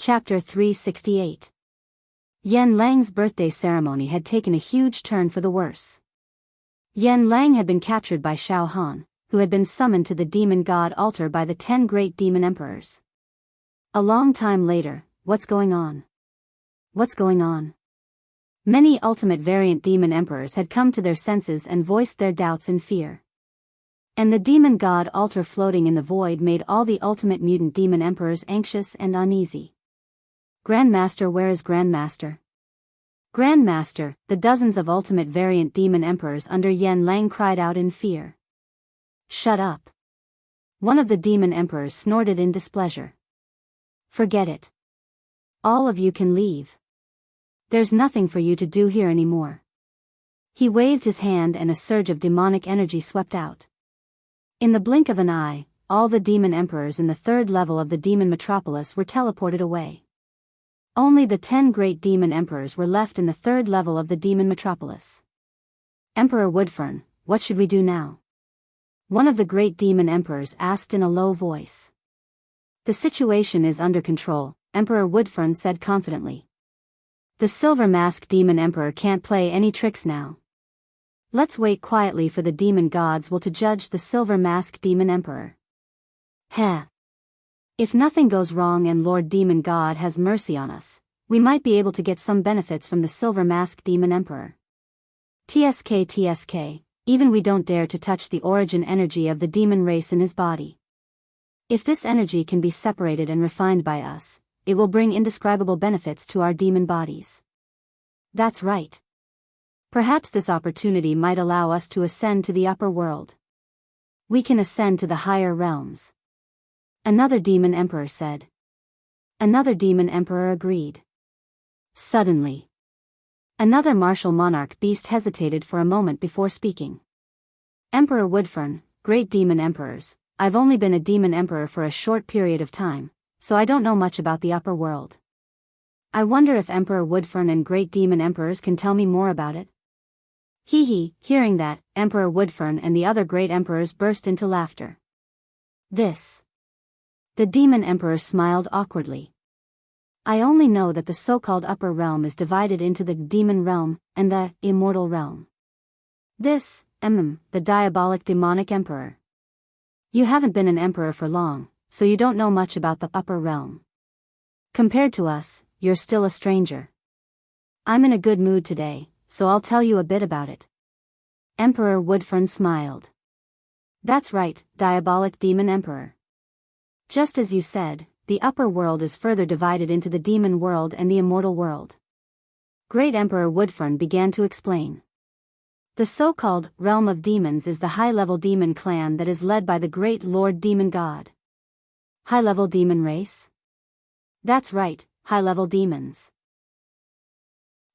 Chapter 368. Yan Lang's birthday ceremony had taken a huge turn for the worse. Yan Lang had been captured by Xiao Han, who had been summoned to the demon god altar by the 10 great demon emperors. A long time later, what's going on? What's going on? Many ultimate variant demon emperors had come to their senses and voiced their doubts and fear. And the demon god altar floating in the void made all the ultimate mutant demon emperors anxious and uneasy. Grandmaster, where is Grandmaster? Grandmaster, the dozens of ultimate variant demon emperors under Yan Lang cried out in fear. Shut up. One of the demon emperors snorted in displeasure. Forget it. All of you can leave. There's nothing for you to do here anymore. He waved his hand and a surge of demonic energy swept out. In the blink of an eye, all the demon emperors in the 3rd level of the demon metropolis were teleported away. Only the 10 great demon emperors were left in the 3rd level of the demon metropolis. Emperor Woodfern, what should we do now? One of the great demon emperors asked in a low voice. The situation is under control, Emperor Woodfern said confidently. The Silver Mask Demon Emperor can't play any tricks now. Let's wait quietly for the demon gods will to judge the Silver Mask Demon Emperor. Heh. If nothing goes wrong and Lord Demon God has mercy on us, we might be able to get some benefits from the Silver Mask Demon Emperor. TSK, even we don't dare to touch the origin energy of the demon race in his body. If this energy can be separated and refined by us, it will bring indescribable benefits to our demon bodies. That's right. Perhaps this opportunity might allow us to ascend to the upper world. We can ascend to the higher realms. Another demon emperor said. Another demon emperor agreed. Suddenly, another martial monarch beast hesitated for a moment before speaking. Emperor Woodfern, great demon emperors, I've only been a demon emperor for a short period of time, so I don't know much about the upper world. I wonder if Emperor Woodfern and great demon emperors can tell me more about it. Hearing that, Emperor Woodfern and the other great emperors burst into laughter. The demon emperor smiled awkwardly. I only know that the so-called upper realm is divided into the demon realm and the immortal realm. The diabolic demonic emperor. You haven't been an emperor for long, so you don't know much about the upper realm. Compared to us, you're still a stranger. I'm in a good mood today, so I'll tell you a bit about it. Emperor Woodfern smiled. That's right, diabolic demon emperor. Just as you said, the upper world is further divided into the demon world and the immortal world. Great Emperor Woodfern began to explain. The so-called realm of demons is the high-level demon clan that is led by the great Lord Demon God. High-level demon race? That's right, high-level demons.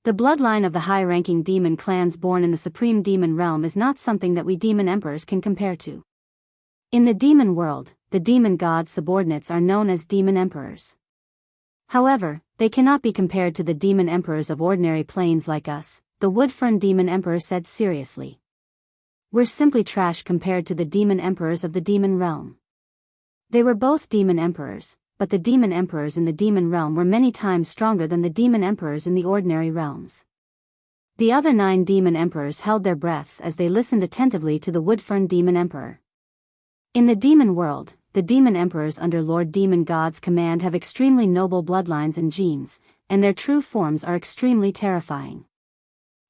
The bloodline of the high-ranking demon clans born in the supreme demon realm is not something that we demon emperors can compare to. In the demon world, the demon god's subordinates are known as demon emperors. However, they cannot be compared to the demon emperors of ordinary planes like us, the Woodfern demon emperor said seriously. We're simply trash compared to the demon emperors of the demon realm. They were both demon emperors, but the demon emperors in the demon realm were many times stronger than the demon emperors in the ordinary realms. The other 9 demon emperors held their breaths as they listened attentively to the Woodfern demon emperor. In the demon world, the demon emperors under Lord Demon God's command have extremely noble bloodlines and genes, and their true forms are extremely terrifying.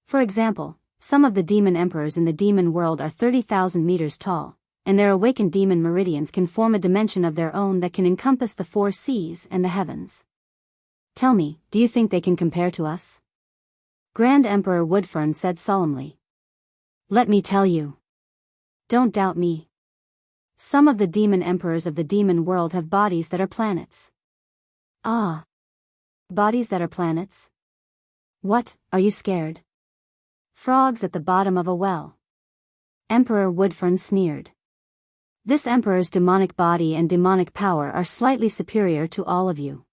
For example, some of the demon emperors in the demon world are 30,000 meters tall, and their awakened demon meridians can form a dimension of their own that can encompass the 4 seas and the heavens. Tell me, do you think they can compare to us? Grand Emperor Woodfern said solemnly. Let me tell you. Don't doubt me. Some of the demon emperors of the demon world have bodies that are planets. Ah. Bodies that are planets? What, are you scared? Frogs at the bottom of a well. Emperor Woodfern sneered. This emperor's demonic body and demonic power are slightly superior to all of you.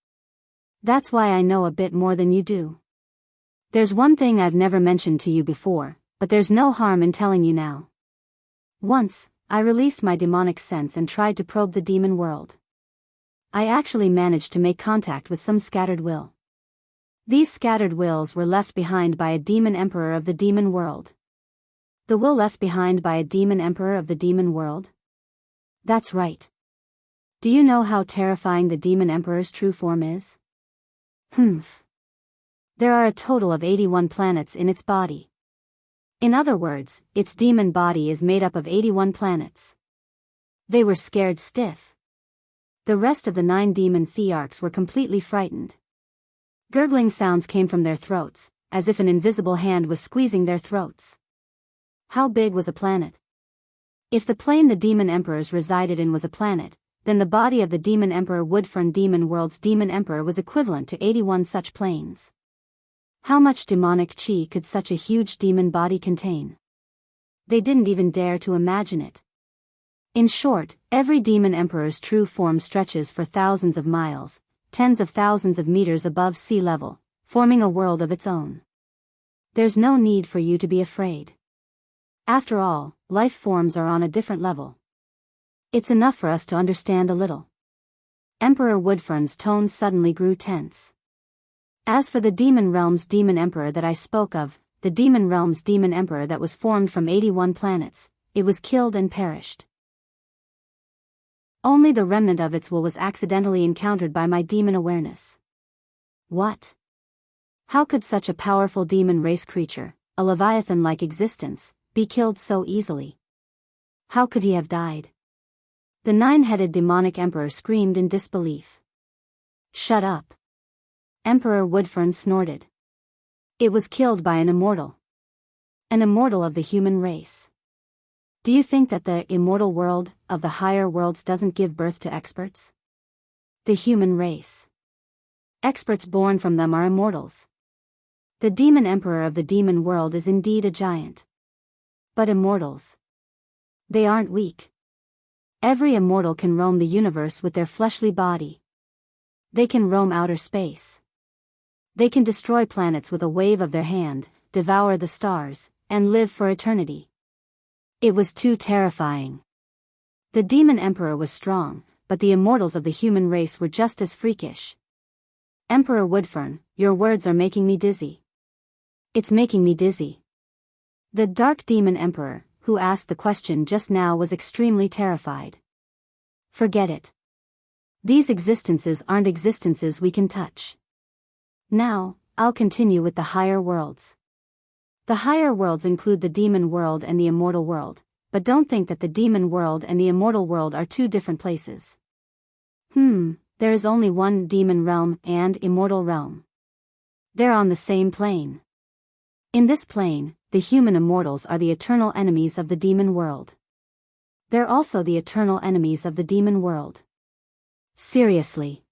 That's why I know a bit more than you do. There's one thing I've never mentioned to you before, but there's no harm in telling you now. Once, I released my demonic sense and tried to probe the demon world. I actually managed to make contact with some scattered will. These scattered wills were left behind by a demon emperor of the demon world. The will left behind by a demon emperor of the demon world? That's right. Do you know how terrifying the demon emperor's true form is? There are a total of 81 planets in its body. In other words, its demon body is made up of 81 planets. They were scared stiff. The rest of the 9 demon thearchs were completely frightened. Gurgling sounds came from their throats, as if an invisible hand was squeezing their throats. How big was a planet? If the plane the demon emperors resided in was a planet, then the body of the demon emperor Woodfern Demon World's demon emperor was equivalent to 81 such planes. How much demonic chi could such a huge demon body contain? They didn't even dare to imagine it. In short, every demon emperor's true form stretches for thousands of miles, tens of thousands of meters above sea level, forming a world of its own. There's no need for you to be afraid. After all, life forms are on a different level. It's enough for us to understand a little. Emperor Woodfern's tone suddenly grew tense. As for the demon realm's demon emperor that I spoke of, the demon realm's demon emperor that was formed from 81 planets, it was killed and perished. Only the remnant of its will was accidentally encountered by my demon awareness. What? How could such a powerful demon race creature, a leviathan-like existence, be killed so easily? How could he have died? The 9-headed demonic emperor screamed in disbelief. Shut up. Emperor Woodfern snorted. It was killed by an immortal. An immortal of the human race. Do you think that the immortal world of the higher worlds doesn't give birth to experts? The human race. Experts born from them are immortals. The demon emperor of the demon world is indeed a giant. But immortals. They aren't weak. Every immortal can roam the universe with their fleshly body. They can roam outer space. They can destroy planets with a wave of their hand, devour the stars, and live for eternity. It was too terrifying. The demon emperor was strong, but the immortals of the human race were just as freakish. Emperor Woodfern, your words are making me dizzy. It's making me dizzy. The dark demon emperor, who asked the question just now, was extremely terrified. Forget it. These existences aren't existences we can touch. Now, I'll continue with the higher worlds. The higher worlds include the demon world and the immortal world, but don't think that the demon world and the immortal world are two different places. There is only one demon realm and immortal realm. They're on the same plane. In this plane, the human immortals are the eternal enemies of the demon world. They're also the eternal enemies of the demon world. Seriously.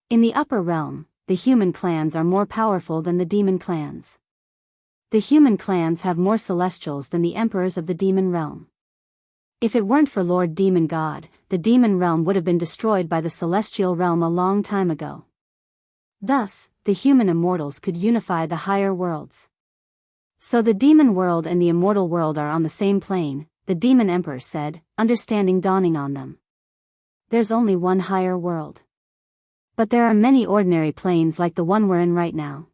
In the upper realm, the human clans are more powerful than the demon clans. The human clans have more celestials than the emperors of the demon realm. If it weren't for Lord Demon God, the demon realm would have been destroyed by the celestial realm a long time ago. Thus, the human immortals could unify the higher worlds. So the demon world and the immortal world are on the same plane, the demon emperor said, understanding dawning on them. There's only one higher world. But there are many ordinary planes like the one we're in right now.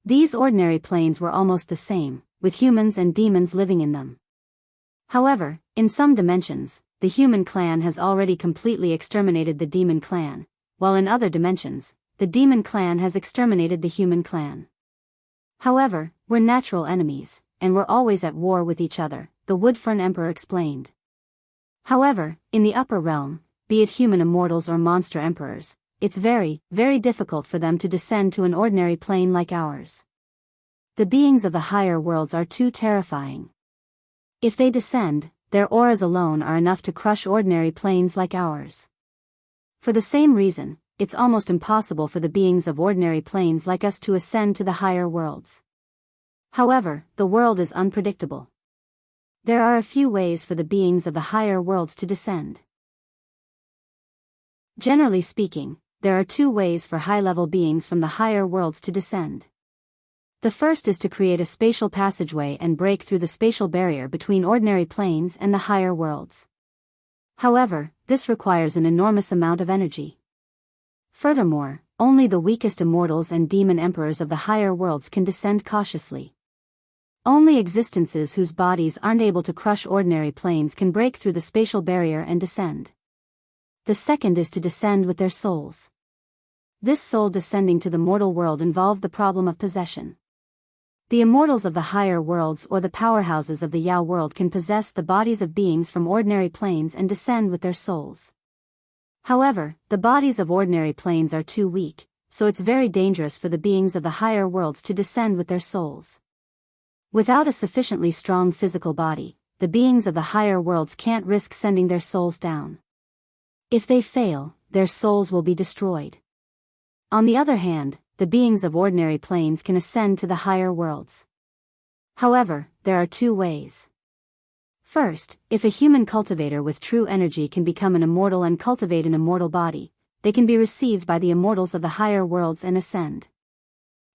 These ordinary planes were almost the same, with humans and demons living in them. However, in some dimensions, the human clan has already completely exterminated the demon clan, while in other dimensions, the demon clan has exterminated the human clan. However, we're natural enemies, and we're always at war with each other, the Woodfern Emperor explained. However, in the upper realm, be it human immortals or monster emperors, it's very, very difficult for them to descend to an ordinary plane like ours. The beings of the higher worlds are too terrifying. If they descend, their auras alone are enough to crush ordinary planes like ours. For the same reason, it's almost impossible for the beings of ordinary planes like us to ascend to the higher worlds. However, the world is unpredictable. There are a few ways for the beings of the higher worlds to descend. Generally speaking, there are 2 ways for high-level beings from the higher worlds to descend. The first is to create a spatial passageway and break through the spatial barrier between ordinary planes and the higher worlds. However, this requires an enormous amount of energy. Furthermore, only the weakest immortals and demon emperors of the higher worlds can descend cautiously. Only existences whose bodies aren't able to crush ordinary planes can break through the spatial barrier and descend. The second is to descend with their souls. This soul descending to the mortal world involved the problem of possession. The immortals of the higher worlds or the powerhouses of the Yao world can possess the bodies of beings from ordinary planes and descend with their souls. However, the bodies of ordinary planes are too weak, so it's very dangerous for the beings of the higher worlds to descend with their souls. Without a sufficiently strong physical body, the beings of the higher worlds can't risk sending their souls down. If they fail, their souls will be destroyed. On the other hand, the beings of ordinary planes can ascend to the higher worlds. However, there are two ways. First, if a human cultivator with true energy can become an immortal and cultivate an immortal body, they can be received by the immortals of the higher worlds and ascend.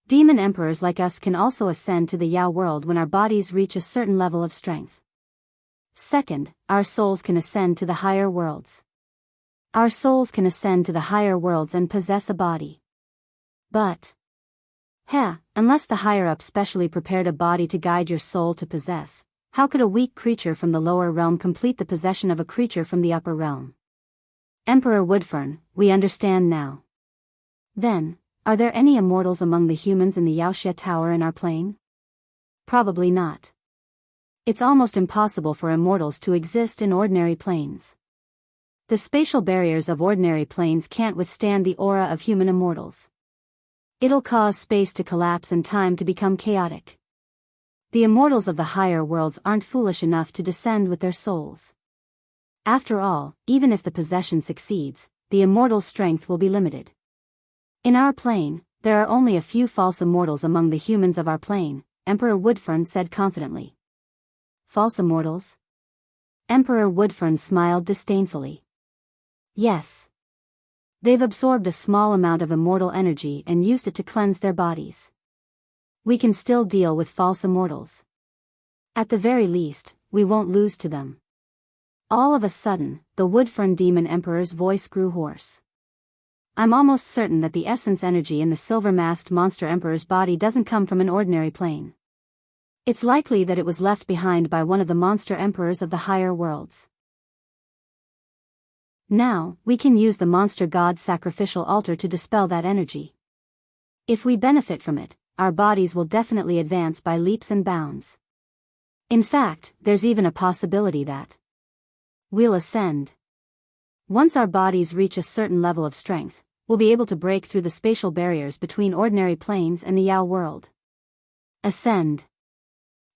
Demon emperors like us can also ascend to the Yao world when our bodies reach a certain level of strength. Second, our souls can ascend to the higher worlds. Our souls can ascend to the higher worlds and possess a body. But, unless the higher-up specially prepared a body to guide your soul to possess, how could a weak creature from the lower realm complete the possession of a creature from the upper realm? Emperor Woodfern, we understand now. Then, are there any immortals among the humans in the Yaoxia Tower in our plane? Probably not. It's almost impossible for immortals to exist in ordinary planes. The spatial barriers of ordinary planes can't withstand the aura of human immortals. It'll cause space to collapse and time to become chaotic. The immortals of the higher worlds aren't foolish enough to descend with their souls. After all, even if the possession succeeds, the immortal's strength will be limited. In our plane, there are only a few false immortals among the humans of our plane, Emperor Woodfern said confidently. False immortals? Emperor Woodfern smiled disdainfully. Yes. They've absorbed a small amount of immortal energy and used it to cleanse their bodies. We can still deal with false immortals. At the very least, we won't lose to them. All of a sudden, the Woodfern Demon Emperor's voice grew hoarse. I'm almost certain that the essence energy in the silver-masked monster emperor's body doesn't come from an ordinary plane. It's likely that it was left behind by one of the monster emperors of the higher worlds. Now, we can use the monster god's sacrificial altar to dispel that energy. If we benefit from it, our bodies will definitely advance by leaps and bounds. In fact, there's even a possibility that we'll ascend. Once our bodies reach a certain level of strength, we'll be able to break through the spatial barriers between ordinary planes and the Yao world. Ascend.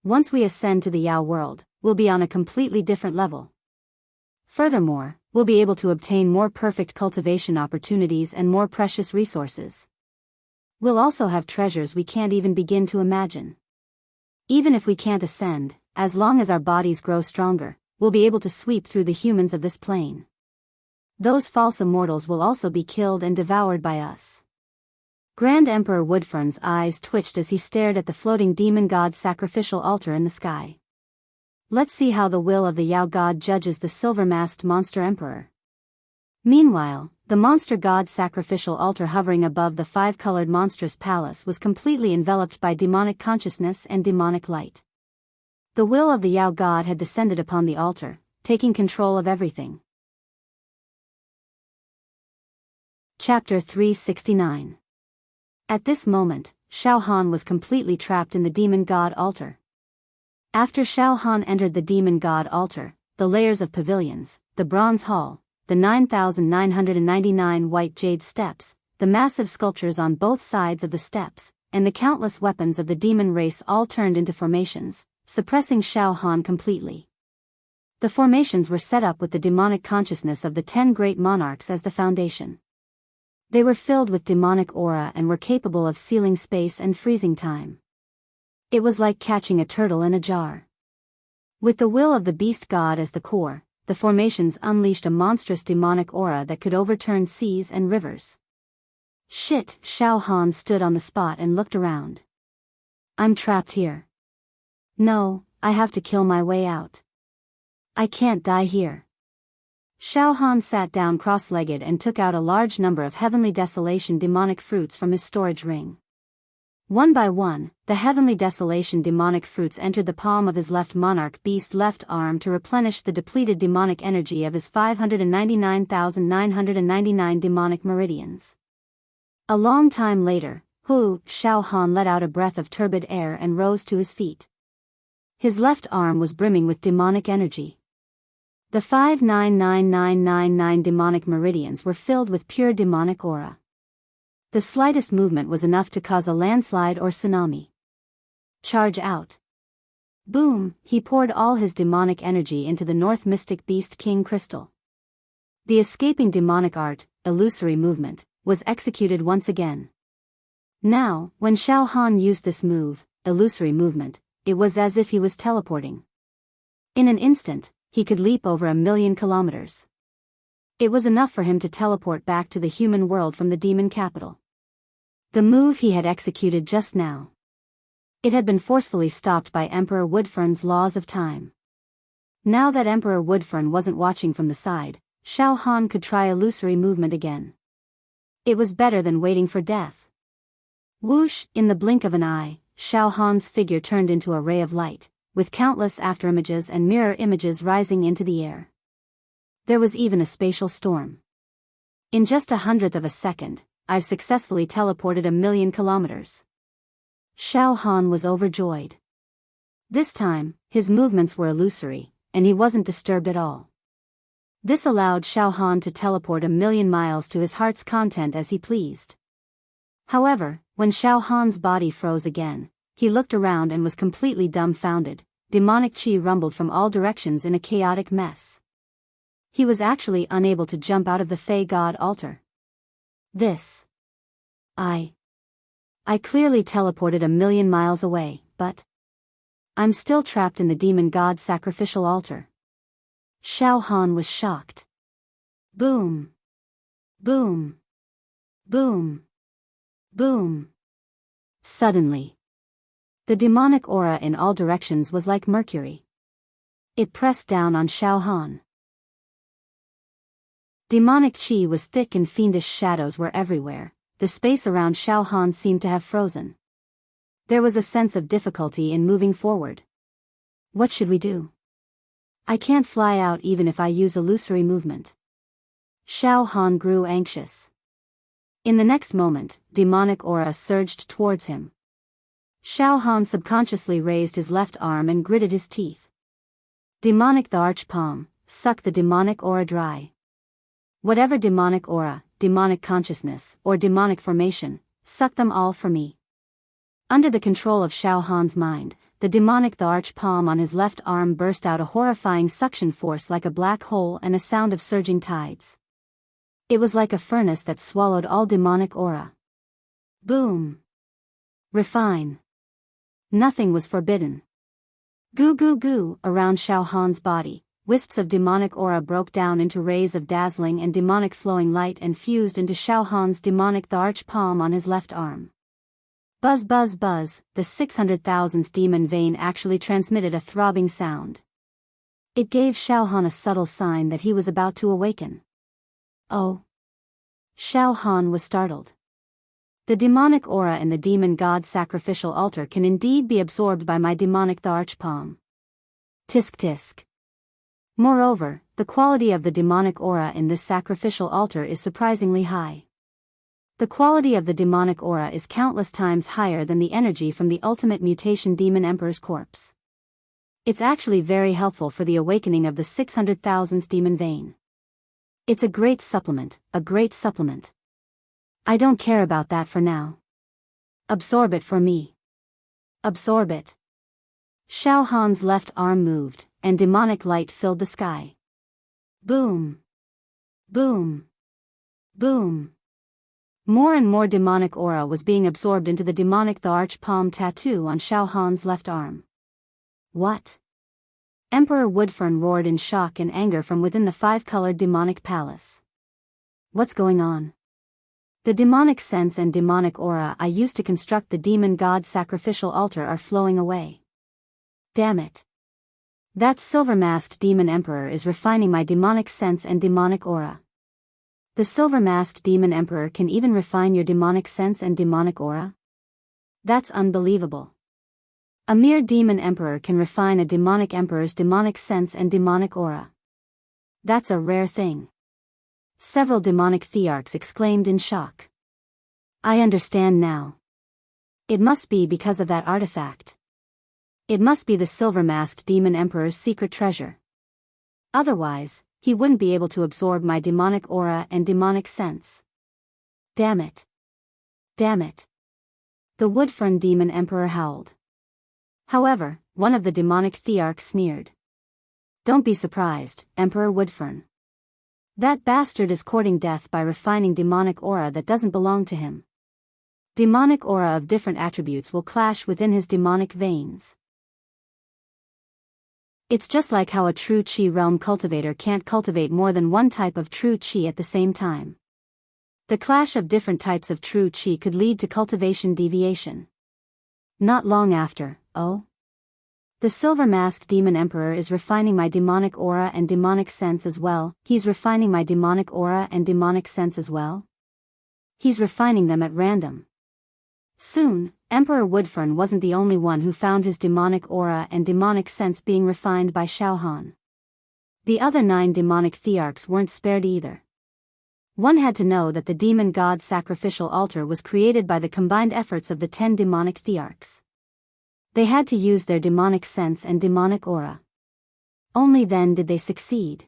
Once we ascend to the Yao world, we'll be on a completely different level. Furthermore, we'll be able to obtain more perfect cultivation opportunities and more precious resources. We'll also have treasures we can't even begin to imagine. Even if we can't ascend, as long as our bodies grow stronger, we'll be able to sweep through the humans of this plane. Those false immortals will also be killed and devoured by us. Grand Emperor Woodfern's eyes twitched as he stared at the floating demon god's sacrificial altar in the sky. Let's see how the will of the Yao god judges the silver-masked monster emperor. Meanwhile, the monster god's sacrificial altar hovering above the five-colored monstrous palace was completely enveloped by demonic consciousness and demonic light. The will of the Yao god had descended upon the altar, taking control of everything. Chapter 369. At this moment, Xiao Han was completely trapped in the demon god altar. After Xiao Han entered the demon god altar, the layers of pavilions, the bronze hall, the 9,999 white jade steps, the massive sculptures on both sides of the steps, and the countless weapons of the demon race all turned into formations, suppressing Xiao Han completely. The formations were set up with the demonic consciousness of the 10 great monarchs as the foundation. They were filled with demonic aura and were capable of sealing space and freezing time. It was like catching a turtle in a jar. With the will of the beast god as the core, the formations unleashed a monstrous demonic aura that could overturn seas and rivers. Shit, Xiao Han stood on the spot and looked around. I'm trapped here. No, I have to kill my way out. I can't die here. Xiao Han sat down cross-legged and took out a large number of Heavenly Desolation demonic fruits from his storage ring. One by one, the Heavenly Desolation demonic fruits entered the palm of his left monarch beast left arm to replenish the depleted demonic energy of his 599,999 demonic meridians. A long time later, Xiao Han let out a breath of turbid air and rose to his feet. His left arm was brimming with demonic energy. The 599,999 demonic meridians were filled with pure demonic aura. The slightest movement was enough to cause a landslide or tsunami. Charge out. Boom, he poured all his demonic energy into the North Mystic Beast King crystal. The escaping demonic art, illusory movement, was executed once again. Now, when Xiao Han used this move, illusory movement, it was as if he was teleporting. In an instant, he could leap over 1,000,000 kilometers. It was enough for him to teleport back to the human world from the demon capital. The move he had executed just now. It had been forcefully stopped by Emperor Woodfern's laws of time. Now that Emperor Woodfern wasn't watching from the side, Xiao Han could try illusory movement again. It was better than waiting for death. Whoosh, in the blink of an eye, Xiao Han's figure turned into a ray of light, with countless afterimages and mirror images rising into the air. There was even a spatial storm. In just 1/100th of a second, I've successfully teleported 1,000,000 kilometers. Xiao Han was overjoyed. This time, his movements were illusory, and he wasn't disturbed at all. This allowed Xiao Han to teleport 1,000,000 miles to his heart's content as he pleased. However, when Xiao Han's body froze again, he looked around and was completely dumbfounded. Demonic chi rumbled from all directions in a chaotic mess. He was actually unable to jump out of the Fey God altar. I clearly teleported 1,000,000 miles away, but I'm still trapped in the demon god sacrificial altar. Xiao Han was shocked. Boom. Boom. Boom. Boom. Suddenly, the demonic aura in all directions was like mercury. It pressed down on Xiao Han. Demonic chi was thick and fiendish shadows were everywhere. The space around Xiao Han seemed to have frozen. There was a sense of difficulty in moving forward. What should we do? I can't fly out even if I use illusory movement. Xiao Han grew anxious. In the next moment, demonic aura surged towards him. Xiao Han subconsciously raised his left arm and gritted his teeth. Demonic the arch palm, suck the demonic aura dry. Whatever demonic aura, demonic consciousness, or demonic formation, suck them all for me. Under the control of Xiao Han's mind, the demonic the arch palm on his left arm burst out a horrifying suction force like a black hole and a sound of surging tides. It was like a furnace that swallowed all demonic aura. Boom. Refine. Nothing was forbidden. Goo goo goo around Xiao Han's body. Wisps of demonic aura broke down into rays of dazzling and demonic flowing light and fused into Xiao Han's demonic the arch palm on his left arm. Buzz buzz buzz, the 600,000th demon vein actually transmitted a throbbing sound. It gave Xiao Han a subtle sign that he was about to awaken. Oh. Xiao Han was startled. The demonic aura in the demon god sacrificial altar can indeed be absorbed by my demonic the arch palm. Tisk tisk. Moreover, the quality of the demonic aura in this sacrificial altar is surprisingly high. The quality of the demonic aura is countless times higher than the energy from the ultimate mutation demon emperor's corpse. It's actually very helpful for the awakening of the 600,000th demon vein. It's a great supplement, a great supplement. I don't care about that for now. Absorb it for me. Absorb it. Xiao Han's left arm moved, and demonic light filled the sky. Boom. Boom. Boom. More and more demonic aura was being absorbed into the demonic the arch palm tattoo on Xiao Han's left arm. What? Emperor Woodfern roared in shock and anger from within the five-colored demonic palace. What's going on? The demonic sense and demonic aura I used to construct the demon god sacrificial altar are flowing away. Damn it. That silver-masked demon emperor is refining my demonic sense and demonic aura. The silver-masked demon emperor can even refine your demonic sense and demonic aura? That's unbelievable. A mere demon emperor can refine a demonic emperor's demonic sense and demonic aura. That's a rare thing. Several demonic thearchs exclaimed in shock. I understand now. It must be because of that artifact. It must be the silver-masked demon emperor's secret treasure. Otherwise, he wouldn't be able to absorb my demonic aura and demonic sense. Damn it. Damn it. The Woodfern demon emperor howled. However, one of the demonic thearchs sneered. Don't be surprised, Emperor Woodfern. That bastard is courting death by refining demonic aura that doesn't belong to him. Demonic aura of different attributes will clash within his demonic veins. It's just like how a true Qi realm cultivator can't cultivate more than one type of true Qi at the same time. The clash of different types of true Qi could lead to cultivation deviation. Not long after, the silver-masked demon emperor is refining my demonic aura and demonic sense as well. He's refining my demonic aura and demonic sense as well? He's refining them at random. Soon, Emperor Woodfern wasn't the only one who found his demonic aura and demonic sense being refined by Xiaohan. The other 9 demonic thearchs weren't spared either. One had to know that the demon god sacrificial altar was created by the combined efforts of the 10 demonic thearchs. They had to use their demonic sense and demonic aura. Only then did they succeed.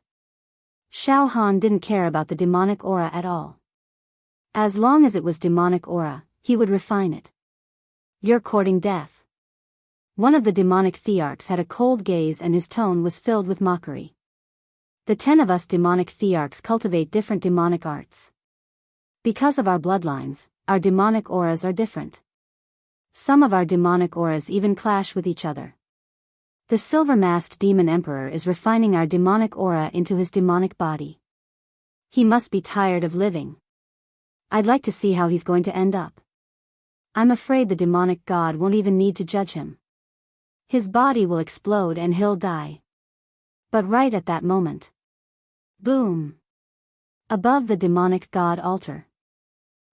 Xiaohan didn't care about the demonic aura at all. As long as it was demonic aura, he would refine it. You're courting death. One of the demonic thearchs had a cold gaze and his tone was filled with mockery. The 10 of us demonic thearchs cultivate different demonic arts. Because of our bloodlines, our demonic auras are different. Some of our demonic auras even clash with each other. The silver-masked demon emperor is refining our demonic aura into his demonic body. He must be tired of living. I'd like to see how he's going to end up. I'm afraid the demonic god won't even need to judge him. His body will explode and he'll die. But right at that moment. Boom! Above the demonic god altar.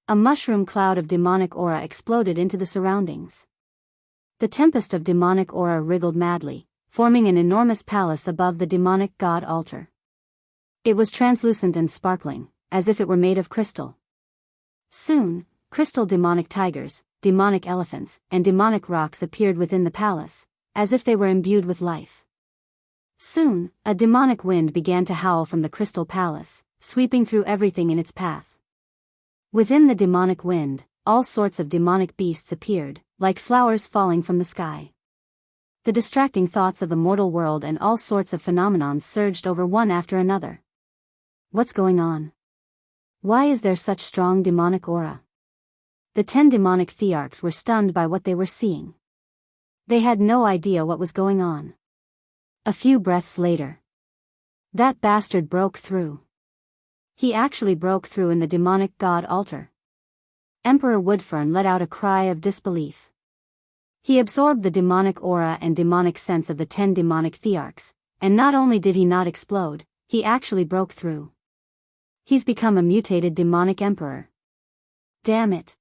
A mushroom cloud of demonic aura exploded into the surroundings. The tempest of demonic aura wriggled madly, forming an enormous palace above the demonic god altar. It was translucent and sparkling, as if it were made of crystal. Soon, crystal demonic tigers, demonic elephants, and demonic rocks appeared within the palace, as if they were imbued with life. Soon, a demonic wind began to howl from the crystal palace, sweeping through everything in its path. Within the demonic wind, all sorts of demonic beasts appeared, like flowers falling from the sky. The distracting thoughts of the mortal world and all sorts of phenomenons surged over one after another. What's going on? Why is there such strong demonic aura? The 10 demonic thearchs were stunned by what they were seeing. They had no idea what was going on. A few breaths later. That bastard broke through. He actually broke through in the demonic god altar. Emperor Woodfern let out a cry of disbelief. He absorbed the demonic aura and demonic sense of the 10 demonic thearchs, and not only did he not explode, he actually broke through. He's become a mutated demonic emperor. Damn it.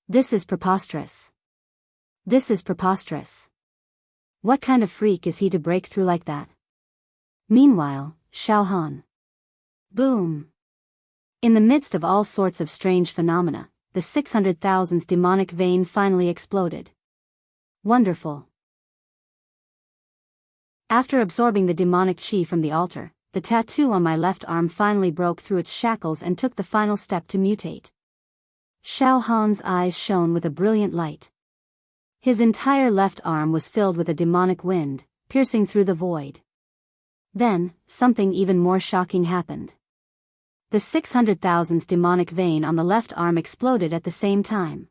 This is preposterous. This is preposterous. What kind of freak is he to break through like that? Meanwhile, Xiaohan. Boom. In the midst of all sorts of strange phenomena, the 600,000th demonic vein finally exploded. Wonderful. After absorbing the demonic chi from the altar, the tattoo on my left arm finally broke through its shackles and took the final step to mutate. Xiaohan's eyes shone with a brilliant light. His entire left arm was filled with a demonic wind, piercing through the void. Then, something even more shocking happened. The 600,000th demonic vein on the left arm exploded at the same time.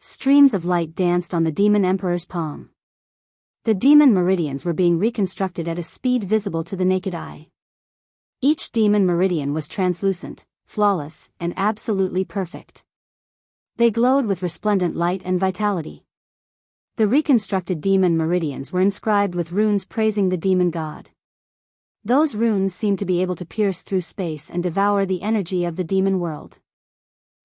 Streams of light danced on the demon emperor's palm. The demon meridians were being reconstructed at a speed visible to the naked eye. Each demon meridian was translucent, flawless, and absolutely perfect. They glowed with resplendent light and vitality. The reconstructed demon meridians were inscribed with runes praising the demon god. Those runes seemed to be able to pierce through space and devour the energy of the demon world.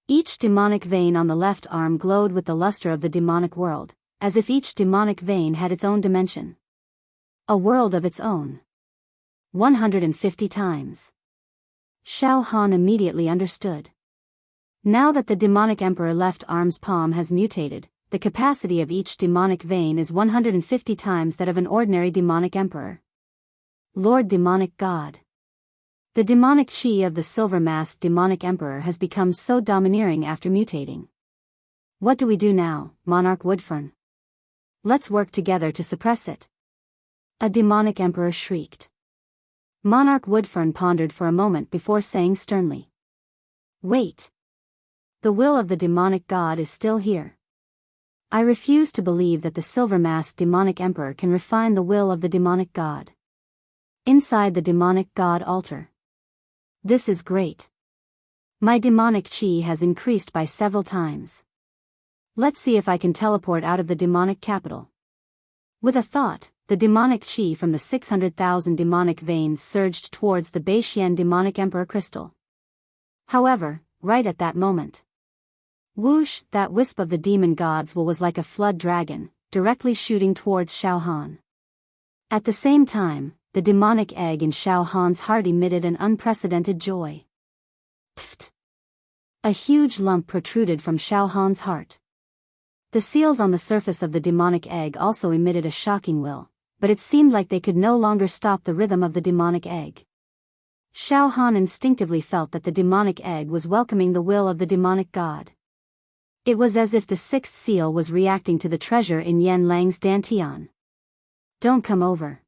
Each demonic vein on the left arm glowed with the luster of the demonic world, as if each demonic vein had its own dimension. A world of its own. 150 times. Xiao Han immediately understood. Now that the demonic emperor left arm's palm has mutated, the capacity of each demonic vein is 150 times that of an ordinary demonic emperor. Lord Demonic God. The demonic chi of the silver-masked demonic emperor has become so domineering after mutating. What do we do now, Monarch Woodfern? Let's work together to suppress it. A demonic emperor shrieked. Monarch Woodfern pondered for a moment before saying sternly. Wait. The will of the demonic god is still here. I refuse to believe that the silver-masked demonic emperor can refine the will of the demonic god. Inside the demonic god altar. This is great. My demonic chi has increased by several times. Let's see if I can teleport out of the demonic capital. With a thought, the demonic chi from the 600,000 demonic veins surged towards the Beixian demonic emperor crystal. However, right at that moment, whoosh, that wisp of the demon god's will was like a flood dragon, directly shooting towards Xiao Han. At the same time, the demonic egg in Xiao Han's heart emitted an unprecedented joy. Pfft! A huge lump protruded from Xiao Han's heart. The seals on the surface of the demonic egg also emitted a shocking will, but it seemed like they could no longer stop the rhythm of the demonic egg. Xiao Han instinctively felt that the demonic egg was welcoming the will of the demonic god. It was as if the sixth seal was reacting to the treasure in Yen Lang's dantian. Don't come over.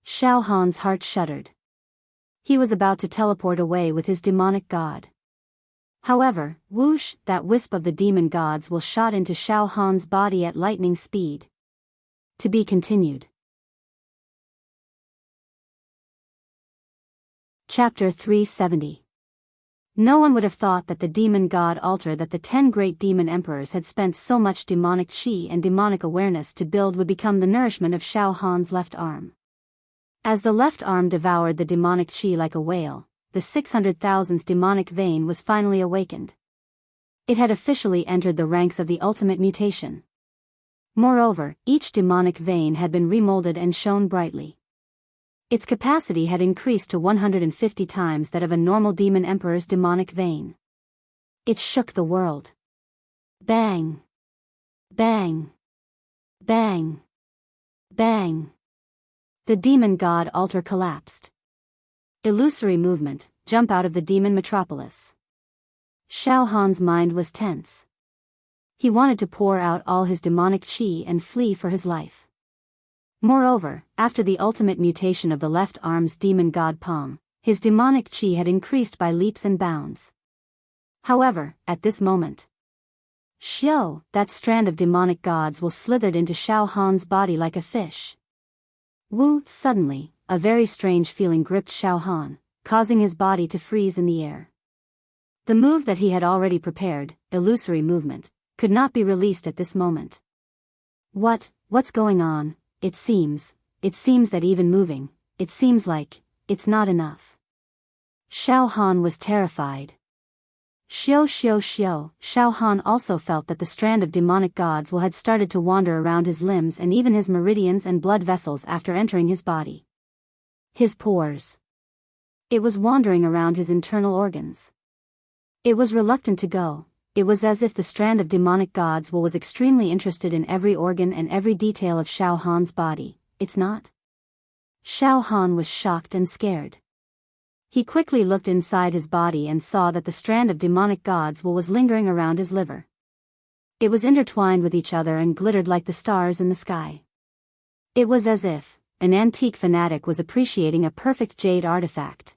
Xiao Han's heart shuddered. He was about to teleport away with his demonic god. However, whoosh, that wisp of the demon god's will shot into Xiao Han's body at lightning speed. To be continued. Chapter 370. No one would have thought that the demon god altar that the 10 great demon emperors had spent so much demonic chi and demonic awareness to build would become the nourishment of Xiao Han's left arm. As the left arm devoured the demonic chi like a whale, the 600,000th demonic vein was finally awakened. It had officially entered the ranks of the ultimate mutation. Moreover, each demonic vein had been remolded and shone brightly. Its capacity had increased to 150 times that of a normal demon emperor's demonic vein. It shook the world. Bang! Bang! Bang! Bang! The demon god altar collapsed. Illusory movement, jump out of the demon metropolis. Xiao Han's mind was tense. He wanted to pour out all his demonic chi and flee for his life. Moreover, after the ultimate mutation of the left arm's demon god palm, his demonic chi had increased by leaps and bounds. However, at this moment, Xiao, that strand of demonic gods will slithered into Xiao Han's body like a fish. Wu, suddenly, a very strange feeling gripped Xiao Han, causing his body to freeze in the air. The move that he had already prepared, illusory movement, could not be released at this moment. What's going on? It seems that even moving, it seems like, it's not enough. Xiao Han was terrified. Xiao Han also felt that the strand of demonic gods will had started to wander around his limbs and even his meridians and blood vessels after entering his body. His pores. It was wandering around his internal organs. It was reluctant to go. It was as if the strand of demonic gods was extremely interested in every organ and every detail of Xiao Han's body. It's not? Xiao Han was shocked and scared. He quickly looked inside his body and saw that the strand of demonic gods was lingering around his liver. It was intertwined with each other and glittered like the stars in the sky. It was as if an antique fanatic was appreciating a perfect jade artifact.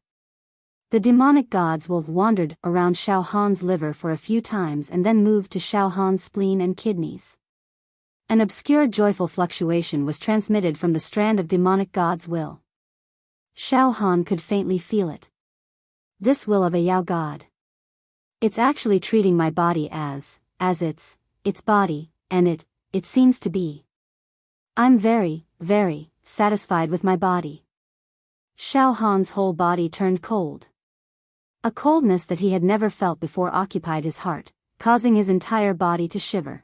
The demonic gods wandered around Xiao Han's liver for a few times and then moved to Xiao Han's spleen and kidneys. An obscure joyful fluctuation was transmitted from the strand of demonic god's will. Xiao Han could faintly feel it. This will of a Yao god. It's actually treating my body as its body, and it seems to be. I'm very, very satisfied with my body. Xiao Han's whole body turned cold. A coldness that he had never felt before occupied his heart, causing his entire body to shiver.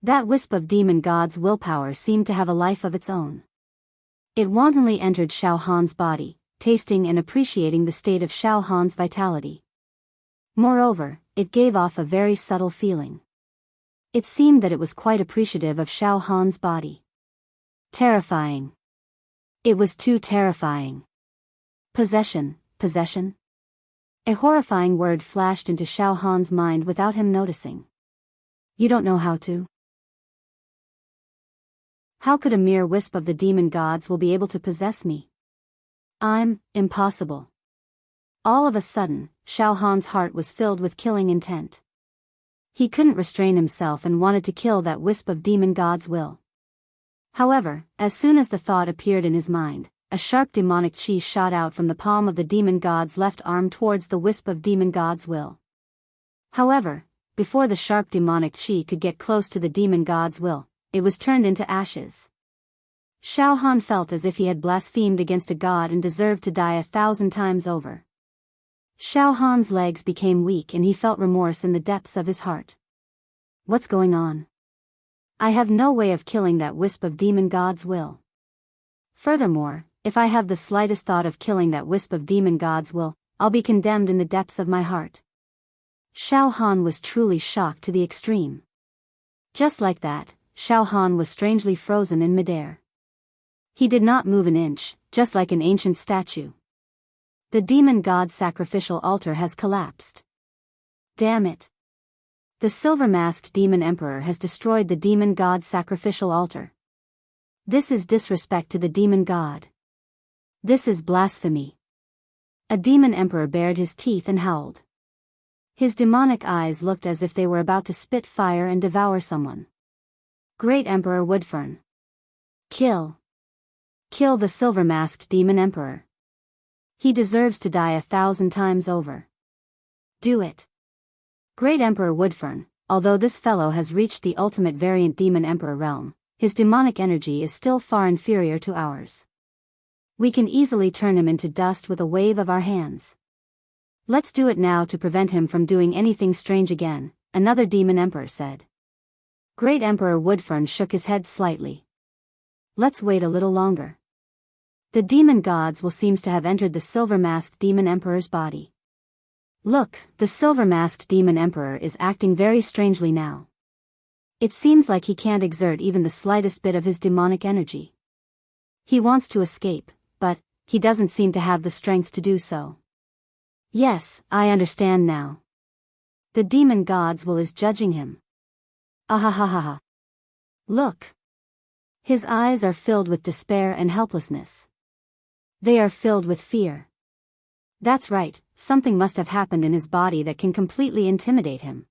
That wisp of demon god's willpower seemed to have a life of its own. It wantonly entered Xiao Han's body, tasting and appreciating the state of Xiao Han's vitality. Moreover, it gave off a very subtle feeling. It seemed that it was quite appreciative of Xiao Han's body. Terrifying. It was too terrifying. Possession, possession? A horrifying word flashed into Xiao Han's mind without him noticing. You don't know how to? How could a mere wisp of the demon gods will be able to possess me? Impossible. All of a sudden, Xiao Han's heart was filled with killing intent. He couldn't restrain himself and wanted to kill that wisp of demon god's will. However, as soon as the thought appeared in his mind, a sharp demonic chi shot out from the palm of the demon god's left arm towards the wisp of demon god's will. However, before the sharp demonic chi could get close to the demon god's will, it was turned into ashes. Xiao Han felt as if he had blasphemed against a god and deserved to die 1,000 times over. Xiao Han's legs became weak and he felt remorse in the depths of his heart. What's going on? I have no way of killing that wisp of demon god's will. Furthermore, if I have the slightest thought of killing that wisp of demon god's will, I'll be condemned in the depths of my heart. Xiao Han was truly shocked to the extreme. Just like that, Xiao Han was strangely frozen in midair. He did not move an inch, just like an ancient statue. The demon god's sacrificial altar has collapsed. Damn it. The silver-masked demon emperor has destroyed the demon god's sacrificial altar. This is disrespect to the demon god. This is blasphemy. A demon emperor bared his teeth and howled. His demonic eyes looked as if they were about to spit fire and devour someone. Great Emperor Woodfern. Kill. Kill the silver-masked demon emperor. He deserves to die 1,000 times over. Do it. Great Emperor Woodfern, although this fellow has reached the ultimate variant demon emperor realm, his demonic energy is still far inferior to ours. We can easily turn him into dust with a wave of our hands. Let's do it now to prevent him from doing anything strange again, another demon emperor said. Great Emperor Woodfern shook his head slightly. Let's wait a little longer. The demon gods will seems to have entered the silver-masked demon emperor's body. Look, the silver-masked demon emperor is acting very strangely now. It seems like he can't exert even the slightest bit of his demonic energy. He wants to escape, but he doesn't seem to have the strength to do so. Yes, I understand now. The demon god's will is judging him. Ahahaha. Look. His eyes are filled with despair and helplessness. They are filled with fear. That's right, something must have happened in his body that can completely intimidate him.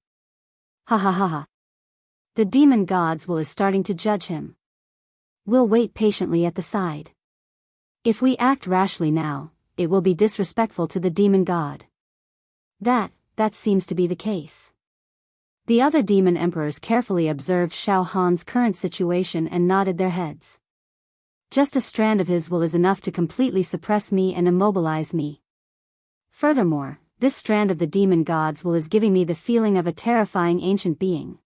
Ha ha ha ha. The demon god's will is starting to judge him. We'll wait patiently at the side. If we act rashly now, it will be disrespectful to the demon god. That seems to be the case. The other demon emperors carefully observed Xiao Han's current situation and nodded their heads. Just a strand of his will is enough to completely suppress me and immobilize me. Furthermore, this strand of the demon god's will is giving me the feeling of a terrifying ancient being.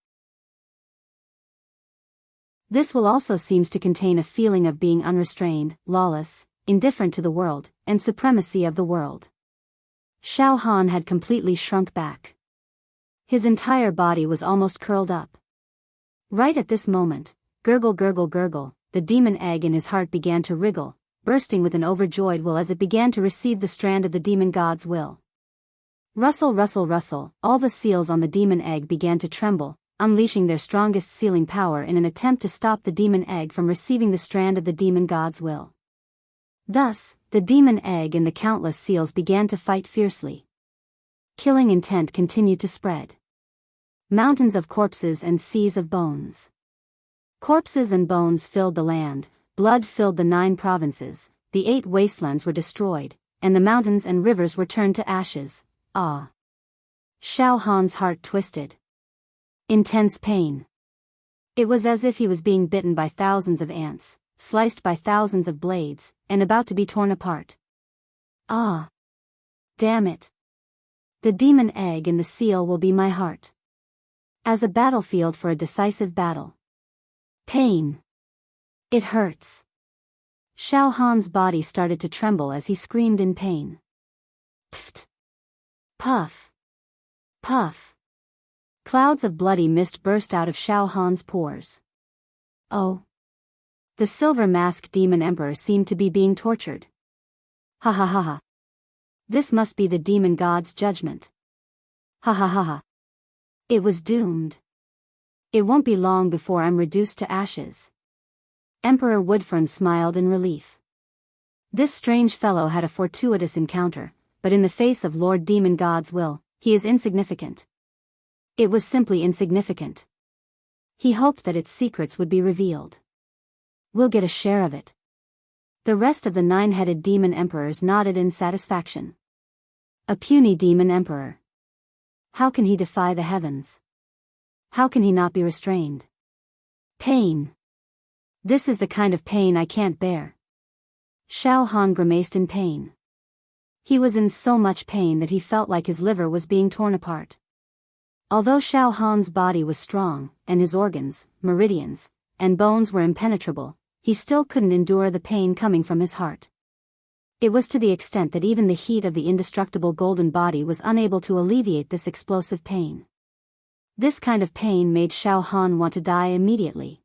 This will also seems to contain a feeling of being unrestrained, lawless, indifferent to the world, and supremacy of the world. Xiao Han had completely shrunk back. His entire body was almost curled up. Right at this moment, gurgle gurgle gurgle, the demon egg in his heart began to wriggle, bursting with an overjoyed will as it began to receive the strand of the demon god's will. Rustle rustle rustle, all the seals on the demon egg began to tremble, unleashing their strongest sealing power in an attempt to stop the demon egg from receiving the strand of the demon god's will. Thus, the demon egg and the countless seals began to fight fiercely. Killing intent continued to spread. Mountains of corpses and seas of bones. Corpses and bones filled the land, blood filled the 9 provinces, the 8 wastelands were destroyed, and the mountains and rivers were turned to ashes. Ah! Xiao Han's heart twisted. Intense pain. It was as if he was being bitten by thousands of ants, sliced by thousands of blades, and about to be torn apart. Ah! Damn it! The demon egg in the seal will be my heart. As a battlefield for a decisive battle. Pain. It hurts. Xiao Han's body started to tremble as he screamed in pain. Pft! Puff! Puff! Clouds of bloody mist burst out of Xiao Han's pores. Oh! The silver-masked demon emperor seemed to be being tortured. Ha ha ha ha. This must be the demon god's judgment. Ha ha ha ha. It was doomed. It won't be long before I'm reduced to ashes. Emperor Woodfern smiled in relief. This strange fellow had a fortuitous encounter, but in the face of Lord Demon God's will, he is insignificant. It was simply insignificant. He hoped that its secrets would be revealed. We'll get a share of it. The rest of the nine-headed demon emperors nodded in satisfaction. A puny demon emperor. How can he defy the heavens? How can he not be restrained? Pain. This is the kind of pain I can't bear. Xiao Han grimaced in pain. He was in so much pain that he felt like his liver was being torn apart. Although Xiao Han's body was strong, and his organs, meridians, and bones were impenetrable, he still couldn't endure the pain coming from his heart. It was to the extent that even the heat of the indestructible golden body was unable to alleviate this explosive pain. This kind of pain made Xiao Han want to die immediately.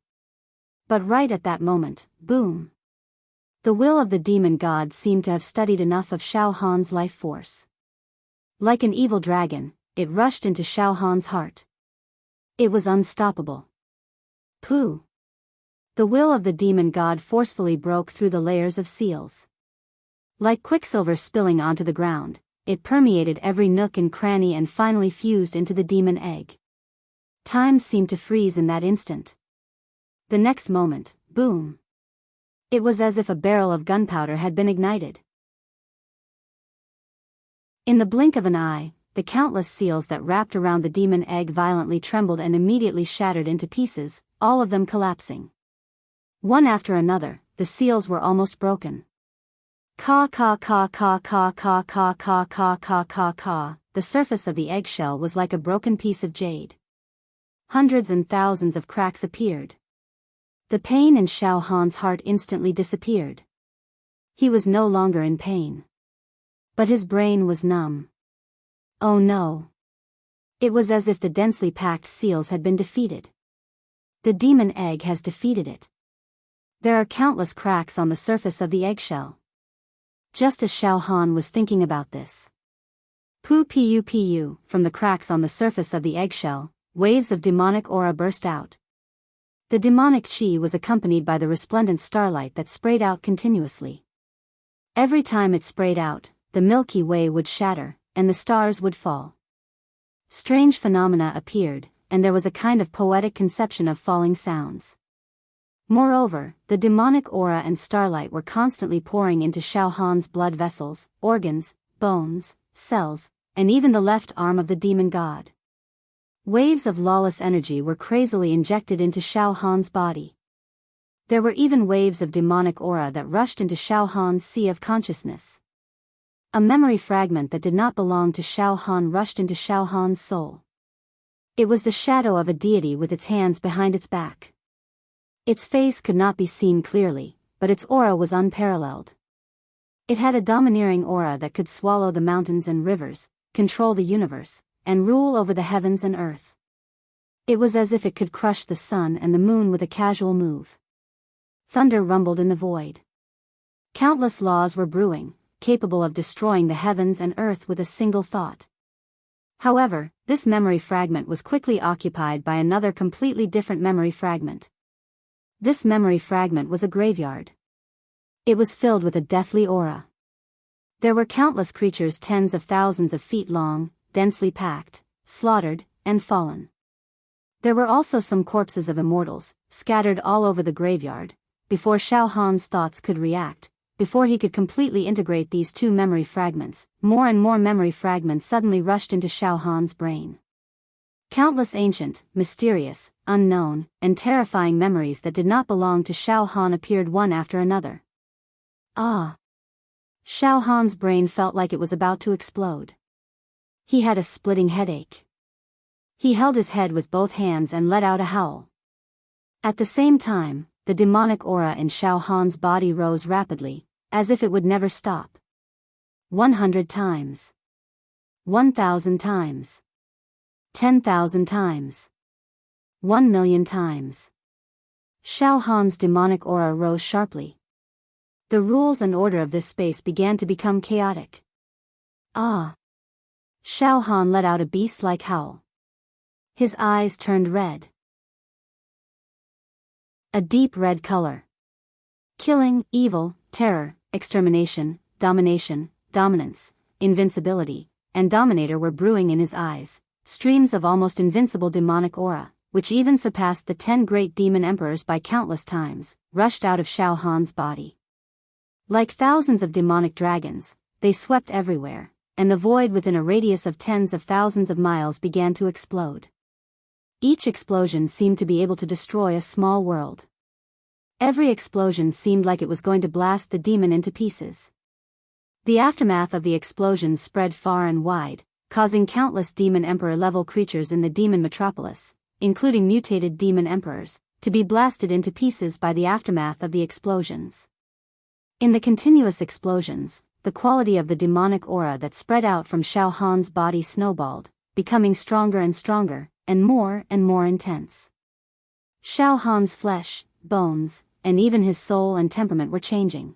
But right at that moment, boom! The will of the demon god seemed to have studied enough of Xiao Han's life force. Like an evil dragon, it rushed into Xiao Han's heart. It was unstoppable. Pooh! The will of the demon god forcefully broke through the layers of seals. Like quicksilver spilling onto the ground, it permeated every nook and cranny and finally fused into the demon egg. Time seemed to freeze in that instant. The next moment, boom! It was as if a barrel of gunpowder had been ignited. In the blink of an eye, the countless seals that wrapped around the demon egg violently trembled and immediately shattered into pieces, all of them collapsing. One after another, the seals were almost broken. Caw caw caw caw caw caw caw caw caw caw caw caw. The surface of the eggshell was like a broken piece of jade. Hundreds and thousands of cracks appeared. The pain in Xiao Han's heart instantly disappeared. He was no longer in pain. But his brain was numb. Oh no! It was as if the densely packed seals had been defeated. The demon egg has defeated it. There are countless cracks on the surface of the eggshell. Just as Xiao Han was thinking about this. Pu, from the cracks on the surface of the eggshell, waves of demonic aura burst out. The demonic chi was accompanied by the resplendent starlight that sprayed out continuously. Every time it sprayed out, the Milky Way would shatter, and the stars would fall. Strange phenomena appeared, and there was a kind of poetic conception of falling sounds. Moreover, the demonic aura and starlight were constantly pouring into Xiao Han's blood vessels, organs, bones, cells, and even the left arm of the demon god. Waves of lawless energy were crazily injected into Xiao Han's body. There were even waves of demonic aura that rushed into Xiao Han's sea of consciousness. A memory fragment that did not belong to Xiao Han rushed into Xiao Han's soul. It was the shadow of a deity with its hands behind its back. Its face could not be seen clearly, but its aura was unparalleled. It had a domineering aura that could swallow the mountains and rivers, control the universe, and rule over the heavens and earth. It was as if it could crush the sun and the moon with a casual move. Thunder rumbled in the void. Countless laws were brewing, capable of destroying the heavens and earth with a single thought. However, this memory fragment was quickly occupied by another completely different memory fragment. This memory fragment was a graveyard. It was filled with a deathly aura. There were countless creatures tens of thousands of feet long, densely packed, slaughtered, and fallen. There were also some corpses of immortals, scattered all over the graveyard. Before Xiao Han's thoughts could react, before he could completely integrate these two memory fragments, more and more memory fragments suddenly rushed into Xiao Han's brain. Countless ancient, mysterious, unknown, and terrifying memories that did not belong to Xiao Han appeared one after another. Ah! Xiao Han's brain felt like it was about to explode. He had a splitting headache. He held his head with both hands and let out a howl. At the same time, the demonic aura in Xiao Han's body rose rapidly, as if it would never stop. 100 times. 1,000 times. 10,000 times. 1,000,000 times. Xiao Han's demonic aura rose sharply. The rules and order of this space began to become chaotic. Ah! Xiao Han let out a beast-like howl. His eyes turned red. A deep red color. Killing, evil, terror, extermination, domination, dominance, invincibility, and dominator were brewing in his eyes, streams of almost invincible demonic aura, which even surpassed the 10 great demon emperors by countless times, rushed out of Xiao Han's body. Like thousands of demonic dragons, they swept everywhere, and the void within a radius of tens of thousands of miles began to explode. Each explosion seemed to be able to destroy a small world. Every explosion seemed like it was going to blast the demon into pieces. The aftermath of the explosions spread far and wide, causing countless demon emperor-level creatures in the demon metropolis, including mutated demon emperors, to be blasted into pieces by the aftermath of the explosions. In the continuous explosions, the quality of the demonic aura that spread out from Xiao Han's body snowballed, becoming stronger and stronger, and more intense. Xiao Han's flesh, bones, and even his soul and temperament were changing.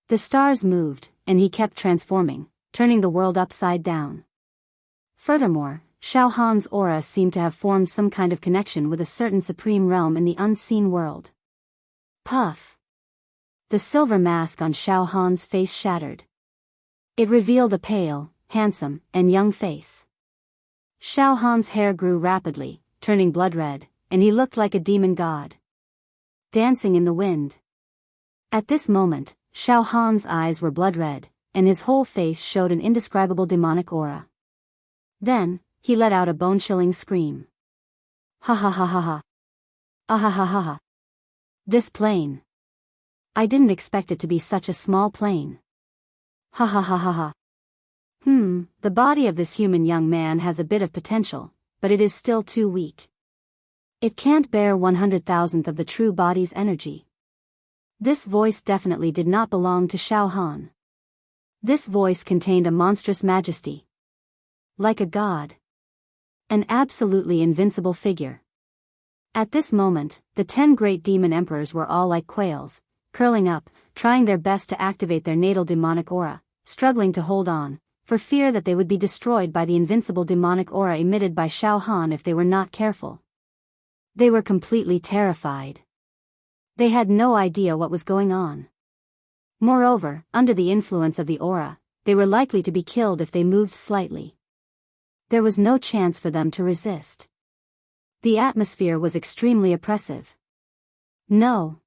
The stars moved, and he kept transforming, turning the world upside down. Furthermore, Xiao Han's aura seemed to have formed some kind of connection with a certain supreme realm in the unseen world. Puff! The silver mask on Xiao Han's face shattered. It revealed a pale, handsome, and young face. Xiao Han's hair grew rapidly, turning blood red, and he looked like a demon god, dancing in the wind. At this moment, Xiao Han's eyes were blood red, and his whole face showed an indescribable demonic aura. Then, he let out a bone-chilling scream. Ha ha ha ha ha. Ah ha ha ha ha. This plane. I didn't expect it to be such a small plane. Ha ha ha ha ha. The body of this human young man has a bit of potential, but it is still too weak. It can't bear 100,000th of the true body's energy. This voice definitely did not belong to Xiao Han. This voice contained a monstrous majesty. Like a god. An absolutely invincible figure. At this moment, the 10 great demon emperors were all like quails, curling up, trying their best to activate their natal demonic aura, struggling to hold on, for fear that they would be destroyed by the invincible demonic aura emitted by Xiao Han if they were not careful. They were completely terrified. They had no idea what was going on. Moreover, under the influence of the aura, they were likely to be killed if they moved slightly. There was no chance for them to resist. The atmosphere was extremely oppressive. No.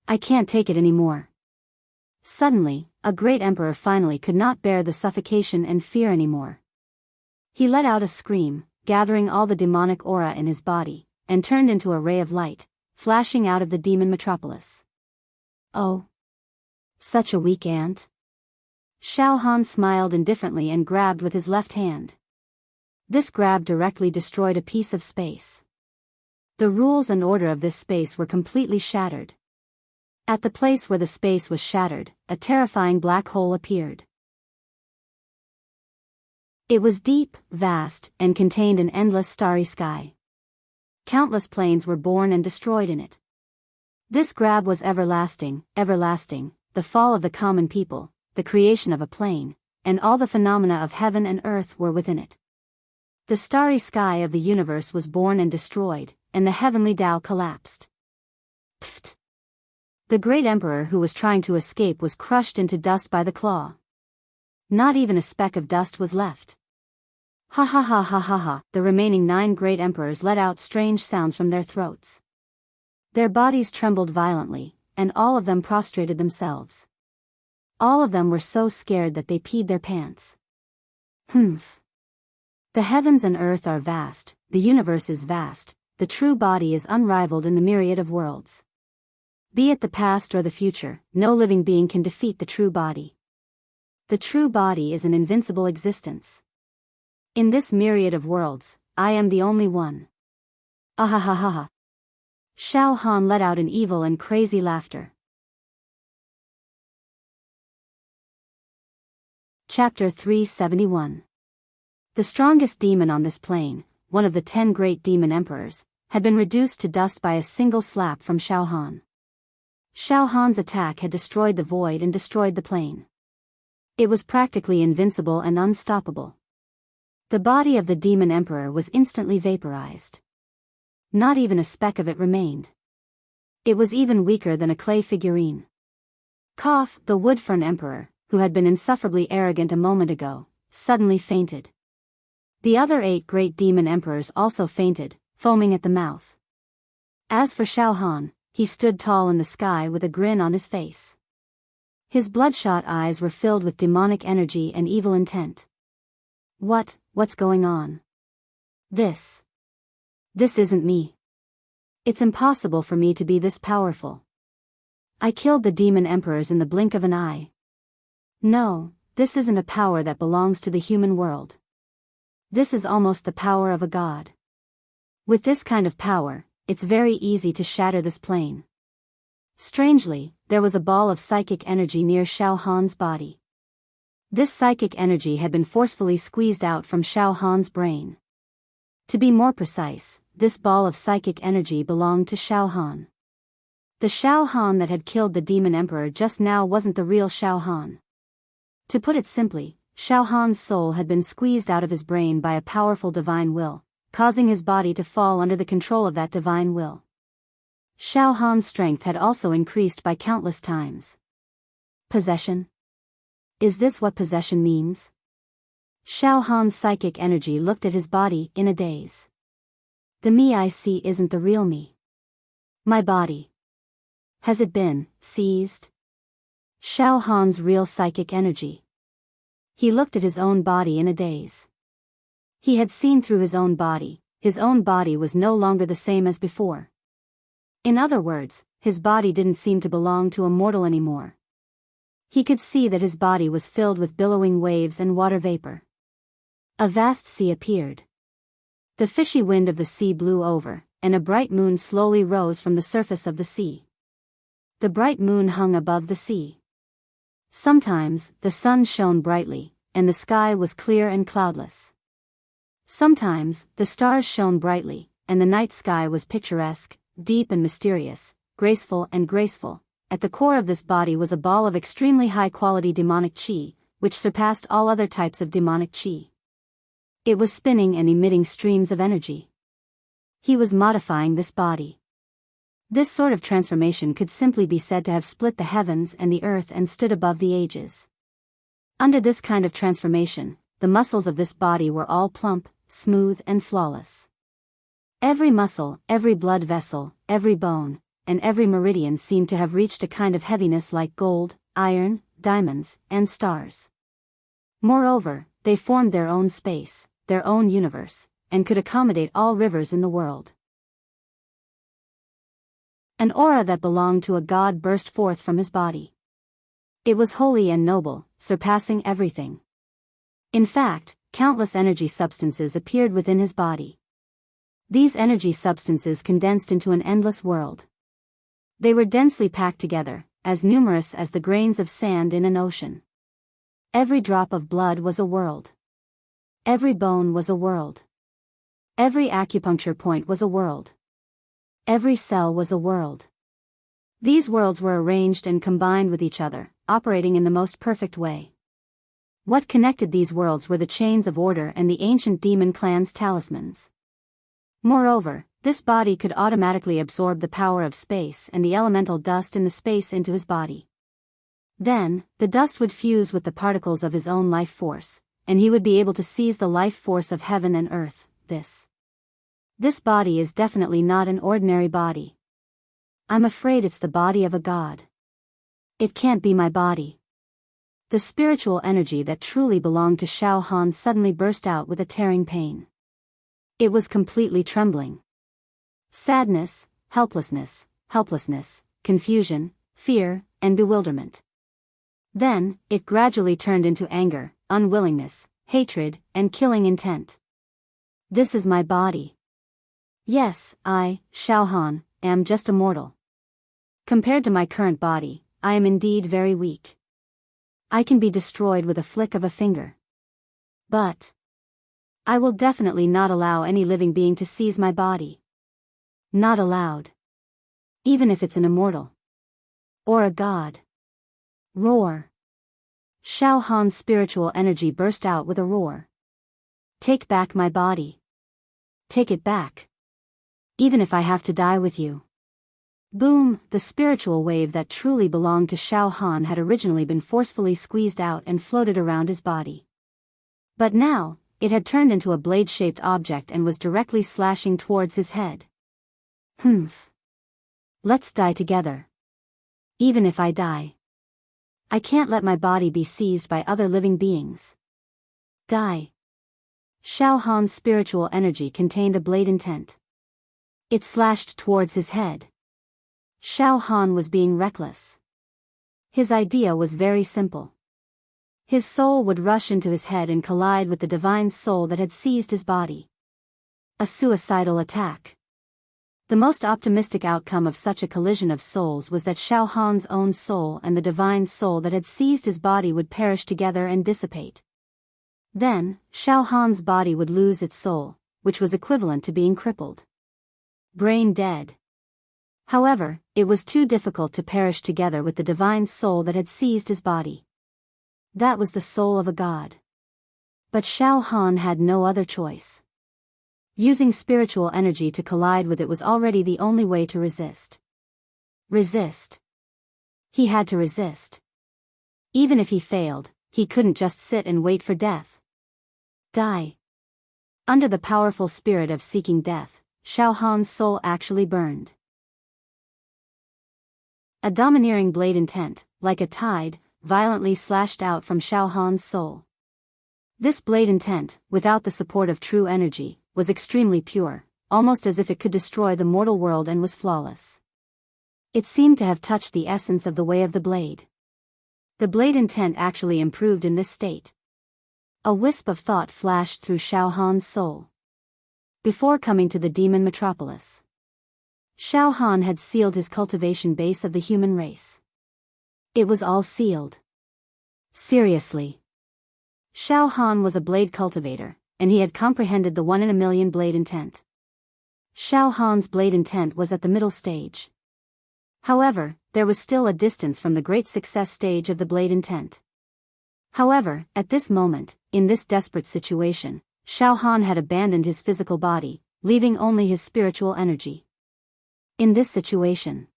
I can't take it anymore. Suddenly, a great emperor finally could not bear the suffocation and fear anymore. He let out a scream, gathering all the demonic aura in his body, and turned into a ray of light, flashing out of the demon metropolis. Oh. Such a weak ant. Xiao Han smiled indifferently and grabbed with his left hand. This grab directly destroyed a piece of space. The rules and order of this space were completely shattered. At the place where the space was shattered, a terrifying black hole appeared. It was deep, vast, and contained an endless starry sky. Countless planes were born and destroyed in it. This grab was everlasting, the fall of the common people, the creation of a plane, and all the phenomena of heaven and earth were within it. The starry sky of the universe was born and destroyed, and the heavenly Tao collapsed. Pfft! The great emperor who was trying to escape was crushed into dust by the claw. Not even a speck of dust was left. Ha ha ha ha ha ha. The remaining 9 great emperors let out strange sounds from their throats. Their bodies trembled violently, and all of them prostrated themselves. All of them were so scared that they peed their pants. The heavens and earth are vast, the universe is vast, the true body is unrivaled in the myriad of worlds. Be it the past or the future, no living being can defeat the true body. The true body is an invincible existence. In this myriad of worlds, I am the only one. Ahahaha. Xiao Han let out an evil and crazy laughter. Chapter 371. The strongest demon on this plane, one of the 10 great demon emperors, had been reduced to dust by a single slap from Xiao Han. Xiao Han's attack had destroyed the void and destroyed the plane. It was practically invincible and unstoppable. The body of the demon emperor was instantly vaporized. Not even a speck of it remained. It was even weaker than a clay figurine. Cough, the wood-fern emperor, who had been insufferably arrogant a moment ago, suddenly fainted. The other 8 great demon emperors also fainted, foaming at the mouth. As for Xiao Han, he stood tall in the sky with a grin on his face. His bloodshot eyes were filled with demonic energy and evil intent. What's going on? This isn't me. It's impossible for me to be this powerful. I killed the demon emperors in the blink of an eye. No, this isn't a power that belongs to the human world. This is almost the power of a god. With this kind of power, it's very easy to shatter this plane. Strangely, there was a ball of psychic energy near Xiao Han's body. This psychic energy had been forcefully squeezed out from Xiao Han's brain. To be more precise, this ball of psychic energy belonged to Xiao Han. The Xiao Han that had killed the demon emperor just now wasn't the real Xiao Han. To put it simply, Xiao Han's soul had been squeezed out of his brain by a powerful divine will, causing his body to fall under the control of that divine will. Xiao Han's strength had also increased by countless times. Possession? Is this what possession means? Xiao Han's psychic energy looked at his body in a daze. The me I see isn't the real me. My body. Has it been seized? Xiao Han's real psychic energy. He looked at his own body in a daze. He had seen through his own body was no longer the same as before. In other words, his body didn't seem to belong to a mortal anymore. He could see that his body was filled with billowing waves and water vapor. A vast sea appeared. The fishy wind of the sea blew over, and a bright moon slowly rose from the surface of the sea. The bright moon hung above the sea. Sometimes, the sun shone brightly, and the sky was clear and cloudless. Sometimes, the stars shone brightly, and the night sky was picturesque, deep and mysterious, graceful and graceful. At the core of this body was a ball of extremely high-quality demonic qi, which surpassed all other types of demonic qi. It was spinning and emitting streams of energy. He was modifying this body. This sort of transformation could simply be said to have split the heavens and the earth and stood above the ages. Under this kind of transformation, the muscles of this body were all plump, smooth and flawless. Every muscle, every blood vessel, every bone, and every meridian seemed to have reached a kind of heaviness like gold, iron, diamonds, and stars. Moreover, they formed their own space, their own universe, and could accommodate all rivers in the world. An aura that belonged to a god burst forth from his body. It was holy and noble, surpassing everything. In fact, countless energy substances appeared within his body. These energy substances condensed into an endless world. They were densely packed together, as numerous as the grains of sand in an ocean. Every drop of blood was a world. Every bone was a world. Every acupuncture point was a world. Every cell was a world. These worlds were arranged and combined with each other, operating in the most perfect way. What connected these worlds were the chains of order and the ancient demon clan's talismans. Moreover, this body could automatically absorb the power of space and the elemental dust in the space into his body. Then, the dust would fuse with the particles of his own life force, and he would be able to seize the life force of heaven and earth. This body is definitely not an ordinary body. I'm afraid it's the body of a god. It can't be my body. The spiritual energy that truly belonged to Xiao Han suddenly burst out with a tearing pain. It was completely trembling. Sadness, helplessness, confusion, fear, and bewilderment. Then, it gradually turned into anger, unwillingness, hatred, and killing intent. This is my body. Yes, I, Xiaohan, am just a mortal. Compared to my current body, I am indeed very weak. I can be destroyed with a flick of a finger. But I will definitely not allow any living being to seize my body. Not allowed. Even if it's an immortal. Or a god. Roar. Xiaohan's spiritual energy burst out with a roar. Take back my body. Take it back. Even if I have to die with you. Boom, the spiritual wave that truly belonged to Xiaohan had originally been forcefully squeezed out and floated around his body. But now, it had turned into a blade-shaped object and was directly slashing towards his head. Humph. Let's die together. Even if I die. I can't let my body be seized by other living beings. Die. Xiaohan's spiritual energy contained a blade intent. It slashed towards his head. Xiaohan was being reckless. His idea was very simple. His soul would rush into his head and collide with the divine soul that had seized his body. A suicidal attack. The most optimistic outcome of such a collision of souls was that Xiaohan's own soul and the divine soul that had seized his body would perish together and dissipate. Then, Xiaohan's body would lose its soul, which was equivalent to being crippled. Brain dead. However, it was too difficult to perish together with the divine soul that had seized his body. That was the soul of a god. But Xiaohan had no other choice. Using spiritual energy to collide with it was already the only way to resist. Resist. He had to resist. Even if he failed, he couldn't just sit and wait for death. Die. Under the powerful spirit of seeking death, Xiaohan's soul actually burned. A domineering blade intent, like a tide, violently slashed out from Xiaohan's soul. This blade intent, without the support of true energy, was extremely pure, almost as if it could destroy the mortal world and was flawless. It seemed to have touched the essence of the way of the blade. The blade intent actually improved in this state. A wisp of thought flashed through Xiaohan's soul. Before coming to the demon metropolis, Xiaohan had sealed his cultivation base of the human race. It was all sealed. Seriously. Xiaohan was a blade cultivator, and he had comprehended the 1 in a million blade intent. Xiaohan's blade intent was at the middle stage. However, there was still a distance from the great success stage of the blade intent. However, at this moment, in this desperate situation, Xiaohan had abandoned his physical body, leaving only his spiritual energy. In this situation,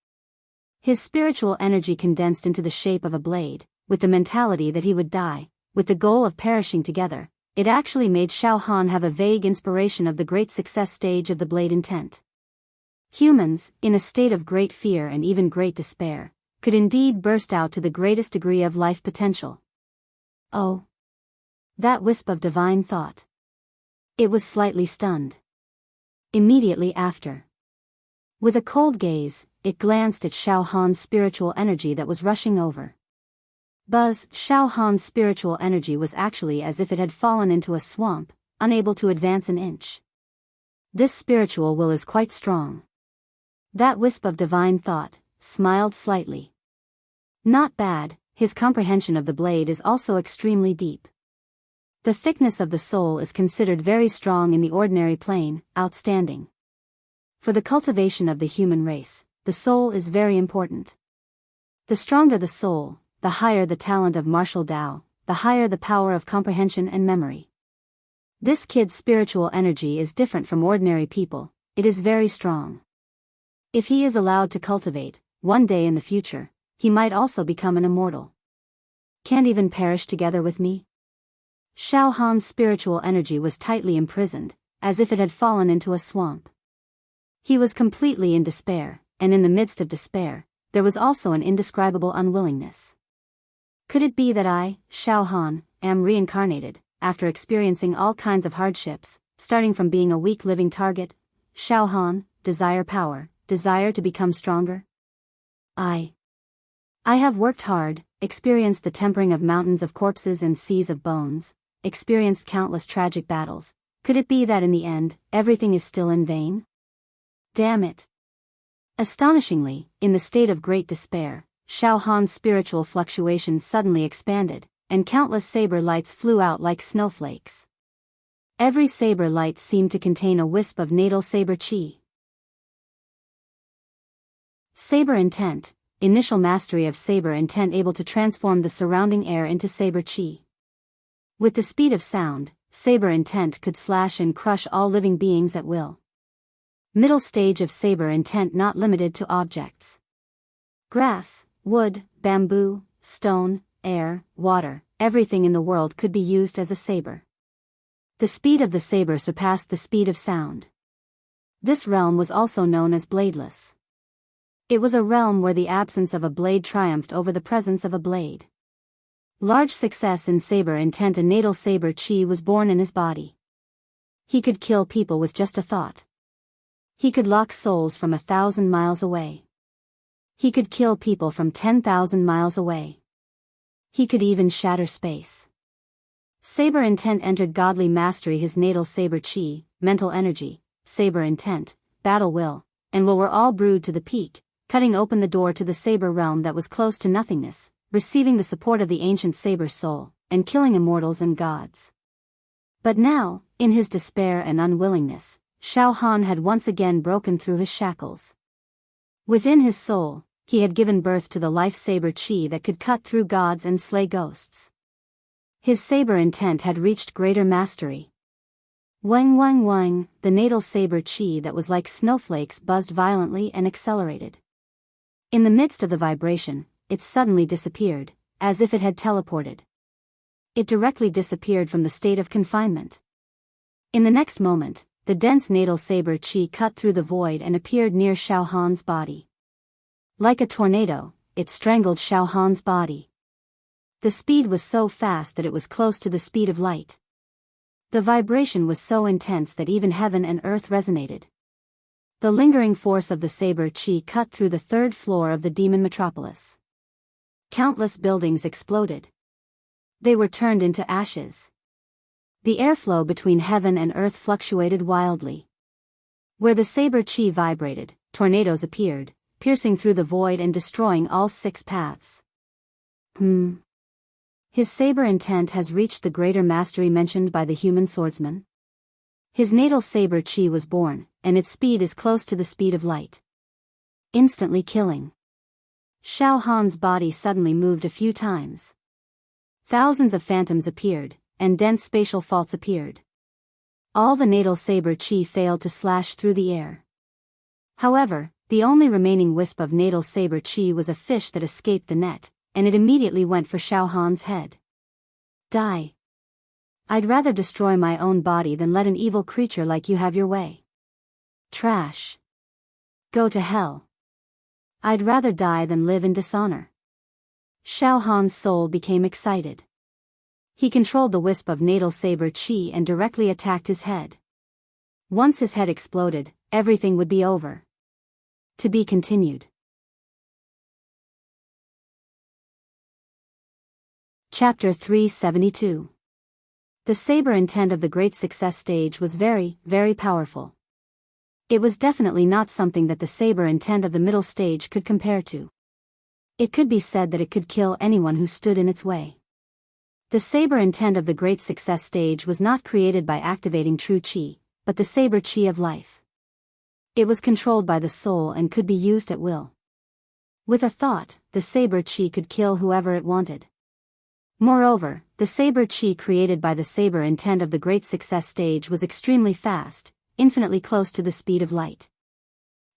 his spiritual energy condensed into the shape of a blade, with the mentality that he would die, with the goal of perishing together. It actually made Xiaohan have a vague inspiration of the great success stage of the blade intent. Humans, in a state of great fear and even great despair, could indeed burst out to the greatest degree of life potential. Oh! That wisp of divine thought. It was slightly stunned. Immediately after, with a cold gaze, it glanced at Xiaohan's spiritual energy that was rushing over. Xiaohan's spiritual energy was actually as if it had fallen into a swamp, unable to advance an inch. This spiritual will is quite strong. That wisp of divine thought smiled slightly. Not bad, his comprehension of the blade is also extremely deep. The thickness of the soul is considered very strong in the ordinary plane, outstanding. For the cultivation of the human race, the soul is very important. The stronger the soul, the higher the talent of martial Tao, the higher the power of comprehension and memory. This kid's spiritual energy is different from ordinary people, it is very strong. If he is allowed to cultivate, one day in the future, he might also become an immortal. Can't even perish together with me? Xiaohan's spiritual energy was tightly imprisoned, as if it had fallen into a swamp. He was completely in despair, and in the midst of despair, there was also an indescribable unwillingness. Could it be that I, Xiaohan, am reincarnated, after experiencing all kinds of hardships, starting from being a weak living target. Xiao Han, desire power, desire to become stronger. I have worked hard, experienced the tempering of mountains of corpses and seas of bones, experienced countless tragic battles. Could it be that in the end, everything is still in vain? Damn it. Astonishingly, in the state of great despair, Xiao Han's spiritual fluctuations suddenly expanded, and countless saber lights flew out like snowflakes. Every saber light seemed to contain a wisp of natal saber chi. Saber intent, initial mastery of saber intent able to transform the surrounding air into saber chi. With the speed of sound, saber intent could slash and crush all living beings at will. Middle stage of saber intent not limited to objects. Grass, wood, bamboo, stone, air, water, everything in the world could be used as a saber. The speed of the saber surpassed the speed of sound. This realm was also known as bladeless. It was a realm where the absence of a blade triumphed over the presence of a blade. Large success in saber intent. A natal saber chi was born in his body. He could kill people with just a thought. He could lock souls from 1,000 miles away. He could kill people from 10,000 miles away. He could even shatter space. Saber intent entered godly mastery. His natal saber chi, mental energy, saber intent, battle will, and will were all brewed to the peak, cutting open the door to the saber realm that was close to nothingness, receiving the support of the ancient saber soul, and killing immortals and gods. But now, in his despair and unwillingness, Xiao Han had once again broken through his shackles. Within his soul, he had given birth to the life saber chi that could cut through gods and slay ghosts. His saber intent had reached greater mastery. Wang wang wang, the natal saber chi that was like snowflakes buzzed violently and accelerated. In the midst of the vibration, it suddenly disappeared, as if it had teleported. It directly disappeared from the state of confinement. In the next moment, the dense natal saber chi cut through the void and appeared near Xiao Han's body. Like a tornado, it strangled Xiao Han's body. The speed was so fast that it was close to the speed of light. The vibration was so intense that even heaven and earth resonated. The lingering force of the saber chi cut through the third floor of the demon metropolis. Countless buildings exploded. They were turned into ashes. The airflow between heaven and earth fluctuated wildly. Where the saber chi vibrated, tornadoes appeared, piercing through the void and destroying all 6 paths. His saber intent has reached the greater mastery mentioned by the human swordsman. His natal saber chi was born, and its speed is close to the speed of light. Instantly killing. Xiao Han's body suddenly moved a few times. Thousands of phantoms appeared, and dense spatial faults appeared. All the natal saber chi failed to slash through the air. However, the only remaining wisp of natal saber chi was a fish that escaped the net, and it immediately went for Xiao Han's head. Die. I'd rather destroy my own body than let an evil creature like you have your way. Trash. Go to hell. I'd rather die than live in dishonor. Xiao Han's soul became excited. He controlled the wisp of natal saber chi and directly attacked his head. Once his head exploded, everything would be over. To be continued. Chapter 372. The saber intent of the Great Success stage was very, very powerful. It was definitely not something that the saber intent of the middle stage could compare to. It could be said that it could kill anyone who stood in its way. The saber intent of the Great Success stage was not created by activating true chi, but the saber chi of life. It was controlled by the soul and could be used at will. With a thought, the saber chi could kill whoever it wanted. Moreover, the saber chi created by the saber intent of the Great Success stage was extremely fast, infinitely close to the speed of light.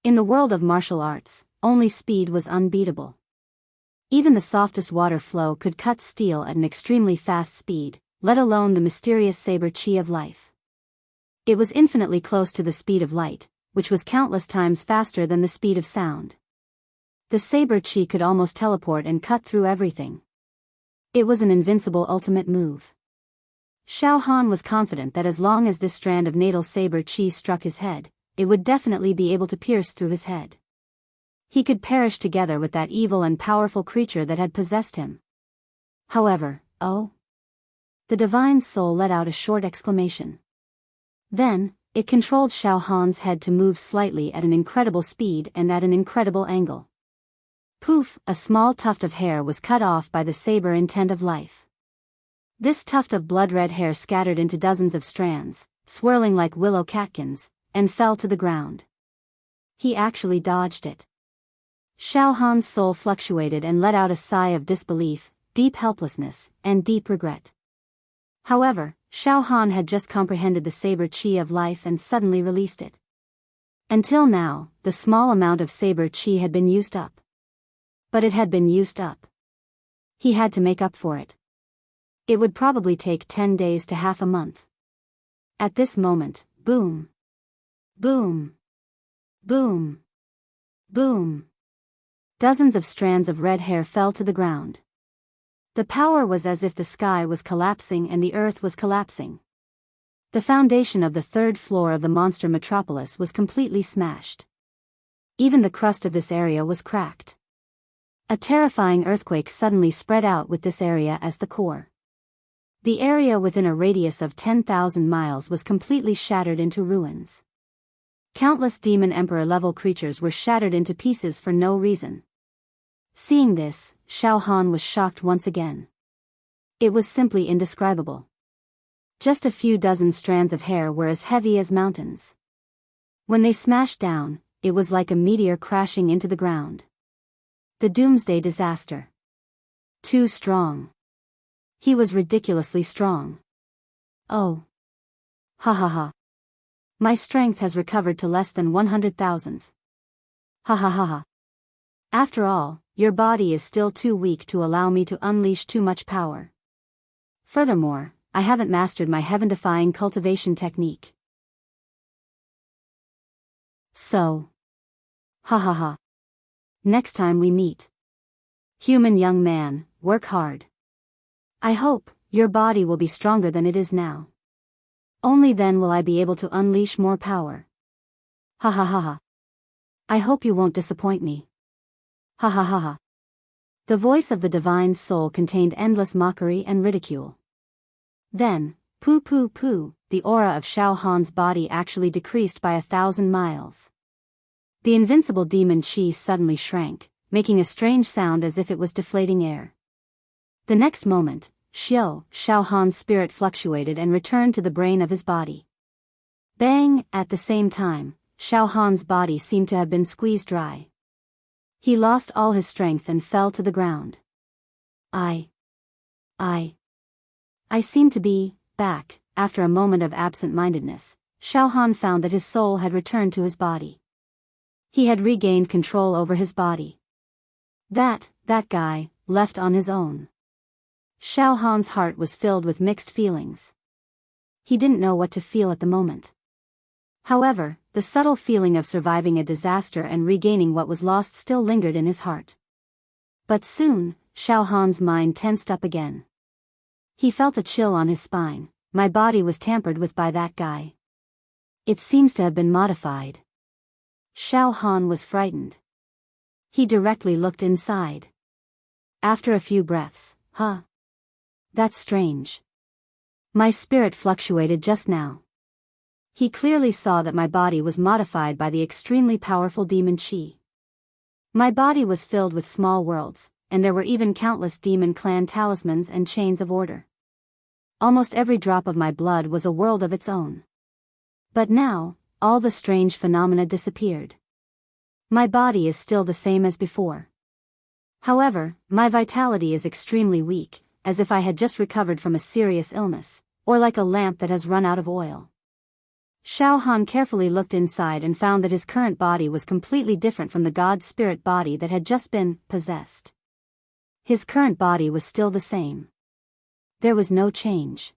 In the world of martial arts, only speed was unbeatable. Even the softest water flow could cut steel at an extremely fast speed, let alone the mysterious saber chi of life. It was infinitely close to the speed of light, which was countless times faster than the speed of sound. The saber chi could almost teleport and cut through everything. It was an invincible ultimate move. Xiao Han was confident that as long as this strand of natal saber chi struck his head, it would definitely be able to pierce through his head. He could perish together with that evil and powerful creature that had possessed him. However, oh! The divine soul let out a short exclamation. Then, it controlled Xiao Han's head to move slightly at an incredible speed and at an incredible angle. Poof! A small tuft of hair was cut off by the saber intent of life. This tuft of blood-red hair scattered into dozens of strands, swirling like willow catkins, and fell to the ground. He actually dodged it. Xiao Han's soul fluctuated and let out a sigh of disbelief, deep helplessness, and deep regret. However, Xiao Han had just comprehended the saber chi of life and suddenly released it. Until now, the small amount of saber chi had been used up. But it had been used up. He had to make up for it. It would probably take 10 days to half a month. At this moment, boom! Boom! Boom! Boom! Dozens of strands of red hair fell to the ground. The power was as if the sky was collapsing and the earth was collapsing. The foundation of the third floor of the monster metropolis was completely smashed. Even the crust of this area was cracked. A terrifying earthquake suddenly spread out with this area as the core. The area within a radius of 10,000 miles was completely shattered into ruins. Countless demon emperor-level creatures were shattered into pieces for no reason. Seeing this, Xiao Han was shocked once again. It was simply indescribable. Just a few dozen strands of hair were as heavy as mountains. When they smashed down, it was like a meteor crashing into the ground. The doomsday disaster. Too strong. He was ridiculously strong. Oh. Ha ha ha. My strength has recovered to less than 100,000th. Ha ha ha ha. After all, your body is still too weak to allow me to unleash too much power. Furthermore, I haven't mastered my heaven-defying cultivation technique. So. Ha ha ha. Next time we meet. Human young man, work hard. I hope your body will be stronger than it is now. Only then will I be able to unleash more power. Ha ha ha ha. I hope you won't disappoint me. Ha ha ha ha. The voice of the divine soul contained endless mockery and ridicule. Then, poo poo poo, the aura of Xiao Han's body actually decreased by 1,000 miles. The invincible demon chi suddenly shrank, making a strange sound as if it was deflating air. The next moment, Xiao Han's spirit fluctuated and returned to the brain of his body. Bang! At the same time, Xiao Han's body seemed to have been squeezed dry. He lost all his strength and fell to the ground. I seem to be back. After a moment of absent-mindedness, Xiao Han found that his soul had returned to his body. He had regained control over his body. That guy, left on his own. Xiao Han's heart was filled with mixed feelings. He didn't know what to feel at the moment. However, the subtle feeling of surviving a disaster and regaining what was lost still lingered in his heart. But soon, Xiao Han's mind tensed up again. He felt a chill on his spine. My body was tampered with by that guy. It seems to have been modified. Xiao Han was frightened. He directly looked inside. After a few breaths, that's strange. My spirit fluctuated just now. He clearly saw that my body was modified by the extremely powerful demon chi. My body was filled with small worlds, and there were even countless demon clan talismans and chains of order. Almost every drop of my blood was a world of its own. But now, all the strange phenomena disappeared. My body is still the same as before. However, my vitality is extremely weak, as if I had just recovered from a serious illness, or like a lamp that has run out of oil. Xiao Han carefully looked inside and found that his current body was completely different from the god spirit body that had just been possessed. His current body was still the same. There was no change.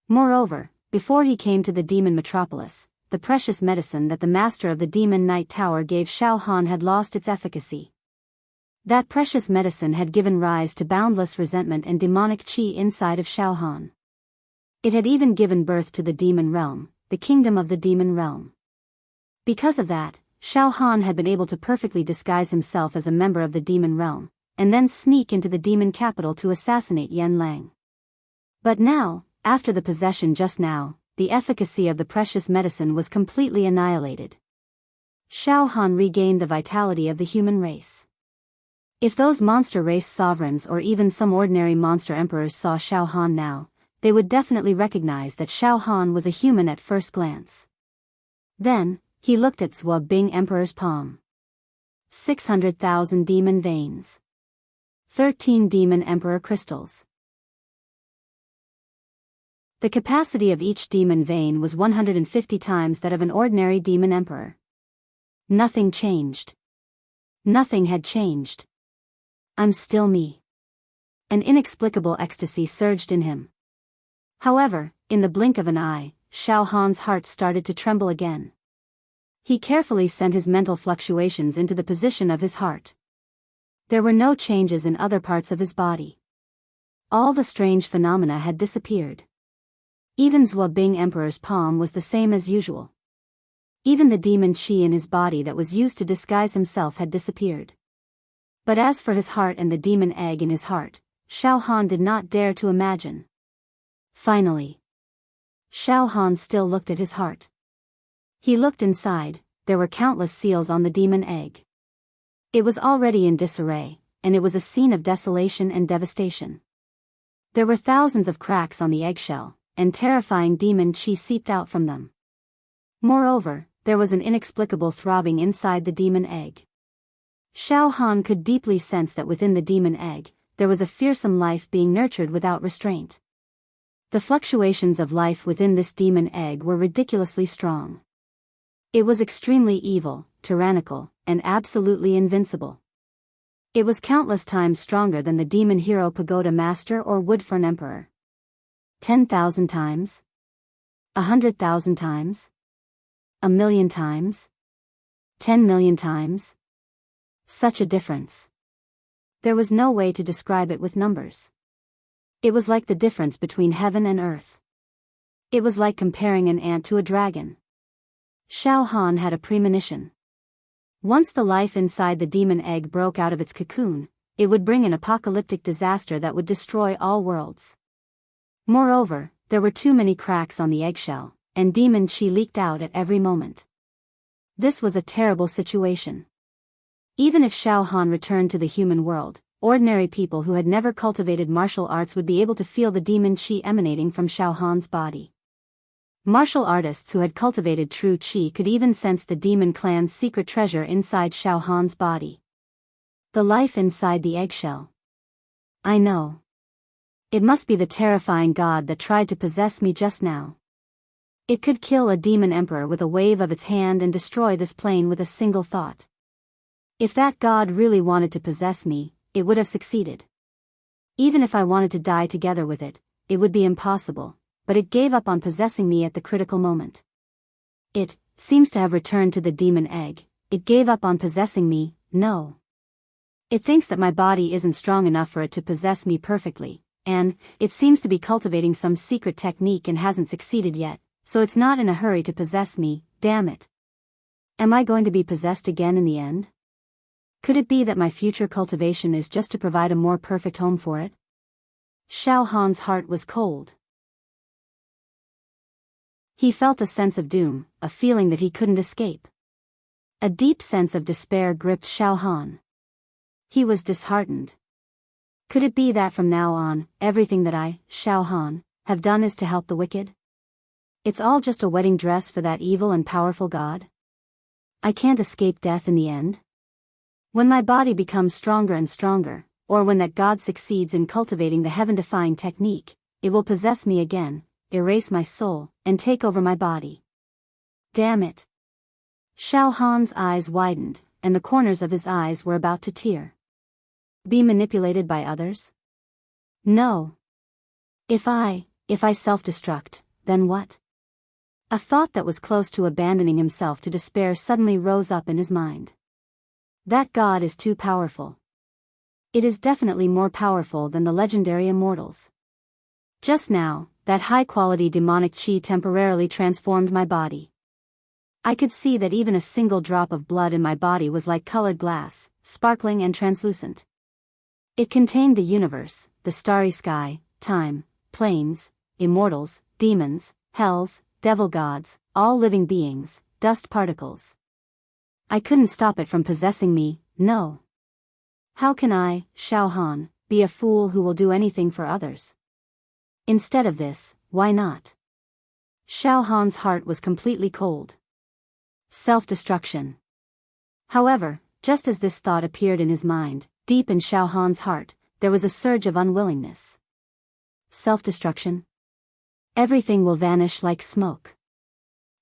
Moreover, before he came to the demon metropolis, the precious medicine that the master of the demon night tower gave Xiao Han had lost its efficacy. That precious medicine had given rise to boundless resentment and demonic chi inside of Xiao Han. It had even given birth to the demon realm, the kingdom of the demon realm. Because of that, Xiao Han had been able to perfectly disguise himself as a member of the demon realm, and then sneak into the demon capital to assassinate Yan Lang. But now, after the possession just now, the efficacy of the precious medicine was completely annihilated. Xiao Han regained the vitality of the human race. If those monster race sovereigns or even some ordinary monster emperors saw Xiao Han now, they would definitely recognize that Xiao Han was a human at first glance. Then, he looked at Zhuo Bing Emperor's palm. 600,000 demon veins. 13 demon emperor crystals. The capacity of each demon vein was 150 times that of an ordinary demon emperor. Nothing changed. Nothing had changed. I'm still me. An inexplicable ecstasy surged in him. However, in the blink of an eye, Xiao Han's heart started to tremble again. He carefully sent his mental fluctuations into the position of his heart. There were no changes in other parts of his body. All the strange phenomena had disappeared. Even Zhuo Bing Emperor's palm was the same as usual. Even the demon qi in his body that was used to disguise himself had disappeared. But as for his heart and the demon egg in his heart, Xiao Han did not dare to imagine. Finally, Xiao Han still looked at his heart. He looked inside. There were countless seals on the demon egg. It was already in disarray, and it was a scene of desolation and devastation. There were thousands of cracks on the eggshell, and terrifying demon qi seeped out from them. Moreover, there was an inexplicable throbbing inside the demon egg. Xiao Han could deeply sense that within the demon egg, there was a fearsome life being nurtured without restraint. The fluctuations of life within this demon egg were ridiculously strong. It was extremely evil, tyrannical, and absolutely invincible. It was countless times stronger than the demon hero pagoda master or woodfern emperor. 10,000 times? 100,000 times? 1,000,000 times? 10,000,000 times? Such a difference. There was no way to describe it with numbers. It was like the difference between heaven and earth. It was like comparing an ant to a dragon. Xiao Han had a premonition. Once the life inside the demon egg broke out of its cocoon, it would bring an apocalyptic disaster that would destroy all worlds. Moreover, there were too many cracks on the eggshell, and demon qi leaked out at every moment. This was a terrible situation. Even if Xiao Han returned to the human world, ordinary people who had never cultivated martial arts would be able to feel the demon qi emanating from Xiao Han's body. Martial artists who had cultivated true qi could even sense the demon clan's secret treasure inside Xiao Han's body. The life inside the eggshell. I know. It must be the terrifying god that tried to possess me just now. It could kill a demon emperor with a wave of its hand and destroy this plane with a single thought. If that god really wanted to possess me, it would have succeeded. Even if I wanted to die together with it, it would be impossible, but it gave up on possessing me at the critical moment. It seems to have returned to the demon egg. It gave up on possessing me. No. It thinks that my body isn't strong enough for it to possess me perfectly, and it seems to be cultivating some secret technique and hasn't succeeded yet, so it's not in a hurry to possess me. Damn it. Am I going to be possessed again in the end? Could it be that my future cultivation is just to provide a more perfect home for it? Xiao Han's heart was cold. He felt a sense of doom, a feeling that he couldn't escape. A deep sense of despair gripped Xiao Han. He was disheartened. Could it be that from now on, everything that I, Xiao Han, have done is to help the wicked? It's all just a wedding dress for that evil and powerful god? I can't escape death in the end? When my body becomes stronger and stronger, or when that god succeeds in cultivating the heaven-defying technique, it will possess me again, erase my soul, and take over my body. Damn it. Xiao Han's eyes widened, and the corners of his eyes were about to tear. Be manipulated by others? No. If I self-destruct, then what? A thought that was close to abandoning himself to despair suddenly rose up in his mind. That god is too powerful. It is definitely more powerful than the legendary immortals. Just now, that high-quality demonic qi temporarily transformed my body. I could see that even a single drop of blood in my body was like colored glass, sparkling and translucent. It contained the universe, the starry sky, time, planes, immortals, demons, hells, devil gods, all living beings, dust particles. I couldn't stop it from possessing me, no. How can I, Xiao Han, be a fool who will do anything for others? Instead of this, why not? Xiao Han's heart was completely cold. Self-destruction. However, just as this thought appeared in his mind, deep in Xiao Han's heart, there was a surge of unwillingness. Self-destruction? Everything will vanish like smoke.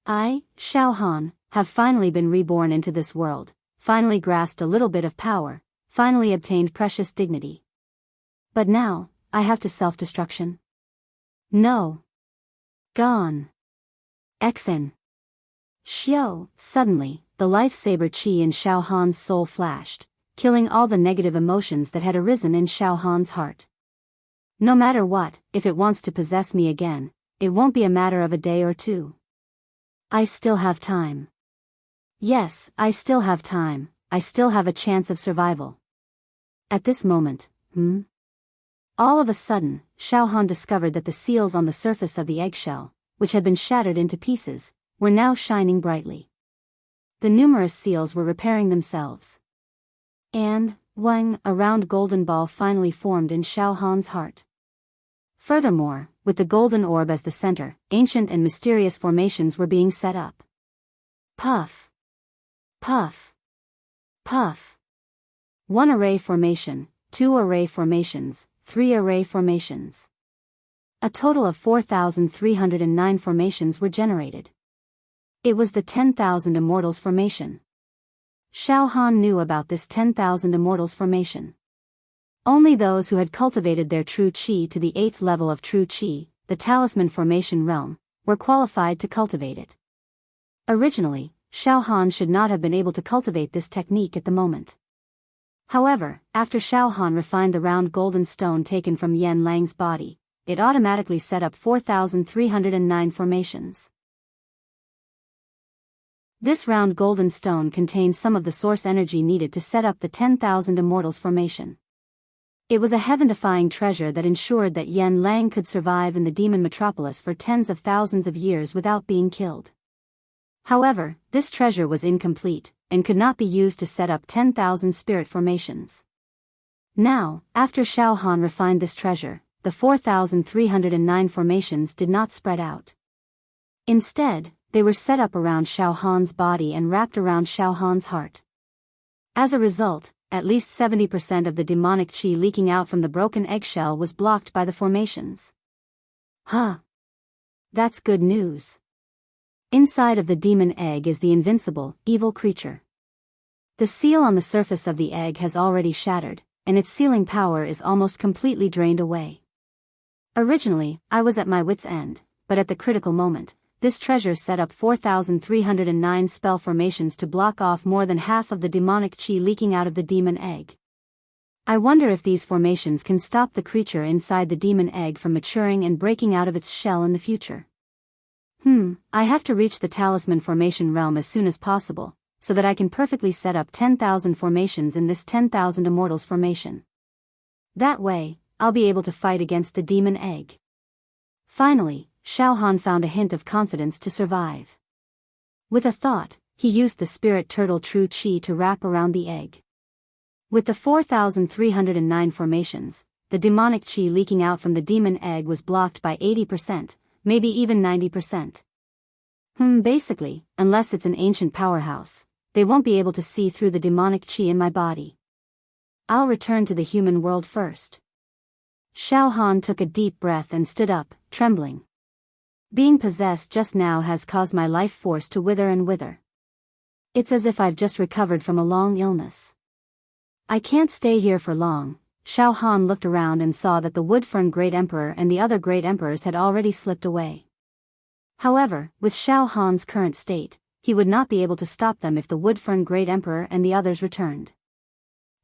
I, Xiao Han, have finally been reborn into this world, finally grasped a little bit of power, finally obtained precious dignity. But now, I have to self-destruction? No. Gone. Exen. Xiao, suddenly, the life-saber qi in Xiao Han's soul flashed, killing all the negative emotions that had arisen in Xiao Han's heart. No matter what, if it wants to possess me again, it won't be a matter of a day or two. I still have time. Yes, I still have time, I still have a chance of survival. At this moment, all of a sudden, Xiao Han discovered that the seals on the surface of the eggshell, which had been shattered into pieces, were now shining brightly. The numerous seals were repairing themselves. And, wang, a round golden ball finally formed in Xiao Han's heart. Furthermore, with the golden orb as the center, ancient and mysterious formations were being set up. Puff. Puff. Puff. 1 array formation, 2 array formations, 3 array formations. A total of 4,309 formations were generated. It was the 10,000 Immortals formation. Xiao Han knew about this 10,000 Immortals formation. Only those who had cultivated their true qi to the 8th level of true qi, the talisman formation realm, were qualified to cultivate it. Originally, Xiao Han should not have been able to cultivate this technique at the moment. However, after Xiao Han refined the round golden stone taken from Yan Lang's body, it automatically set up 4,309 formations. This round golden stone contained some of the source energy needed to set up the 10,000 Immortals formation. It was a heaven-defying treasure that ensured that Yan Lang could survive in the demon metropolis for tens of thousands of years without being killed. However, this treasure was incomplete, and could not be used to set up 10,000 spirit formations. Now, after Xiao Han refined this treasure, the 4,309 formations did not spread out. Instead, they were set up around Xiao Han's body and wrapped around Xiao Han's heart. As a result, at least 70% of the demonic qi leaking out from the broken eggshell was blocked by the formations. Huh. That's good news. Inside of the demon egg is the invincible, evil creature. The seal on the surface of the egg has already shattered, and its sealing power is almost completely drained away. Originally, I was at my wit's end, but at the critical moment, this treasure set up 4,309 spell formations to block off more than half of the demonic qi leaking out of the demon egg. I wonder if these formations can stop the creature inside the demon egg from maturing and breaking out of its shell in the future. I have to reach the talisman formation realm as soon as possible, so that I can perfectly set up 10,000 formations in this 10,000 Immortals formation. That way, I'll be able to fight against the demon egg. Finally, Xiao Han found a hint of confidence to survive. With a thought, he used the spirit turtle true qi to wrap around the egg. With the 4,309 formations, the demonic qi leaking out from the demon egg was blocked by 80%, maybe even 90%. Basically, unless it's an ancient powerhouse, they won't be able to see through the demonic qi in my body. I'll return to the human world first. Xiao Han took a deep breath and stood up, trembling. Being possessed just now has caused my life force to wither and wither. It's as if I've just recovered from a long illness. I can't stay here for long. Xiao Han looked around and saw that the Woodfern Great Emperor and the other Great Emperors had already slipped away. However, with Xiao Han's current state, he would not be able to stop them if the Woodfern Great Emperor and the others returned.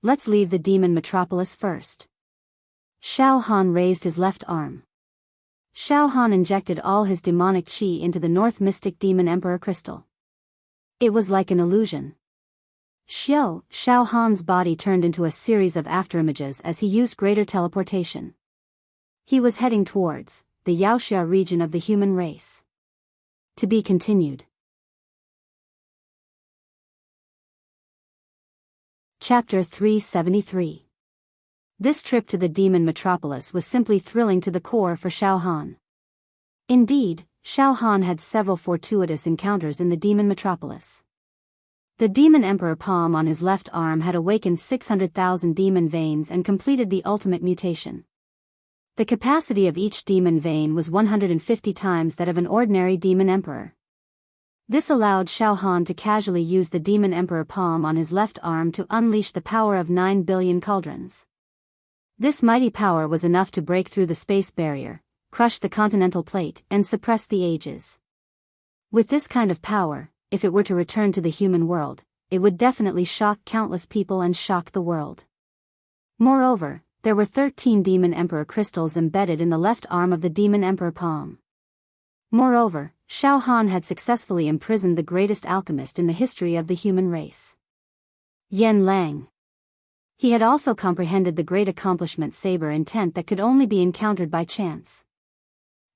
Let's leave the demon metropolis first. Xiao Han raised his left arm. Xiao Han injected all his demonic qi into the North Mystic Demon Emperor crystal. It was like an illusion. Xiao Han's body turned into a series of afterimages as he used greater teleportation. He was heading towards the Yaoxia region of the human race. To be continued. Chapter 373. This trip to the demon metropolis was simply thrilling to the core for Xiao Han. Indeed, Xiao Han had several fortuitous encounters in the demon metropolis. The demon emperor palm on his left arm had awakened 600,000 demon veins and completed the ultimate mutation. The capacity of each demon vein was 150 times that of an ordinary demon emperor. This allowed Xiao Han to casually use the demon emperor palm on his left arm to unleash the power of 9 billion cauldrons. This mighty power was enough to break through the space barrier, crush the continental plate, and suppress the ages. With this kind of power, if it were to return to the human world, it would definitely shock countless people and shock the world. Moreover, there were 13 Demon Emperor crystals embedded in the left arm of the Demon Emperor palm. Moreover, Xiao Han had successfully imprisoned the greatest alchemist in the history of the human race. Yen Lang. He had also comprehended the great accomplishment saber intent that could only be encountered by chance.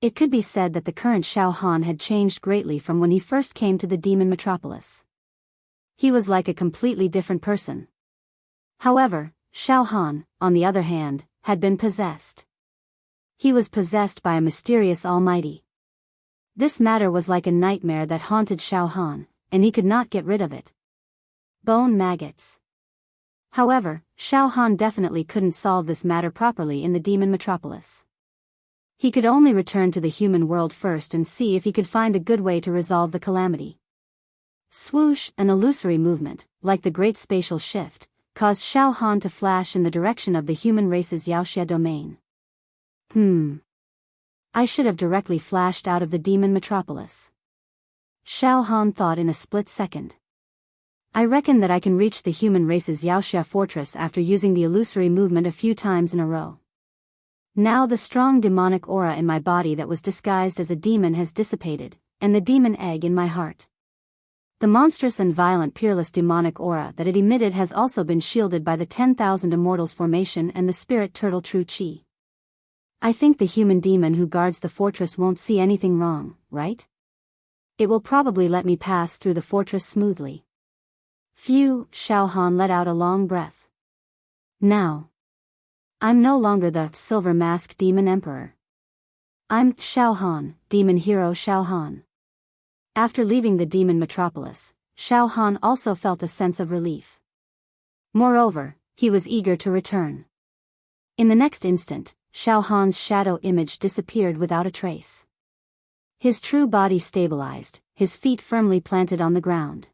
It could be said that the current Xiao Han had changed greatly from when he first came to the demon metropolis. He was like a completely different person. However, Xiao Han, on the other hand, had been possessed. He was possessed by a mysterious almighty. This matter was like a nightmare that haunted Xiao Han, and he could not get rid of it. Bone maggots. However, Xiao Han definitely couldn't solve this matter properly in the demon metropolis. He could only return to the human world first and see if he could find a good way to resolve the calamity. Swoosh, an illusory movement, like the great spatial shift, caused Xiao Han to flash in the direction of the human race's Yaoxia domain. I should have directly flashed out of the demon metropolis. Xiao Han thought in a split second. I reckon that I can reach the human race's Yaoxia fortress after using the illusory movement a few times in a row. Now the strong demonic aura in my body that was disguised as a demon has dissipated, and the demon egg in my heart. The monstrous and violent peerless demonic aura that it emitted has also been shielded by the 10,000 Immortals formation and the spirit turtle true chi. I think the human demon who guards the fortress won't see anything wrong, right? It will probably let me pass through the fortress smoothly. Phew, Xiao Han let out a long breath. Now, I'm no longer the Silver Mask Demon Emperor. I'm Xiao Han, Demon Hero Xiao Han. After leaving the demon metropolis, Xiao Han also felt a sense of relief. Moreover, he was eager to return. In the next instant, Xiao Han's shadow image disappeared without a trace. His true body stabilized, his feet firmly planted on the ground.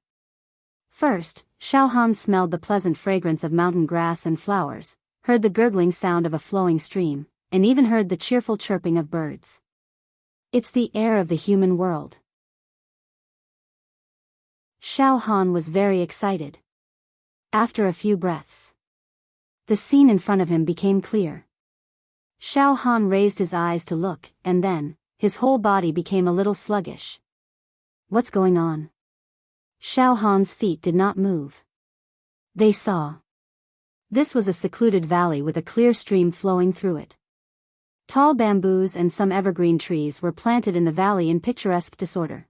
First, Xiao Han smelled the pleasant fragrance of mountain grass and flowers, heard the gurgling sound of a flowing stream, and even heard the cheerful chirping of birds. It's the air of the human world. Xiao Han was very excited. After a few breaths, the scene in front of him became clear. Xiao Han raised his eyes to look, and then, his whole body became a little sluggish. What's going on? Xiao Han's feet did not move. They saw. This was a secluded valley with a clear stream flowing through it. Tall bamboos and some evergreen trees were planted in the valley in picturesque disorder.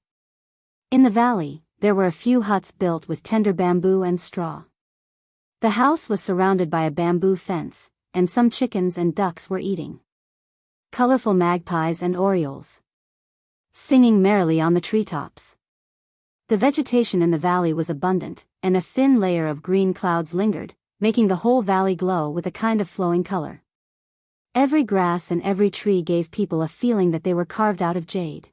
In the valley, there were a few huts built with tender bamboo and straw. The house was surrounded by a bamboo fence, and some chickens and ducks were eating. Colorful magpies and orioles, singing merrily on the treetops. The vegetation in the valley was abundant, and a thin layer of green clouds lingered, making the whole valley glow with a kind of flowing color. Every grass and every tree gave people a feeling that they were carved out of jade.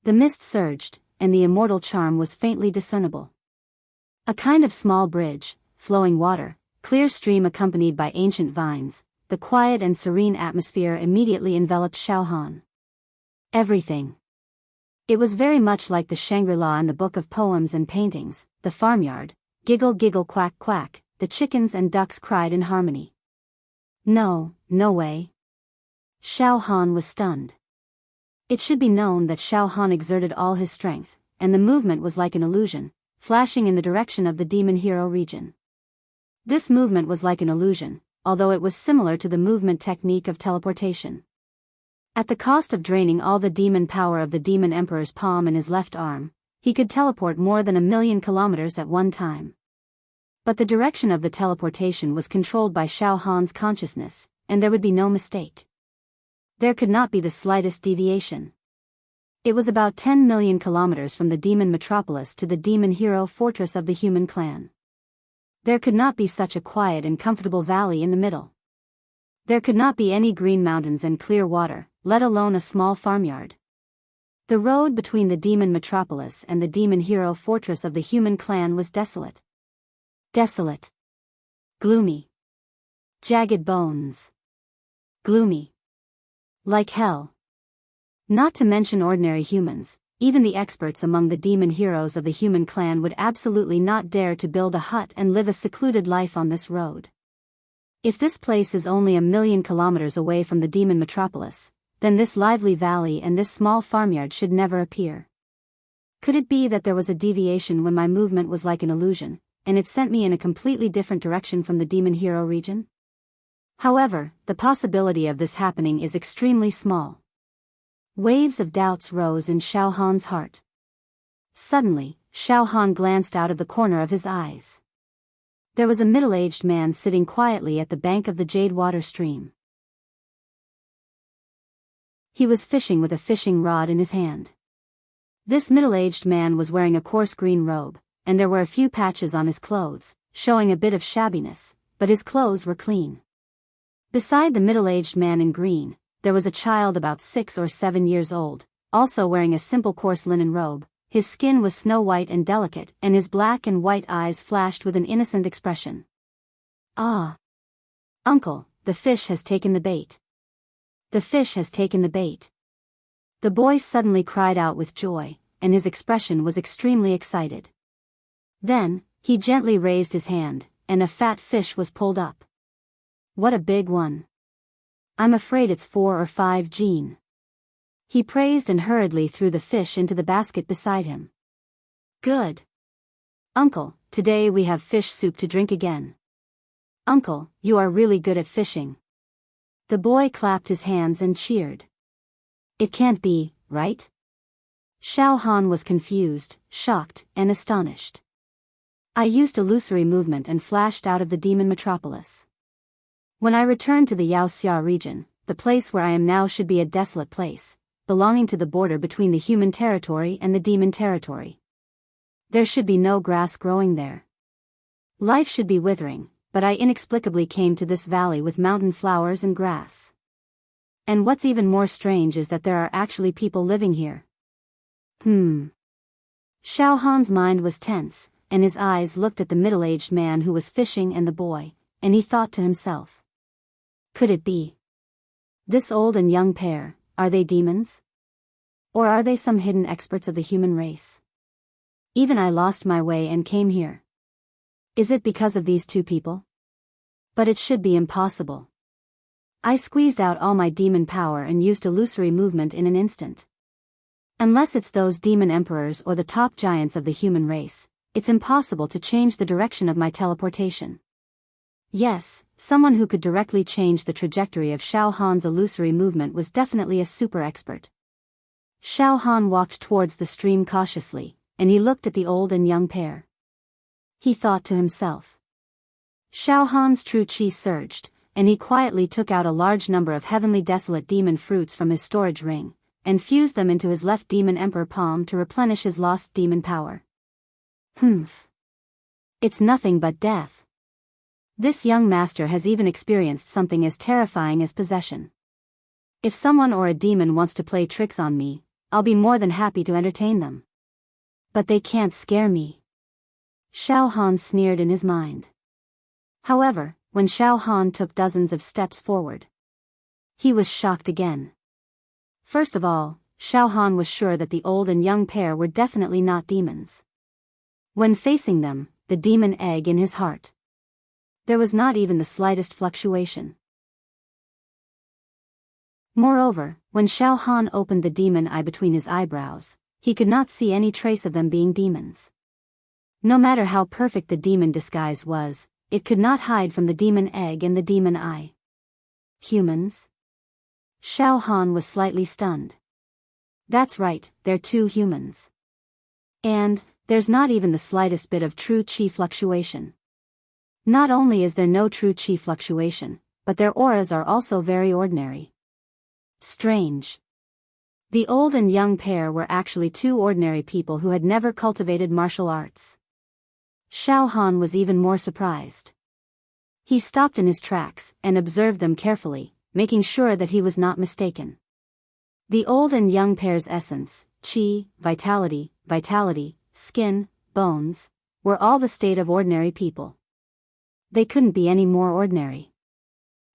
The mist surged, and the immortal charm was faintly discernible. A kind of small bridge, flowing water, clear stream accompanied by ancient vines, the quiet and serene atmosphere immediately enveloped Xiao Han. Everything. It was very much like the Shangri-La in the Book of Poems and Paintings, the farmyard, giggle giggle quack quack, the chickens and ducks cried in harmony. No way. Xiao Han was stunned. It should be known that Xiao Han exerted all his strength, and the movement was like an illusion, flashing in the direction of the demon hero region. This movement was like an illusion, although it was similar to the movement technique of teleportation. At the cost of draining all the demon power of the demon emperor's palm and his left arm, he could teleport more than 1,000,000 kilometers at one time. But the direction of the teleportation was controlled by Xiao Han's consciousness, and there would be no mistake. There could not be the slightest deviation. It was about 10 million kilometers from the demon metropolis to the demon hero fortress of the human clan. There could not be such a quiet and comfortable valley in the middle. There could not be any green mountains and clear water, let alone a small farmyard. The road between the demon metropolis and the demon hero fortress of the human clan was desolate. Desolate. Gloomy. Jagged bones. Gloomy. Like hell. Not to mention ordinary humans, even the experts among the demon heroes of the human clan would absolutely not dare to build a hut and live a secluded life on this road. If this place is only 1,000,000 kilometers away from the demon metropolis, then this lively valley and this small farmyard should never appear. Could it be that there was a deviation when my movement was like an illusion, and it sent me in a completely different direction from the demon hero region? However, the possibility of this happening is extremely small. Waves of doubts rose in Xiao Han's heart. Suddenly, Xiao Han glanced out of the corner of his eyes. There was a middle-aged man sitting quietly at the bank of the jade water stream. He was fishing with a fishing rod in his hand. This middle-aged man was wearing a coarse green robe, and there were a few patches on his clothes, showing a bit of shabbiness, but his clothes were clean. Beside the middle-aged man in green, there was a child about 6 or 7 years old, also wearing a simple coarse linen robe. His skin was snow-white and delicate, and his black and white eyes flashed with an innocent expression. "Ah! Uncle, the fish has taken the bait. The fish has taken the bait." The boy suddenly cried out with joy, and his expression was extremely excited. Then, he gently raised his hand, and a fat fish was pulled up. "What a big one. I'm afraid it's 4 or 5 Gene." He praised and hurriedly threw the fish into the basket beside him. "Good. Uncle, today we have fish soup to drink again. Uncle, you are really good at fishing." The boy clapped his hands and cheered. "It can't be, right?" Xiao Han was confused, shocked, and astonished. "I used illusory movement and flashed out of the demon metropolis. When I returned to the Yaoxia region, the place where I am now should be a desolate place, belonging to the border between the human territory and the demon territory. There should be no grass growing there. Life should be withering, but I inexplicably came to this valley with mountain flowers and grass. And what's even more strange is that there are actually people living here." Xiao Han's mind was tense, and his eyes looked at the middle-aged man who was fishing and the boy, and he thought to himself. Could it be? This old and young pair, are they demons? Or are they some hidden experts of the human race? Even I lost my way and came here. Is it because of these two people? But it should be impossible. I squeezed out all my demon power and used illusory movement in an instant. Unless it's those demon emperors or the top giants of the human race, it's impossible to change the direction of my teleportation. Yes, someone who could directly change the trajectory of Xiao Han's illusory movement was definitely a super expert. Xiao Han walked towards the stream cautiously, and he looked at the old and young pair. He thought to himself. Xiao Han's true chi surged, and he quietly took out a large number of heavenly desolate demon fruits from his storage ring, and fused them into his left demon emperor palm to replenish his lost demon power. It's nothing but death. This young master has even experienced something as terrifying as possession. If someone or a demon wants to play tricks on me, I'll be more than happy to entertain them. But they can't scare me. Xiao Han sneered in his mind. However, when Xiao Han took dozens of steps forward, he was shocked again. First of all, Xiao Han was sure that the old and young pair were definitely not demons. When facing them, the demon egg in his heart, there was not even the slightest fluctuation. Moreover, when Xiao Han opened the demon eye between his eyebrows, he could not see any trace of them being demons. No matter how perfect the demon disguise was, it could not hide from the demon egg and the demon eye. Humans? Xiao Han was slightly stunned. That's right, they're two humans. And there's not even the slightest bit of true qi fluctuation. Not only is there no true qi fluctuation, but their auras are also very ordinary. Strange. The old and young pair were actually two ordinary people who had never cultivated martial arts. Xiao Han was even more surprised. He stopped in his tracks and observed them carefully, making sure that he was not mistaken. The old and young pair's essence, qi, vitality, skin, bones, were all the state of ordinary people. They couldn't be any more ordinary.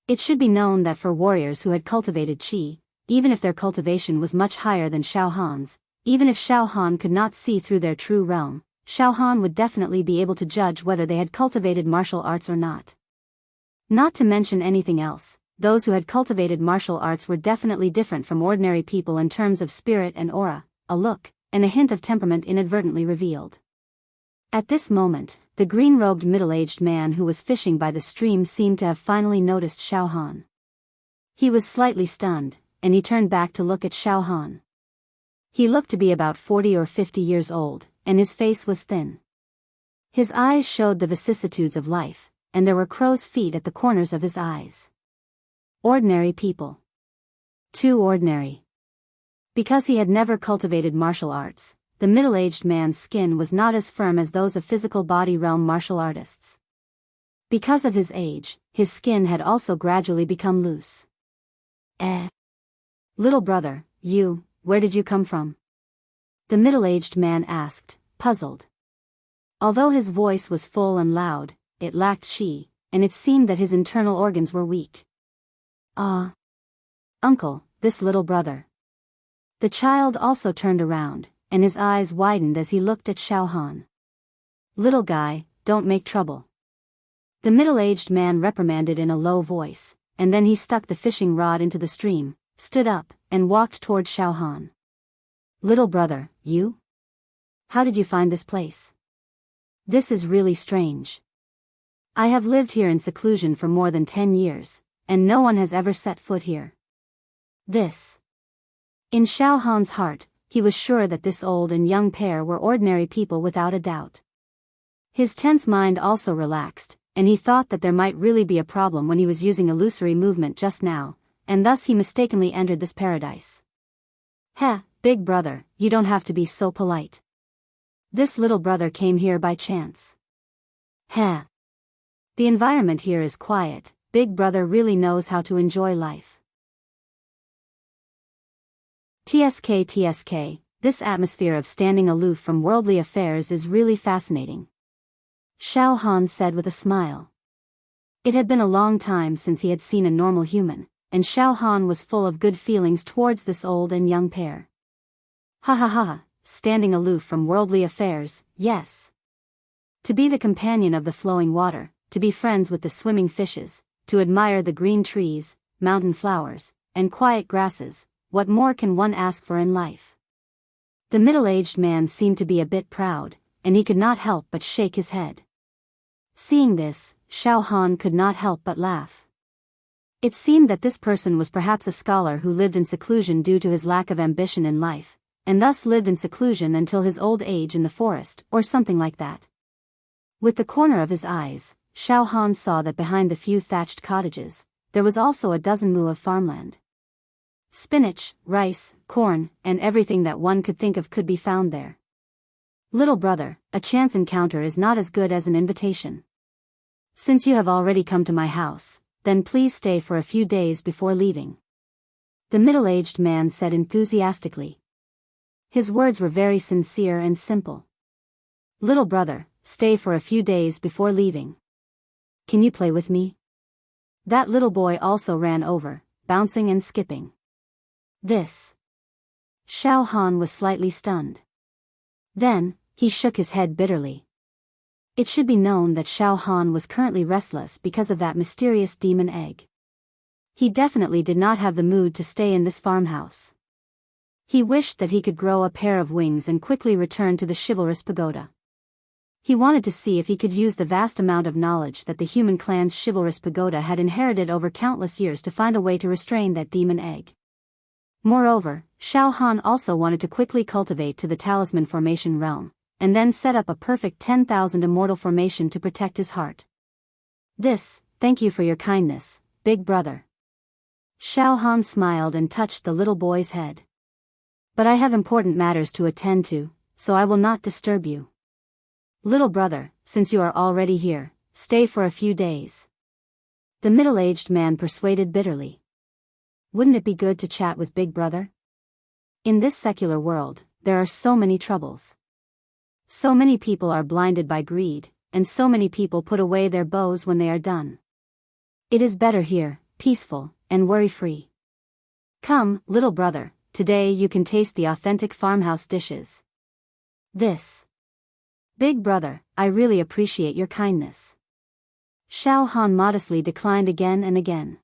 It should be known that for warriors who had cultivated qi, even if their cultivation was much higher than Xiao Han's, even if Xiao Han could not see through their true realm, Xiao Han would definitely be able to judge whether they had cultivated martial arts or not. Not to mention anything else, those who had cultivated martial arts were definitely different from ordinary people in terms of spirit and aura, a look, and a hint of temperament inadvertently revealed. At this moment, the green-robed middle-aged man who was fishing by the stream seemed to have finally noticed Xiao Han. He was slightly stunned, and he turned back to look at Xiao Han. He looked to be about 40 or 50 years old, and his face was thin. His eyes showed the vicissitudes of life, and there were crow's feet at the corners of his eyes. Ordinary people. Too ordinary. Because he had never cultivated martial arts, the middle-aged man's skin was not as firm as those of physical body realm martial artists. Because of his age, his skin had also gradually become loose. Little brother, where did you come from? The middle-aged man asked, puzzled. Although his voice was full and loud, it lacked qi, and it seemed that his internal organs were weak. Uncle, this little brother. The child also turned around, and his eyes widened as he looked at Xiao Han. Little guy, don't make trouble. The middle-aged man reprimanded in a low voice, and then he stuck the fishing rod into the stream, stood up, and walked toward Xiao Han. Little brother, you? How did you find this place? This is really strange. I have lived here in seclusion for more than 10 years, and no one has ever set foot here. This. In Xiao Han's heart, he was sure that this old and young pair were ordinary people without a doubt. His tense mind also relaxed, and he thought that there might really be a problem when he was using illusory movement just now, and thus he mistakenly entered this paradise. Big brother, you don't have to be so polite. This little brother came here by chance. The environment here is quiet, big brother really knows how to enjoy life. TSK, this atmosphere of standing aloof from worldly affairs is really fascinating. Xiao Han said with a smile. It had been a long time since he had seen a normal human, and Xiao Han was full of good feelings towards this old and young pair. Standing aloof from worldly affairs, yes. To be the companion of the flowing water, to be friends with the swimming fishes, to admire the green trees, mountain flowers, and quiet grasses, what more can one ask for in life? The middle-aged man seemed to be a bit proud, and he could not help but shake his head. Seeing this, Xiao Han could not help but laugh. It seemed that this person was perhaps a scholar who lived in seclusion due to his lack of ambition in life, and thus lived in seclusion until his old age in the forest, or something like that. With the corner of his eyes, Xiao Han saw that behind the few thatched cottages, there was also a dozen mu of farmland. Spinach, rice, corn, and everything that one could think of could be found there. Little brother, a chance encounter is not as good as an invitation. Since you have already come to my house, then please stay for a few days before leaving. The middle-aged man said enthusiastically. His words were very sincere and simple. Little brother, stay for a few days before leaving. Can you play with me? That little boy also ran over, bouncing and skipping. This. Xiao Han was slightly stunned. Then, he shook his head bitterly. It should be known that Xiao Han was currently restless because of that mysterious demon egg. He definitely did not have the mood to stay in this farmhouse. He wished that he could grow a pair of wings and quickly return to the chivalrous pagoda. He wanted to see if he could use the vast amount of knowledge that the human clan's chivalrous pagoda had inherited over countless years to find a way to restrain that demon egg. Moreover, Xiao Han also wanted to quickly cultivate to the talisman formation realm, and then set up a perfect 10,000 immortal formation to protect his heart. Thank you for your kindness, big brother. Xiao Han smiled and touched the little boy's head. But I have important matters to attend to, so I will not disturb you. Little brother, since you are already here, stay for a few days. The middle-aged man persuaded bitterly. Wouldn't it be good to chat with big brother? In this secular world, there are so many troubles. So many people are blinded by greed, and so many people put away their bows when they are done. It is better here, peaceful, and worry-free. Come, little brother, today you can taste the authentic farmhouse dishes. Big brother, I really appreciate your kindness. Xiao Han modestly declined again and again.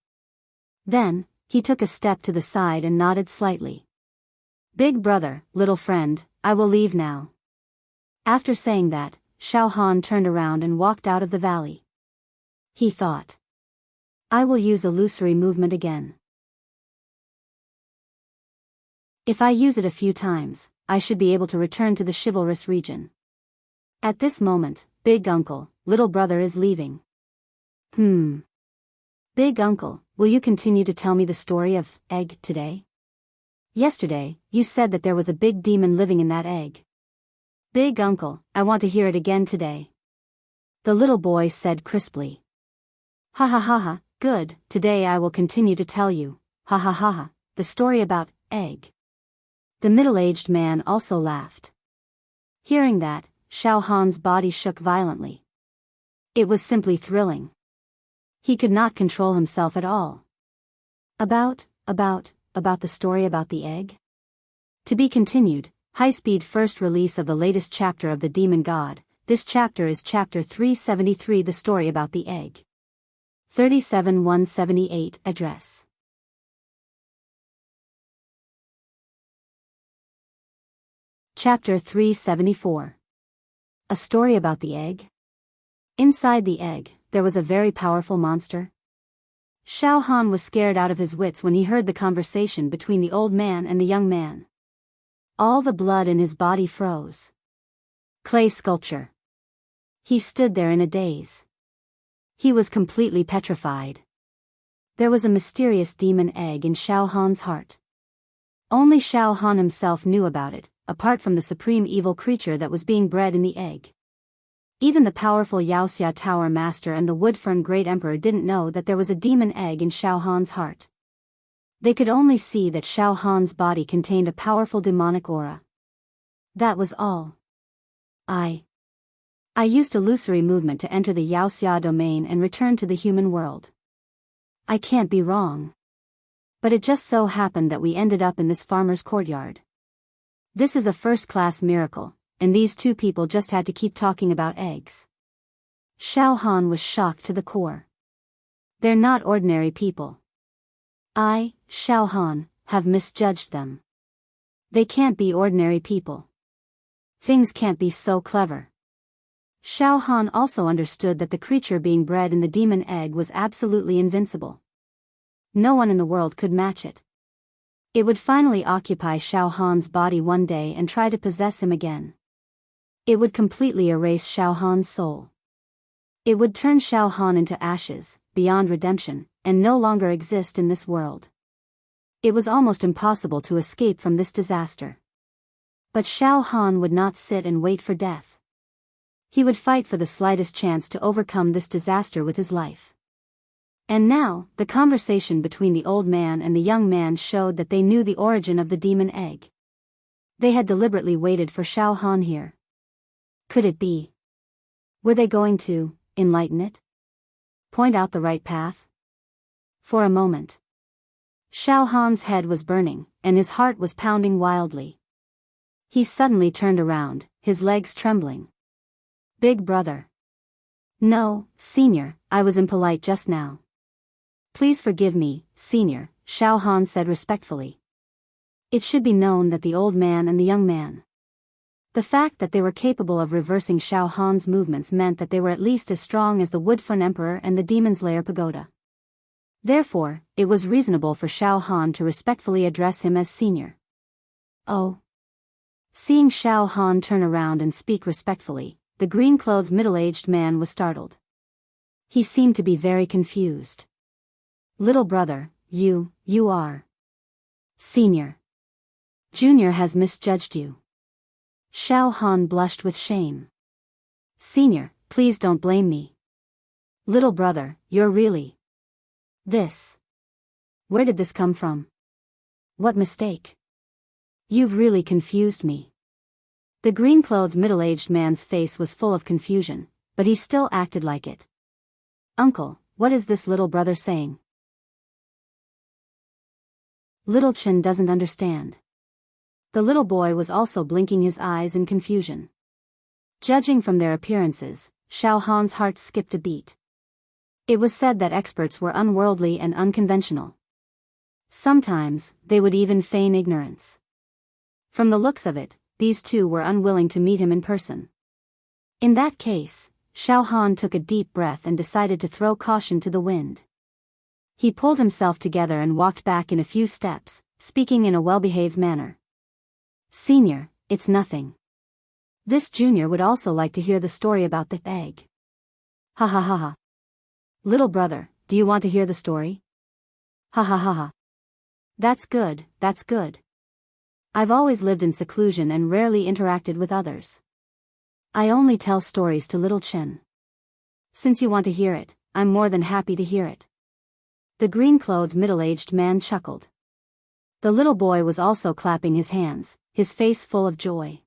Then, he took a step to the side and nodded slightly. Big brother, little friend, I will leave now. After saying that, Xiao Han turned around and walked out of the valley. He thought, I will use illusory movement again. If I use it a few times, I should be able to return to the chivalrous region. At this moment, big uncle, little brother is leaving. Big uncle, will you continue to tell me the story of egg today? Yesterday, you said that there was a big demon living in that egg. Big uncle, I want to hear it again today. The little boy said crisply. Ha ha ha ha, good, today I will continue to tell you, ha ha ha ha, the story about egg. The middle-aged man also laughed. Hearing that, Xiao Han's body shook violently. It was simply thrilling. He could not control himself at all. About the story about the egg? To be continued, high-speed first release of the latest chapter of The Demon God. This chapter is chapter 373, The Story About the Egg. 37-178 address. Chapter 374. A Story About the Egg? Inside the egg, there was a very powerful monster. Xiao Han was scared out of his wits when he heard the conversation between the old man and the young man. All the blood in his body froze. Clay sculpture. He stood there in a daze. He was completely petrified. There was a mysterious demon egg in Xiao Han's heart. Only Xiao Han himself knew about it, apart from the supreme evil creature that was being bred in the egg. Even the powerful Yaoxia Tower Master and the Woodfern Great Emperor didn't know that there was a demon egg in Xiao Han's heart. They could only see that Xiao Han's body contained a powerful demonic aura. That was all. I used illusory movement to enter the Yaoxia domain and return to the human world. I can't be wrong. But it just so happened that we ended up in this farmer's courtyard. This is a first-class miracle, and these two people just had to keep talking about eggs. Xiao Han was shocked to the core. They're not ordinary people. I, Xiao Han, have misjudged them. They can't be ordinary people. Things can't be so clever. Xiao Han also understood that the creature being bred in the demon egg was absolutely invincible. No one in the world could match it. It would finally occupy Xiao Han's body one day and try to possess him again. It would completely erase Xiao Han's soul. It would turn Xiao Han into ashes, beyond redemption, and no longer exist in this world. It was almost impossible to escape from this disaster. But Xiao Han would not sit and wait for death. He would fight for the slightest chance to overcome this disaster with his life. And now, the conversation between the old man and the young man showed that they knew the origin of the demon egg. They had deliberately waited for Xiao Han here. Could it be? Were they going to enlighten it? Point out the right path? For a moment, Xiao Han's head was burning, and his heart was pounding wildly. He suddenly turned around, his legs trembling. Big brother. No, senior, I was impolite just now. Please forgive me, Senior, Xiao Han said respectfully. It should be known that the old man and the young man. The fact that they were capable of reversing Xiao Han's movements meant that they were at least as strong as the Woodfern Emperor and the Demon's Lair Pagoda. Therefore, it was reasonable for Xiao Han to respectfully address him as Senior. Oh. Seeing Xiao Han turn around and speak respectfully, the green-clothed middle-aged man was startled. He seemed to be very confused. Little brother, you are. Senior. Junior has misjudged you. Xiao Han blushed with shame. Senior, please don't blame me. Little brother, you're really. This. Where did this come from? What mistake? You've really confused me. The green-clothed middle-aged man's face was full of confusion, but he still acted like it. Uncle, what is this little brother saying? Little Chen doesn't understand. The little boy was also blinking his eyes in confusion. Judging from their appearances, Xiao Han's heart skipped a beat. It was said that experts were unworldly and unconventional. Sometimes, they would even feign ignorance. From the looks of it, these two were unwilling to meet him in person. In that case, Xiao Han took a deep breath and decided to throw caution to the wind. He pulled himself together and walked back in a few steps, speaking in a well-behaved manner. Senior, it's nothing. This junior would also like to hear the story about the egg. Ha ha ha ha. Little brother, do you want to hear the story? Ha ha ha ha. That's good, that's good. I've always lived in seclusion and rarely interacted with others. I only tell stories to little Chen. Since you want to hear it, I'm more than happy to hear it. The green-clothed middle-aged man chuckled. The little boy was also clapping his hands, his face full of joy.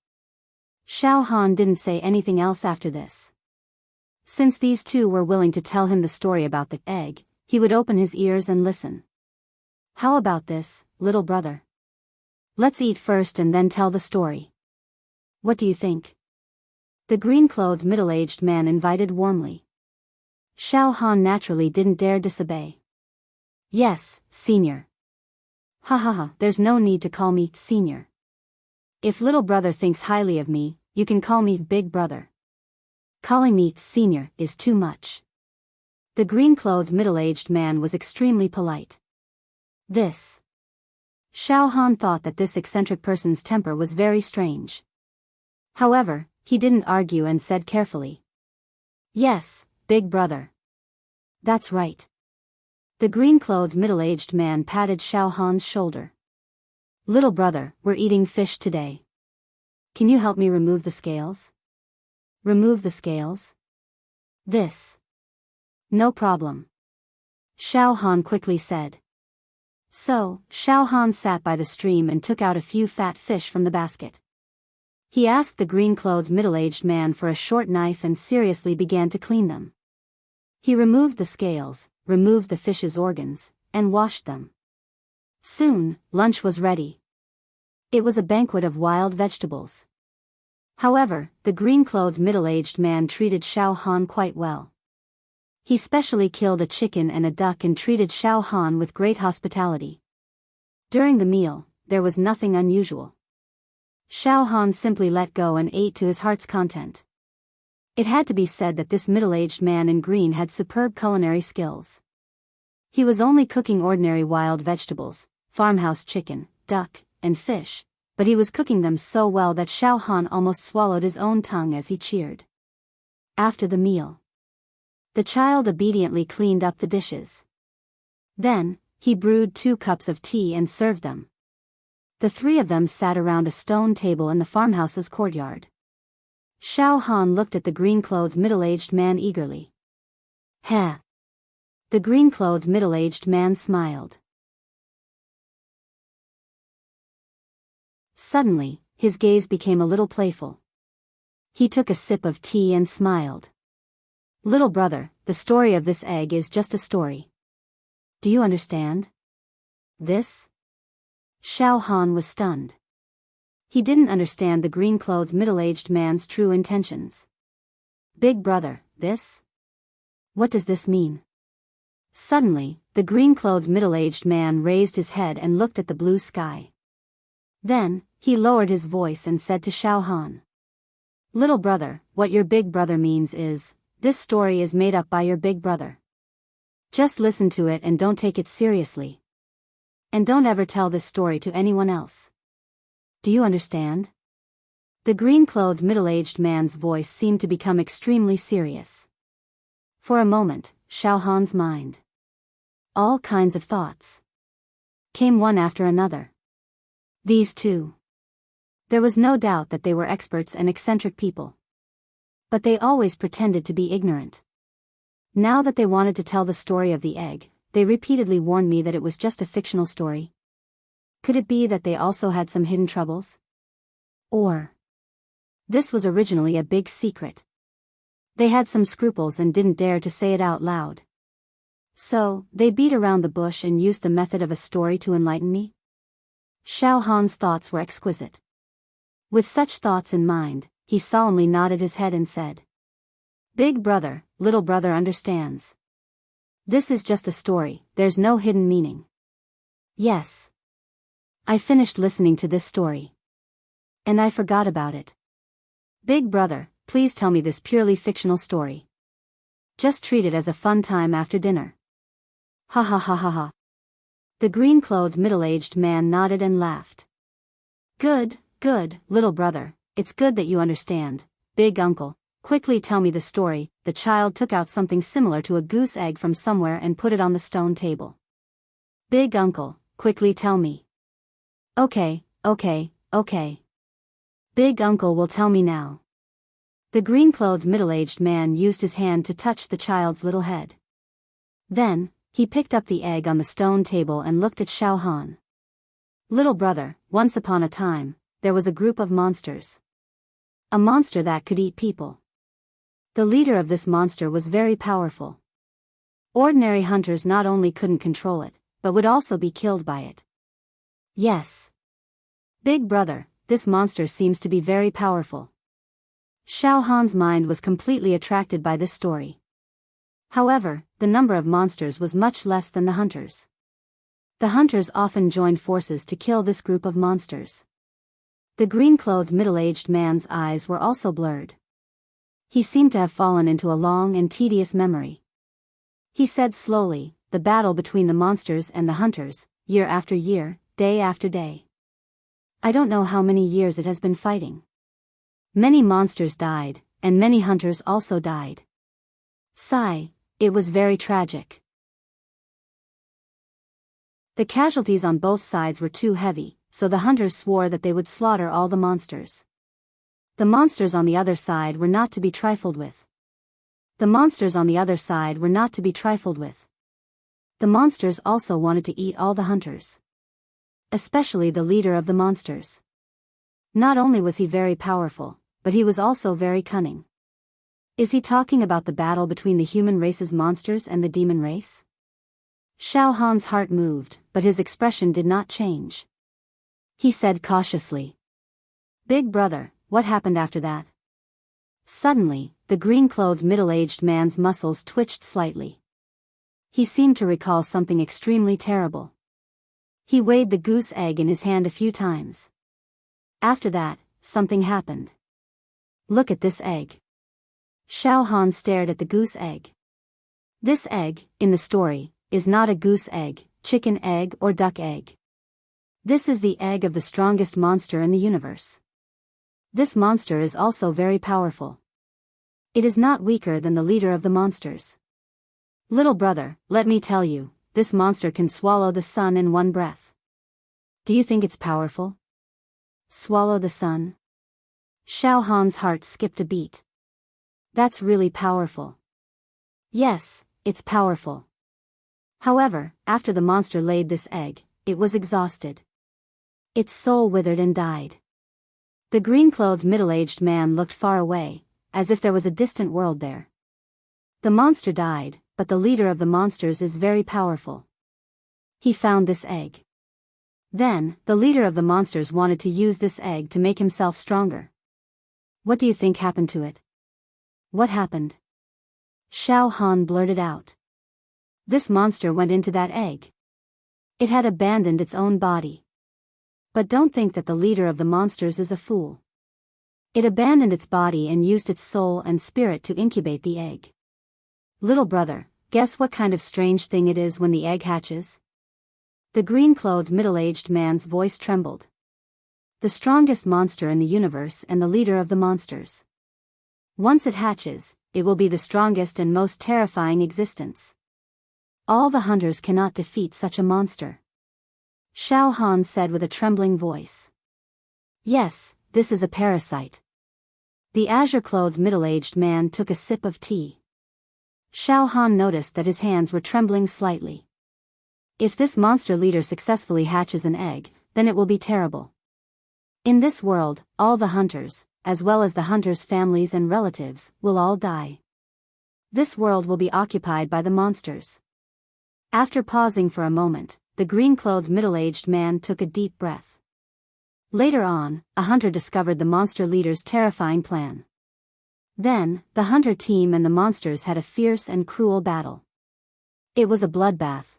Xiao Han didn't say anything else after this. Since these two were willing to tell him the story about the egg, he would open his ears and listen. How about this, little brother? Let's eat first and then tell the story. What do you think? The green-clothed middle-aged man invited warmly. Xiao Han naturally didn't dare disobey. Yes, Senior. Ha ha ha, there's no need to call me Senior. If little brother thinks highly of me, you can call me Big Brother. Calling me Senior is too much. The green-clothed middle-aged man was extremely polite. This. Xiao Han thought that this eccentric person's temper was very strange. However, he didn't argue and said carefully. Yes, Big Brother. That's right. The green-clothed middle-aged man patted Xiao Han's shoulder. Little brother, we're eating fish today. Can you help me remove the scales? Remove the scales? This. No problem. Xiao Han quickly said. So, Xiao Han sat by the stream and took out a few fat fish from the basket. He asked the green-clothed middle-aged man for a short knife and seriously began to clean them. He removed the scales, removed the fish's organs, and washed them. Soon, lunch was ready. It was a banquet of wild vegetables. However, the green-clothed middle-aged man treated Xiao Han quite well. He specially killed a chicken and a duck and treated Xiao Han with great hospitality. During the meal, there was nothing unusual. Xiao Han simply let go and ate to his heart's content. It had to be said that this middle-aged man in green had superb culinary skills. He was only cooking ordinary wild vegetables, farmhouse chicken, duck, and fish, but he was cooking them so well that Xiao Han almost swallowed his own tongue as he cheered. After the meal, the child obediently cleaned up the dishes. Then, he brewed 2 cups of tea and served them. The 3 of them sat around a stone table in the farmhouse's courtyard. Xiao Han looked at the green-clothed middle-aged man eagerly. Heh. The green-clothed middle-aged man smiled. Suddenly, his gaze became a little playful. He took a sip of tea and smiled. Little brother, the story of this egg is just a story. Do you understand? This? Xiao Han was stunned. He didn't understand the green-clothed middle-aged man's true intentions. Big brother, this? What does this mean? Suddenly, the green-clothed middle-aged man raised his head and looked at the blue sky. Then, he lowered his voice and said to Xiao Han. Little brother, what your big brother means is, this story is made up by your big brother. Just listen to it and don't take it seriously. And don't ever tell this story to anyone else. Do you understand? The green-clothed middle-aged man's voice seemed to become extremely serious. For a moment, Xiao Han's mind. All kinds of thoughts came one after another. These two. There was no doubt that they were experts and eccentric people. But they always pretended to be ignorant. Now that they wanted to tell the story of the egg, they repeatedly warned me that it was just a fictional story. Could it be that they also had some hidden troubles? Or this was originally a big secret. They had some scruples and didn't dare to say it out loud. So, they beat around the bush and used the method of a story to enlighten me? Xiao Han's thoughts were exquisite. With such thoughts in mind, he solemnly nodded his head and said, Big brother, little brother understands. This is just a story, there's no hidden meaning. Yes. I finished listening to this story. And I forgot about it. Big brother, please tell me this purely fictional story. Just treat it as a fun time after dinner. Ha ha ha ha ha. The green-clothed middle-aged man nodded and laughed. Good, little brother, it's good that you understand. Big uncle, quickly tell me the story. The child took out something similar to a goose egg from somewhere and put it on the stone table. Big uncle, quickly tell me. Okay. Big uncle will tell me now. The green-clothed middle-aged man used his hand to touch the child's little head. Then, he picked up the egg on the stone table and looked at Xiao Han. Little brother, once upon a time, there was a group of monsters. A monster that could eat people. The leader of this monster was very powerful. Ordinary hunters not only couldn't control it, but would also be killed by it. Yes. Big brother, this monster seems to be very powerful. Xiao Han's mind was completely attracted by this story. However, the number of monsters was much less than the hunters. The hunters often joined forces to kill this group of monsters. The green-clothed middle-aged man's eyes were also blurred. He seemed to have fallen into a long and tedious memory. He said slowly, the battle between the monsters and the hunters, year after year, day after day. I don't know how many years it has been fighting. Many monsters died, and many hunters also died. Sigh, it was very tragic. The casualties on both sides were too heavy, so the hunters swore that they would slaughter all the monsters. The monsters on the other side were not to be trifled with. The monsters also wanted to eat all the hunters. Especially the leader of the monsters. Not only was he very powerful, but he was also very cunning. Is he talking about the battle between the human race's monsters and the demon race? Xiao Han's heart moved, but his expression did not change. He said cautiously, Big brother, what happened after that? Suddenly, the green-clothed middle-aged man's muscles twitched slightly. He seemed to recall something extremely terrible. He weighed the goose egg in his hand a few times. After that, something happened. Look at this egg. Xiao Han stared at the goose egg. This egg, in the story, is not a goose egg, chicken egg or duck egg. This is the egg of the strongest monster in the universe. This monster is also very powerful. It is not weaker than the leader of the monsters. Little brother, let me tell you, this monster can swallow the sun in one breath. Do you think it's powerful? Swallow the sun? Xiao Han's heart skipped a beat. That's really powerful. Yes, it's powerful. However, after the monster laid this egg, it was exhausted. Its soul withered and died. The green-clothed middle-aged man looked far away, as if there was a distant world there. The monster died, but the leader of the monsters is very powerful. He found this egg. Then, the leader of the monsters wanted to use this egg to make himself stronger. What do you think happened to it? What happened? Xiao Han blurted out. This monster went into that egg. It had abandoned its own body. But don't think that the leader of the monsters is a fool. It abandoned its body and used its soul and spirit to incubate the egg. Little brother, guess what kind of strange thing it is when the egg hatches? The green-clothed middle-aged man's voice trembled. The strongest monster in the universe and the leader of the monsters. Once it hatches, it will be the strongest and most terrifying existence. All the hunters cannot defeat such a monster. Xiao Han said with a trembling voice. Yes, this is a parasite. The azure-clothed middle-aged man took a sip of tea. Xiao Han noticed that his hands were trembling slightly. If this monster leader successfully hatches an egg, then it will be terrible. In this world, all the hunters, as well as the hunters' families and relatives, will all die. This world will be occupied by the monsters. After pausing for a moment, the green-clothed middle-aged man took a deep breath. Later on, a hunter discovered the monster leader's terrifying plan. Then, the hunter team and the monsters had a fierce and cruel battle. It was a bloodbath.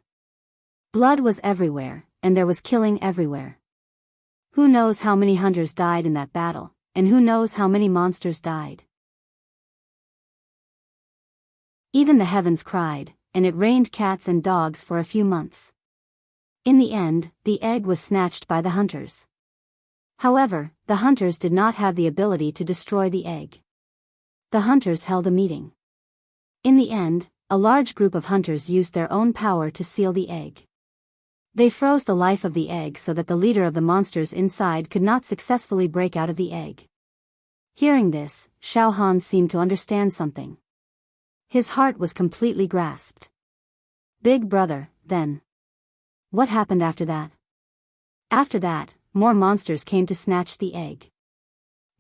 Blood was everywhere, and there was killing everywhere. Who knows how many hunters died in that battle, and who knows how many monsters died. Even the heavens cried, and it rained cats and dogs for a few months. In the end, the egg was snatched by the hunters. However, the hunters did not have the ability to destroy the egg. The hunters held a meeting. In the end, a large group of hunters used their own power to seal the egg. They froze the life of the egg so that the leader of the monsters inside could not successfully break out of the egg. Hearing this, Xiao Han seemed to understand something. His heart was completely grasped. Big brother, then. What happened after that? After that, more monsters came to snatch the egg.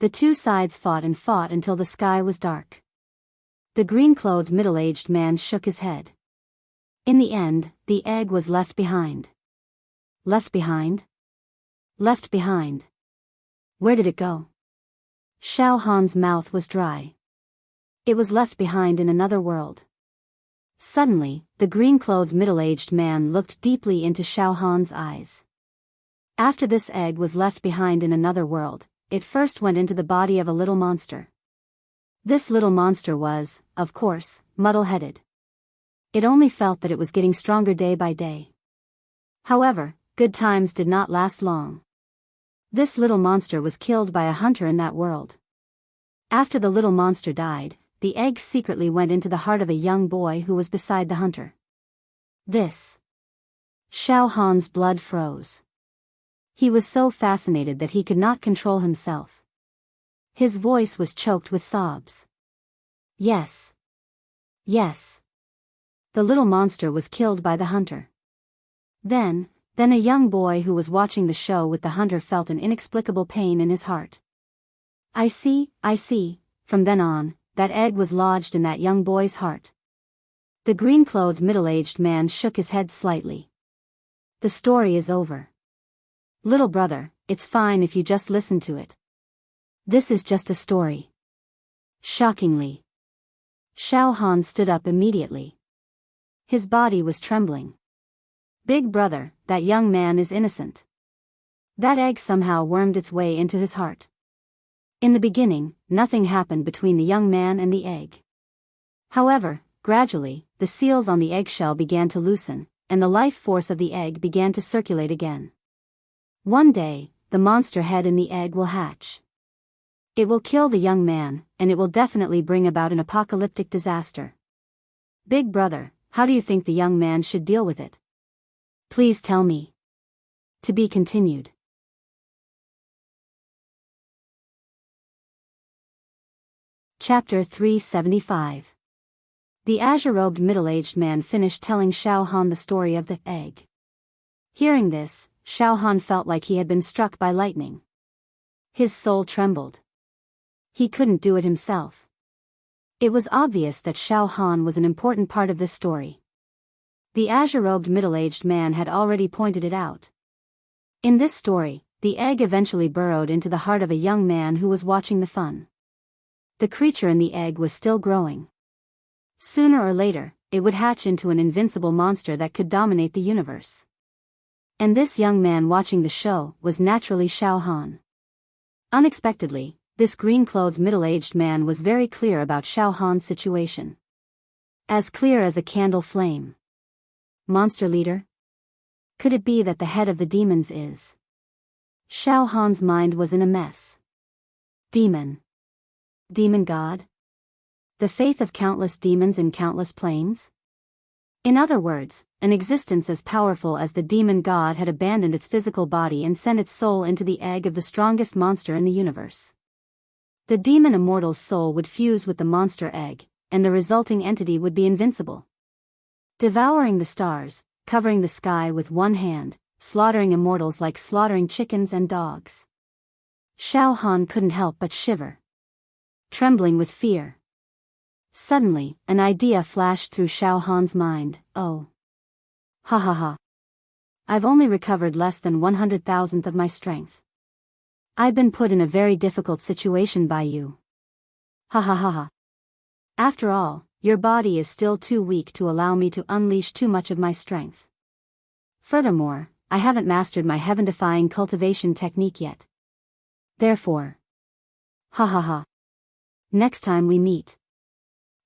The two sides fought and fought until the sky was dark. The green-clothed middle-aged man shook his head. In the end, the egg was left behind. Left behind? Left behind. Where did it go? Xiao Han's mouth was dry. It was left behind in another world. Suddenly, the green-clothed middle-aged man looked deeply into Xiao Han's eyes. After this egg was left behind in another world, it first went into the body of a little monster. This little monster was, of course, muddle-headed. It only felt that it was getting stronger day by day. However, good times did not last long. This little monster was killed by a hunter in that world. After the little monster died, the egg secretly went into the heart of a young boy who was beside the hunter. Xiao Han's blood froze. He was so fascinated that he could not control himself. His voice was choked with sobs. Yes. Yes. The little monster was killed by the hunter. Then a young boy who was watching the show with the hunter felt an inexplicable pain in his heart. I see. From then on, that egg was lodged in that young boy's heart. The green-clothed middle-aged man shook his head slightly. The story is over. Little brother, it's fine if you just listen to it. This is just a story. Shockingly. Xiao Han stood up immediately. His body was trembling. Big brother, that young man is innocent. That egg somehow wormed its way into his heart. In the beginning, nothing happened between the young man and the egg. However, gradually, the seals on the eggshell began to loosen, and the life force of the egg began to circulate again. One day, the monster head in the egg will hatch. It will kill the young man, and it will definitely bring about an apocalyptic disaster. Big brother, how do you think the young man should deal with it? Please tell me. To be continued. Chapter 375. The azure-robed middle-aged man finished telling Xiao Han the story of the egg. Hearing this, Xiao Han felt like he had been struck by lightning. His soul trembled. He couldn't do it himself. It was obvious that Xiao Han was an important part of this story. The azure-robed middle-aged man had already pointed it out. In this story, the egg eventually burrowed into the heart of a young man who was watching the fun. The creature in the egg was still growing. Sooner or later, it would hatch into an invincible monster that could dominate the universe. And this young man watching the show was naturally Xiao Han. Unexpectedly, this green-clothed middle-aged man was very clear about Xiao Han's situation. As clear as a candle flame. Monster leader? Could it be that the head of the demons is? Xiao Han's mind was in a mess. Demon. Demon god? The faith of countless demons in countless planes? In other words, an existence as powerful as the demon god had abandoned its physical body and sent its soul into the egg of the strongest monster in the universe. The demon immortal's soul would fuse with the monster egg, and the resulting entity would be invincible. Devouring the stars, covering the sky with one hand, slaughtering immortals like slaughtering chickens and dogs. Xiao Han couldn't help but shiver. Trembling with fear. Suddenly, an idea flashed through Xiao Han's mind. Oh. Ha ha ha. I've only recovered less than 100,000th of my strength. I've been put in a very difficult situation by you. Ha ha ha ha. After all, your body is still too weak to allow me to unleash too much of my strength. Furthermore, I haven't mastered my heaven-defying cultivation technique yet. Therefore. Ha ha ha. Next time we meet.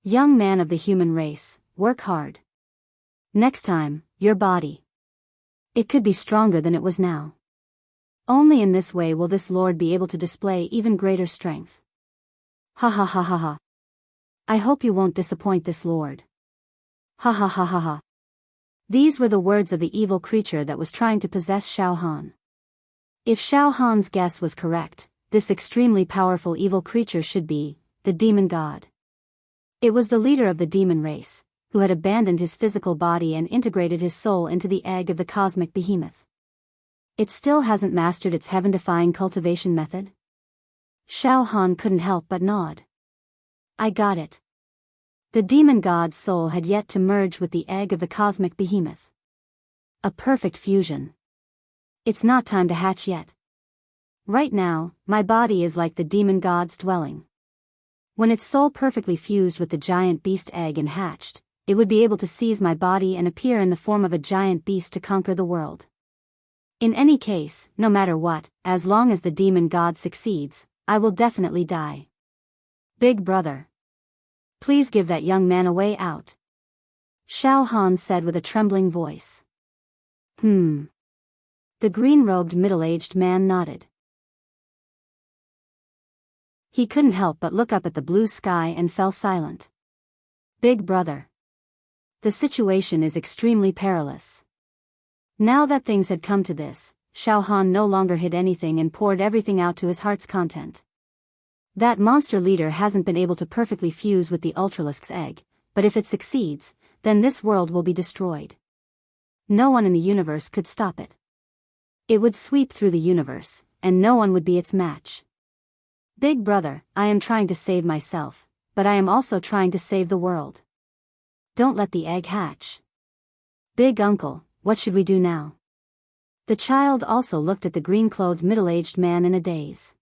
Young man of the human race, work hard. Next time, your body. It could be stronger than it was now. Only in this way will this lord be able to display even greater strength. Ha ha ha ha ha. I hope you won't disappoint this lord. Ha ha ha ha ha. These were the words of the evil creature that was trying to possess Xiao Han. If Xiao Han's guess was correct, this extremely powerful evil creature should be the demon god. It was the leader of the demon race, who had abandoned his physical body and integrated his soul into the egg of the cosmic behemoth. It still hasn't mastered its heaven-defying cultivation method? Xiao Han couldn't help but nod. I got it. The demon god's soul had yet to merge with the egg of the cosmic behemoth. A perfect fusion. It's not time to hatch yet. Right now, my body is like the demon god's dwelling. When its soul perfectly fused with the giant beast egg and hatched, it would be able to seize my body and appear in the form of a giant beast to conquer the world. In any case, no matter what, as long as the demon god succeeds, I will definitely die. Big brother. Please give that young man a way out. Xiao Han said with a trembling voice. The green-robed middle-aged man nodded. He couldn't help but look up at the blue sky and fell silent. Big brother. The situation is extremely perilous. Now that things had come to this, Xiao Han no longer hid anything and poured everything out to his heart's content. That monster leader hasn't been able to perfectly fuse with the Ultralisk's egg, but if it succeeds, then this world will be destroyed. No one in the universe could stop it. It would sweep through the universe, and no one would be its match. Big brother, I am trying to save myself, but I am also trying to save the world. Don't let the egg hatch. Big uncle, what should we do now? The child also looked at the green-clothed middle-aged man in a daze.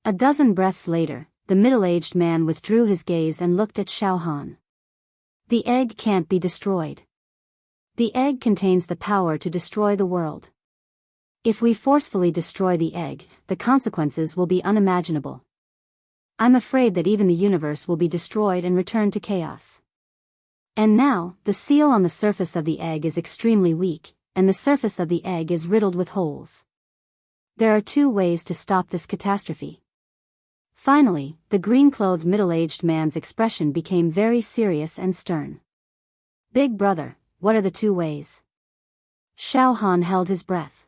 A dozen breaths later, the middle-aged man withdrew his gaze and looked at Xiao Han. The egg can't be destroyed. The egg contains the power to destroy the world. If we forcefully destroy the egg, the consequences will be unimaginable. I'm afraid that even the universe will be destroyed and return to chaos. And now, the seal on the surface of the egg is extremely weak, and the surface of the egg is riddled with holes. There are two ways to stop this catastrophe. Finally, the green-clothed middle-aged man's expression became very serious and stern. Big brother, what are the two ways? Xiao Han held his breath.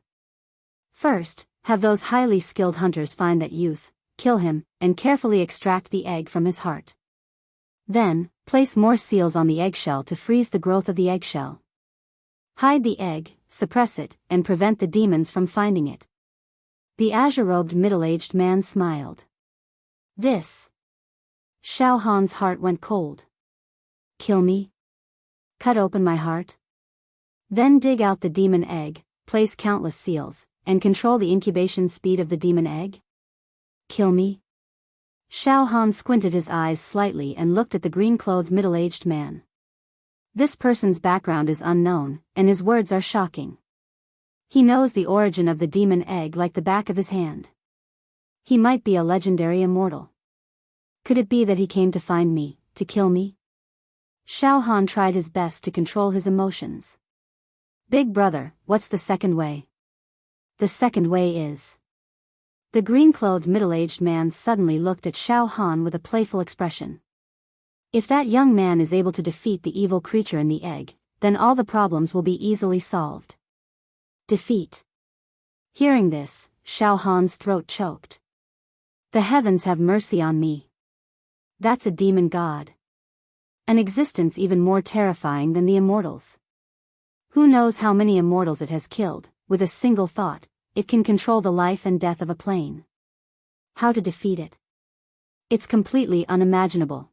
First, have those highly skilled hunters find that youth, kill him, and carefully extract the egg from his heart. Then, place more seals on the eggshell to freeze the growth of the eggshell. Hide the egg, suppress it, and prevent the demons from finding it. The azure-robed middle-aged man smiled. This. Xiao Han's heart went cold. Kill me? Cut open my heart? Then dig out the demon egg, place countless seals, and control the incubation speed of the demon egg? Kill me? Xiao Han squinted his eyes slightly and looked at the green-clothed middle-aged man. This person's background is unknown, and his words are shocking. He knows the origin of the demon egg like the back of his hand. He might be a legendary immortal. Could it be that he came to find me, to kill me? Xiao Han tried his best to control his emotions. Big brother, what's the second way? The second way is... The green-clothed middle-aged man suddenly looked at Xiao Han with a playful expression. If that young man is able to defeat the evil creature in the egg, then all the problems will be easily solved. Defeat. Hearing this, Xiao Han's throat choked. The heavens have mercy on me. That's a demon god. An existence even more terrifying than the immortals. Who knows how many immortals it has killed? With a single thought, it can control the life and death of a plane. How to defeat it? It's completely unimaginable.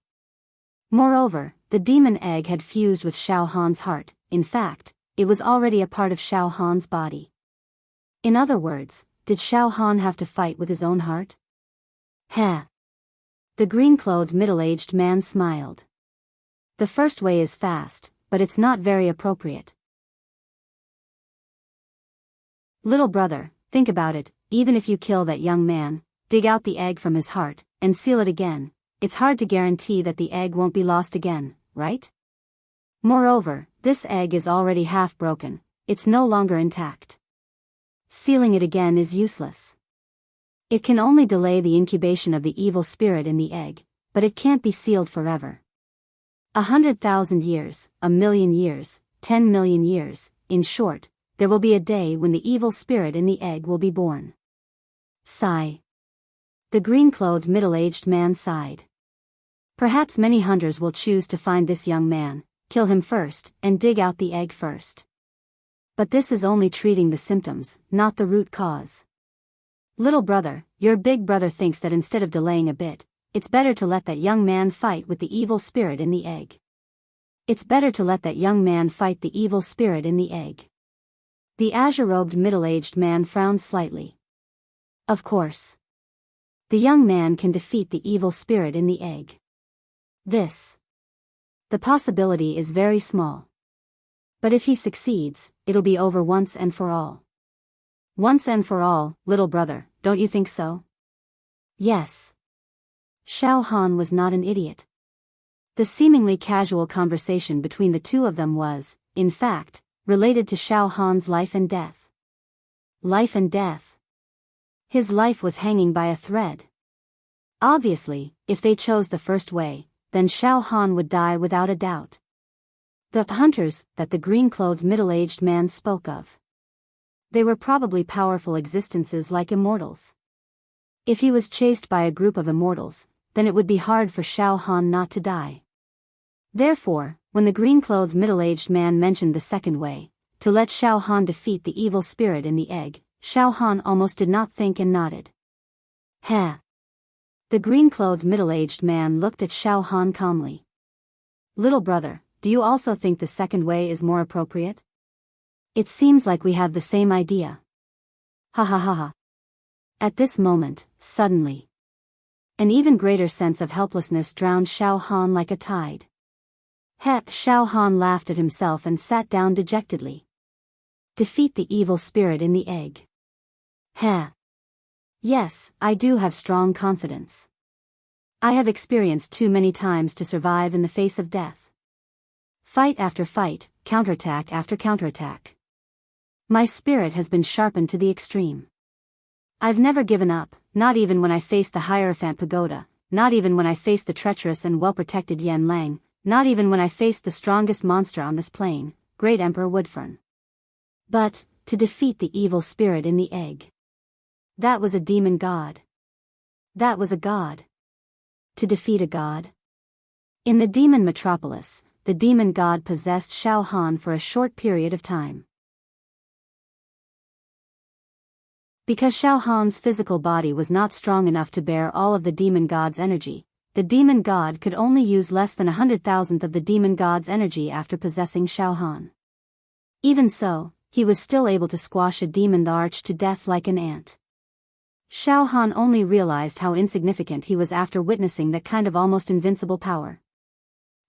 Moreover, the demon egg had fused with Xiao Han's heart. In fact, it was already a part of Xiao Han's body. In other words, did Xiao Han have to fight with his own heart? Heh. The green-clothed middle-aged man smiled. The first way is fast, but it's not very appropriate. Little brother, think about it, even if you kill that young man, dig out the egg from his heart, and seal it again, it's hard to guarantee that the egg won't be lost again, right? Moreover, this egg is already half broken, it's no longer intact. Sealing it again is useless. It can only delay the incubation of the evil spirit in the egg, but it can't be sealed forever. 100,000 years, 1,000,000 years, 10 million years, in short, there will be a day when the evil spirit in the egg will be born. Sigh. The green-clothed middle-aged man sighed. Perhaps many hunters will choose to find this young man, kill him first, and dig out the egg first. But this is only treating the symptoms, not the root cause. Little brother, your big brother thinks that instead of delaying a bit, it's better to let that young man fight with the evil spirit in the egg. It's better to let that young man fight the evil spirit in the egg. The azure-robed middle-aged man frowned slightly. Of course. The young man can defeat the evil spirit in the egg. The possibility is very small. But if he succeeds, it'll be over once and for all. Once and for all, little brother, don't you think so? Yes. Xiao Han was not an idiot. The seemingly casual conversation between the two of them was, in fact, related to Xiao Han's life and death. Life and death. His life was hanging by a thread. Obviously, if they chose the first way, then Xiao Han would die without a doubt. The hunters that the green-clothed middle-aged man spoke of. They were probably powerful existences like immortals. If he was chased by a group of immortals, then it would be hard for Xiao Han not to die. Therefore, when the green-clothed middle-aged man mentioned the second way, to let Xiao Han defeat the evil spirit in the egg, Xiao Han almost did not think and nodded. Heh. The green-clothed middle-aged man looked at Xiao Han calmly. Little brother, do you also think the second way is more appropriate? It seems like we have the same idea. Ha ha ha ha. At this moment, suddenly, an even greater sense of helplessness drowned Xiao Han like a tide. Xiao Han laughed at himself and sat down dejectedly. Defeat the evil spirit in the egg. Yes, I do have strong confidence. I have experienced too many times to survive in the face of death. Fight after fight, counterattack after counterattack. My spirit has been sharpened to the extreme. I've never given up, not even when I faced the Hierophant Pagoda, not even when I faced the treacherous and well-protected Yan Lang, not even when I faced the strongest monster on this plane, Great Emperor Woodfern. But, to defeat the evil spirit in the egg. That was a demon god. That was a god. To defeat a god? In the demon metropolis, the demon god possessed Xiao Han for a short period of time. Because Xiao Han's physical body was not strong enough to bear all of the demon god's energy, the demon god could only use less than 100,000th of the demon god's energy after possessing Xiao Han. Even so, he was still able to squash a demon arch to death like an ant. Xiao Han only realized how insignificant he was after witnessing that kind of almost invincible power.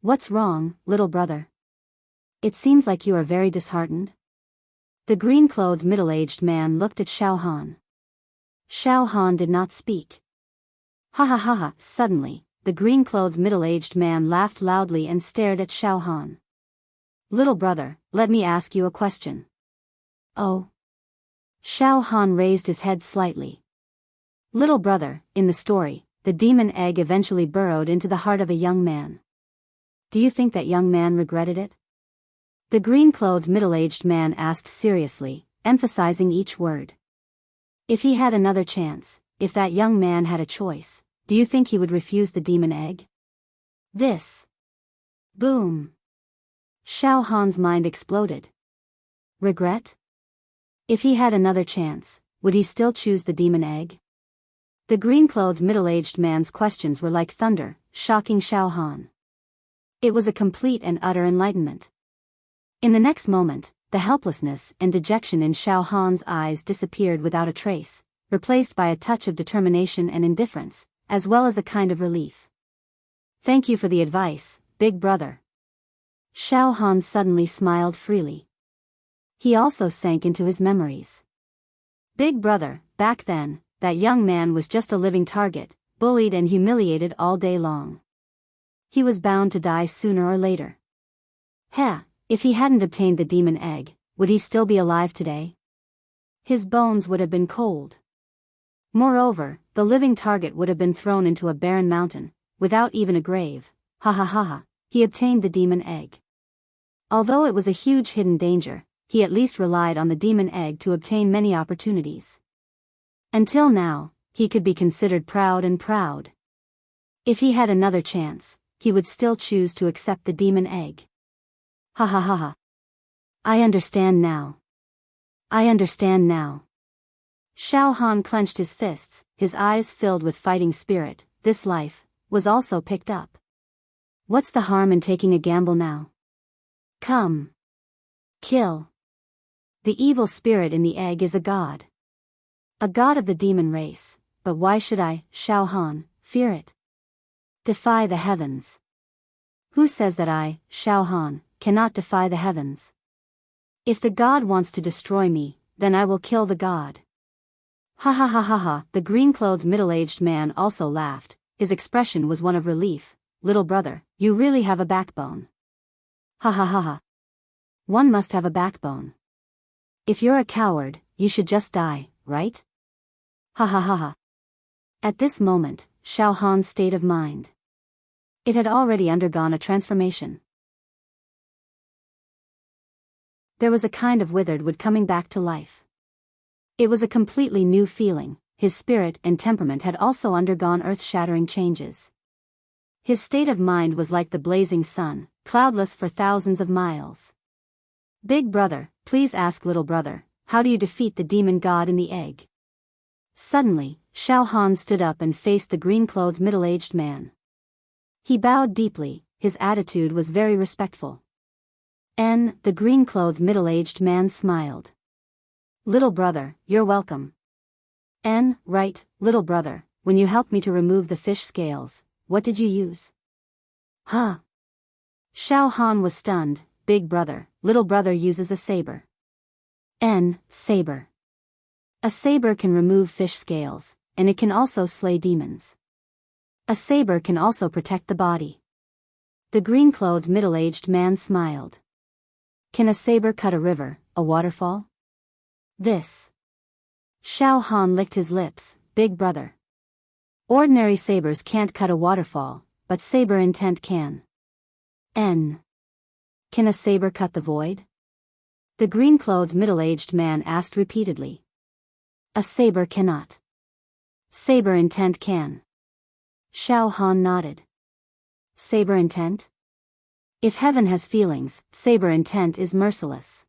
What's wrong, little brother? It seems like you are very disheartened. The green-clothed middle-aged man looked at Xiao Han. Xiao Han did not speak. Ha ha ha ha. Suddenly, the green-clothed middle-aged man laughed loudly and stared at Xiao Han. Little brother, let me ask you a question. Oh. Xiao Han raised his head slightly. Little brother, in the story, the demon egg eventually burrowed into the heart of a young man. Do you think that young man regretted it? The green-clothed middle-aged man asked seriously, emphasizing each word. If he had another chance, if that young man had a choice, do you think he would refuse the demon egg? This. Boom. Xiao Han's mind exploded. Regret? If he had another chance, would he still choose the demon egg? The green-clothed middle-aged man's questions were like thunder, shocking Xiao Han. It was a complete and utter enlightenment. In the next moment, the helplessness and dejection in Xiao Han's eyes disappeared without a trace, replaced by a touch of determination and indifference, as well as a kind of relief. Thank you for the advice, big brother. Xiao Han suddenly smiled freely. He also sank into his memories. Big brother, back then, that young man was just a living target, bullied and humiliated all day long. He was bound to die sooner or later. Heh, if he hadn't obtained the demon egg, would he still be alive today? His bones would have been cold. Moreover, the living target would have been thrown into a barren mountain, without even a grave. Ha ha ha ha, he obtained the demon egg. Although it was a huge hidden danger, he at least relied on the demon egg to obtain many opportunities. Until now, he could be considered proud. If he had another chance, he would still choose to accept the demon egg. Ha ha ha ha. I understand now. Xiao Han clenched his fists, his eyes filled with fighting spirit. This life was also picked up. What's the harm in taking a gamble now? Come. Kill. The evil spirit in the egg is a god. A god of the demon race, but why should I, Xiao Han, fear it? Defy the heavens. Who says that I, Xiao Han, cannot defy the heavens? If the god wants to destroy me, then I will kill the god. Ha ha ha ha ha. The green-clothed middle-aged man also laughed. His expression was one of relief. Little brother, you really have a backbone. Ha ha ha ha. One must have a backbone. If you're a coward, you should just die, right? Ha ha ha ha. At this moment, Xiao Han's state of mind. It had already undergone a transformation. There was a kind of withered wood coming back to life. It was a completely new feeling. His spirit and temperament had also undergone earth-shattering changes. His state of mind was like the blazing sun, cloudless for thousands of miles. Big brother, please ask little brother, how do you defeat the demon god in the egg? Suddenly, Xiao Han stood up and faced the green-clothed middle-aged man. He bowed deeply, his attitude was very respectful. The green-clothed middle-aged man smiled. Little brother, you're welcome. Right, little brother, when you helped me to remove the fish scales, what did you use? Huh? Xiao Han was stunned. Big brother, little brother uses a saber. Saber. A saber can remove fish scales, and it can also slay demons. A saber can also protect the body. The green-clothed middle-aged man smiled. Can a saber cut a river, a waterfall? This. Xiao Han licked his lips. Big brother. Ordinary sabers can't cut a waterfall, but saber intent can. Can a saber cut the void? The green-clothed middle-aged man asked repeatedly. A saber cannot. Saber intent can. Xiao Han nodded. Saber intent? If heaven has feelings, saber intent is merciless.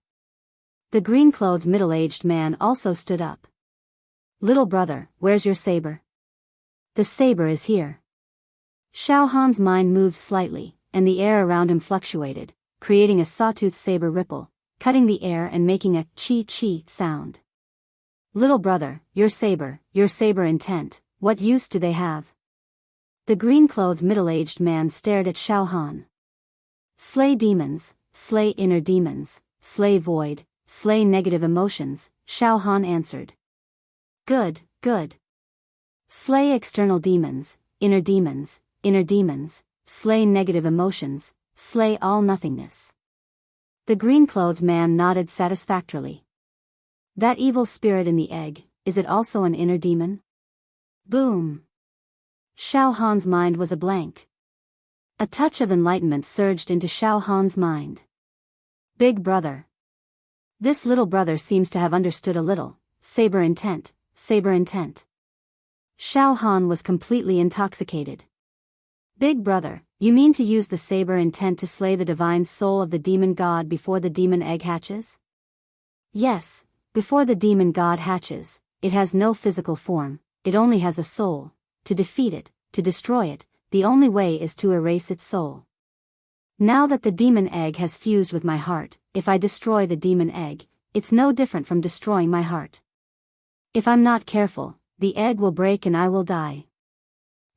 The green-clothed middle-aged man also stood up. Little brother, where's your saber? The saber is here. Xiao Han's mind moved slightly, and the air around him fluctuated, creating a sawtooth saber ripple, cutting the air and making a chi-chi sound. Little brother, your saber intent, what use do they have? The green-clothed middle-aged man stared at Xiao Han. Slay demons, slay inner demons, slay void, slay negative emotions, Xiao Han answered. Good, good. Slay external demons, inner demons, slay negative emotions, slay all nothingness. The green-clothed man nodded satisfactorily. That evil spirit in the egg, is it also an inner demon? Boom. Xiao Han's mind was a blank. A touch of enlightenment surged into Xiao Han's mind. Big brother. This little brother seems to have understood a little. Saber intent, saber intent. Xiao Han was completely intoxicated. Big brother, you mean to use the saber intent to slay the divine soul of the demon god before the demon egg hatches? Yes, before the demon god hatches, it has no physical form, it only has a soul. To defeat it, to destroy it, the only way is to erase its soul. Now that the demon egg has fused with my heart, if I destroy the demon egg, it's no different from destroying my heart. If I'm not careful, the egg will break and I will die.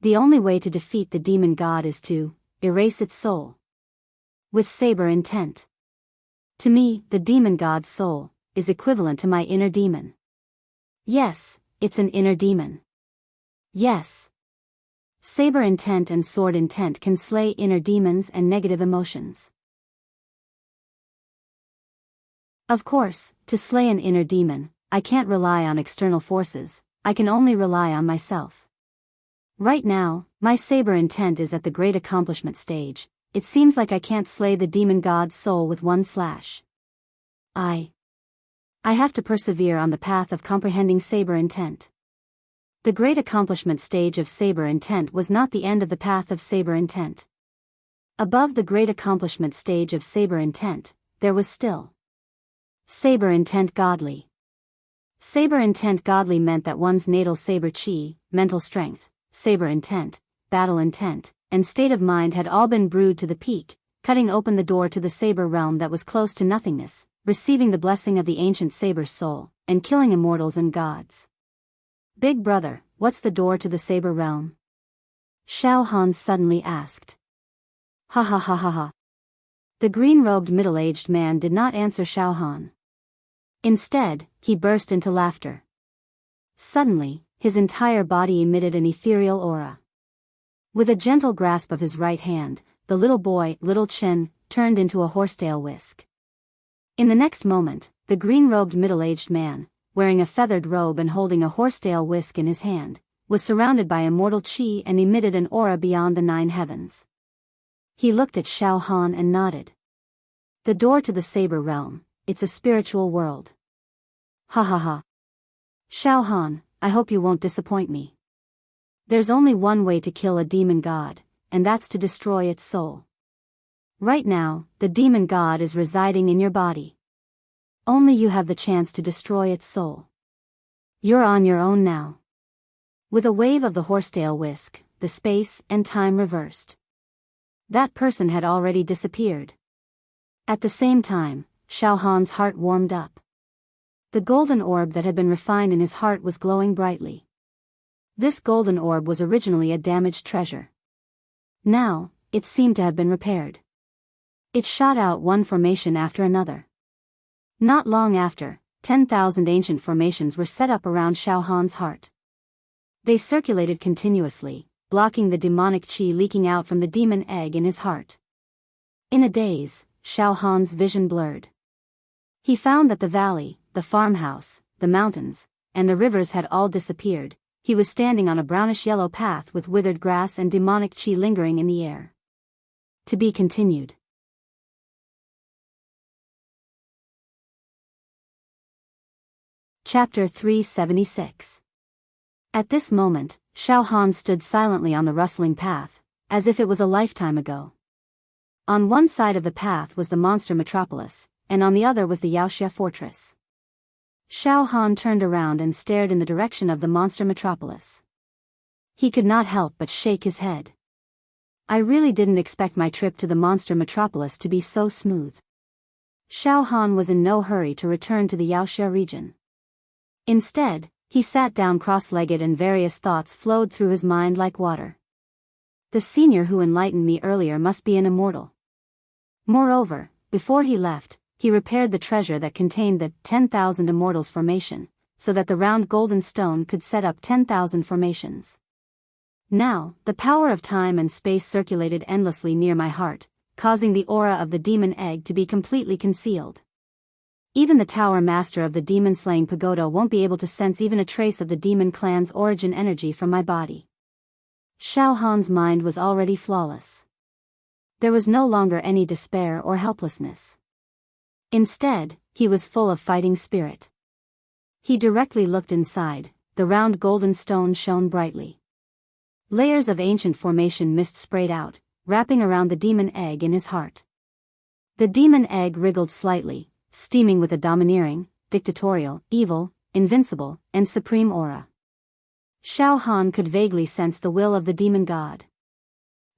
The only way to defeat the demon god is to erase its soul. With saber intent. To me, the demon god's soul is equivalent to my inner demon. Yes, it's an inner demon. Yes. Saber intent and sword intent can slay inner demons and negative emotions. Of course, to slay an inner demon, I can't rely on external forces, I can only rely on myself. Right now, my saber intent is at the great accomplishment stage. It seems like I can't slay the demon god's soul with one slash. I have to persevere on the path of comprehending saber intent. The great accomplishment stage of saber intent was not the end of the path of saber intent. Above the great accomplishment stage of saber intent, there was still saber intent godly. Saber intent godly meant that one's natal saber chi, mental strength, saber intent, battle intent, and state of mind had all been brewed to the peak, cutting open the door to the saber realm that was close to nothingness, receiving the blessing of the ancient saber soul, and killing immortals and gods. Big brother, what's the door to the saber realm? Xiao Han suddenly asked. Ha ha ha ha ha. The green-robed middle-aged man did not answer Xiao Han. Instead, he burst into laughter. Suddenly, his entire body emitted an ethereal aura. With a gentle grasp of his right hand, the little boy, Little Chen, turned into a horsetail whisk. In the next moment, the green-robed middle-aged man, wearing a feathered robe and holding a horsetail whisk in his hand, was surrounded by immortal chi and emitted an aura beyond the 9 heavens. He looked at Xiao Han and nodded. The door to the saber realm, it's a spiritual world. Ha ha ha. Xiao Han, I hope you won't disappoint me. There's only one way to kill a demon god, and that's to destroy its soul. Right now, the demon god is residing in your body. Only you have the chance to destroy its soul. You're on your own now. With a wave of the horsetail whisk, the space and time reversed. That person had already disappeared. At the same time, Xiao Han's heart warmed up. The golden orb that had been refined in his heart was glowing brightly. This golden orb was originally a damaged treasure. Now, it seemed to have been repaired. It shot out one formation after another. Not long after, 10,000 ancient formations were set up around Xiao Han's heart. They circulated continuously, blocking the demonic qi leaking out from the demon egg in his heart. In a daze, Xiao Han's vision blurred. He found that the valley, the farmhouse, the mountains, and the rivers had all disappeared. He was standing on a brownish-yellow path with withered grass and demonic qi lingering in the air. To be continued. Chapter 376. At this moment, Xiao Han stood silently on the rustling path, as if it was a lifetime ago. On one side of the path was the monster metropolis, and on the other was the Wuxia fortress. Xiao Han turned around and stared in the direction of the monster metropolis. He could not help but shake his head. I really didn't expect my trip to the monster metropolis to be so smooth. Xiao Han was in no hurry to return to the Wuxia region. Instead, he sat down cross-legged and various thoughts flowed through his mind like water. The senior who enlightened me earlier must be an immortal. Moreover, before he left, he repaired the treasure that contained the 10,000 Immortals formation, so that the round golden stone could set up 10,000 formations. Now, the power of time and space circulated endlessly near my heart, causing the aura of the demon egg to be completely concealed. Even the tower master of the demon-slaying pagoda won't be able to sense even a trace of the demon clan's origin energy from my body. Xiao Han's mind was already flawless. There was no longer any despair or helplessness. Instead, he was full of fighting spirit. He directly looked inside. The round golden stone shone brightly. Layers of ancient formation mist sprayed out, wrapping around the demon egg in his heart. The demon egg wriggled slightly, steaming with a domineering, dictatorial, evil, invincible, and supreme aura. Xiao Han could vaguely sense the will of the demon god.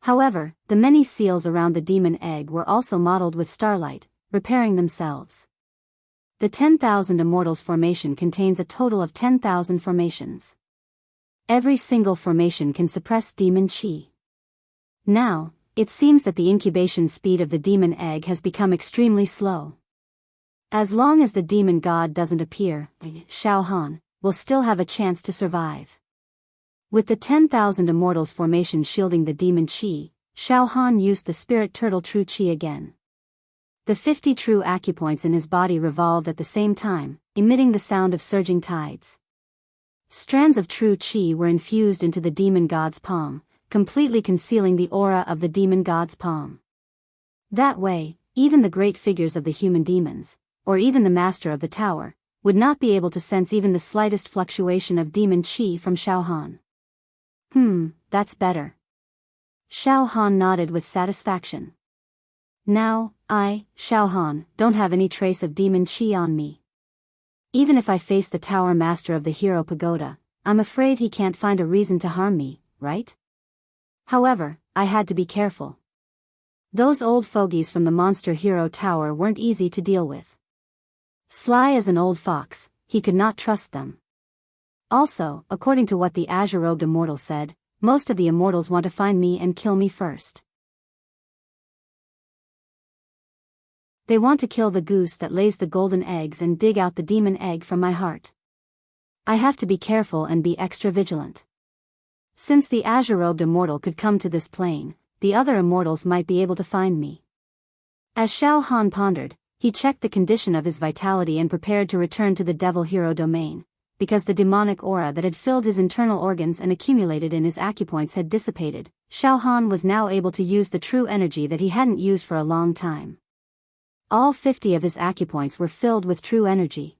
However, the many seals around the demon egg were also mottled with starlight, repairing themselves. The 10,000 Immortals formation contains a total of 10,000 formations. Every single formation can suppress demon chi. Now, it seems that the incubation speed of the demon egg has become extremely slow. As long as the demon god doesn't appear, Xiao Han will still have a chance to survive. With the 10,000 Immortals formation shielding the demon chi, Xiao Han used the spirit turtle true chi again. The 50 true acupoints in his body revolved at the same time, emitting the sound of surging tides. Strands of true chi were infused into the demon god's palm, completely concealing the aura of the demon god's palm. That way, even the great figures of the human demons, or even the master of the tower, would not be able to sense even the slightest fluctuation of demon chi from Xiao Han. That's better. Xiao Han nodded with satisfaction. Now, I, Xiao Han, don't have any trace of demon chi on me. Even if I face the tower master of the hero pagoda, I'm afraid he can't find a reason to harm me, right? However, I had to be careful. Those old fogies from the monster hero tower weren't easy to deal with. Sly as an old fox, he could not trust them. Also, according to what the azure-robed immortal said, most of the immortals want to find me and kill me first. They want to kill the goose that lays the golden eggs and dig out the demon egg from my heart. I have to be careful and be extra vigilant. Since the azure-robed immortal could come to this plane, the other immortals might be able to find me. As Xiao Han pondered, he checked the condition of his vitality and prepared to return to the devil hero domain, because the demonic aura that had filled his internal organs and accumulated in his acupoints had dissipated. Xiao Han was now able to use the true energy that he hadn't used for a long time. All 50 of his acupoints were filled with true energy.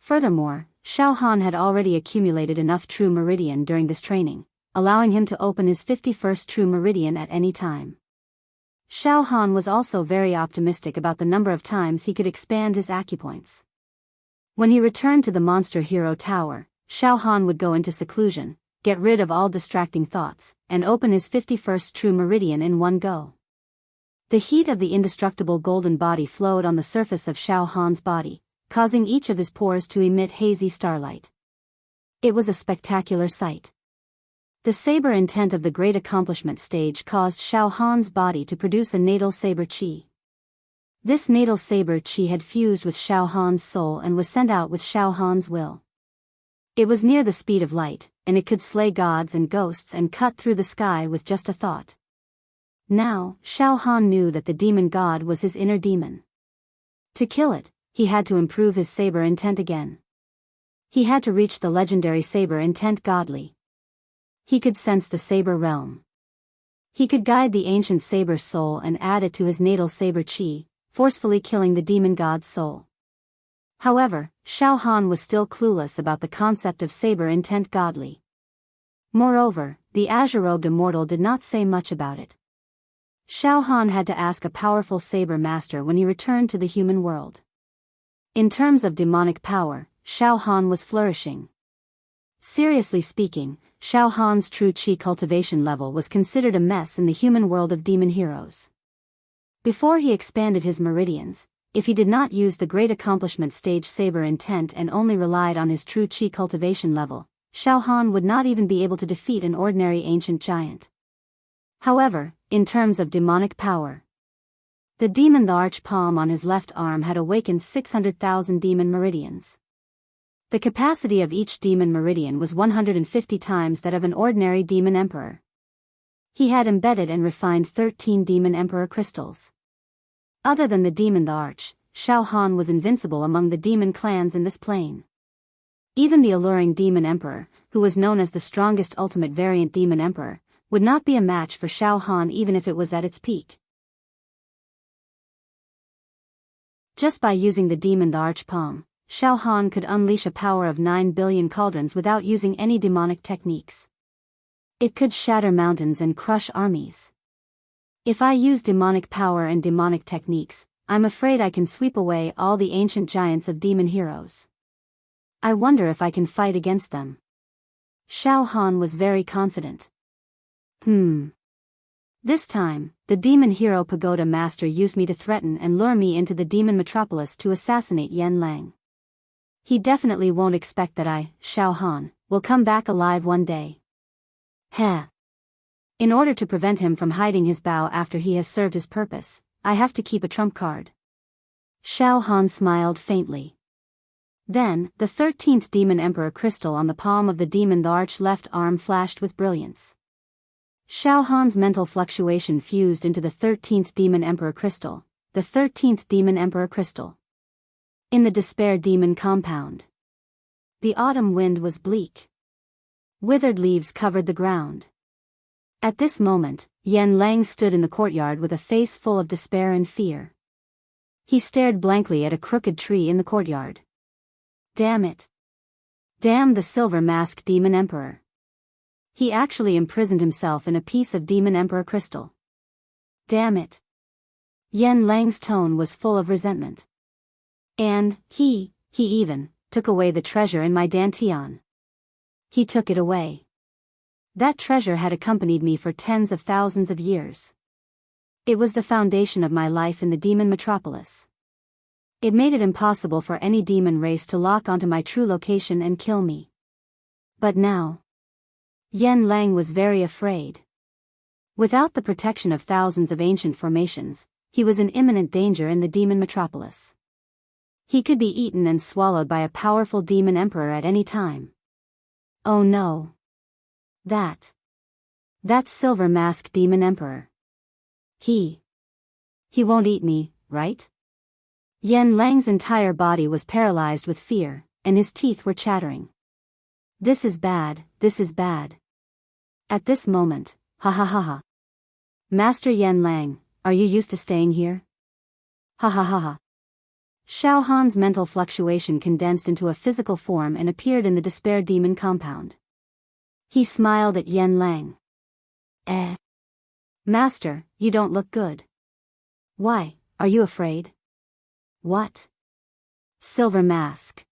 Furthermore, Xiao Han had already accumulated enough true meridian during this training, allowing him to open his 51st true meridian at any time. Xiao Han was also very optimistic about the number of times he could expand his acupoints. When he returned to the monster hero tower, Xiao Han would go into seclusion, get rid of all distracting thoughts, and open his 51st true meridian in one go. The heat of the indestructible golden body flowed on the surface of Xiao Han's body, causing each of his pores to emit hazy starlight. It was a spectacular sight. The saber intent of the great accomplishment stage caused Xiao Han's body to produce a natal saber chi. This natal saber chi had fused with Xiao Han's soul and was sent out with Xiao Han's will. It was near the speed of light, and it could slay gods and ghosts and cut through the sky with just a thought. Now, Xiao Han knew that the demon god was his inner demon. To kill it, he had to improve his saber intent again. He had to reach the legendary saber intent godly. He could sense the saber realm. He could guide the ancient saber soul and add it to his natal saber chi, forcefully killing the demon god's soul. However, Xiao Han was still clueless about the concept of saber intent godly. Moreover, the azure-robed immortal did not say much about it. Xiao Han had to ask a powerful saber master when he returned to the human world. In terms of demonic power, Xiao Han was flourishing. Seriously speaking, Xiao Han's true chi cultivation level was considered a mess in the human world of demon heroes. Before he expanded his meridians, if he did not use the great accomplishment stage saber intent and only relied on his true chi cultivation level, Xiao Han would not even be able to defeat an ordinary ancient giant. However, in terms of demonic power, The demon, the arch palm on his left arm, had awakened 600,000 demon meridians. The capacity of each demon meridian was 150 times that of an ordinary demon emperor. He had embedded and refined 13 demon emperor crystals. Other than the demon, the arch, Xiao Han was invincible among the demon clans in this plane. Even the alluring demon emperor, who was known as the strongest ultimate variant demon emperor, would not be a match for Xiao Han even if it was at its peak. Just by using the demon, the arch palm, Xiao Han could unleash a power of 9 billion cauldrons without using any demonic techniques. It could shatter mountains and crush armies. If I use demonic power and demonic techniques, I'm afraid I can sweep away all the ancient giants of demon heroes. I wonder if I can fight against them. Xiao Han was very confident. This time, the demon hero pagoda master used me to threaten and lure me into the demon metropolis to assassinate Yan Lang. He definitely won't expect that I, Xiao Han, will come back alive one day. Heh. In order to prevent him from hiding his bow after he has served his purpose, I have to keep a trump card. Xiao Han smiled faintly. Then, the 13th demon emperor crystal on the palm of the demon, the arch left arm, flashed with brilliance. Xiao Han's mental fluctuation fused into the 13th demon emperor crystal, the 13th demon emperor crystal. In the despair demon compound. The autumn wind was bleak. Withered leaves covered the ground. At this moment, Yan Lang stood in the courtyard with a face full of despair and fear. He stared blankly at a crooked tree in the courtyard. Damn it. Damn the silver mask demon emperor. He actually imprisoned himself in a piece of demon emperor crystal. Damn it. Yan Lang's tone was full of resentment. And, he even, took away the treasure in my dantian. He took it away. That treasure had accompanied me for tens of thousands of years. It was the foundation of my life in the demon metropolis. It made it impossible for any demon race to lock onto my true location and kill me. But now, Yan Lang was very afraid. Without the protection of thousands of ancient formations, he was in imminent danger in the demon metropolis. He could be eaten and swallowed by a powerful demon emperor at any time. Oh no. That silver mask demon emperor. He won't eat me, right? Yan Lang's entire body was paralyzed with fear, and his teeth were chattering. This is bad, this is bad. At this moment, ha ha ha ha. Master Yan Lang, are you used to staying here? Ha ha ha ha. Xiao Han's mental fluctuation condensed into a physical form and appeared in the despair demon compound. He smiled at Yan Lang. Master, you don't look good. Why, are you afraid? What? Silver mask.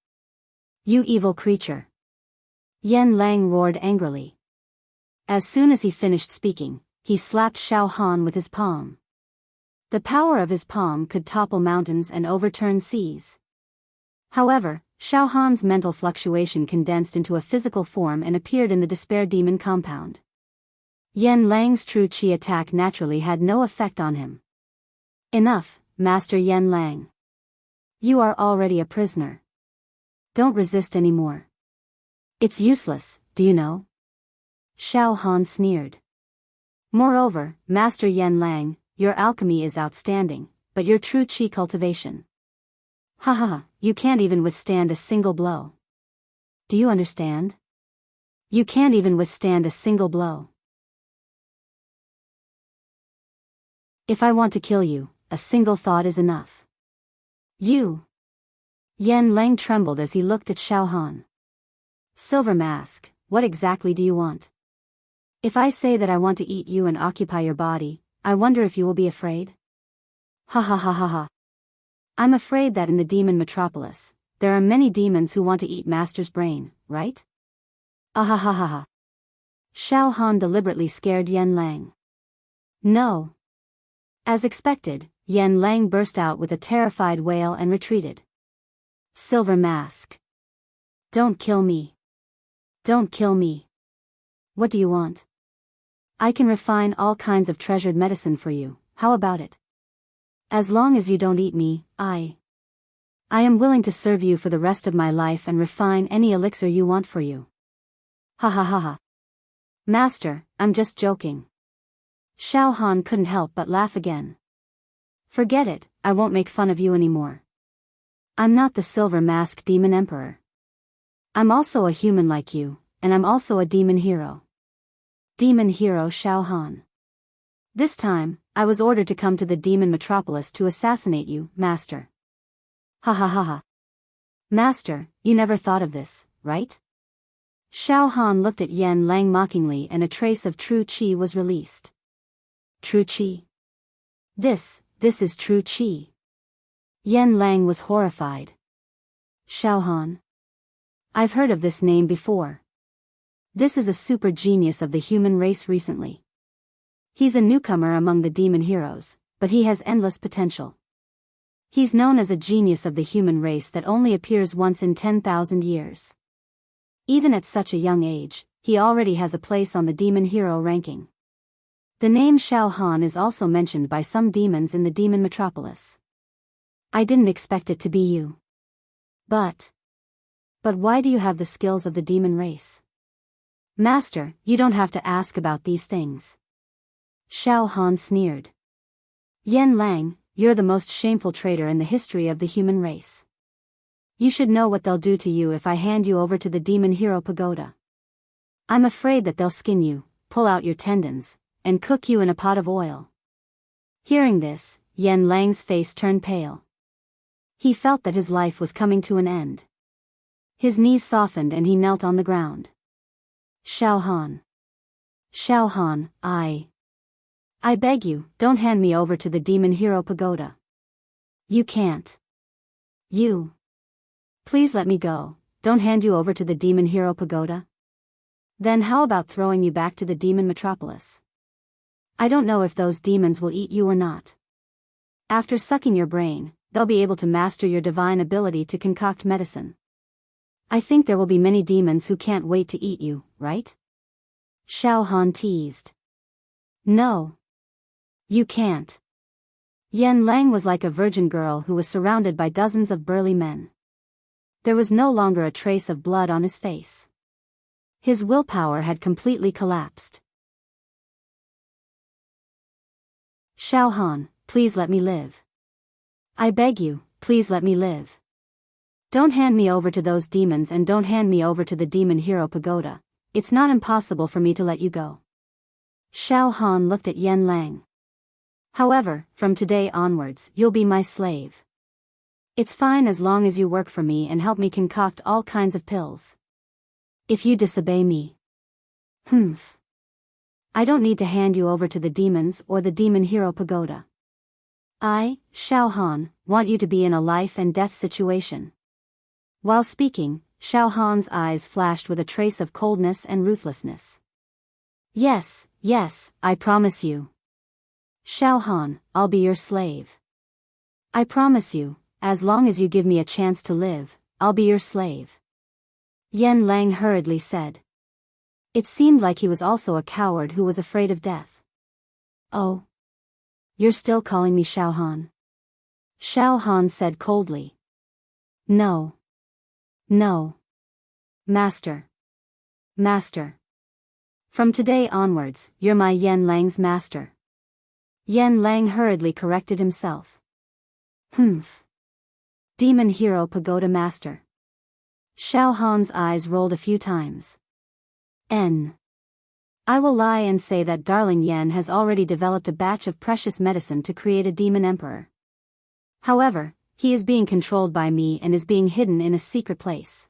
You evil creature. Yan Lang roared angrily. As soon as he finished speaking, he slapped Xiao Han with his palm. The power of his palm could topple mountains and overturn seas. However, Xiao Han's mental fluctuation condensed into a physical form and appeared in the despair demon compound. Yan Lang's true qi attack naturally had no effect on him. Enough, Master Yan Lang. You are already a prisoner. Don't resist anymore. It's useless, do you know? Xiao Han sneered. Moreover, Master Yan Lang, your alchemy is outstanding, but your true qi cultivation. Ha ha ha, you can't even withstand a single blow. Do you understand? You can't even withstand a single blow. If I want to kill you, a single thought is enough. You. Yan Lang trembled as he looked at Xiao Han. Silver mask, what exactly do you want? If I say that I want to eat you and occupy your body, I wonder if you will be afraid? Ha ha ha ha ha. I'm afraid that in the demon metropolis, there are many demons who want to eat Master's brain, right? Ah ha ha ha ha. Xiao Han deliberately scared Yan Lang. No. As expected, Yan Lang burst out with a terrified wail and retreated. Silver mask. Don't kill me. Don't kill me. What do you want? I can refine all kinds of treasured medicine for you, how about it? As long as you don't eat me, I am willing to serve you for the rest of my life and refine any elixir you want for you. Ha ha ha ha. Master, I'm just joking. Xiao Han couldn't help but laugh again. Forget it, I won't make fun of you anymore. I'm not the Silver Mask Demon Emperor. I'm also a human like you, and I'm also a demon hero. Demon hero Xiao Han. This time, I was ordered to come to the demon metropolis to assassinate you, Master. Ha ha ha ha. Master, you never thought of this, right? Xiao Han looked at Yan Lang mockingly and a trace of true qi was released. True qi? This is true qi. Yan Lang was horrified. Xiao Han. I've heard of this name before. This is a super genius of the human race recently. He's a newcomer among the demon heroes, but he has endless potential. He's known as a genius of the human race that only appears once in 10,000 years. Even at such a young age, he already has a place on the demon hero ranking. The name Xiao Han is also mentioned by some demons in the demon metropolis. I didn't expect it to be you. But why do you have the skills of the demon race? Master, you don't have to ask about these things. Xiao Han sneered. Yan Lang, you're the most shameful traitor in the history of the human race. You should know what they'll do to you if I hand you over to the demon hero pagoda. I'm afraid that they'll skin you, pull out your tendons, and cook you in a pot of oil. Hearing this, Yan Lang's face turned pale. He felt that his life was coming to an end. His knees softened and he knelt on the ground. Xiao Han. Xiao Han, I beg you, don't hand me over to the demon hero pagoda. You can't. Please let me go, don't hand you over to the demon hero pagoda. Then how about throwing you back to the demon metropolis? I don't know if those demons will eat you or not. After sucking your brain, they'll be able to master your divine ability to concoct medicine. I think there will be many demons who can't wait to eat you, right? Xiao Han teased. No. You can't. Yan Lang was like a virgin girl who was surrounded by dozens of burly men. There was no longer a trace of blood on his face. His willpower had completely collapsed. Xiao Han, please let me live. I beg you, please let me live. Don't hand me over to those demons and don't hand me over to the demon hero pagoda. It's not impossible for me to let you go. Xiao Han looked at Yan Lang. However, from today onwards, you'll be my slave. It's fine as long as you work for me and help me concoct all kinds of pills. If you disobey me, I don't need to hand you over to the demons or the demon hero pagoda. I, Xiao Han, want you to be in a life and death situation. While speaking, Xiao Han's eyes flashed with a trace of coldness and ruthlessness. Yes, I promise you. Xiao Han, I'll be your slave. I promise you, as long as you give me a chance to live, I'll be your slave. Yan Lang hurriedly said. It seemed like he was also a coward who was afraid of death. Oh. You're still calling me Xiao Han? Xiao Han said coldly. No. Master. From today onwards, you're my Yan Lang's master. Yan Lang hurriedly corrected himself. Demon hero pagoda master. Xiao Han's eyes rolled a few times. I will lie and say that darling Yan has already developed a batch of precious medicine to create a demon emperor. However, he is being controlled by me and is being hidden in a secret place.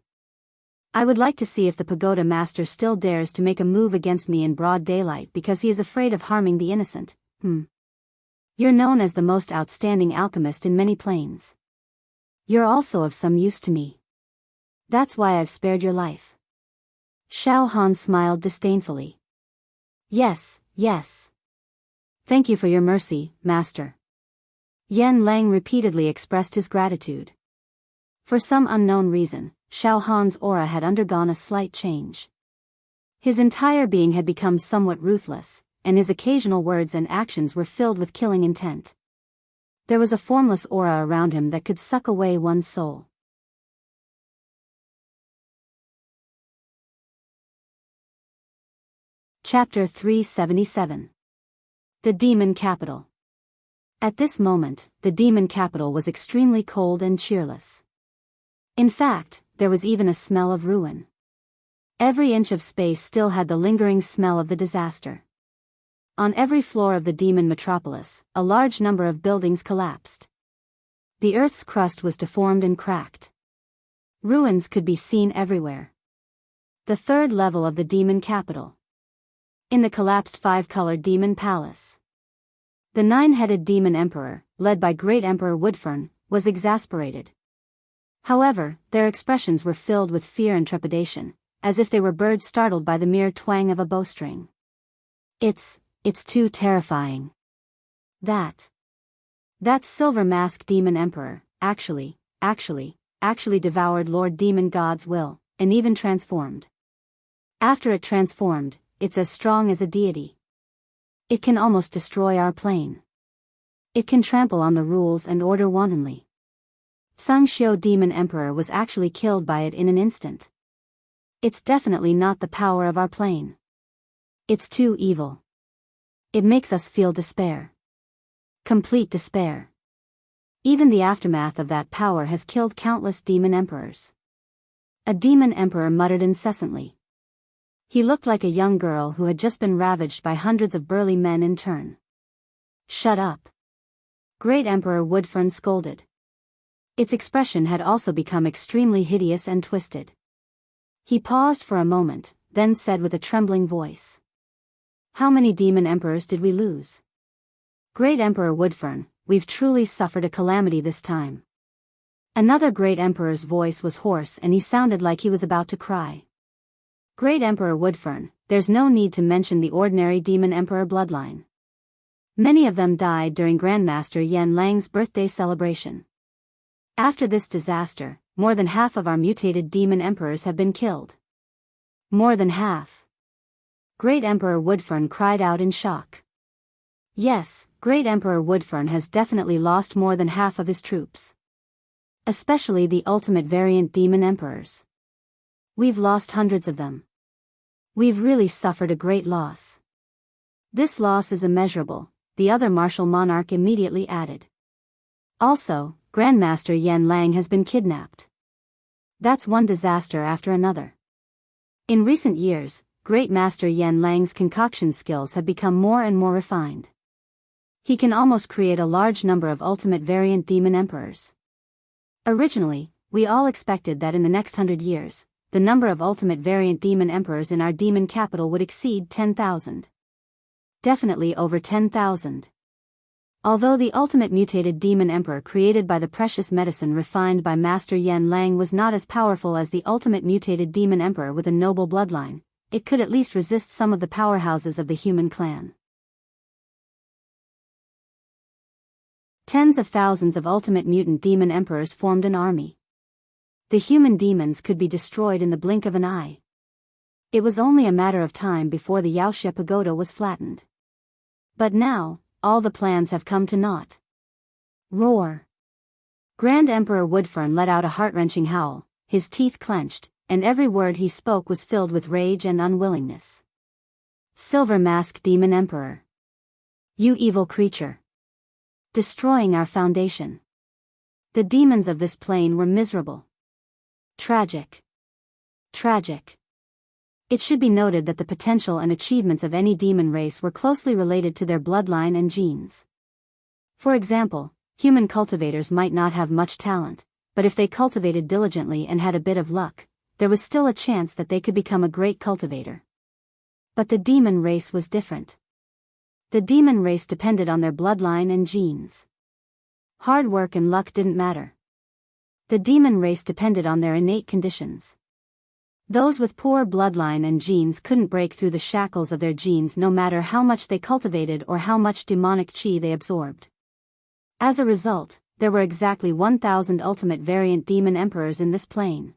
I would like to see if the pagoda master still dares to make a move against me in broad daylight because he is afraid of harming the innocent. You're known as the most outstanding alchemist in many planes. You're also of some use to me. That's why I've spared your life. Xiao Han smiled disdainfully. Yes. Thank you for your mercy, master. Yan Lang repeatedly expressed his gratitude. For some unknown reason, Xiao Han's aura had undergone a slight change. His entire being had become somewhat ruthless, and his occasional words and actions were filled with killing intent. There was a formless aura around him that could suck away one's soul. Chapter 377. The Demon Capital. At this moment, the Demon Capital was extremely cold and cheerless. In fact, there was even a smell of ruin. Every inch of space still had the lingering smell of the disaster. On every floor of the demon metropolis, a large number of buildings collapsed. The earth's crust was deformed and cracked. Ruins could be seen everywhere. The third level of the demon capital. In the collapsed five-colored demon palace. The nine-headed demon emperor, led by Great Emperor Woodfern, was exasperated. However, their expressions were filled with fear and trepidation, as if they were birds startled by the mere twang of a bowstring. It's too terrifying. That silver mask demon emperor, actually devoured Lord Demon God's will, and even transformed. After it transformed, it's as strong as a deity. It can almost destroy our plane. It can trample on the rules and order wantonly. Sang Xiu Demon Emperor was actually killed by it in an instant. It's definitely not the power of our plane. It's too evil. It makes us feel despair. Complete despair. Even the aftermath of that power has killed countless demon emperors. A demon emperor muttered incessantly. He looked like a young girl who had just been ravaged by hundreds of burly men in turn. Shut up. Great Emperor Woodfern scolded. Its expression had also become extremely hideous and twisted. He paused for a moment, then said with a trembling voice. How many demon emperors did we lose? Great Emperor Woodfern, we've truly suffered a calamity this time. Another great emperor's voice was hoarse and he sounded like he was about to cry. Great Emperor Woodfern, there's no need to mention the ordinary demon emperor bloodline. Many of them died during Grandmaster Yan Lang's birthday celebration. After this disaster, more than half of our mutated demon emperors have been killed. More than half. Great Emperor Woodfern cried out in shock. Yes, Great Emperor Woodfern has definitely lost more than half of his troops. Especially the ultimate variant demon emperors. We've lost hundreds of them. We've really suffered a great loss. This loss is immeasurable, the other martial monarch immediately added. Also, Grandmaster Yan Lang has been kidnapped. That's one disaster after another. In recent years, Great Master Yan Lang's concoction skills have become more and more refined. He can almost create a large number of ultimate variant demon emperors. Originally, we all expected that in the next 100 years, the number of ultimate variant demon emperors in our demon capital would exceed 10,000. Definitely over 10,000. Although the ultimate mutated demon emperor created by the precious medicine refined by Master Yan Lang was not as powerful as the ultimate mutated demon emperor with a noble bloodline, it could at least resist some of the powerhouses of the human clan. Tens of thousands of ultimate mutant demon emperors formed an army. The human demons could be destroyed in the blink of an eye. It was only a matter of time before the Yaoxia Pagoda was flattened. But now, all the plans have come to naught. Roar! Grand Emperor Woodfern let out a heart-wrenching howl, his teeth clenched, and every word he spoke was filled with rage and unwillingness. Silver Mask Demon Emperor! You evil creature! Destroying our foundation. The demons of this plane were miserable. Tragic. Tragic. It should be noted that the potential and achievements of any demon race were closely related to their bloodline and genes. For example, human cultivators might not have much talent, but if they cultivated diligently and had a bit of luck, there was still a chance that they could become a great cultivator. But the demon race was different. The demon race depended on their bloodline and genes. Hard work and luck didn't matter. The demon race depended on their innate conditions. Those with poor bloodline and genes couldn't break through the shackles of their genes no matter how much they cultivated or how much demonic chi they absorbed. As a result, there were exactly 1,000 ultimate variant demon emperors in this plane.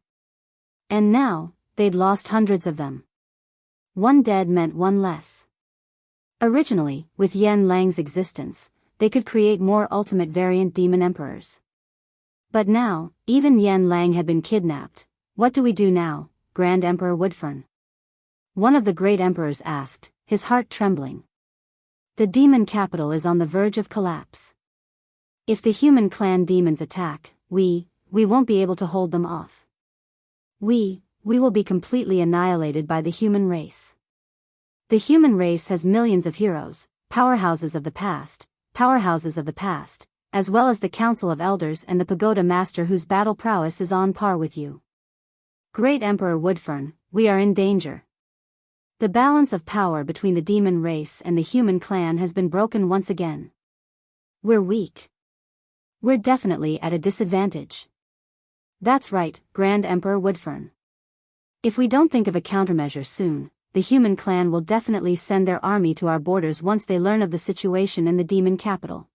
And now, they'd lost hundreds of them. One dead meant one less. Originally, with Yan Lang's existence, they could create more ultimate variant demon emperors. But now, even Yan Lang had been kidnapped. What do we do now, Grand Emperor Woodfern? One of the great emperors asked, his heart trembling. The demon capital is on the verge of collapse. If the human clan demons attack, we won't be able to hold them off. We will be completely annihilated by the human race. The human race has millions of heroes, powerhouses of the past, as well as the Council of Elders and the Pagoda Master whose battle prowess is on par with you. Great Emperor Woodfern, we are in danger. The balance of power between the demon race and the human clan has been broken once again. We're weak. We're definitely at a disadvantage. That's right, Grand Emperor Woodfern. If we don't think of a countermeasure soon, the human clan will definitely send their army to our borders once they learn of the situation in the demon capital.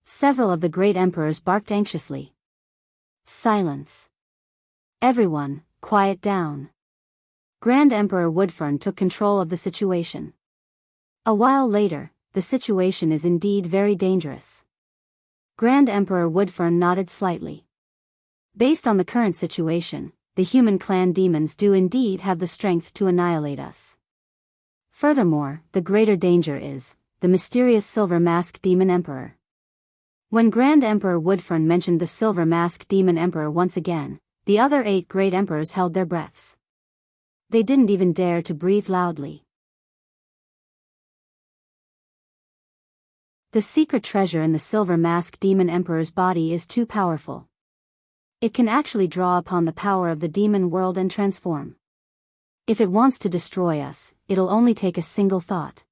Several of the great emperors barked anxiously. Silence. Everyone, quiet down. Grand Emperor Woodfern took control of the situation. A while later, the situation is indeed very dangerous. Grand Emperor Woodfern nodded slightly. Based on the current situation, the human clan demons do indeed have the strength to annihilate us. Furthermore, the greater danger is the mysterious Silver Mask Demon Emperor. When Grand Emperor Woodfern mentioned the Silver Mask Demon Emperor once again, the other 8 great emperors held their breaths. They didn't even dare to breathe loudly. The secret treasure in the Silver Mask Demon Emperor's body is too powerful. It can actually draw upon the power of the demon world and transform. If it wants to destroy us, it'll only take a single thought.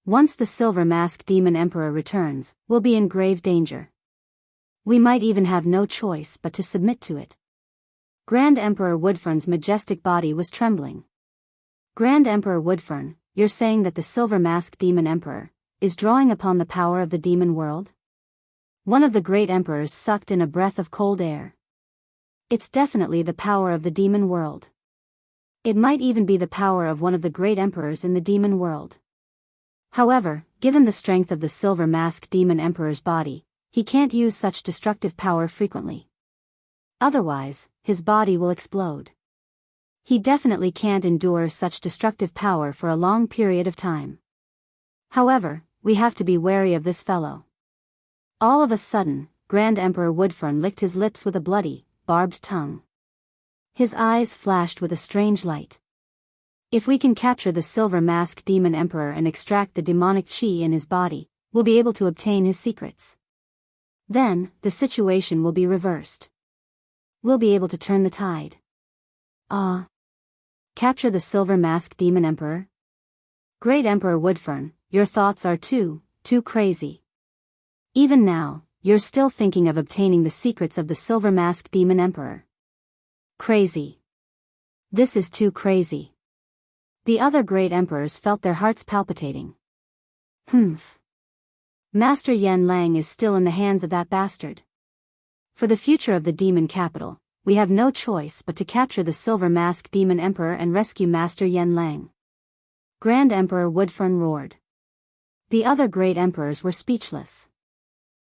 Once the Silver Mask Demon Emperor returns, we'll be in grave danger. We might even have no choice but to submit to it. Grand Emperor Woodfern's majestic body was trembling. Grand Emperor Woodfern, you're saying that the Silver Mask Demon Emperor is drawing upon the power of the demon world? One of the great emperors sucked in a breath of cold air. It's definitely the power of the demon world. It might even be the power of one of the great emperors in the demon world. However, given the strength of the Silver Mask Demon Emperor's body, he can't use such destructive power frequently. Otherwise, his body will explode. He definitely can't endure such destructive power for a long period of time. However, we have to be wary of this fellow. All of a sudden, Grand Emperor Woodfern licked his lips with a bloody, barbed tongue. His eyes flashed with a strange light. If we can capture the Silver Mask Demon Emperor and extract the demonic chi in his body, we'll be able to obtain his secrets. Then, the situation will be reversed. We'll be able to turn the tide. Capture the Silver Mask Demon Emperor? Great Emperor Woodfern, your thoughts are too crazy. Even now, you're still thinking of obtaining the secrets of the Silver Mask Demon Emperor. Crazy. This is too crazy. The other great emperors felt their hearts palpitating. Master Yan Lang is still in the hands of that bastard. For the future of the demon capital, we have no choice but to capture the Silver Mask Demon Emperor and rescue Master Yan Lang. Grand Emperor Woodfern roared. The other great emperors were speechless.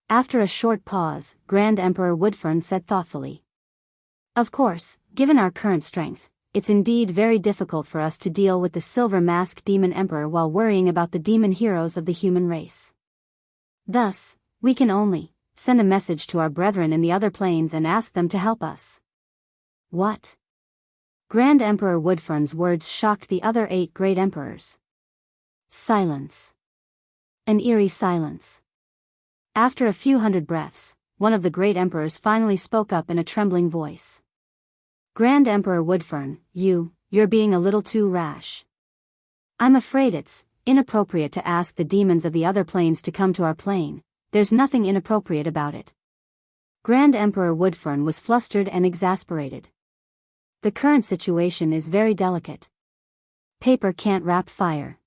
After a short pause, Grand Emperor Woodfern said thoughtfully. Of course, given our current strength, it's indeed very difficult for us to deal with the Silver Mask Demon Emperor while worrying about the demon heroes of the human race. Thus, we can only send a message to our brethren in the other planes and ask them to help us. What? Grand Emperor Woodfern's words shocked the other 8 great emperors. Silence. An eerie silence. After a few hundred breaths, one of the great emperors finally spoke up in a trembling voice. Grand Emperor Woodfern, you're being a little too rash. I'm afraid it's inappropriate to ask the demons of the other planes to come to our plane. There's nothing inappropriate about it. Grand Emperor Woodfern was flustered and exasperated. The current situation is very delicate. Paper can't wrap fire.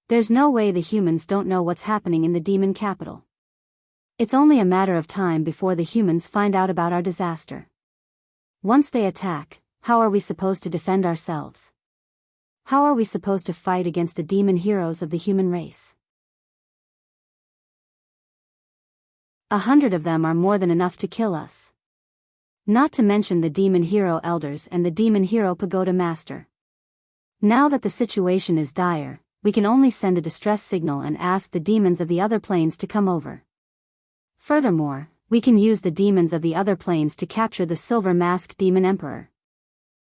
There's no way the humans don't know what's happening in the demon capital. It's only a matter of time before the humans find out about our disaster. Once they attack, how are we supposed to defend ourselves? How are we supposed to fight against the demon heroes of the human race? 100 of them are more than enough to kill us. Not to mention the demon hero elders and the demon hero pagoda master. Now that the situation is dire, we can only send a distress signal and ask the demons of the other planes to come over. Furthermore, we can use the demons of the other planes to capture the silver masked demon emperor.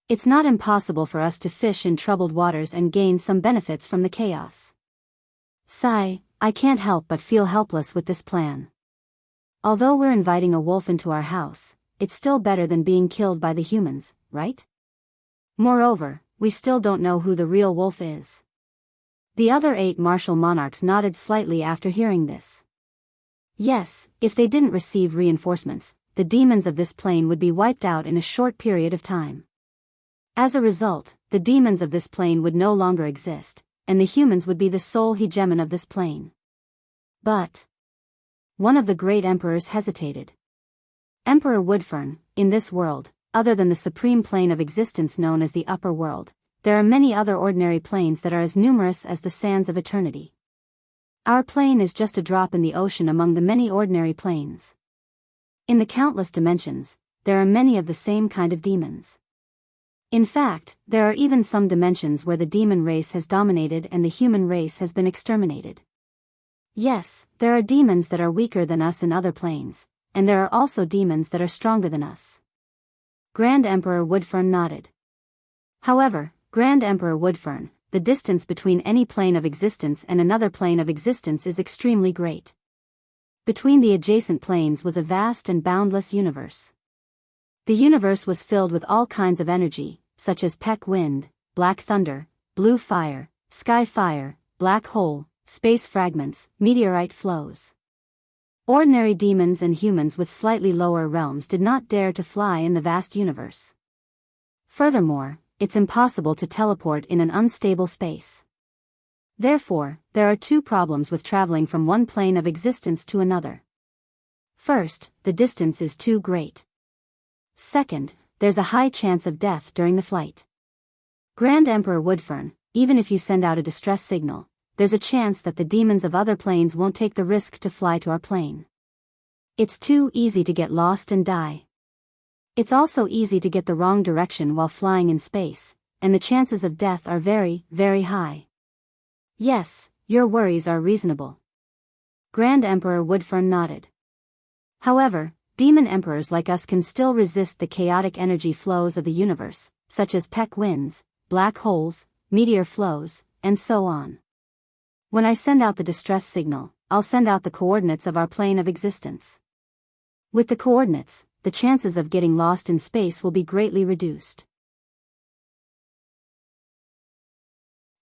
It's not impossible for us to fish in troubled waters and gain some benefits from the chaos. Sigh, I can't help but feel helpless with this plan. Although we're inviting a wolf into our house, it's still better than being killed by the humans, right? Moreover, we still don't know who the real wolf is. The other 8 martial monarchs nodded slightly after hearing this. Yes, if they didn't receive reinforcements, the demons of this plane would be wiped out in a short period of time. As a result, the demons of this plane would no longer exist, and the humans would be the sole hegemon of this plane. But one of the great emperors hesitated. Emperor Woodfern, in this world, other than the supreme plane of existence known as the upper world, there are many other ordinary planes that are as numerous as the sands of eternity. Our plane is just a drop in the ocean among the many ordinary planes. In the countless dimensions, there are many of the same kind of demons. In fact, there are even some dimensions where the demon race has dominated and the human race has been exterminated. Yes, there are demons that are weaker than us in other planes, and there are also demons that are stronger than us. Grand Emperor Woodfern nodded. However, Grand Emperor Woodfern, the distance between any plane of existence and another plane of existence is extremely great. Between the adjacent planes was a vast and boundless universe. The universe was filled with all kinds of energy, such as peck wind, black thunder, blue fire, sky fire, black hole, space fragments, meteorite flows. Ordinary demons and humans with slightly lower realms did not dare to fly in the vast universe. Furthermore, it's impossible to teleport in an unstable space. Therefore, there are 2 problems with traveling from one plane of existence to another. First, the distance is too great. Second, there's a high chance of death during the flight. Grand Emperor Woodfern, even if you send out a distress signal, there's a chance that the demons of other planes won't take the risk to fly to our plane. It's too easy to get lost and die. It's also easy to get the wrong direction while flying in space, and the chances of death are very, very high. Yes, your worries are reasonable. Grand Emperor Woodfern nodded. However, demon emperors like us can still resist the chaotic energy flows of the universe, such as peck winds, black holes, meteor flows, and so on. When I send out the distress signal, I'll send out the coordinates of our plane of existence. With the coordinates, the chances of getting lost in space will be greatly reduced.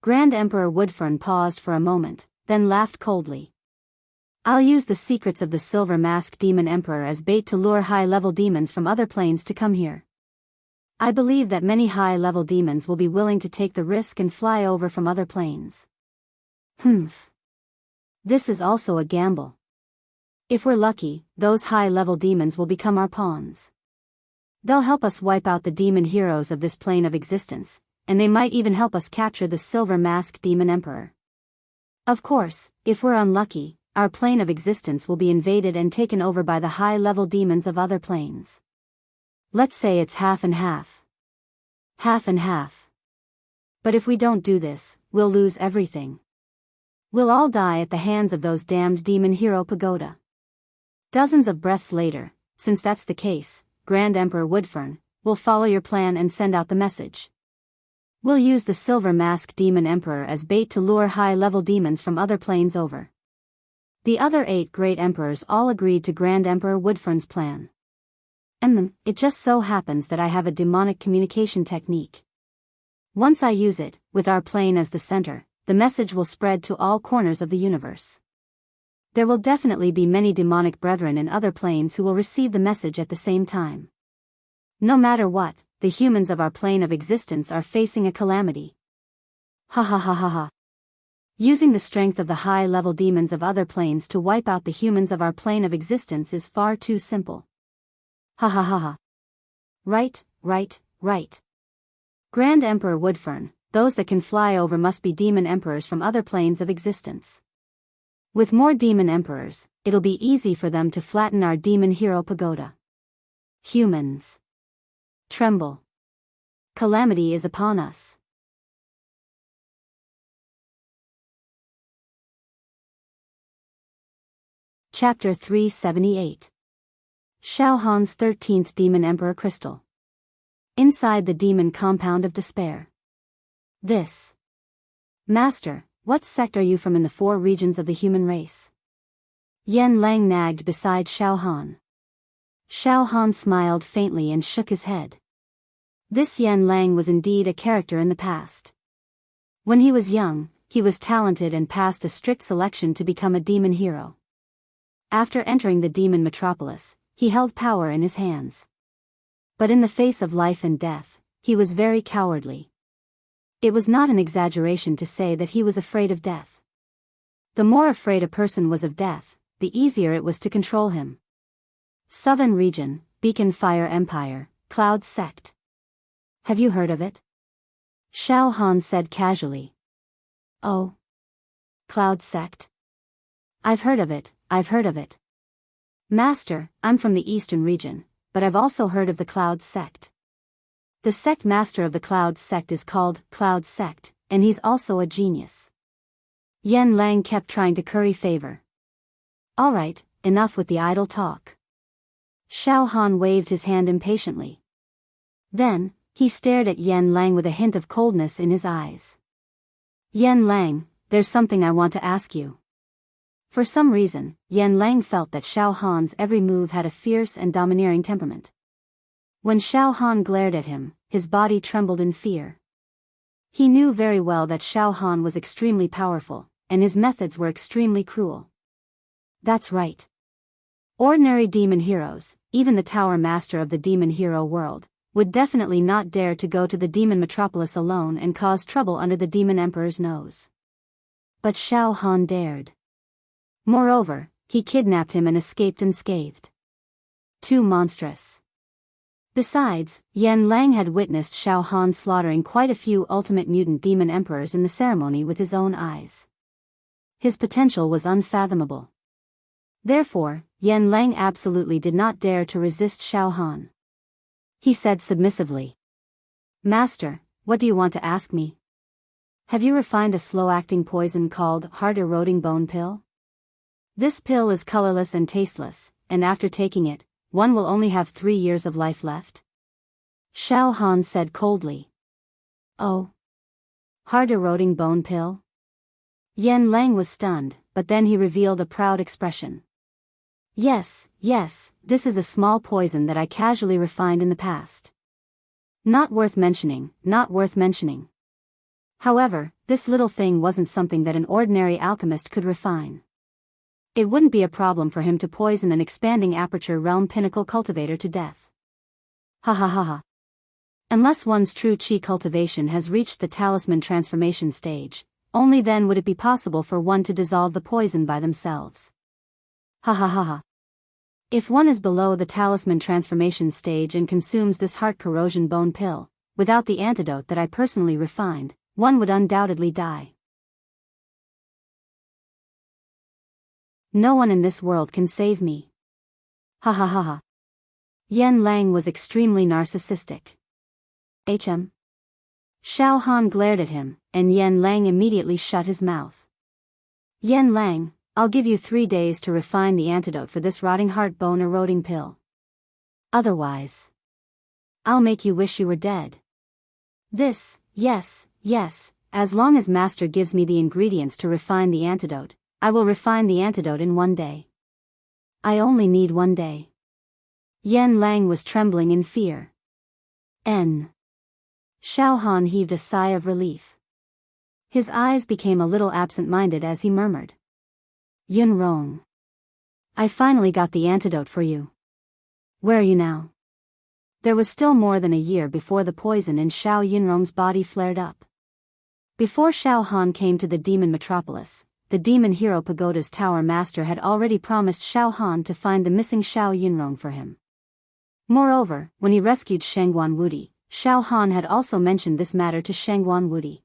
Grand Emperor Woodfern paused for a moment, then laughed coldly. I'll use the secrets of the Silver Mask Demon Emperor as bait to lure high-level demons from other planes to come here. I believe that many high-level demons will be willing to take the risk and fly over from other planes. This is also a gamble. If we're lucky, those high-level demons will become our pawns. They'll help us wipe out the demon heroes of this plane of existence, and they might even help us capture the Silver Mask Demon Emperor. Of course, if we're unlucky, our plane of existence will be invaded and taken over by the high-level demons of other planes. Let's say it's half and half. Half and half. But if we don't do this, we'll lose everything. We'll all die at the hands of those damned demon hero pagoda. Dozens of breaths later, since that's the case, Grand Emperor Woodfern, we'll follow your plan and send out the message. We'll use the Silver Mask Demon Emperor as bait to lure high-level demons from other planes over. The other 8 great emperors all agreed to Grand Emperor Woodfern's plan. It just so happens that I have a demonic communication technique. Once I use it, with our plane as the center, the message will spread to all corners of the universe. There will definitely be many demonic brethren in other planes who will receive the message at the same time. No matter what, the humans of our plane of existence are facing a calamity. Ha ha ha ha ha. Using the strength of the high-level demons of other planes to wipe out the humans of our plane of existence is far too simple. Ha ha ha ha. Right. Grand Emperor Woodfern, those that can fly over must be demon emperors from other planes of existence. With more demon emperors, it'll be easy for them to flatten our demon hero pagoda. Humans, tremble. Calamity is upon us. Chapter 378. Xiao Han's 13th Demon Emperor Crystal. Inside the demon compound of despair. This. Master, what sect are you from in the 4 regions of the human race? Yan Lang nagged beside Xiao Han. Xiao Han smiled faintly and shook his head. This Yan Lang was indeed a character in the past. When he was young, he was talented and passed a strict selection to become a demon hero. After entering the demon metropolis, he held power in his hands. But in the face of life and death, he was very cowardly. It was not an exaggeration to say that he was afraid of death. The more afraid a person was of death, the easier it was to control him. Southern Region, Beacon Fire Empire, Cloud Sect. Have you heard of it? Xiao Han said casually. Oh. Cloud Sect? I've heard of it. Master, I'm from the Eastern Region, but I've also heard of the Cloud Sect. The sect master of the Cloud Sect is called Cloud Sect, and he's also a genius. Yan Lang kept trying to curry favor. All right, enough with the idle talk. Xiao Han waved his hand impatiently. Then, he stared at Yan Lang with a hint of coldness in his eyes. Yan Lang, there's something I want to ask you. For some reason, Yan Lang felt that Xiao Han's every move had a fierce and domineering temperament. When Xiao Han glared at him, his body trembled in fear. He knew very well that Xiao Han was extremely powerful, and his methods were extremely cruel. That's right. Ordinary demon heroes, even the Tower Master of the demon hero world, would definitely not dare to go to the demon metropolis alone and cause trouble under the demon emperor's nose. But Xiao Han dared. Moreover, he kidnapped him and escaped unscathed. Too monstrous. Besides, Yan Lang had witnessed Xiao Han slaughtering quite a few ultimate mutant demon emperors in the ceremony with his own eyes. His potential was unfathomable. Therefore, Yan Lang absolutely did not dare to resist Xiao Han. He said submissively. Master, what do you want to ask me? Have you refined a slow-acting poison called heart-eroding bone pill? This pill is colorless and tasteless, and after taking it, one will only have 3 years of life left. Xiao Han said coldly. Oh. Heart-eroding bone pill? Yan Lang was stunned, but then he revealed a proud expression. Yes, this is a small poison that I casually refined in the past. Not worth mentioning. However, this little thing wasn't something that an ordinary alchemist could refine. It wouldn't be a problem for him to poison an expanding aperture realm pinnacle cultivator to death. Ha ha ha ha. Unless one's true qi cultivation has reached the talisman transformation stage, only then would it be possible for one to dissolve the poison by themselves. Ha ha ha ha. If one is below the talisman transformation stage and consumes this heart corrosion bone pill, without the antidote that I personally refined, one would undoubtedly die. No one in this world can save me. Ha ha ha ha. Yan Lang was extremely narcissistic. HM. Xiao Han glared at him, and Yan Lang immediately shut his mouth. Yan Lang, I'll give you 3 days to refine the antidote for this rotting heart bone eroding pill. Otherwise, I'll make you wish you were dead. Yes, as long as Master gives me the ingredients to refine the antidote, I will refine the antidote in 1 day. I only need 1 day. Yan Lang was trembling in fear. Xiao Han heaved a sigh of relief. His eyes became a little absent-minded as he murmured. Yun Rong. I finally got the antidote for you. Where are you now? There was still more than a year before the poison in Xiao Yunrong's body flared up. Before Xiao Han came to the demon metropolis, the demon hero pagoda's tower master had already promised Xiao Han to find the missing Xiao Yunrong for him. Moreover, when he rescued Shangguan Wudi, Xiao Han had also mentioned this matter to Shangguan Wudi.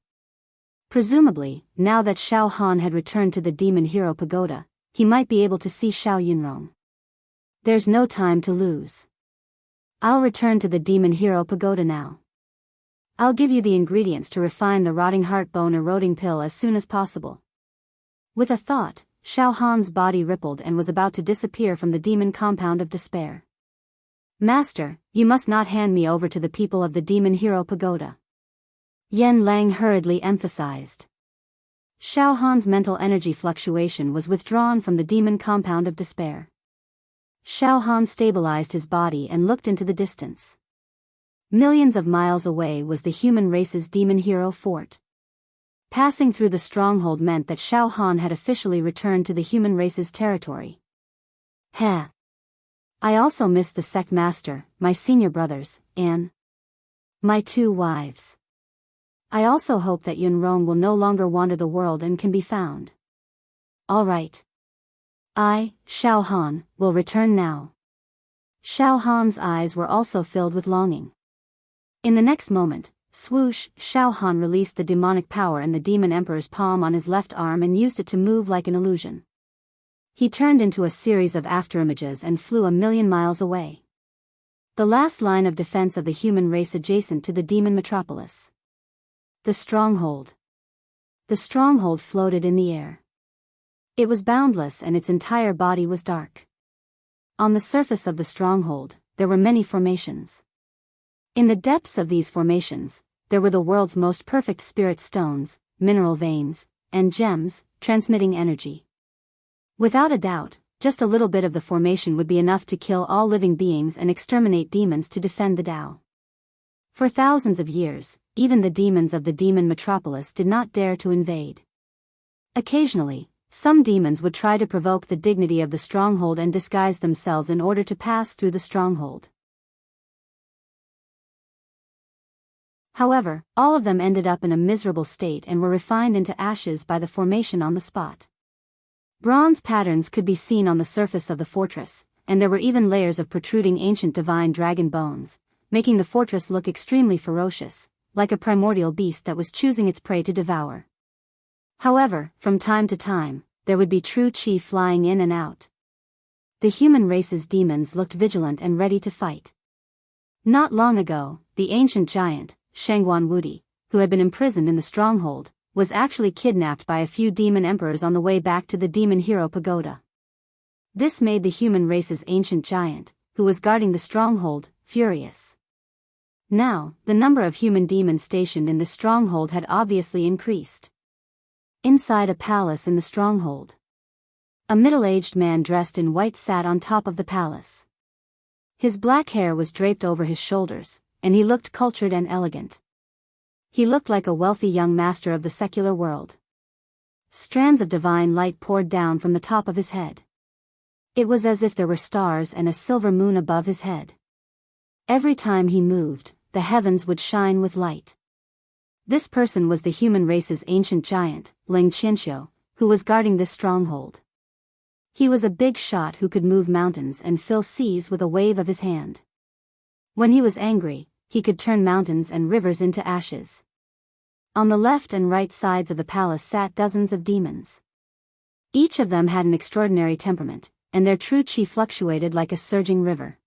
Presumably, now that Xiao Han had returned to the demon hero pagoda, he might be able to see Xiao Yunrong. There's no time to lose. I'll return to the Demon Hero Pagoda now. I'll give you the ingredients to refine the rotting heart bone eroding pill as soon as possible. With a thought, Xiao Han's body rippled and was about to disappear from the demon compound of despair. Master, you must not hand me over to the people of the Demon Hero Pagoda. Yen Lang hurriedly emphasized. Xiao Han's mental energy fluctuation was withdrawn from the demon compound of despair. Xiao Han stabilized his body and looked into the distance. Millions of miles away was the human race's demon hero fort. Passing through the stronghold meant that Xiao Han had officially returned to the human race's territory. Heh. I also miss the sect master, my senior brothers, and my 2 wives. I also hope that Yunrong will no longer wander the world and can be found. All right. I, Xiao Han, will return now. Xiao Han's eyes were also filled with longing. In the next moment, swoosh, Xiao Han released the demonic power in the demon emperor's palm on his left arm and used it to move like an illusion. He turned into a series of afterimages and flew 1,000,000 miles away. The last line of defense of the human race adjacent to the demon metropolis. The stronghold. The stronghold floated in the air. It was boundless and its entire body was dark. On the surface of the stronghold, there were many formations. In the depths of these formations, there were the world's most perfect spirit stones, mineral veins, and gems, transmitting energy. Without a doubt, just a little bit of the formation would be enough to kill all living beings and exterminate demons to defend the Tao. For thousands of years, even the demons of the demon metropolis did not dare to invade. Occasionally, some demons would try to provoke the dignity of the stronghold and disguise themselves in order to pass through the stronghold. However, all of them ended up in a miserable state and were refined into ashes by the formation on the spot. Bronze patterns could be seen on the surface of the fortress, and there were even layers of protruding ancient divine dragon bones, making the fortress look extremely ferocious, like a primordial beast that was choosing its prey to devour. However, from time to time, there would be true chi flying in and out. The human race's demons looked vigilant and ready to fight. Not long ago, the ancient giant, Shengguan Wudi, who had been imprisoned in the stronghold, was actually kidnapped by a few demon emperors on the way back to the Demon Hero Pagoda. This made the human race's ancient giant, who was guarding the stronghold, furious. Now, the number of human demons stationed in the stronghold had obviously increased. Inside a palace in the stronghold, a middle-aged man dressed in white sat on top of the palace. His black hair was draped over his shoulders, and he looked cultured and elegant. He looked like a wealthy young master of the secular world. Strands of divine light poured down from the top of his head. It was as if there were stars and a silver moon above his head. Every time he moved, the heavens would shine with light. This person was the human race's ancient giant, Ling Qianxiu, who was guarding this stronghold. He was a big shot who could move mountains and fill seas with a wave of his hand. When he was angry, he could turn mountains and rivers into ashes. On the left and right sides of the palace sat dozens of demons. Each of them had an extraordinary temperament, and their true chi fluctuated like a surging river.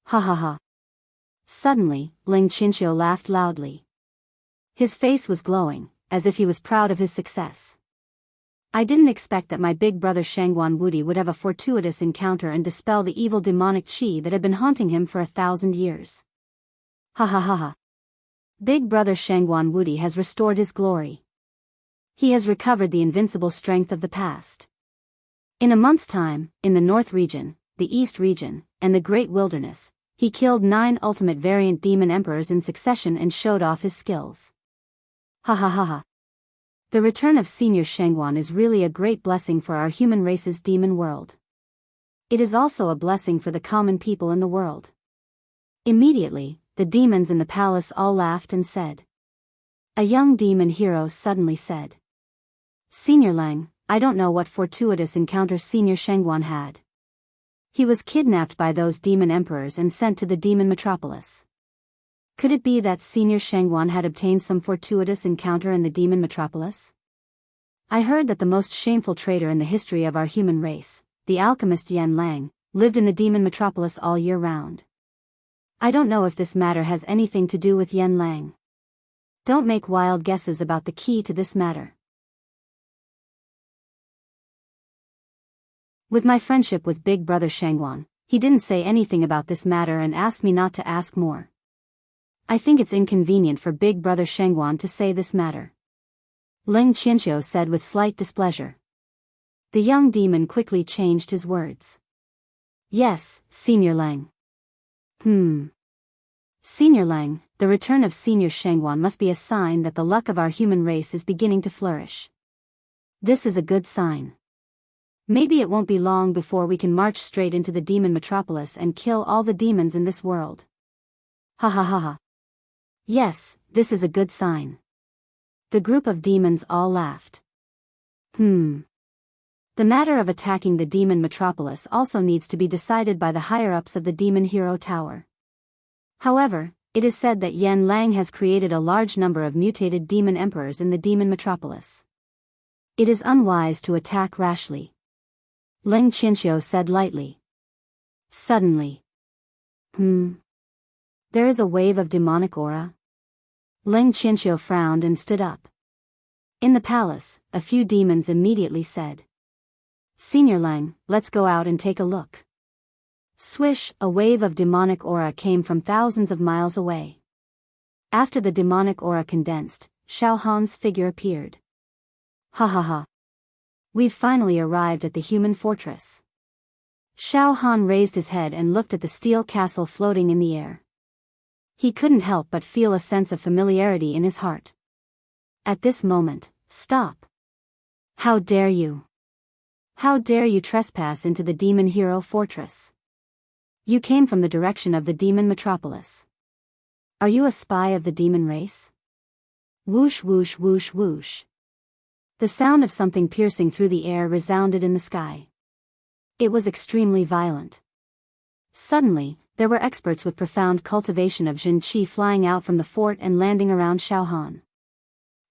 Ha ha ha. Suddenly, Ling Qianxiu laughed loudly. His face was glowing, as if he was proud of his success. I didn't expect that my big brother Shengguan Wudi would have a fortuitous encounter and dispel the evil demonic chi that had been haunting him for 1,000 years. Ha ha ha ha. Big brother Shengguan Wudi has restored his glory. He has recovered the invincible strength of the past. In a month's time, in the North region, the East region, and the Great Wilderness, he killed 9 ultimate variant demon emperors in succession and showed off his skills. Ha ha ha ha. The return of Senior Shengguan is really a great blessing for our human race's demon world. It is also a blessing for the common people in the world. Immediately, the demons in the palace all laughed and said. A young demon hero suddenly said. Senior Lang, I don't know what fortuitous encounter Senior Shengguan had. He was kidnapped by those demon emperors and sent to the demon metropolis. Could it be that Senior Shengguan had obtained some fortuitous encounter in the demon metropolis? I heard that the most shameful traitor in the history of our human race, the alchemist Yan Lang, lived in the demon metropolis all year round. I don't know if this matter has anything to do with Yan Lang. Don't make wild guesses about the key to this matter. With my friendship with Big Brother Shangwan, he didn't say anything about this matter and asked me not to ask more. I think it's inconvenient for Big Brother Shangwan to say this matter. Leng Qianxiu said with slight displeasure. The young demon quickly changed his words. Yes, Senior Leng. Senior Leng, the return of Senior Shangwan must be a sign that the luck of our human race is beginning to flourish. This is a good sign. Maybe it won't be long before we can march straight into the demon metropolis and kill all the demons in this world. Ha ha ha ha. Yes, this is a good sign. The group of demons all laughed. The matter of attacking the demon metropolis also needs to be decided by the higher-ups of the Demon Hero Tower. However, it is said that Yan Lang has created a large number of mutated demon emperors in the demon metropolis. It is unwise to attack rashly. Leng Qianxiu said lightly. Suddenly. There is a wave of demonic aura. Leng Qianxiu frowned and stood up. In the palace, a few demons immediately said. Senior Leng, let's go out and take a look. Swish, a wave of demonic aura came from thousands of miles away. After the demonic aura condensed, Xiao Han's figure appeared. Ha ha ha. We've finally arrived at the human fortress. Xiao Han raised his head and looked at the steel castle floating in the air. He couldn't help but feel a sense of familiarity in his heart. At this moment, stop. How dare you? How dare you trespass into the Demon Hero Fortress? You came from the direction of the Demon Metropolis. Are you a spy of the demon race? Whoosh whoosh whoosh whoosh. The sound of something piercing through the air resounded in the sky. It was extremely violent. Suddenly, there were experts with profound cultivation of Jin Qi flying out from the fort and landing around Xiao Han.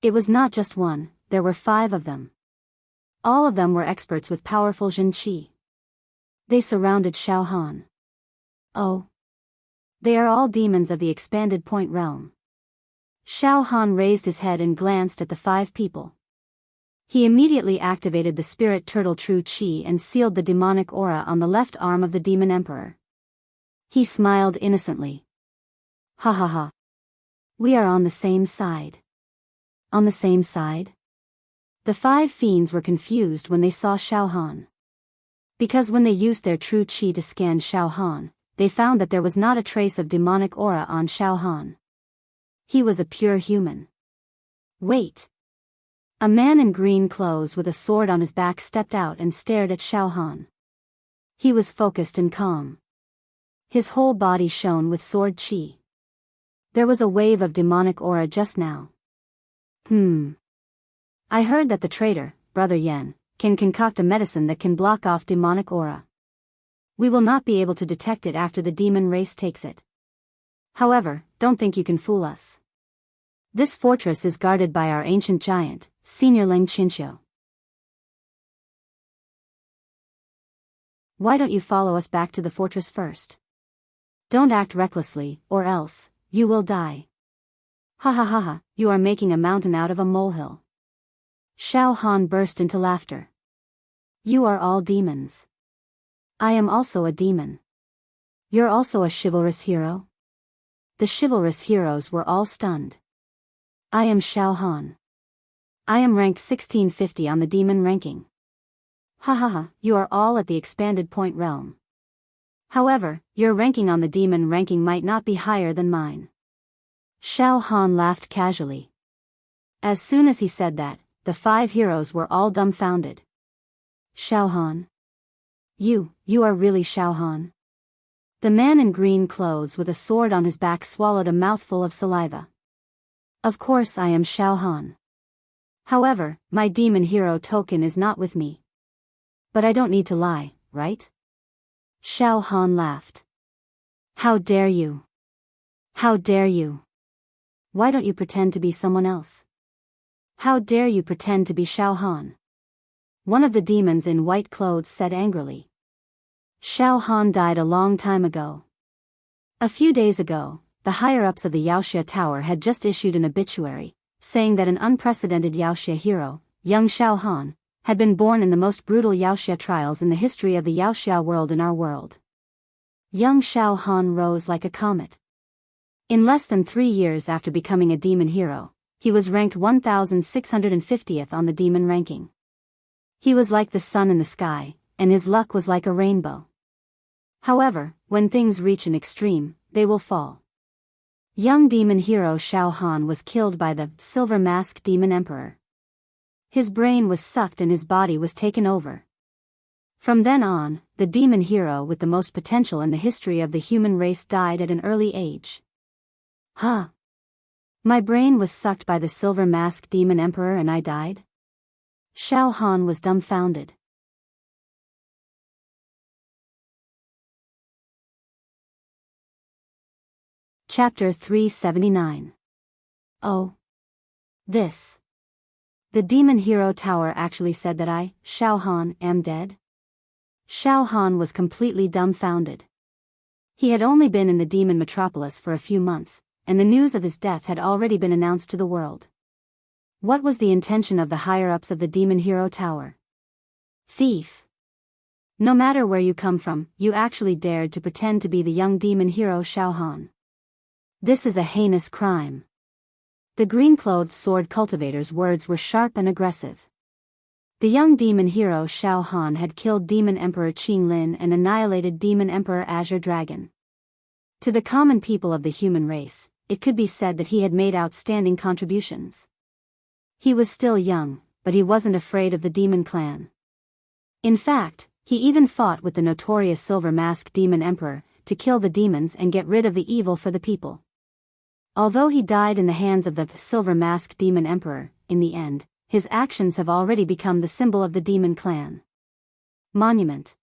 It was not just one, there were 5 of them. All of them were experts with powerful Jin Qi. They surrounded Xiao Han. Oh. They are all demons of the expanded point realm. Xiao Han raised his head and glanced at the 5 people. He immediately activated the spirit turtle True Qi and sealed the demonic aura on the left arm of the demon emperor. He smiled innocently. Ha ha ha. We are on the same side. On the same side? The 5 fiends were confused when they saw Xiao Han. Because when they used their True Qi to scan Xiao Han, they found that there was not a trace of demonic aura on Xiao Han. He was a pure human. Wait. A man in green clothes with a sword on his back stepped out and stared at Xiao Han. He was focused and calm. His whole body shone with sword qi. There was a wave of demonic aura just now. I heard that the traitor, Brother Yan, can concoct a medicine that can block off demonic aura. We will not be able to detect it after the demon race takes it. However, don't think you can fool us. This fortress is guarded by our ancient giant, Senior Leng Qianxiu. Why don't you follow us back to the fortress first? Don't act recklessly, or else, you will die. Ha ha ha ha, you are making a mountain out of a molehill. Xiao Han burst into laughter. You are all demons. I am also a demon. You're also a chivalrous hero? The chivalrous heroes were all stunned. I am Xiao Han. I am rank 1650 on the demon ranking. Ha ha ha, you are all at the expanded point realm. However, your ranking on the demon ranking might not be higher than mine. Xiao Han laughed casually. As soon as he said that, the 5 heroes were all dumbfounded. Xiao Han? You are really Xiao Han? The man in green clothes with a sword on his back swallowed a mouthful of saliva. Of course I am Xiao Han. However, my demon hero token is not with me. But I don't need to lie, right? Xiao Han laughed. How dare you? How dare you? Why don't you pretend to be someone else? How dare you pretend to be Xiao Han? One of the demons in white clothes said angrily. Xiao Han died a long time ago. A few days ago, the higher-ups of the Yaoxia Tower had just issued an obituary, saying that an unprecedented Yaoxia hero, young Xiao Han, had been born in the most brutal Yaoxia trials in the history of the Yaoxia world in our world. Young Xiao Han rose like a comet. In less than 3 years after becoming a demon hero, he was ranked 1650th on the demon ranking. He was like the sun in the sky, and his luck was like a rainbow. However, when things reach an extreme, they will fall. Young demon hero Xiao Han was killed by the Silver Mask Demon Emperor. His brain was sucked and his body was taken over. From then on, the demon hero with the most potential in the history of the human race died at an early age. Huh? My brain was sucked by the Silver Mask Demon Emperor and I died? Xiao Han was dumbfounded. Chapter 379. Oh. This. The demon hero tower actually said that I, Xiao Han, am dead? Xiao Han was completely dumbfounded. He had only been in the demon metropolis for a few months, and the news of his death had already been announced to the world. What was the intention of the higher-ups of the demon hero tower? Thief. No matter where you come from, you actually dared to pretend to be the young demon hero Xiao Han. This is a heinous crime. The green-clothed sword cultivator's words were sharp and aggressive. The young demon hero Xiao Han had killed Demon Emperor Qing Lin and annihilated Demon Emperor Azure Dragon. To the common people of the human race, it could be said that he had made outstanding contributions. He was still young, but he wasn't afraid of the demon clan. In fact, he even fought with the notorious Silver Mask Demon Emperor to kill the demons and get rid of the evil for the people. Although he died in the hands of the Silver Mask Demon Emperor, in the end, his actions have already become the symbol of the demon clan. Monument.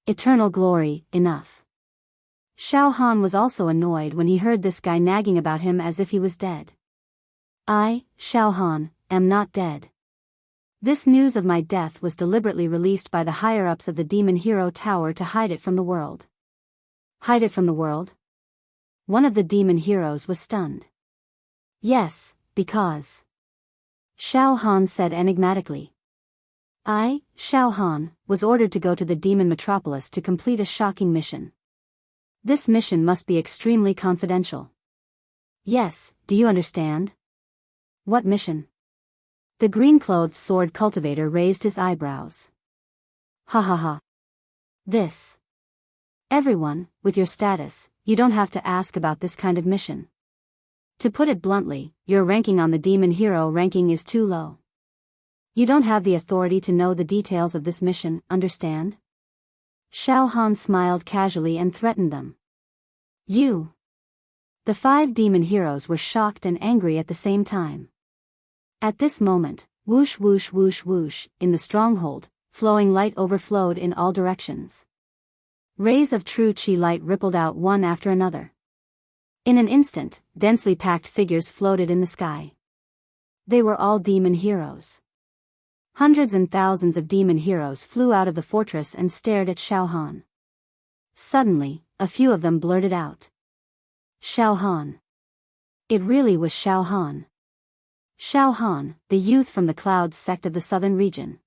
Eternal glory, enough. Xiao Han was also annoyed when he heard this guy nagging about him as if he was dead. I, Xiao Han, am not dead. This news of my death was deliberately released by the higher-ups of the Demon Hero Tower to hide it from the world. Hide it from the world? One of the demon heroes was stunned. Yes, because. Xiao Han said enigmatically. I, Xiao Han, was ordered to go to the demon metropolis to complete a shocking mission. This mission must be extremely confidential. Yes, do you understand? What mission? The green-clothed sword cultivator raised his eyebrows. Ha ha ha. This. Everyone, with your status, you don't have to ask about this kind of mission. To put it bluntly, your ranking on the demon hero ranking is too low. You don't have the authority to know the details of this mission, understand? Xiao Han smiled casually and threatened them. You. The 5 demon heroes were shocked and angry at the same time. At this moment, whoosh whoosh whoosh whoosh, in the stronghold, flowing light overflowed in all directions. Rays of true chi light rippled out one after another. In an instant, densely packed figures floated in the sky. They were all demon heroes. Hundreds and thousands of demon heroes flew out of the fortress and stared at Xiao Han. Suddenly, a few of them blurted out. Xiao Han. It really was Xiao Han. Xiao Han, the youth from the Clouds sect of the southern region.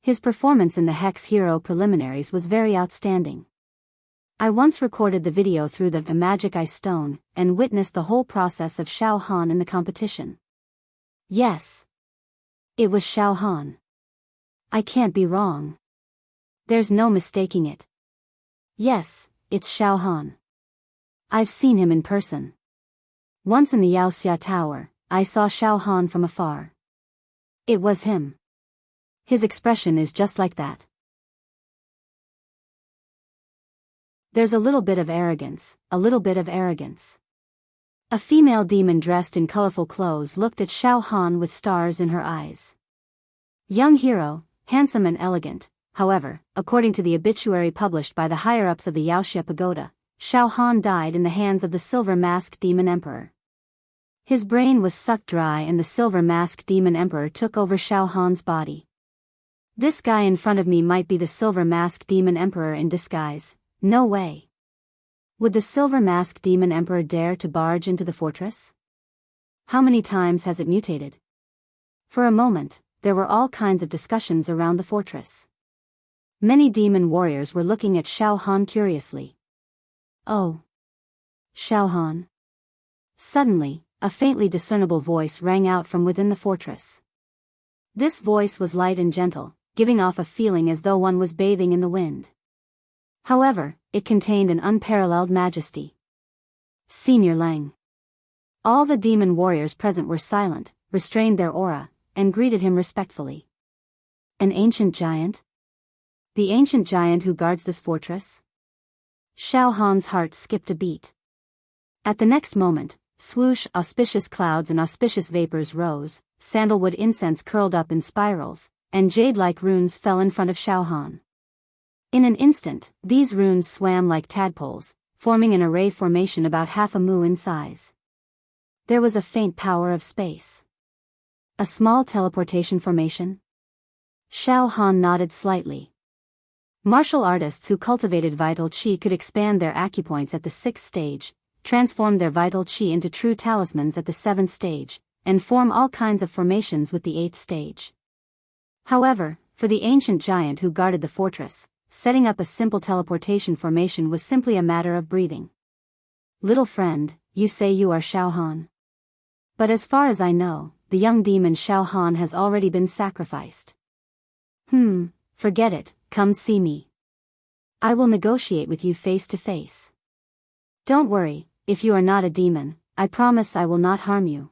His performance in the Hex Hero preliminaries was very outstanding. I once recorded the video through the Magic Eye Stone, and witnessed the whole process of Xiao Han in the competition. Yes. It was Xiao Han. I can't be wrong. There's no mistaking it. Yes, it's Xiao Han. I've seen him in person. Once in the Yaoxia Tower, I saw Xiao Han from afar. It was him. His expression is just like that. There's a little bit of arrogance, a little bit of arrogance. A female demon dressed in colorful clothes looked at Xiao Han with stars in her eyes. Young hero, handsome and elegant, however, according to the obituary published by the higher-ups of the Yaoxia Pagoda, Xiao Han died in the hands of the Silver Mask Demon Emperor. His brain was sucked dry and the silver masked demon emperor took over Xiao Han's body. This guy in front of me might be the silver masked demon emperor in disguise. No way. Would the silver masked demon emperor dare to barge into the fortress? How many times has it mutated? For a moment, there were all kinds of discussions around the fortress. Many demon warriors were looking at Xiao Han curiously. Oh. Xiao Han. Suddenly, a faintly discernible voice rang out from within the fortress. This voice was light and gentle, giving off a feeling as though one was bathing in the wind. However, it contained an unparalleled majesty. Senior Lang. All the demon warriors present were silent, restrained their aura, and greeted him respectfully. An ancient giant? The ancient giant who guards this fortress? Xiao Han's heart skipped a beat. At the next moment, swoosh, auspicious clouds and auspicious vapors rose, sandalwood incense curled up in spirals, and jade-like runes fell in front of Xiao Han. In an instant, these runes swam like tadpoles, forming an array formation about half a mu in size. There was a faint power of space. A small teleportation formation? Xiao Han nodded slightly. Martial artists who cultivated vital qi could expand their acupoints at the 6th stage, transform their vital qi into true talismans at the 7th stage, and form all kinds of formations with the 8th stage. However, for the ancient giant who guarded the fortress, setting up a simple teleportation formation was simply a matter of breathing. Little friend, you say you are Xiao Han. But as far as I know, the young demon Xiao Han has already been sacrificed. Forget it, come see me. I will negotiate with you face to face. Don't worry, if you are not a demon, I promise I will not harm you.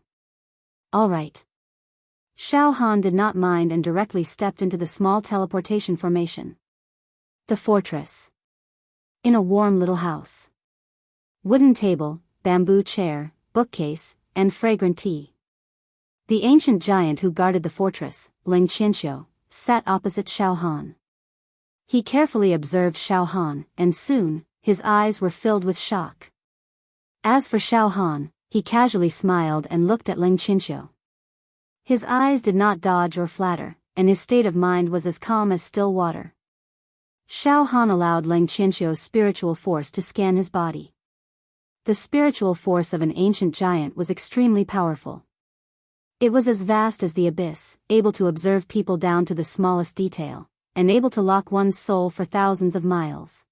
All right. Xiao Han did not mind and directly stepped into the small teleportation formation. The fortress. In a warm little house. Wooden table, bamboo chair, bookcase, and fragrant tea. The ancient giant who guarded the fortress, Ling Qianxia, sat opposite Xiao Han. He carefully observed Xiao Han, and soon, his eyes were filled with shock. As for Xiao Han, he casually smiled and looked at Ling Qianxia. His eyes did not dodge or flatter, and his state of mind was as calm as still water. Xiao Han allowed Ling Qianxia's spiritual force to scan his body. The spiritual force of an ancient giant was extremely powerful. It was as vast as the abyss, able to observe people down to the smallest detail, and able to lock one's soul for thousands of miles.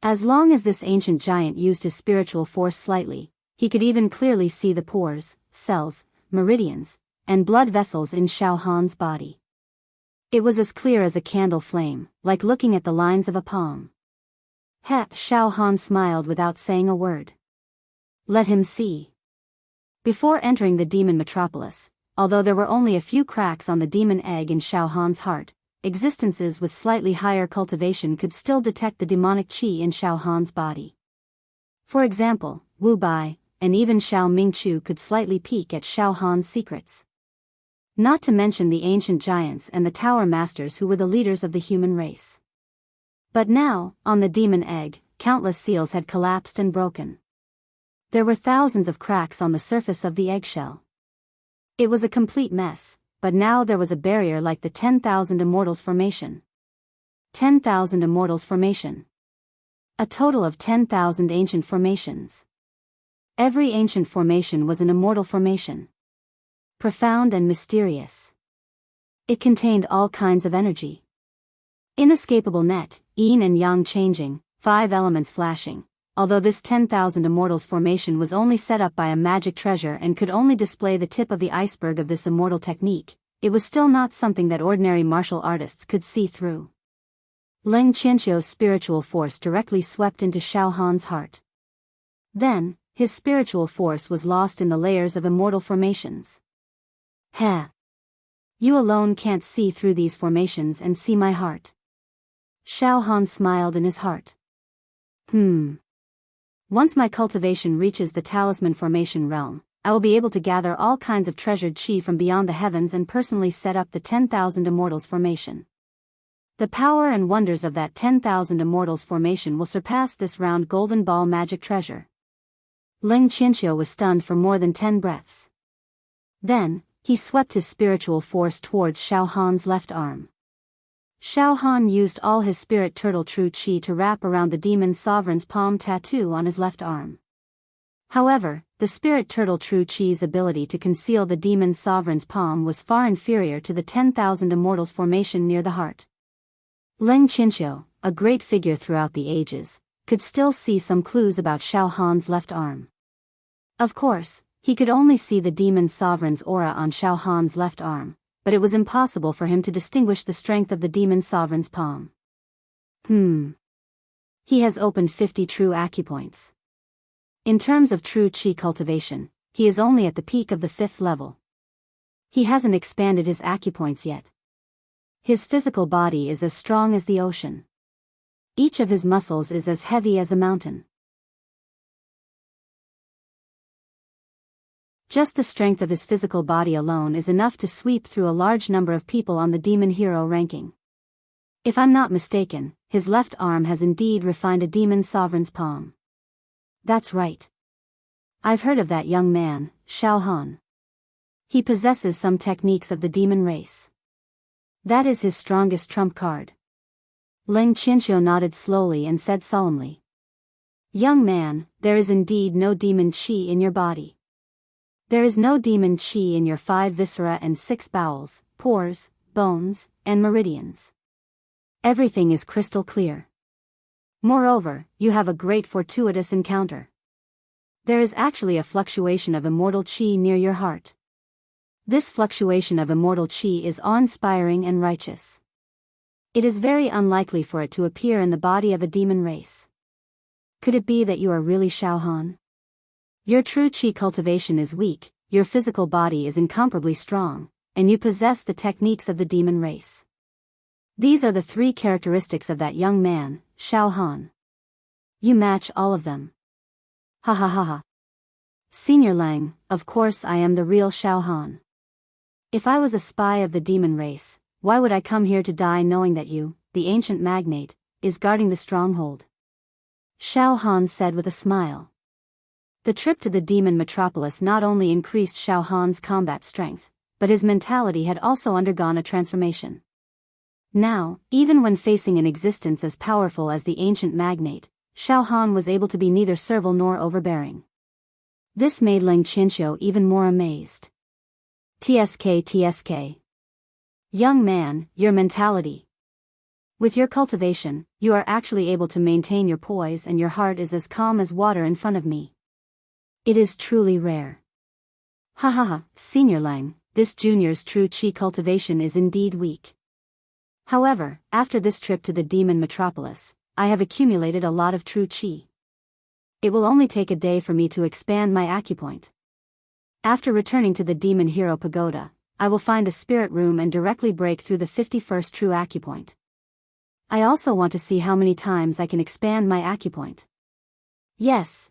As long as this ancient giant used his spiritual force slightly, he could even clearly see the pores, cells, meridians, and blood vessels in Xiao Han's body. It was as clear as a candle flame, like looking at the lines of a palm. Xiao Han smiled without saying a word. Let him see. Before entering the demon metropolis, although there were only a few cracks on the demon egg in Xiao Han's heart, existences with slightly higher cultivation could still detect the demonic qi in Xiao Han's body. For example, Wu Bai, and even Xiao Mingchu could slightly peek at Xiao Han's secrets. Not to mention the ancient giants and the tower masters who were the leaders of the human race. But now, on the demon egg, countless seals had collapsed and broken. There were thousands of cracks on the surface of the eggshell. It was a complete mess, but now there was a barrier like the 10,000 Immortals formation. 10,000 Immortals formation. A total of 10,000 ancient formations. Every ancient formation was an immortal formation. Profound and mysterious. It contained all kinds of energy. Inescapable net, yin and yang changing, 5 elements flashing. Although this 10,000 Immortals formation was only set up by a magic treasure and could only display the tip of the iceberg of this immortal technique, it was still not something that ordinary martial artists could see through. Ling Qianxia's spiritual force directly swept into Xiao Han's heart. Then, his spiritual force was lost in the layers of immortal formations. You alone can't see through these formations and see my heart. Xiao Han smiled in his heart. Once my cultivation reaches the talisman formation realm, I will be able to gather all kinds of treasured qi from beyond the heavens and personally set up the 10,000 Immortals formation. The power and wonders of that 10,000 Immortals formation will surpass this round golden ball magic treasure. Ling Qianxiu was stunned for more than 10 breaths. Then, he swept his spiritual force towards Xiao Han's left arm. Xiao Han used all his spirit turtle true qi to wrap around the demon sovereign's palm tattoo on his left arm. However, the spirit turtle true qi's ability to conceal the demon sovereign's palm was far inferior to the 10,000 immortals formation near the heart. Ling Qianxiu, a great figure throughout the ages, could still see some clues about Xiao Han's left arm. Of course, he could only see the demon sovereign's aura on Xiao Han's left arm, but it was impossible for him to distinguish the strength of the demon sovereign's palm. He has opened 50 true acupoints. In terms of true qi cultivation, he is only at the peak of the 5th level. He hasn't expanded his acupoints yet. His physical body is as strong as the ocean. Each of his muscles is as heavy as a mountain. Just the strength of his physical body alone is enough to sweep through a large number of people on the demon hero ranking. If I'm not mistaken, his left arm has indeed refined a demon sovereign's palm. That's right. I've heard of that young man, Xiao Han. He possesses some techniques of the demon race. That is his strongest trump card. Ling Qianxiu nodded slowly and said solemnly. Young man, there is indeed no demon qi in your body. There is no demon qi in your 5 viscera and 6 bowels, pores, bones, and meridians. Everything is crystal clear. Moreover, you have a great fortuitous encounter. There is actually a fluctuation of immortal qi near your heart. This fluctuation of immortal qi is awe-inspiring and righteous. It is very unlikely for it to appear in the body of a demon race. Could it be that you are really Xiao Han? Your true qi cultivation is weak, your physical body is incomparably strong, and you possess the techniques of the demon race. These are the 3 characteristics of that young man, Xiao Han. You match all of them. Ha ha ha ha. Senior Lang, of course I am the real Xiao Han. If I was a spy of the demon race, why would I come here to die knowing that you, the ancient magnate, is guarding the stronghold? Xiao Han said with a smile. The trip to the demon metropolis not only increased Xiao Han's combat strength, but his mentality had also undergone a transformation. Now, even when facing an existence as powerful as the ancient magnate, Xiao Han was able to be neither servile nor overbearing. This made Ling Qianxiu even more amazed. TSK. Young man, your mentality. With your cultivation, you are actually able to maintain your poise and your heart is as calm as water in front of me. It is truly rare. Ha ha ha, Senior Lang, this junior's true qi cultivation is indeed weak. However, after this trip to the demon metropolis, I have accumulated a lot of true qi. It will only take a day for me to expand my acupoint. After returning to the demon hero pagoda, I will find a spirit room and directly break through the 51st true acupoint. I also want to see how many times I can expand my acupoint. Yes.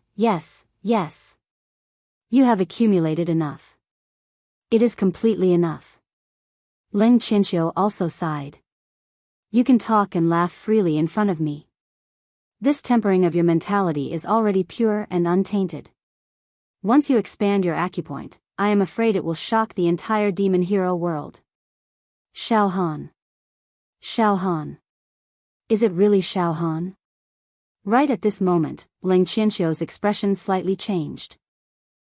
You have accumulated enough. It is completely enough. Ling Qianxiu also sighed. You can talk and laugh freely in front of me. This tempering of your mentality is already pure and untainted. Once you expand your acupoint, I am afraid it will shock the entire demon hero world. Xiao Han. Is it really Xiao Han? Right at this moment, Ling Qianxiu's expression slightly changed.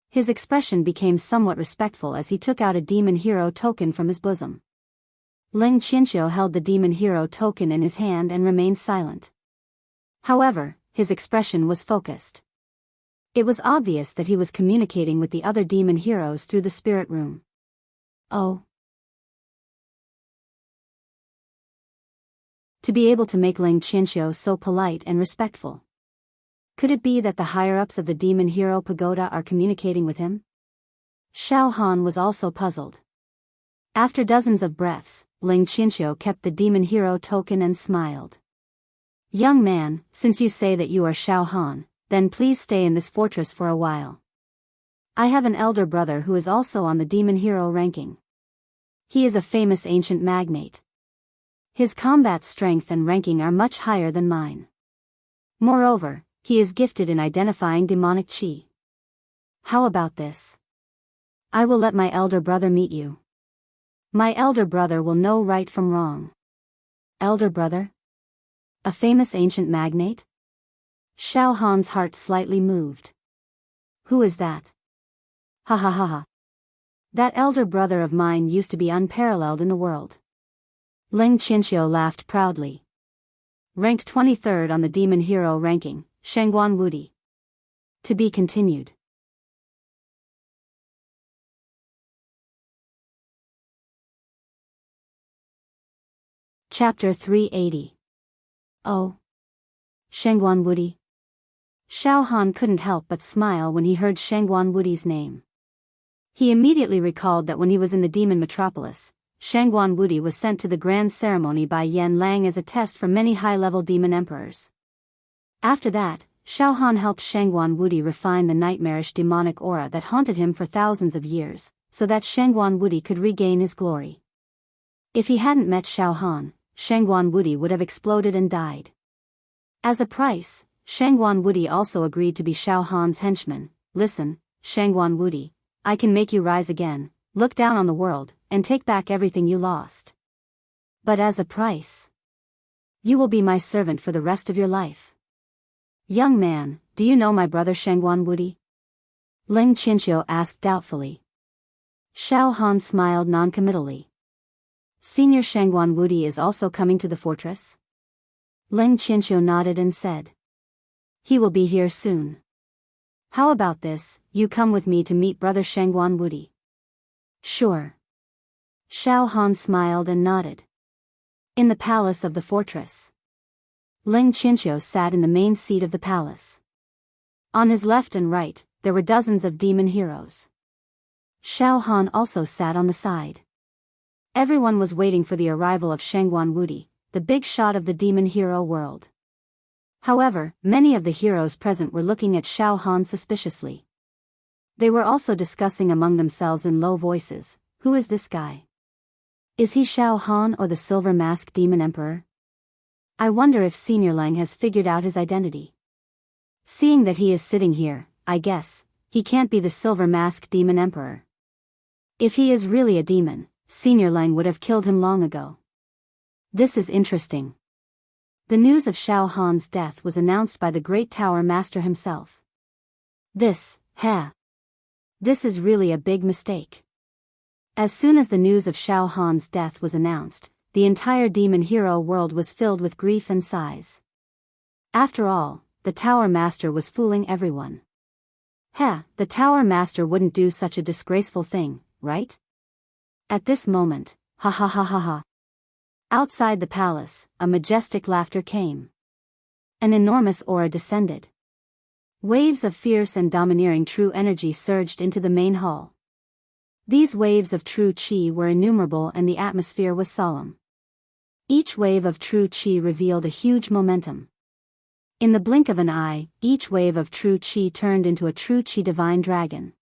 His expression became somewhat respectful as he took out a demon hero token from his bosom. Ling Qianxiu held the demon hero token in his hand and remained silent. However, his expression was focused. It was obvious that he was communicating with the other demon heroes through the spirit room. Oh. To be able to make Ling Qianxiu so polite and respectful. Could it be that the higher-ups of the demon hero pagoda are communicating with him? Xiao Han was also puzzled. After dozens of breaths, Ling Qianxiu kept the demon hero token and smiled. Young man, since you say that you are Xiao Han, then please stay in this fortress for a while. I have an elder brother who is also on the demon hero ranking. He is a famous ancient magnate. His combat strength and ranking are much higher than mine. Moreover, he is gifted in identifying demonic qi. How about this? I will let my elder brother meet you. My elder brother will know right from wrong. Elder brother? A famous ancient magnate? Xiao Han's heart slightly moved. Who is that? Ha ha ha ha. That elder brother of mine used to be unparalleled in the world. Ling Qianxiu laughed proudly. Ranked 23rd on the Demon Hero ranking, Shengguan Wudi. To be continued. Chapter 380. Oh. Shengguan Wudi. Xiao Han couldn't help but smile when he heard Shengguan Wudi's name. He immediately recalled that when he was in the demon metropolis, Shengguan Wudi was sent to the grand ceremony by Yan Lang as a test for many high-level demon emperors. After that, Xiao Han helped Shengguan Wudi refine the nightmarish demonic aura that haunted him for thousands of years, so that Shengguan Wudi could regain his glory. If he hadn't met Xiao Han, Shengguan Wudi would have exploded and died. As a price, Shengguan Wudi also agreed to be Xiao Han's henchman. Listen, Shengguan Wudi, I can make you rise again, look down on the world, and take back everything you lost. But as a price, you will be my servant for the rest of your life. Young man, do you know my brother Shengguan Wudi? Ling Qianxiu asked doubtfully. Xiao Han smiled noncommittally. Senior Shengguan Wudi is also coming to the fortress? Ling Qianxiu nodded and said. He will be here soon. How about this, you come with me to meet brother Shengguan Wudi? Sure. Xiao Han smiled and nodded. In the palace of the fortress. Ling Qianxiu sat in the main seat of the palace. On his left and right, there were dozens of demon heroes. Xiao Han also sat on the side. Everyone was waiting for the arrival of Shengguan Wudi, the big shot of the demon hero world. However, many of the heroes present were looking at Xiao Han suspiciously. They were also discussing among themselves in low voices, who is this guy? Is he Xiao Han or the Silver Mask Demon Emperor? I wonder if Senior Lang has figured out his identity. Seeing that he is sitting here, I guess, he can't be the Silver Mask Demon Emperor. If he is really a demon, Senior Lang would have killed him long ago. This is interesting. The news of Xiao Han's death was announced by the Great Tower Master himself. This is really a big mistake. As soon as the news of Xiao Han's death was announced, the entire demon hero world was filled with grief and sighs. After all, the Tower Master was fooling everyone. The Tower Master wouldn't do such a disgraceful thing, right? At this moment, ha ha ha ha ha. Outside the palace, a majestic laughter came. An enormous aura descended. Waves of fierce and domineering true energy surged into the main hall. These waves of true qi were innumerable and the atmosphere was solemn. Each wave of true qi revealed a huge momentum. In the blink of an eye, each wave of true qi turned into a true qi divine dragon.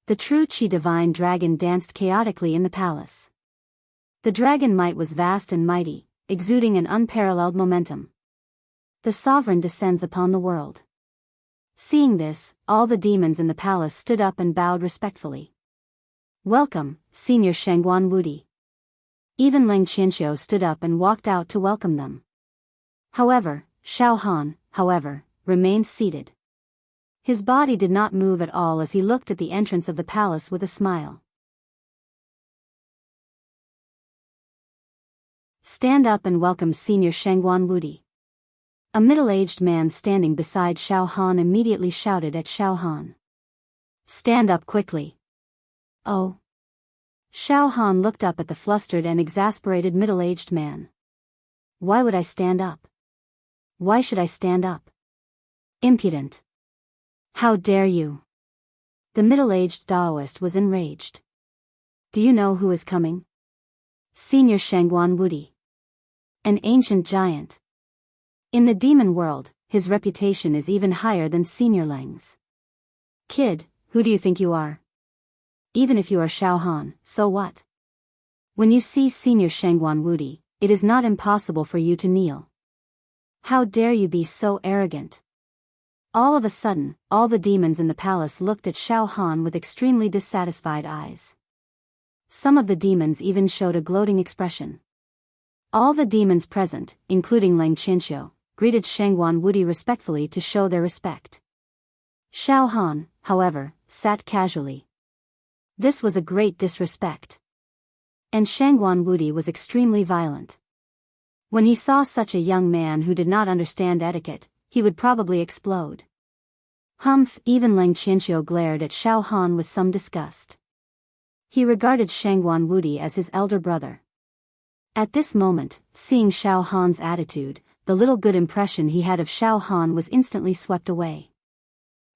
The true qi divine dragon danced chaotically in the palace. The dragon might was vast and mighty, exuding an unparalleled momentum. The sovereign descends upon the world. Seeing this, all the demons in the palace stood up and bowed respectfully. Welcome, Senior Shengguan Wudi. Even Ling Qianxiu stood up and walked out to welcome them. However, Xiao Han, remained seated. His body did not move at all as he looked at the entrance of the palace with a smile. Stand up and welcome Senior Shengguan Wudi. A middle-aged man standing beside Xiao Han immediately shouted at Xiao Han. Stand up quickly. Oh. Xiao Han looked up at the flustered and exasperated middle-aged man. Why would I stand up? Why should I stand up? Impudent. How dare you? The middle-aged Daoist was enraged. Do you know who is coming? Senior Shengguan Wudi. An ancient giant. In the demon world, his reputation is even higher than Senior Lang's. Kid, who do you think you are? Even if you are Xiao Han, so what? When you see Senior Shengguan Wudi, it is not impossible for you to kneel. How dare you be so arrogant? All of a sudden, all the demons in the palace looked at Xiao Han with extremely dissatisfied eyes. Some of the demons even showed a gloating expression. All the demons present, including Lang Qianxiu, greeted Shangguan Wudi respectfully to show their respect. Xiao Han, however, sat casually. This was a great disrespect. And Shangguan Wudi was extremely violent. When he saw such a young man who did not understand etiquette, he would probably explode. Humph! Even Lang Qianxiu glared at Xiao Han with some disgust. He regarded Shangguan Wudi as his elder brother. At this moment, seeing Xiao Han's attitude, the little good impression he had of Xiao Han was instantly swept away.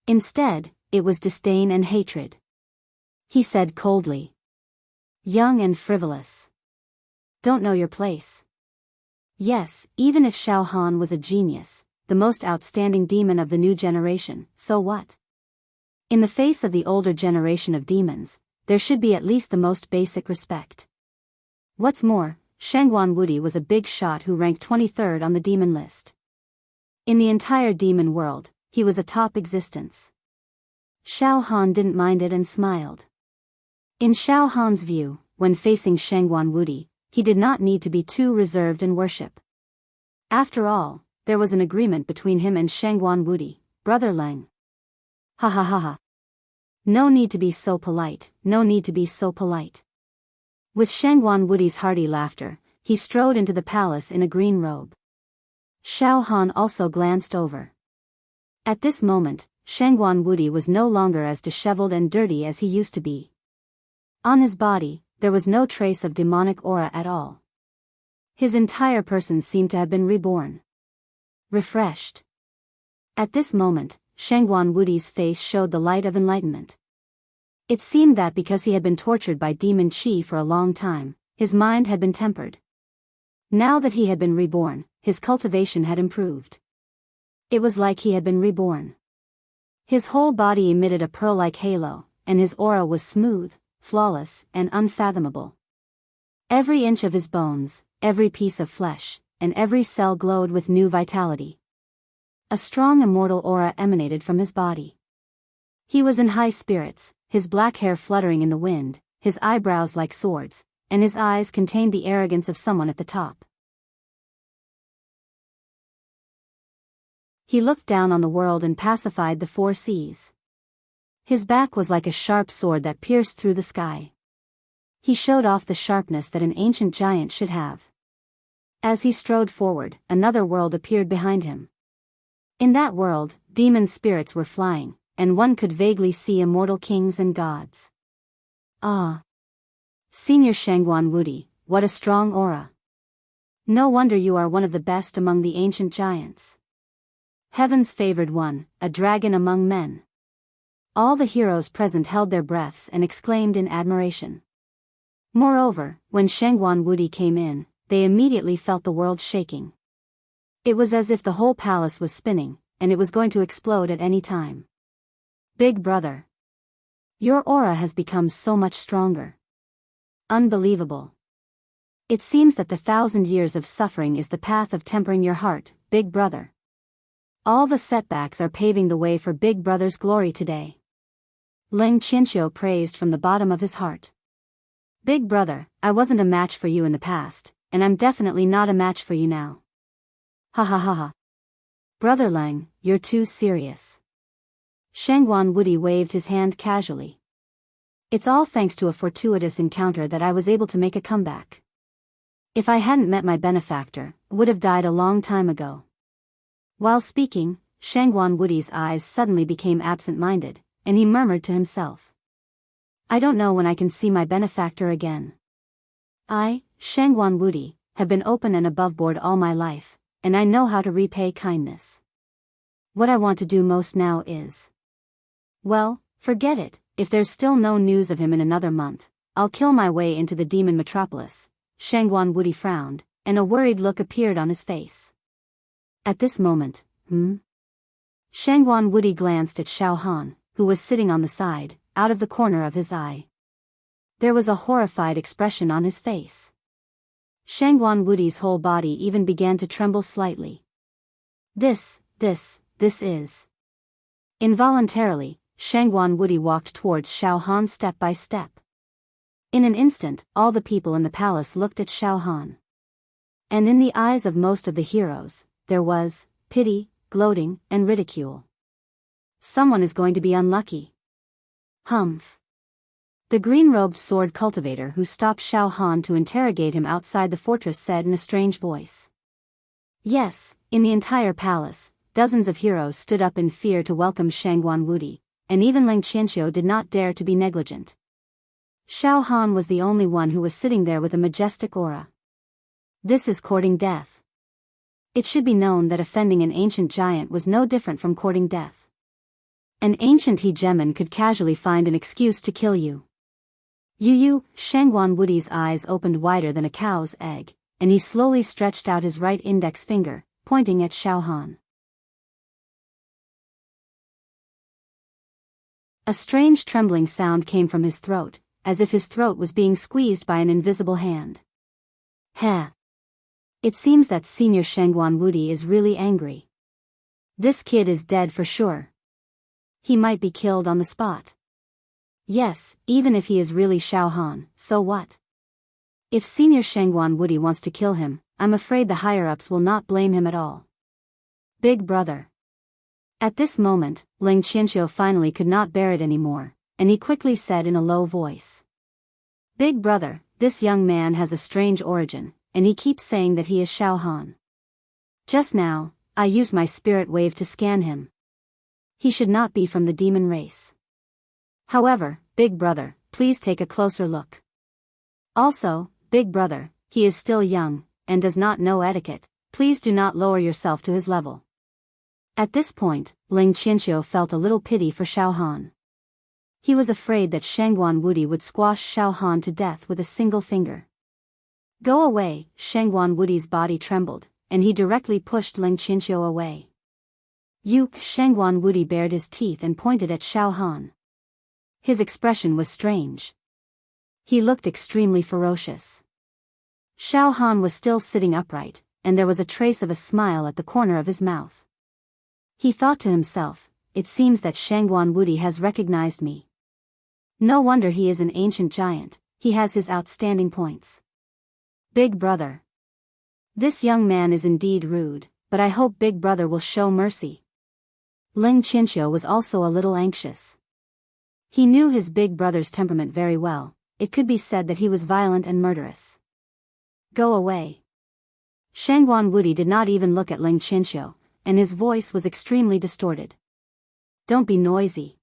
Instead, it was disdain and hatred. He said coldly, "Young and frivolous. Don't know your place." Yes, even if Xiao Han was a genius, the most outstanding demon of the new generation, so what? In the face of the older generation of demons, there should be at least the most basic respect. What's more, Shangguan Wudi was a big shot who ranked 23rd on the demon list. In the entire demon world, he was a top existence. Xiao Han didn't mind it and smiled. In Xiao Han's view, when facing Shangguan Wudi, he did not need to be too reserved in worship. After all, there was an agreement between him and Shangguan Wudi, brother Lang. Ha ha ha ha. No need to be so polite, no need to be so polite. With Shangguan Wudi's hearty laughter, he strode into the palace in a green robe. Xiao Han also glanced over. At this moment, Shangguan Wudi was no longer as disheveled and dirty as he used to be. On his body, there was no trace of demonic aura at all. His entire person seemed to have been reborn. Refreshed. At this moment, Shangguan Wudi's face showed the light of enlightenment. It seemed that because he had been tortured by demon qi for a long time, his mind had been tempered. Now that he had been reborn, his cultivation had improved. It was like he had been reborn. His whole body emitted a pearl-like halo, and his aura was smooth, flawless, and unfathomable. Every inch of his bones, every piece of flesh, and every cell glowed with new vitality. A strong immortal aura emanated from his body. He was in high spirits, his black hair fluttering in the wind, his eyebrows like swords, and his eyes contained the arrogance of someone at the top. He looked down on the world and pacified the four seas. His back was like a sharp sword that pierced through the sky. He showed off the sharpness that an ancient giant should have. As he strode forward, another world appeared behind him. In that world, demon spirits were flying, and one could vaguely see immortal kings and gods. Ah! Senior Shangguan Wudi, what a strong aura. No wonder you are one of the best among the ancient giants. Heaven's favored one, a dragon among men. All the heroes present held their breaths and exclaimed in admiration. Moreover, when Shangguan Wudi came in, they immediately felt the world shaking. It was as if the whole palace was spinning, and it was going to explode at any time. Big brother. Your aura has become so much stronger. Unbelievable. It seems that the 1,000 years of suffering is the path of tempering your heart, big brother. All the setbacks are paving the way for big brother's glory today. Lang Qianxiu praised from the bottom of his heart. Big brother, I wasn't a match for you in the past, and I'm definitely not a match for you now. Ha ha ha ha. Brother Lang, you're too serious. Shangguan Wudi waved his hand casually. It's all thanks to a fortuitous encounter that I was able to make a comeback. If I hadn't met my benefactor, I would have died a long time ago. While speaking, Shangguan Wudi's eyes suddenly became absent-minded, and he murmured to himself. I don't know when I can see my benefactor again. I, Shangguan Wudi, have been open and above board all my life, and I know how to repay kindness. What I want to do most now is... Well, forget it, if there's still no news of him in another month, I'll kill my way into the demon metropolis. Shangguan Wudi frowned, and a worried look appeared on his face. At this moment, Shangguan Wudi glanced at Xiao Han, who was sitting on the side, out of the corner of his eye. There was a horrified expression on his face. Shangguan Wudi's whole body even began to tremble slightly. This is... Involuntarily, Shangguan Wudi walked towards Xiao Han step by step. In an instant, all the people in the palace looked at Xiao Han. And in the eyes of most of the heroes, there was pity, gloating, and ridicule. Someone is going to be unlucky. Humph. The green-robed sword cultivator who stopped Xiao Han to interrogate him outside the fortress said in a strange voice. Yes, in the entire palace, dozens of heroes stood up in fear to welcome Shangguan Wudi, and even Ling Qianxiu did not dare to be negligent. Xiao Han was the only one who was sitting there with a majestic aura. This is courting death. It should be known that offending an ancient giant was no different from courting death. An ancient hegemon could casually find an excuse to kill you. Shangguan Wudi's eyes opened wider than a cow's egg, and he slowly stretched out his right index finger, pointing at Xiao Han. A strange trembling sound came from his throat, as if his throat was being squeezed by an invisible hand. Heh. It seems that Senior Shangguan Wudi is really angry. This kid is dead for sure. He might be killed on the spot. Yes, even if he is really Xiao Han, so what? If Senior Shangguan Wudi wants to kill him, I'm afraid the higher-ups will not blame him at all. Big brother. At this moment, Ling Qianxiu finally could not bear it anymore, and he quickly said in a low voice. Big brother, this young man has a strange origin, and he keeps saying that he is Xiao Han. Just now, I used my spirit wave to scan him. He should not be from the demon race. However, big brother, please take a closer look. Also, big brother, he is still young, and does not know etiquette, please do not lower yourself to his level. At this point, Ling Qianxiu felt a little pity for Xiao Han. He was afraid that Shangguan Wudi would squash Xiao Han to death with a single finger. Go away, Shangguan Wudi's body trembled, and he directly pushed Ling Qianxiu away. Shangguan Wudi bared his teeth and pointed at Xiao Han. His expression was strange. He looked extremely ferocious. Xiao Han was still sitting upright, and there was a trace of a smile at the corner of his mouth. He thought to himself, it seems that Shangguan Wudi has recognized me. No wonder he is an ancient giant, he has his outstanding points. Big brother. This young man is indeed rude, but I hope big brother will show mercy. Ling Qianxiu was also a little anxious. He knew his big brother's temperament very well, it could be said that he was violent and murderous. Go away. Shangguan Wudi did not even look at Ling Qianxiu, and his voice was extremely distorted. Don't be noisy.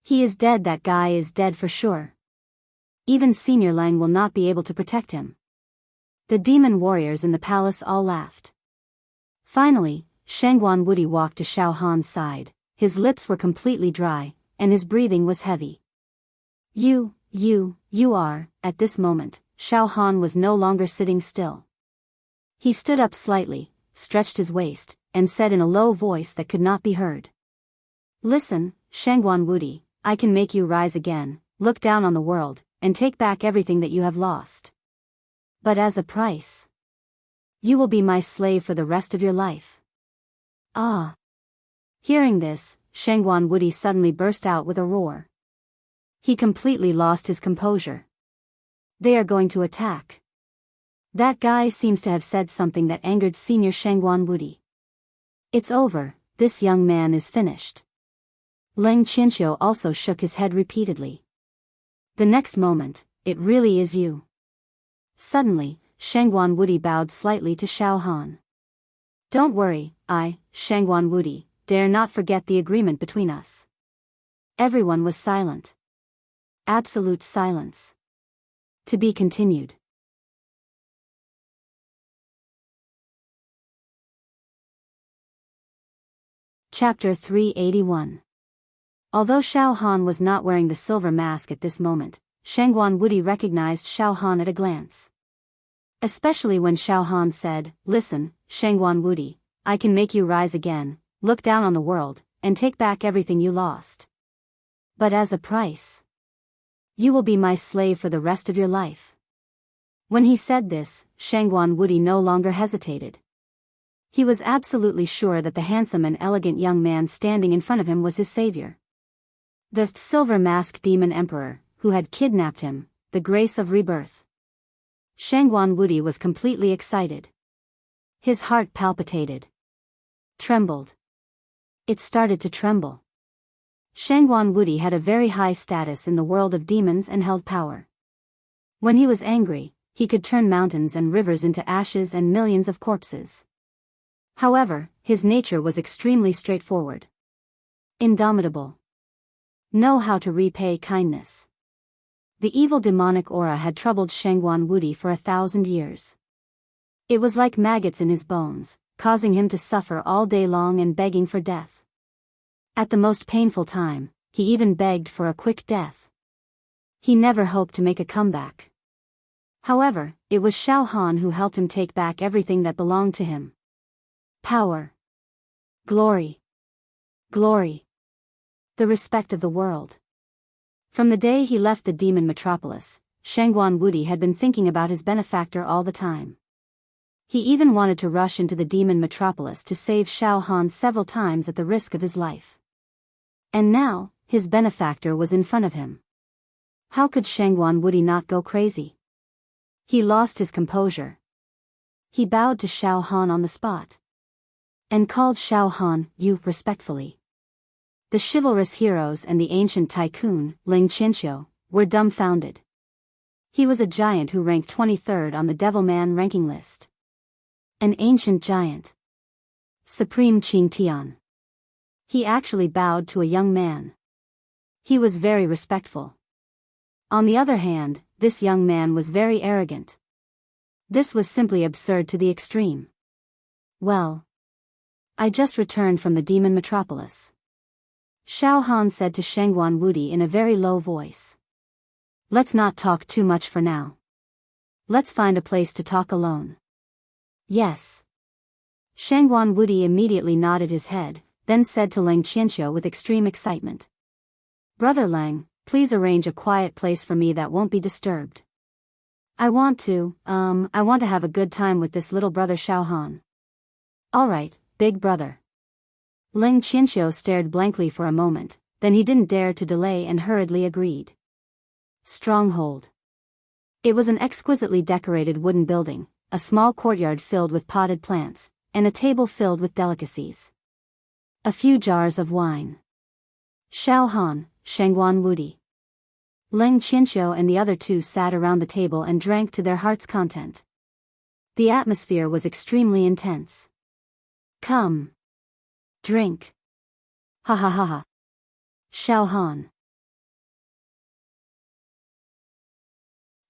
He is dead, that guy is dead for sure. Even Senior Lang will not be able to protect him. The demon warriors in the palace all laughed. Finally, Shangguan Wudi walked to Xiao Han's side, his lips were completely dry, and his breathing was heavy. You are, at this moment, Xiao Han was no longer sitting still. He stood up slightly, stretched his waist, and said in a low voice that could not be heard. Listen, Shangguan Wudi, I can make you rise again, look down on the world, and take back everything that you have lost. But as a price. You will be my slave for the rest of your life. Ah. Hearing this, Shangguan Wudi suddenly burst out with a roar. He completely lost his composure. They are going to attack. That guy seems to have said something that angered Senior Shangguan Wudi. It's over, this young man is finished. Ling Qianxiu also shook his head repeatedly. The next moment, it really is you. Suddenly, Shangguan Wudi bowed slightly to Xiao Han. Don't worry, I, Shangguan Wudi, dare not forget the agreement between us. Everyone was silent. Absolute silence. To be continued. Chapter 381. Although Xiao Han was not wearing the silver mask at this moment, Shangguan Wudi recognized Xiao Han at a glance. Especially when Xiao Han said, Listen, Shangguan Wudi, I can make you rise again, look down on the world, and take back everything you lost. But as a price. You will be my slave for the rest of your life. When he said this, Shangguan Wudi no longer hesitated. He was absolutely sure that the handsome and elegant young man standing in front of him was his savior. The silver-masked demon emperor, who had kidnapped him, the grace of rebirth. Shangguan Wudi was completely excited. His heart palpitated. Trembled. It started to tremble. Shangguan Wudi had a very high status in the world of demons and held power. When he was angry, he could turn mountains and rivers into ashes and millions of corpses. However, his nature was extremely straightforward. Indomitable. Know how to repay kindness. The evil demonic aura had troubled Shangguan Wudi for 1,000 years. It was like maggots in his bones, causing him to suffer all day long and begging for death. At the most painful time, he even begged for a quick death. He never hoped to make a comeback. However, it was Xiao Han who helped him take back everything that belonged to him. Power. Glory. Glory. The respect of the world. From the day he left the demon metropolis, Shangguan Wudi had been thinking about his benefactor all the time. He even wanted to rush into the demon metropolis to save Xiao Han several times at the risk of his life. And now, his benefactor was in front of him. How could Shangguan Wudi not go crazy? He lost his composure. He bowed to Xiao Han on the spot. And called Xiao Han, you, respectfully. The chivalrous heroes and the ancient tycoon, Ling Qianxiu, were dumbfounded. He was a giant who ranked 23rd on the Devilman ranking list. An ancient giant. Supreme Qing Tian. He actually bowed to a young man. He was very respectful. On the other hand, this young man was very arrogant. This was simply absurd to the extreme. Well, I just returned from the demon metropolis. Xiao Han said to Shangguan Wudi in a very low voice. Let's not talk too much for now. Let's find a place to talk alone. Yes. Shangguan Wudi immediately nodded his head, then said to Ling Qianxiu with extreme excitement. Brother Lang, please arrange a quiet place for me that won't be disturbed. I want to have a good time with this little brother Xiao Han. All right, big brother. Ling Qianxiu stared blankly for a moment, then he didn't dare to delay and hurriedly agreed. Stronghold. It was an exquisitely decorated wooden building, a small courtyard filled with potted plants, and a table filled with delicacies. A few jars of wine. Xiao Han, Shangguan Wudi. Ling Qianxiu and the other two sat around the table and drank to their heart's content. The atmosphere was extremely intense. Come. Drink. Ha ha ha ha. Xiao Han.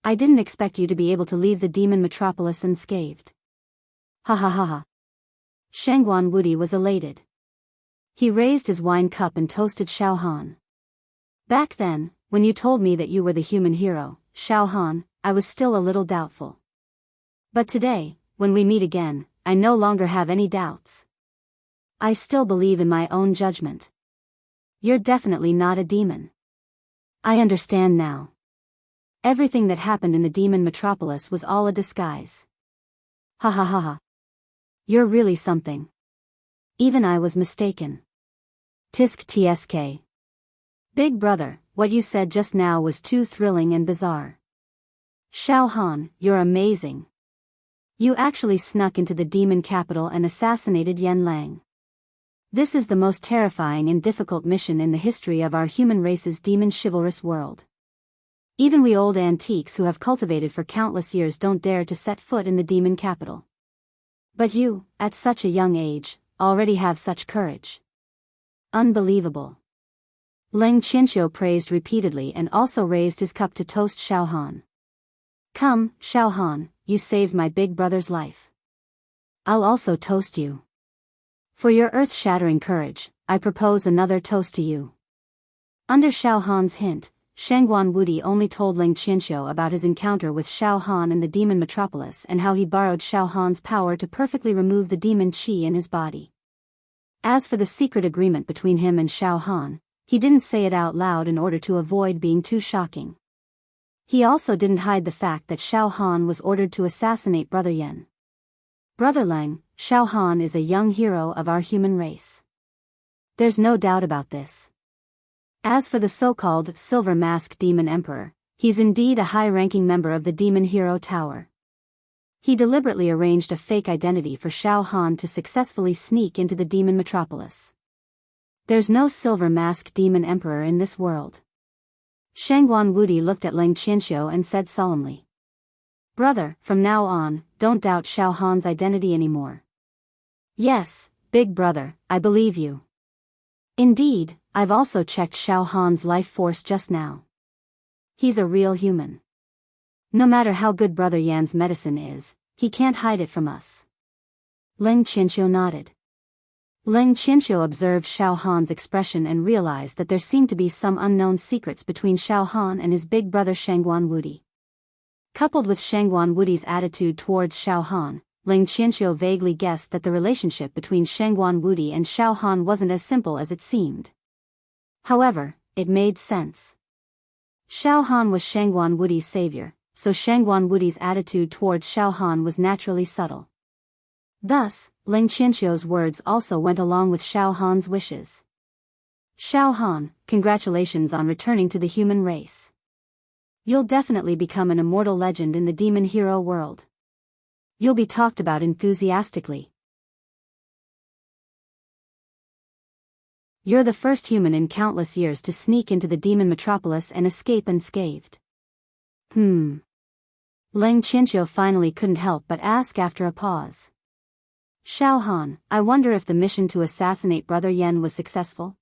I didn't expect you to be able to leave the demon metropolis unscathed. Ha ha ha ha. Shangguan Wudi was elated. He raised his wine cup and toasted Xiao Han. Back then, when you told me that you were the human hero, Xiao Han, I was still a little doubtful. But today, when we meet again, I no longer have any doubts. I still believe in my own judgment. You're definitely not a demon. I understand now. Everything that happened in the demon metropolis was all a disguise. Ha ha ha ha. You're really something. Even I was mistaken. Tisk tsk. Big brother, what you said just now was too thrilling and bizarre. Xiao Han, you're amazing. You actually snuck into the demon capital and assassinated Yan Lang. This is the most terrifying and difficult mission in the history of our human race's demon chivalrous world. Even we old antiques who have cultivated for countless years don't dare to set foot in the demon capital. But you, at such a young age, already have such courage. Unbelievable. Ling Qianxiu praised repeatedly and also raised his cup to toast Xiao Han. Come, Xiao Han, you saved my big brother's life. I'll also toast you. For your earth-shattering courage, I propose another toast to you. Under Xiao Han's hint, Shangguan Wudi only told Ling Qianxiu about his encounter with Xiao Han in the demon metropolis and how he borrowed Xiao Han's power to perfectly remove the demon qi in his body. As for the secret agreement between him and Xiao Han, he didn't say it out loud in order to avoid being too shocking. He also didn't hide the fact that Xiao Han was ordered to assassinate Brother Yan. Brother Lang, Xiao Han is a young hero of our human race. There's no doubt about this. As for the so-called Silver Mask Demon Emperor, he's indeed a high-ranking member of the Demon Hero Tower. He deliberately arranged a fake identity for Xiao Han to successfully sneak into the demon metropolis. There's no Silver Mask Demon Emperor in this world. Shangguan Wudi looked at Leng Qianxiu and said solemnly. Brother, from now on, don't doubt Xiao Han's identity anymore. Yes, big brother, I believe you. Indeed, I've also checked Xiao Han's life force just now. He's a real human. No matter how good Brother Yan's medicine is, he can't hide it from us. Leng Qianxiu nodded. Leng Qianxiu observed Xiao Han's expression and realized that there seemed to be some unknown secrets between Xiao Han and his big brother Shangguan Wudi. Coupled with Shangguan Wudi's attitude towards Xiao Han, Leng Qianxiu vaguely guessed that the relationship between Shangguan Wudi and Xiao Han wasn't as simple as it seemed. However, it made sense. Xiao Han was Shangguan Wudi's savior, so Shangguan Wudi's attitude towards Xiao Han was naturally subtle. Thus, Leng Qianxiu's words also went along with Xiao Han's wishes. Xiao Han, congratulations on returning to the human race. You'll definitely become an immortal legend in the demon hero world. You'll be talked about enthusiastically. You're the first human in countless years to sneak into the demon metropolis and escape unscathed. Leng Qianxiu finally couldn't help but ask after a pause. Xiao Han, I wonder if the mission to assassinate Brother Yan was successful?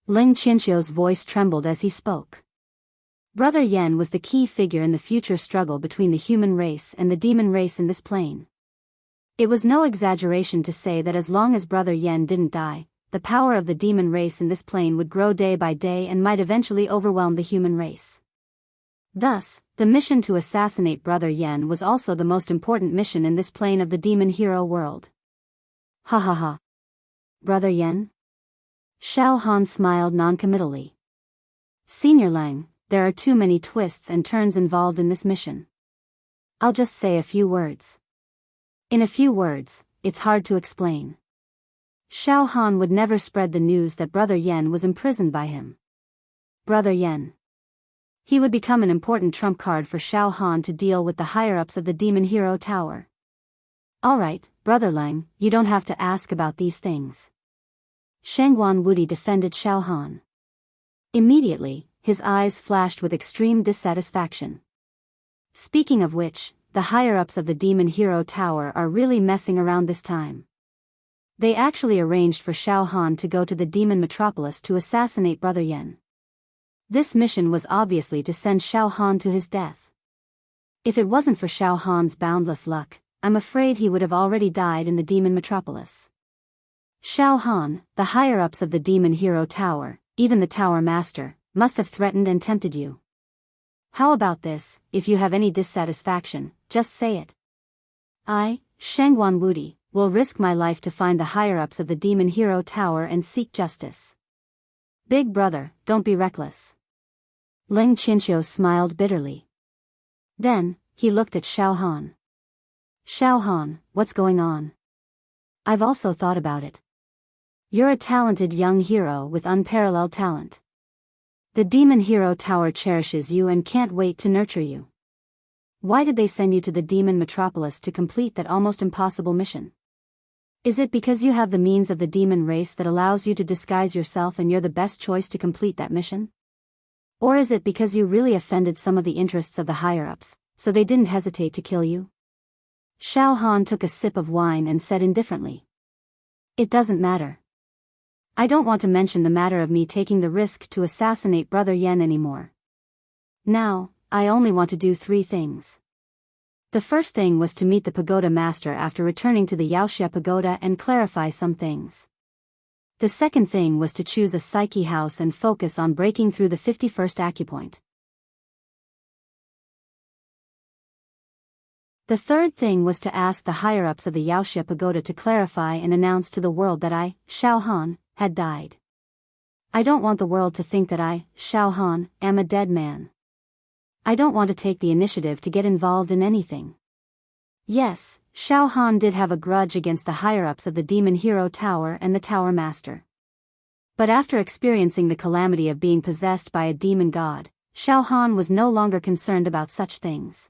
Leng Qianxiu's voice trembled as he spoke. Brother Yan was the key figure in the future struggle between the human race and the demon race in this plane. It was no exaggeration to say that as long as Brother Yan didn't die, the power of the demon race in this plane would grow day by day and might eventually overwhelm the human race. Thus, the mission to assassinate Brother Yan was also the most important mission in this plane of the demon hero world. Ha ha ha. Brother Yan? Xiao Han smiled noncommittally. Senior Lang, there are too many twists and turns involved in this mission. I'll just say a few words. In a few words, it's hard to explain. Xiao Han would never spread the news that Brother Yan was imprisoned by him. Brother Yan. He would become an important trump card for Xiao Han to deal with the higher-ups of the Demon Hero Tower. Alright, Brother Lang, you don't have to ask about these things. Shangguan Wudi defended Xiao Han. Immediately, his eyes flashed with extreme dissatisfaction. Speaking of which, the higher-ups of the Demon Hero Tower are really messing around this time. They actually arranged for Xiao Han to go to the Demon Metropolis to assassinate Brother Yan. This mission was obviously to send Xiao Han to his death. If it wasn't for Xiao Han's boundless luck, I'm afraid he would have already died in the Demon Metropolis. Xiao Han, the higher-ups of the Demon Hero Tower, even the Tower Master, must have threatened and tempted you. How about this, if you have any dissatisfaction, just say it. I, Shangguan Wudi, will risk my life to find the higher-ups of the Demon Hero Tower and seek justice. Big brother, don't be reckless. Leng Qianxiu smiled bitterly. Then, he looked at Xiao Han. Xiao Han, what's going on? I've also thought about it. You're a talented young hero with unparalleled talent. The Demon Hero Tower cherishes you and can't wait to nurture you. Why did they send you to the Demon Metropolis to complete that almost impossible mission? Is it because you have the means of the demon race that allows you to disguise yourself and you're the best choice to complete that mission? Or is it because you really offended some of the interests of the higher-ups, so they didn't hesitate to kill you? Xiao Han took a sip of wine and said indifferently. It doesn't matter. I don't want to mention the matter of me taking the risk to assassinate Brother Yan anymore. Now, I only want to do 3 things. The first thing was to meet the pagoda master after returning to the Yaoxia pagoda and clarify some things. The second thing was to choose a psyche house and focus on breaking through the 51st acupoint. The third thing was to ask the higher-ups of the Yaoxia pagoda to clarify and announce to the world that I, Xiao Han, had died. I don't want the world to think that I, Xiao Han, am a dead man. I don't want to take the initiative to get involved in anything. Yes, Xiao Han did have a grudge against the higher-ups of the Demon Hero Tower and the Tower Master. But after experiencing the calamity of being possessed by a demon god, Xiao Han was no longer concerned about such things.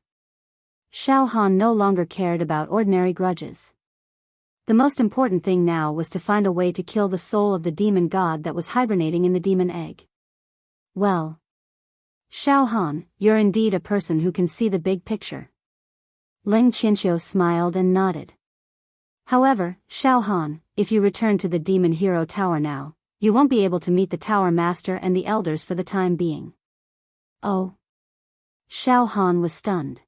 Xiao Han no longer cared about ordinary grudges. The most important thing now was to find a way to kill the soul of the demon god that was hibernating in the demon egg. Well, Xiao Han, you're indeed a person who can see the big picture. Leng Qianxiu smiled and nodded. However, Xiao Han, if you return to the Demon Hero Tower now, you won't be able to meet the Tower Master and the Elders for the time being. Oh. Xiao Han was stunned.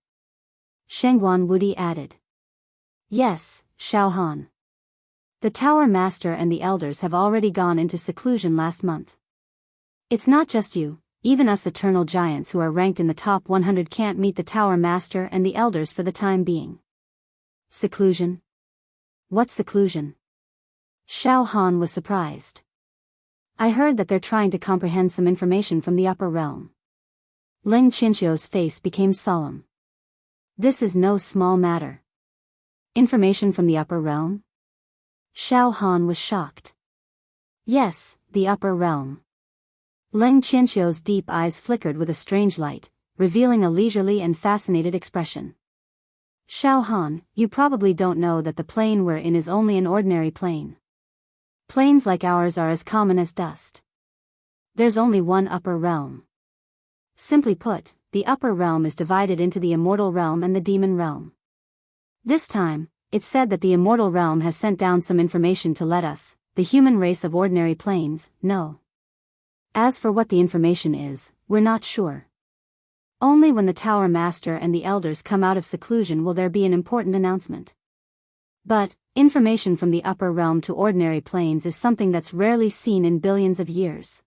Shengguan Wudi added. Yes, Xiao Han. The Tower Master and the Elders have already gone into seclusion last month. It's not just you. Even us eternal giants who are ranked in the top 100 can't meet the Tower Master and the Elders for the time being. Seclusion? What seclusion? Xiao Han was surprised. I heard that they're trying to comprehend some information from the upper realm. Leng Qianxiu's face became solemn. This is no small matter. Information from the upper realm? Xiao Han was shocked. Yes, the upper realm. Leng Qianxiu's deep eyes flickered with a strange light, revealing a leisurely and fascinated expression. Xiao Han, you probably don't know that the plane we're in is only an ordinary plane. Planes like ours are as common as dust. There's only one upper realm. Simply put, the upper realm is divided into the immortal realm and the demon realm. This time, it's said that the immortal realm has sent down some information to let us, the human race of ordinary planes, know. As for what the information is, we're not sure. Only when the Tower Master and the Elders come out of seclusion will there be an important announcement. But, information from the upper realm to ordinary planes is something that's rarely seen in billions of years.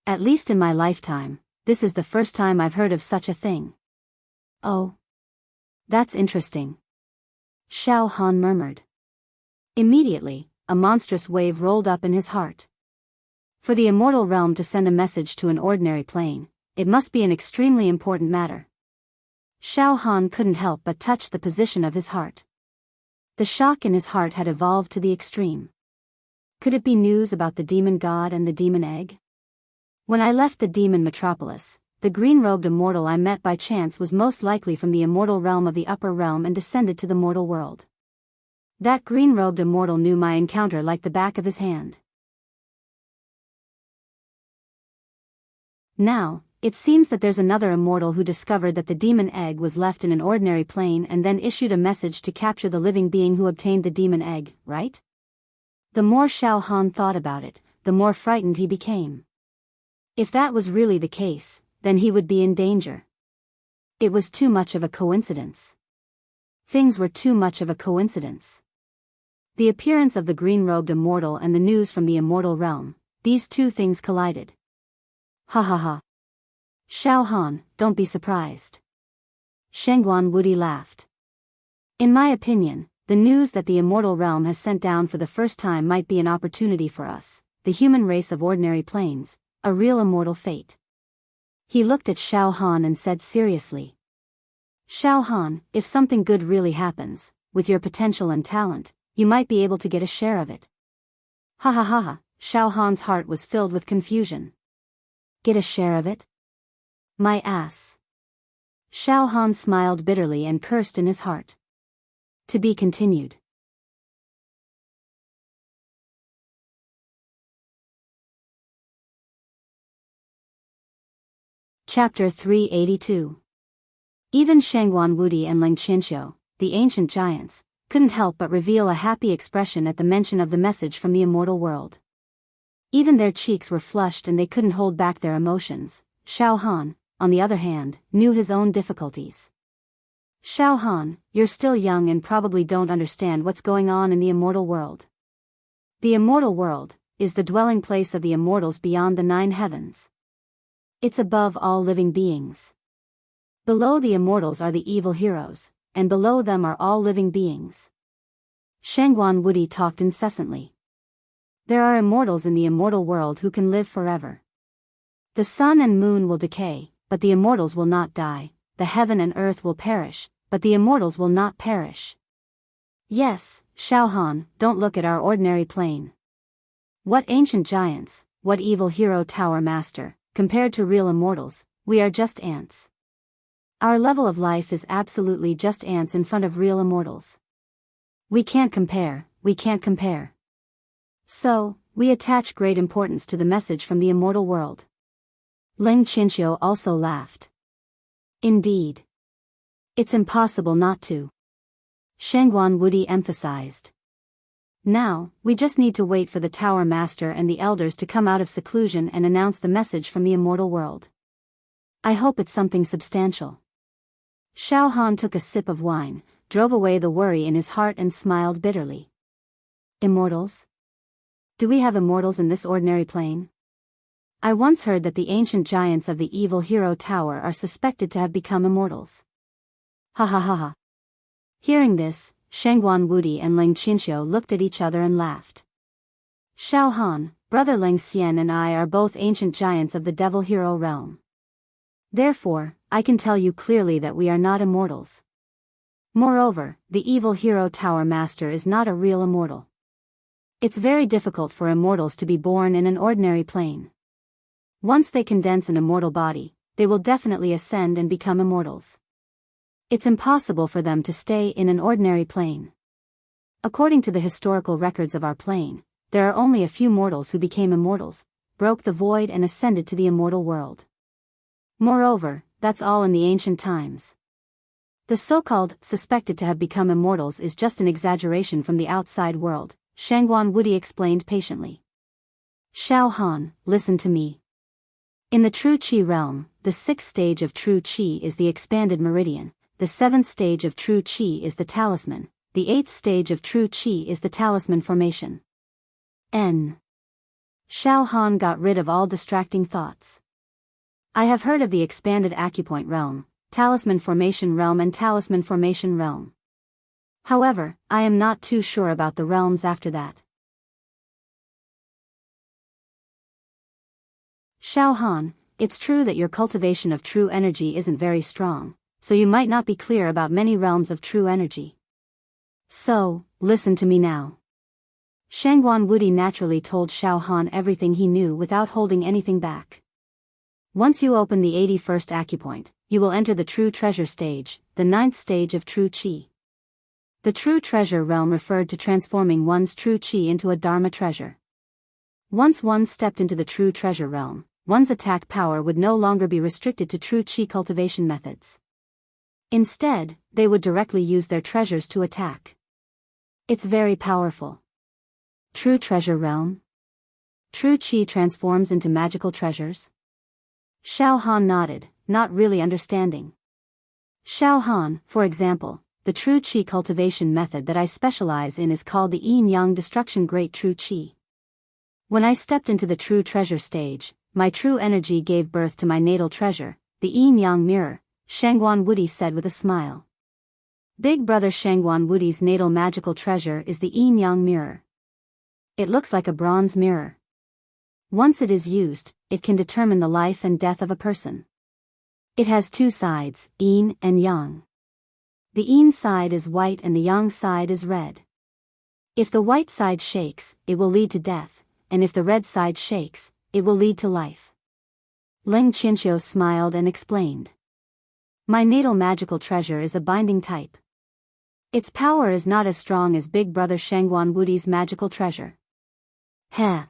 At least in my lifetime, this is the first time I've heard of such a thing. Oh. That's interesting. Xiao Han murmured. Immediately, a monstrous wave rolled up in his heart. For the immortal realm to send a message to an ordinary plane, it must be an extremely important matter. Xiao Han couldn't help but touch the position of his heart. The shock in his heart had evolved to the extreme. Could it be news about the demon god and the demon egg? When I left the demon metropolis, the green-robed immortal I met by chance was most likely from the immortal realm of the upper realm and descended to the mortal world. That green-robed immortal knew my encounter like the back of his hand. Now, it seems that there's another immortal who discovered that the demon egg was left in an ordinary plane and then issued a message to capture the living being who obtained the demon egg, right? The more Xiao Han thought about it, the more frightened he became. If that was really the case, then he would be in danger. It was too much of a coincidence. Things were too much of a coincidence. The appearance of the green-robed immortal and the news from the immortal realm, these two things collided. Ha ha ha. Xiao Han, don't be surprised. Shengguan Wudi laughed. In my opinion, the news that the immortal realm has sent down for the first time might be an opportunity for us, the human race of ordinary planes, a real immortal fate. He looked at Xiao Han and said seriously. Xiao Han, if something good really happens, with your potential and talent, you might be able to get a share of it. Ha ha ha ha, Xiao Han's heart was filled with confusion. Get a share of it? My ass. Xiao Han smiled bitterly and cursed in his heart. To be continued. Chapter 382. Even Shengguan Wudi and Leng Qianxiu, the ancient giants, couldn't help but reveal a happy expression at the mention of the message from the immortal world. Even their cheeks were flushed and they couldn't hold back their emotions. Xiao Han, on the other hand, knew his own difficulties. Xiao Han, you're still young and probably don't understand what's going on in the immortal world. The immortal world is the dwelling place of the immortals beyond the 9 heavens. It's above all living beings. Below the immortals are the evil heroes, and below them are all living beings. Shengguan Wudi talked incessantly. There are immortals in the immortal world who can live forever. The sun and moon will decay, but the immortals will not die. The heaven and earth will perish, but the immortals will not perish. Yes, Xiaohan, don't look at our ordinary plane. What ancient giants, what evil hero tower master, compared to real immortals, we are just ants. Our level of life is absolutely just ants in front of real immortals. We can't compare, we can't compare. So, we attach great importance to the message from the immortal world. Ling Qianxiu also laughed. Indeed. It's impossible not to. Shangguan Wudi emphasized. Now, we just need to wait for the Tower Master and the elders to come out of seclusion and announce the message from the immortal world. I hope it's something substantial. Xiaohan took a sip of wine, drove away the worry in his heart and smiled bitterly. Immortals? Do we have immortals in this ordinary plane? I once heard that the ancient giants of the evil hero tower are suspected to have become immortals. Ha ha ha ha. Hearing this, Shangguan Wudi and Ling Qianxiu looked at each other and laughed. Xiaohan, brother Ling Xian and I are both ancient giants of the devil hero realm. Therefore, I can tell you clearly that we are not immortals. Moreover, the evil hero tower master is not a real immortal. It's very difficult for immortals to be born in an ordinary plane. Once they condense an immortal body, they will definitely ascend and become immortals. It's impossible for them to stay in an ordinary plane. According to the historical records of our plane, there are only a few mortals who became immortals, broke the void and ascended to the immortal world. Moreover, that's all in the ancient times. The so-called suspected to have become immortals is just an exaggeration from the outside world, Shangguan Wudi explained patiently. Xiaohan, listen to me. In the true Qi realm, the 6th stage of true Qi is the expanded meridian, the 7th stage of true Qi is the talisman, the 8th stage of true Qi is the talisman formation. Xiaohan got rid of all distracting thoughts. I have heard of the expanded acupoint realm, talisman formation realm and talisman formation realm. However, I am not too sure about the realms after that. Xiaohan, it's true that your cultivation of true energy isn't very strong, so you might not be clear about many realms of true energy. So, listen to me now. Shangguan Wudi naturally told Xiaohan everything he knew without holding anything back. Once you open the 81st acupoint, you will enter the true treasure stage, the 9th stage of true Qi. The true treasure realm referred to transforming one's true Qi into a Dharma treasure. Once one stepped into the true treasure realm, one's attack power would no longer be restricted to true Qi cultivation methods. Instead, they would directly use their treasures to attack. It's very powerful. True treasure realm? True Qi transforms into magical treasures? Xiaohan nodded, not really understanding. Xiaohan, for example, the true Qi cultivation method that I specialize in is called the Yin-Yang Destruction Great True Qi. When I stepped into the true treasure stage, my true energy gave birth to my natal treasure, the Yin-Yang mirror, Shangguan Wudi said with a smile. Big brother Shangguan Wudi's natal magical treasure is the Yin-Yang mirror. It looks like a bronze mirror. Once it is used, it can determine the life and death of a person. It has two sides, yin and yang. The yin side is white and the yang side is red. If the white side shakes, it will lead to death, and if the red side shakes, it will lead to life. Ling Qianxiu smiled and explained. My natal magical treasure is a binding type. Its power is not as strong as big brother Shangguan Wudi's magical treasure. Heh.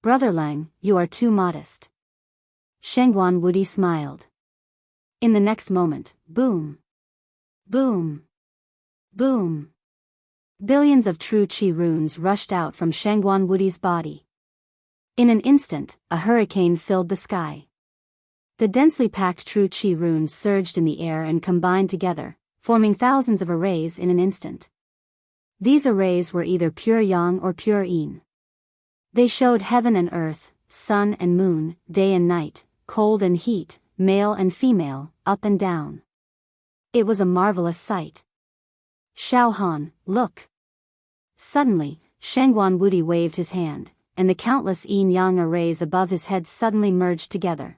Brother Lang, you are too modest. Shangguan Wudi smiled. In the next moment, boom. Boom. Boom. Billions of true Qi runes rushed out from Shangguan Wudi's body. In an instant, a hurricane filled the sky. The densely packed true Qi runes surged in the air and combined together, forming thousands of arrays in an instant. These arrays were either pure yang or pure yin. They showed heaven and earth, sun and moon, day and night, cold and heat, male and female, up and down. It was a marvelous sight. Xiaohan, look. Suddenly, Shangguan Wudi waved his hand, and the countless yin-yang arrays above his head suddenly merged together.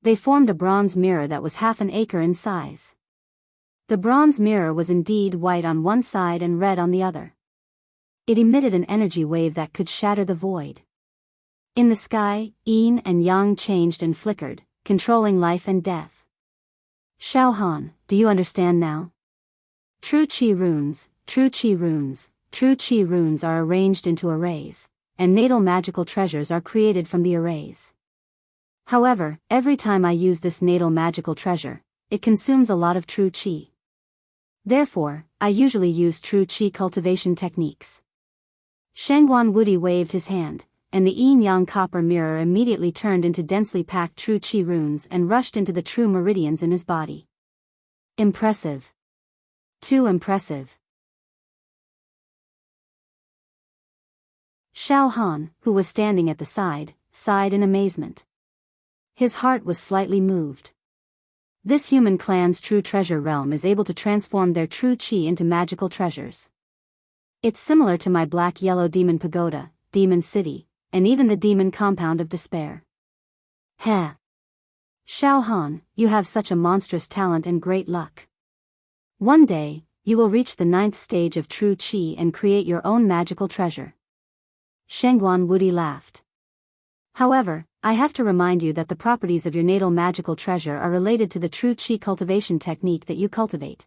They formed a bronze mirror that was half an acre in size. The bronze mirror was indeed white on one side and red on the other. It emitted an energy wave that could shatter the void. In the sky, yin and yang changed and flickered, controlling life and death. Xiao Han, do you understand now? True Qi runes, true Qi runes, true Qi runes are arranged into arrays, and natal magical treasures are created from the arrays. However, every time I use this natal magical treasure, it consumes a lot of true Qi. Therefore, I usually use true Qi cultivation techniques. Shengguan Wudi waved his hand, and the yin-yang copper mirror immediately turned into densely packed true Qi runes and rushed into the true meridians in his body. Impressive. Too impressive. Xiao Han, who was standing at the side, sighed in amazement. His heart was slightly moved. This human clan's true treasure realm is able to transform their true Qi into magical treasures. It's similar to my black-yellow demon pagoda, demon city, and even the demon compound of despair. Heh. Xiao Han, you have such a monstrous talent and great luck. One day, you will reach the 9th stage of true Qi and create your own magical treasure. Shengguan Wudi laughed. However, I have to remind you that the properties of your natal magical treasure are related to the true Qi cultivation technique that you cultivate.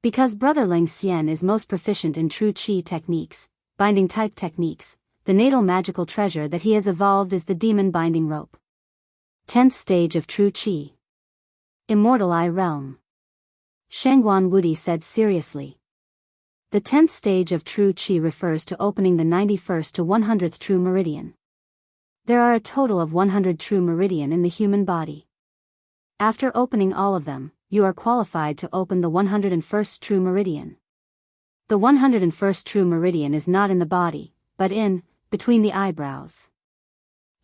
Because Brother Ling Xian is most proficient in true Qi techniques, binding type techniques, the natal magical treasure that he has evolved is the demon binding rope. 10th stage of true Qi. Immortal Eye Realm. Shengguan Wudi said seriously. The 10th stage of true Qi refers to opening the 91st to 100th true meridian. There are a total of 100 true meridian in the human body. After opening all of them, you are qualified to open the 101st true meridian. The 101st true meridian is not in the body, but between the eyebrows.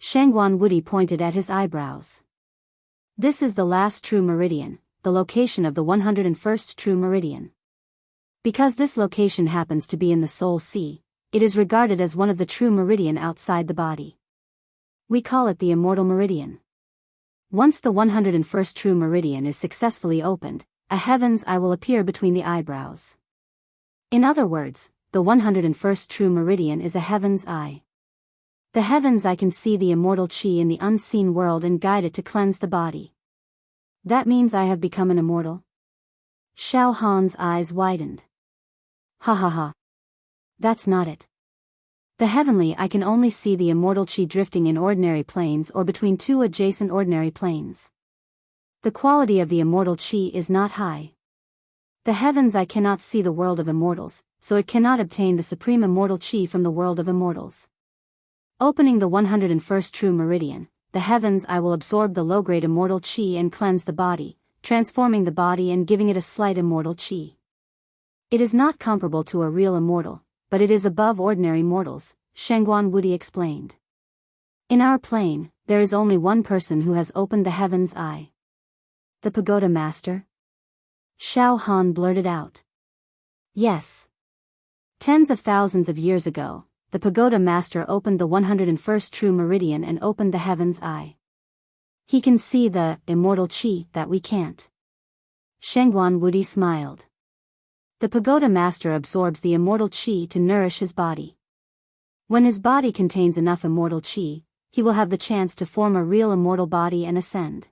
Shengguan Wudi pointed at his eyebrows. This is the last true meridian, the location of the 101st true meridian. Because this location happens to be in the soul sea, it is regarded as one of the true meridian outside the body. We call it the immortal meridian. Once the 101st true meridian is successfully opened, a heaven's eye will appear between the eyebrows. In other words, the 101st true meridian is a heaven's eye. The heaven's eye can see the immortal Qi in the unseen world and guide it to cleanse the body. That means I have become an immortal? Xiao Han's eyes widened. Ha ha ha. That's not it. The heavenly eye can only see the immortal Qi drifting in ordinary planes or between two adjacent ordinary planes. The quality of the immortal Qi is not high. The heaven's eye cannot see the world of immortals, so it cannot obtain the supreme immortal Qi from the world of immortals. Opening the 101st true meridian, the heaven's eye will absorb the low-grade immortal Qi and cleanse the body, transforming the body and giving it a slight immortal Qi. It is not comparable to a real immortal, but it is above ordinary mortals, Shengguan Wudi explained. In our plane, there is only one person who has opened the heaven's eye. The pagoda master? Xiao Han blurted out. Yes. Tens of thousands of years ago, the pagoda master opened the 101st true meridian and opened the heaven's eye. He can see the immortal Qi that we can't. Shengguan Wudi smiled. The pagoda master absorbs the immortal Qi to nourish his body. When his body contains enough immortal Qi, he will have the chance to form a real immortal body and ascend.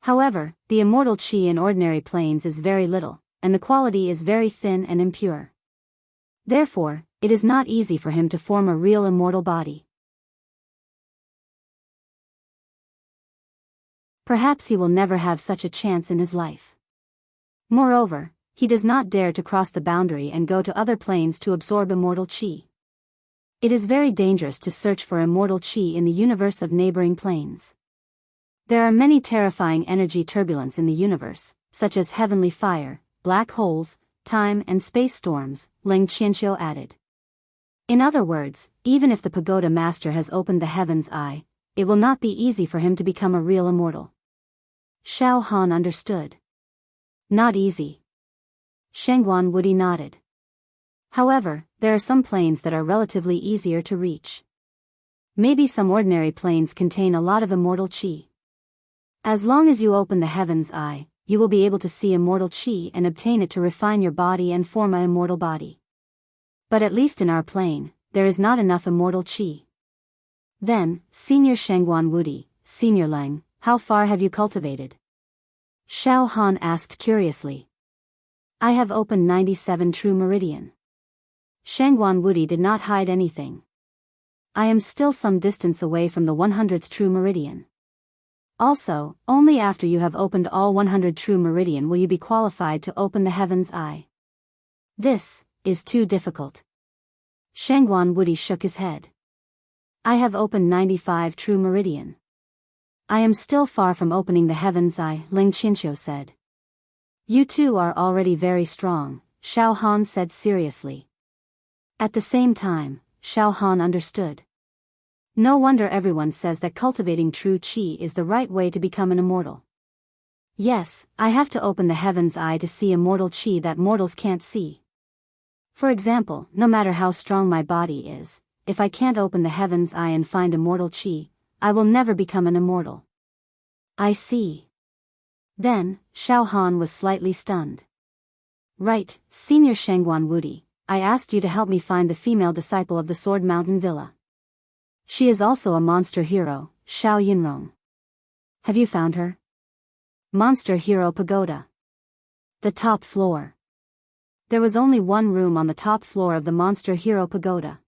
However, the immortal Qi in ordinary planes is very little, and the quality is very thin and impure. Therefore, it is not easy for him to form a real immortal body. Perhaps he will never have such a chance in his life. Moreover, he does not dare to cross the boundary and go to other planes to absorb immortal Qi. It is very dangerous to search for immortal Qi in the universe of neighboring planes. There are many terrifying energy turbulence in the universe, such as heavenly fire, black holes, time and space storms, Ling Qianxiu added. In other words, even if the pagoda master has opened the heaven's eye, it will not be easy for him to become a real immortal. Xiao Han understood. Not easy. Shengguan Wudi nodded. However, there are some planes that are relatively easier to reach. Maybe some ordinary planes contain a lot of immortal Qi. As long as you open the heaven's eye, you will be able to see immortal qi and obtain it to refine your body and form an immortal body. But at least in our plane, there is not enough immortal qi. Then, Senior Shengguan Wudi, Senior Leng, how far have you cultivated? Xiao Han asked curiously. I have opened 97 true meridian. Shengguan Wudi did not hide anything. I am still some distance away from the 100th true meridian. Also, only after you have opened all 100 true meridian will you be qualified to open the heaven's eye. This is too difficult. Shengguan Wudi shook his head. I have opened 95 true meridian. I am still far from opening the heaven's eye, Ling Qinqiu said. You two are already very strong, Xiao Han said seriously. At the same time, Xiao Han understood. No wonder everyone says that cultivating true qi is the right way to become an immortal. Yes, I have to open the heaven's eye to see immortal qi that mortals can't see. For example, no matter how strong my body is, if I can't open the heaven's eye and find immortal qi, I will never become an immortal. I see. Then, Xiao Han was slightly stunned. Right, Senior Shengguan Wudi, I asked you to help me find the female disciple of the Sword Mountain Villa. She is also a monster hero, Xiao Yunrong. Have you found her? Monster Hero Pagoda. The top floor. There was only one room on the top floor of the Monster Hero Pagoda.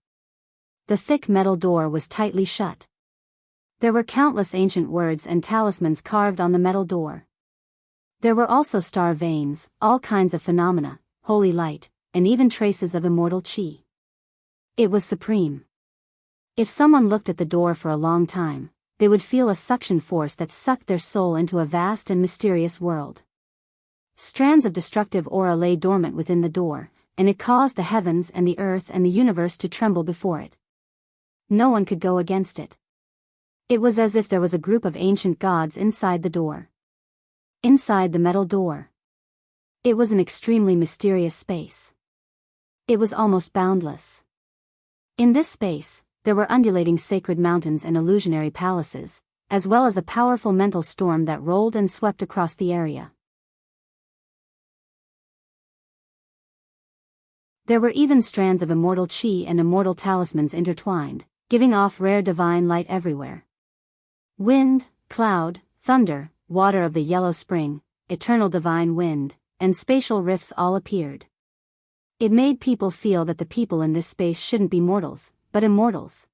The thick metal door was tightly shut. There were countless ancient words and talismans carved on the metal door. There were also star veins, all kinds of phenomena, holy light, and even traces of immortal qi. It was supreme. If someone looked at the door for a long time, they would feel a suction force that sucked their soul into a vast and mysterious world. Strands of destructive aura lay dormant within the door, and it caused the heavens and the earth and the universe to tremble before it. No one could go against it. It was as if there was a group of ancient gods inside the door. Inside the metal door. It was an extremely mysterious space. It was almost boundless. In this space, there were undulating sacred mountains and illusionary palaces, as well as a powerful mental storm that rolled and swept across the area. There were even strands of immortal qi and immortal talismans intertwined, giving off rare divine light everywhere. Wind, cloud, thunder, water of the yellow spring, eternal divine wind, and spatial rifts all appeared. It made people feel that the people in this space shouldn't be mortals, but immortals.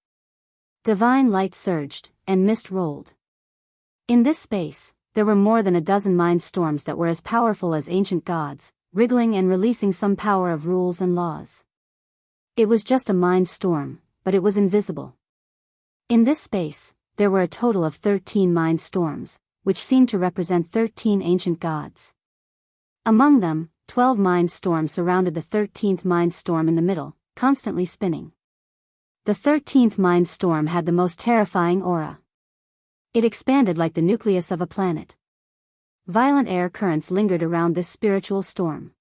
Divine light surged, and mist rolled. In this space, there were more than a dozen mind storms that were as powerful as ancient gods, wriggling and releasing some power of rules and laws. It was just a mind storm, but it was invisible. In this space, there were a total of 13 mind storms, which seemed to represent 13 ancient gods. Among them, 12 mind storms surrounded the 13th mind storm in the middle, constantly spinning. The 13th mind storm had the most terrifying aura. It expanded like the nucleus of a planet. Violent air currents lingered around this spiritual storm.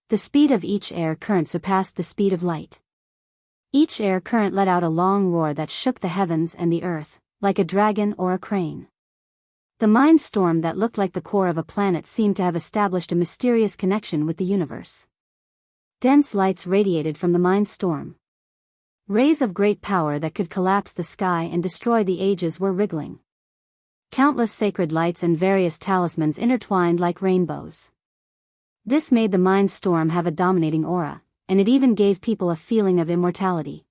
The speed of each air current surpassed the speed of light. Each air current let out a long roar that shook the heavens and the earth, like a dragon or a crane. The mind storm that looked like the core of a planet seemed to have established a mysterious connection with the universe. Dense lights radiated from the mind storm. Rays of great power that could collapse the sky and destroy the ages were wriggling. Countless sacred lights and various talismans intertwined like rainbows. This made the mind storm have a dominating aura, and it even gave people a feeling of immortality.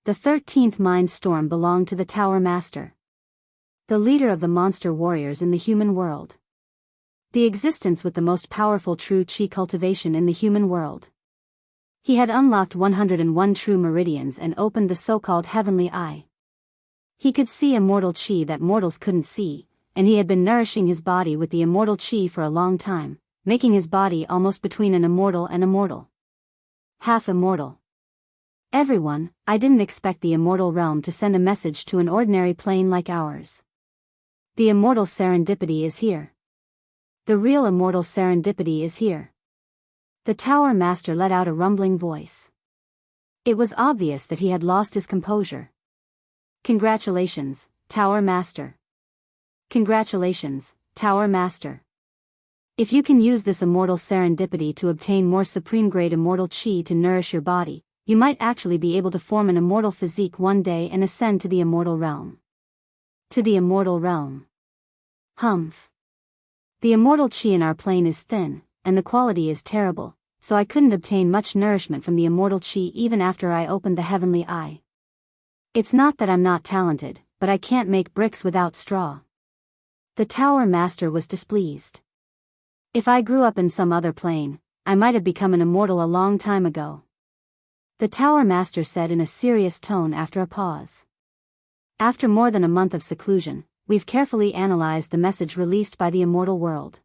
The 13th mind storm belonged to the Tower Master, the leader of the monster warriors in the human world. The existence with the most powerful true qi cultivation in the human world. He had unlocked 101 true meridians and opened the so-called heavenly eye. He could see immortal qi that mortals couldn't see, and he had been nourishing his body with the immortal qi for a long time, making his body almost between an immortal and a mortal. Half immortal. Everyone, I didn't expect the immortal realm to send a message to an ordinary plane like ours. The immortal serendipity is here. The real immortal serendipity is here. The Tower Master let out a rumbling voice. It was obvious that he had lost his composure. Congratulations, Tower Master. Congratulations, Tower Master. If you can use this immortal serendipity to obtain more supreme-grade immortal qi to nourish your body, you might actually be able to form an immortal physique one day and ascend to the immortal realm. To the immortal realm. Humph. The immortal qi in our plane is thin, and the quality is terrible, so I couldn't obtain much nourishment from the immortal qi even after I opened the heavenly eye. It's not that I'm not talented, but I can't make bricks without straw. The tower master was displeased. If I grew up in some other plane, I might have become an immortal a long time ago. The tower master said in a serious tone after a pause. After more than a month of seclusion, we've carefully analyzed the message released by the immortal world.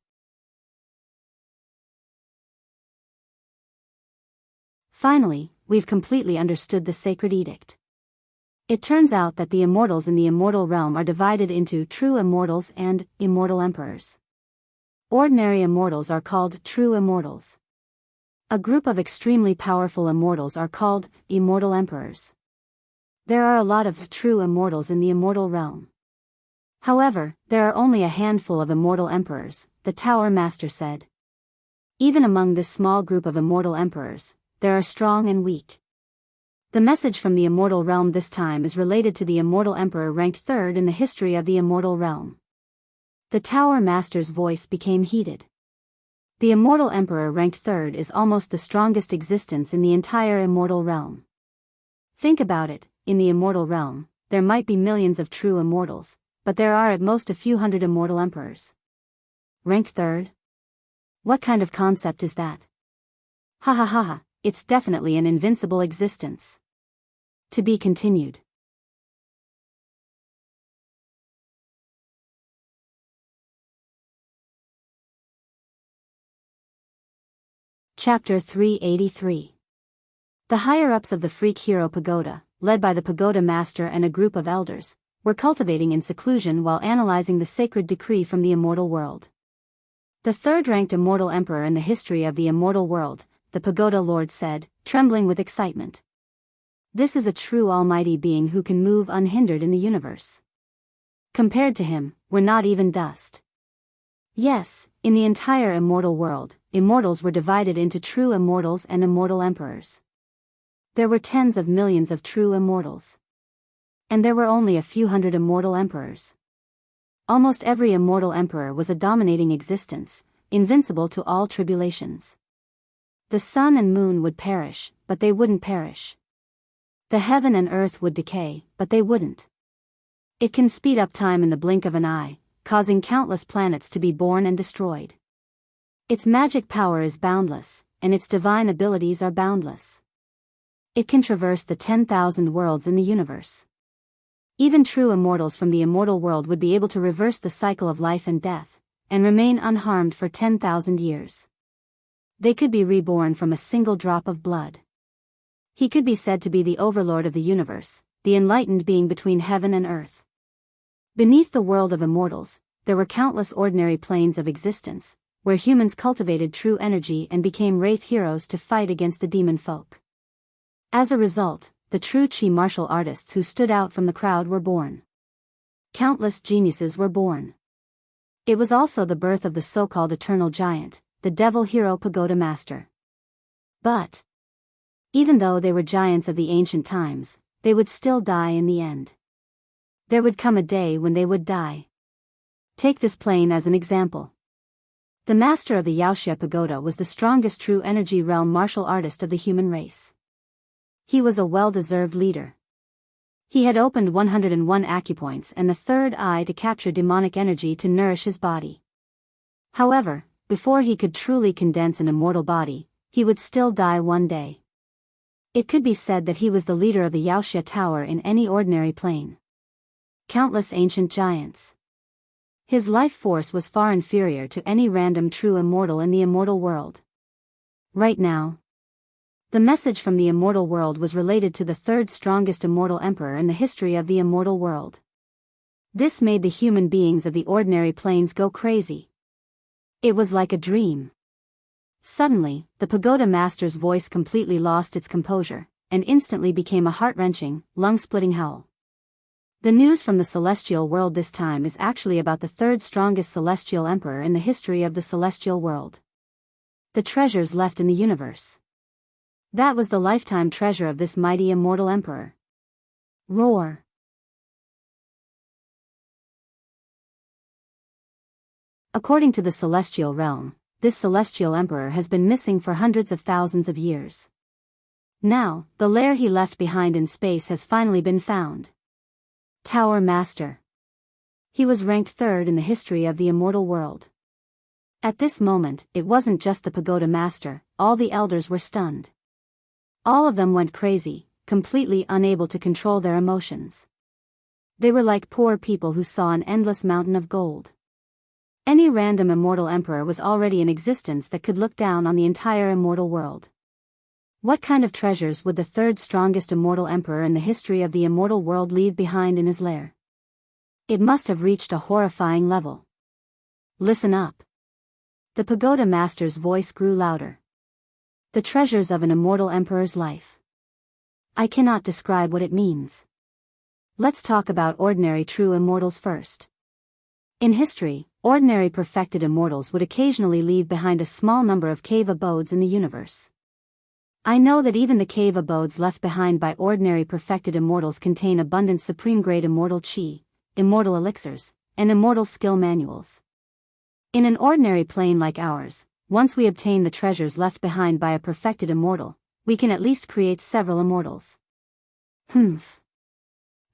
Finally, we've completely understood the sacred edict. It turns out that the immortals in the immortal realm are divided into true immortals and immortal emperors. Ordinary immortals are called true immortals. A group of extremely powerful immortals are called immortal emperors. There are a lot of true immortals in the immortal realm. However, there are only a handful of immortal emperors, the Tower Master said. Even among this small group of immortal emperors, there are strong and weak. The message from the immortal realm this time is related to the immortal emperor ranked third in the history of the immortal realm. The Tower Master's voice became heated. The immortal emperor ranked third is almost the strongest existence in the entire immortal realm. Think about it, in the immortal realm, there might be millions of true immortals, but there are at most a few hundred immortal emperors. Ranked third? What kind of concept is that? Ha ha ha ha, it's definitely an invincible existence. To be continued. Chapter 383. The higher-ups of the Freak Hero Pagoda, led by the Pagoda Master and a group of elders, were cultivating in seclusion while analyzing the sacred decree from the immortal world. The third-ranked immortal emperor in the history of the immortal world, the Pagoda Lord said, trembling with excitement. This is a true almighty being who can move unhindered in the universe. Compared to him, we're not even dust. Yes, in the entire immortal world, immortals were divided into true immortals and immortal emperors. There were tens of millions of true immortals. And there were only a few hundred immortal emperors. Almost every immortal emperor was a dominating existence, invincible to all tribulations. The sun and moon would perish, but they wouldn't perish. The heaven and earth would decay, but they wouldn't. It can speed up time in the blink of an eye, causing countless planets to be born and destroyed. Its magic power is boundless, and its divine abilities are boundless. It can traverse the 10,000 worlds in the universe. Even true immortals from the immortal world would be able to reverse the cycle of life and death, and remain unharmed for 10,000 years. They could be reborn from a single drop of blood. He could be said to be the overlord of the universe, the enlightened being between heaven and earth. Beneath the world of immortals, there were countless ordinary planes of existence, where humans cultivated true energy and became wraith heroes to fight against the demon folk. As a result, the true Qi martial artists who stood out from the crowd were born. Countless geniuses were born. It was also the birth of the so-called eternal giant, the devil hero Pagoda Master. But, even though they were giants of the ancient times, they would still die in the end. There would come a day when they would die. Take this plane as an example. The master of the Xianxia Pagoda was the strongest true energy realm martial artist of the human race. He was a well-deserved leader. He had opened 101 acupoints and the third eye to capture demonic energy to nourish his body. However, before he could truly condense an immortal body, he would still die one day. It could be said that he was the leader of the Xianxia Tower in any ordinary plane. Countless ancient giants. His life force was far inferior to any random true immortal in the immortal world. Right now, the message from the immortal world was related to the third strongest immortal emperor in the history of the immortal world. This made the human beings of the ordinary planes go crazy. It was like a dream. Suddenly, the Pagoda Master's voice completely lost its composure, and instantly became a heart-wrenching, lung-splitting howl. The news from the celestial world this time is actually about the third strongest celestial emperor in the history of the celestial world. The treasures left in the universe. That was the lifetime treasure of this mighty immortal emperor. Roar. According to the celestial realm, this celestial emperor has been missing for hundreds of thousands of years. Now, the lair he left behind in space has finally been found. Tower Master. He was ranked third in the history of the immortal world. At this moment, it wasn't just the Pagoda Master, all the elders were stunned. All of them went crazy, completely unable to control their emotions. They were like poor people who saw an endless mountain of gold. Any random immortal emperor was already in existence that could look down on the entire immortal world. What kind of treasures would the third strongest immortal emperor in the history of the immortal world leave behind in his lair? It must have reached a horrifying level. Listen up. The Pagoda Master's voice grew louder. The treasures of an immortal emperor's life. I cannot describe what it means. Let's talk about ordinary true immortals first. In history, ordinary perfected immortals would occasionally leave behind a small number of cave abodes in the universe. I know that even the cave abodes left behind by ordinary perfected immortals contain abundant supreme-grade immortal chi, immortal elixirs, and immortal skill manuals. In an ordinary plane like ours, once we obtain the treasures left behind by a perfected immortal, we can at least create several immortals.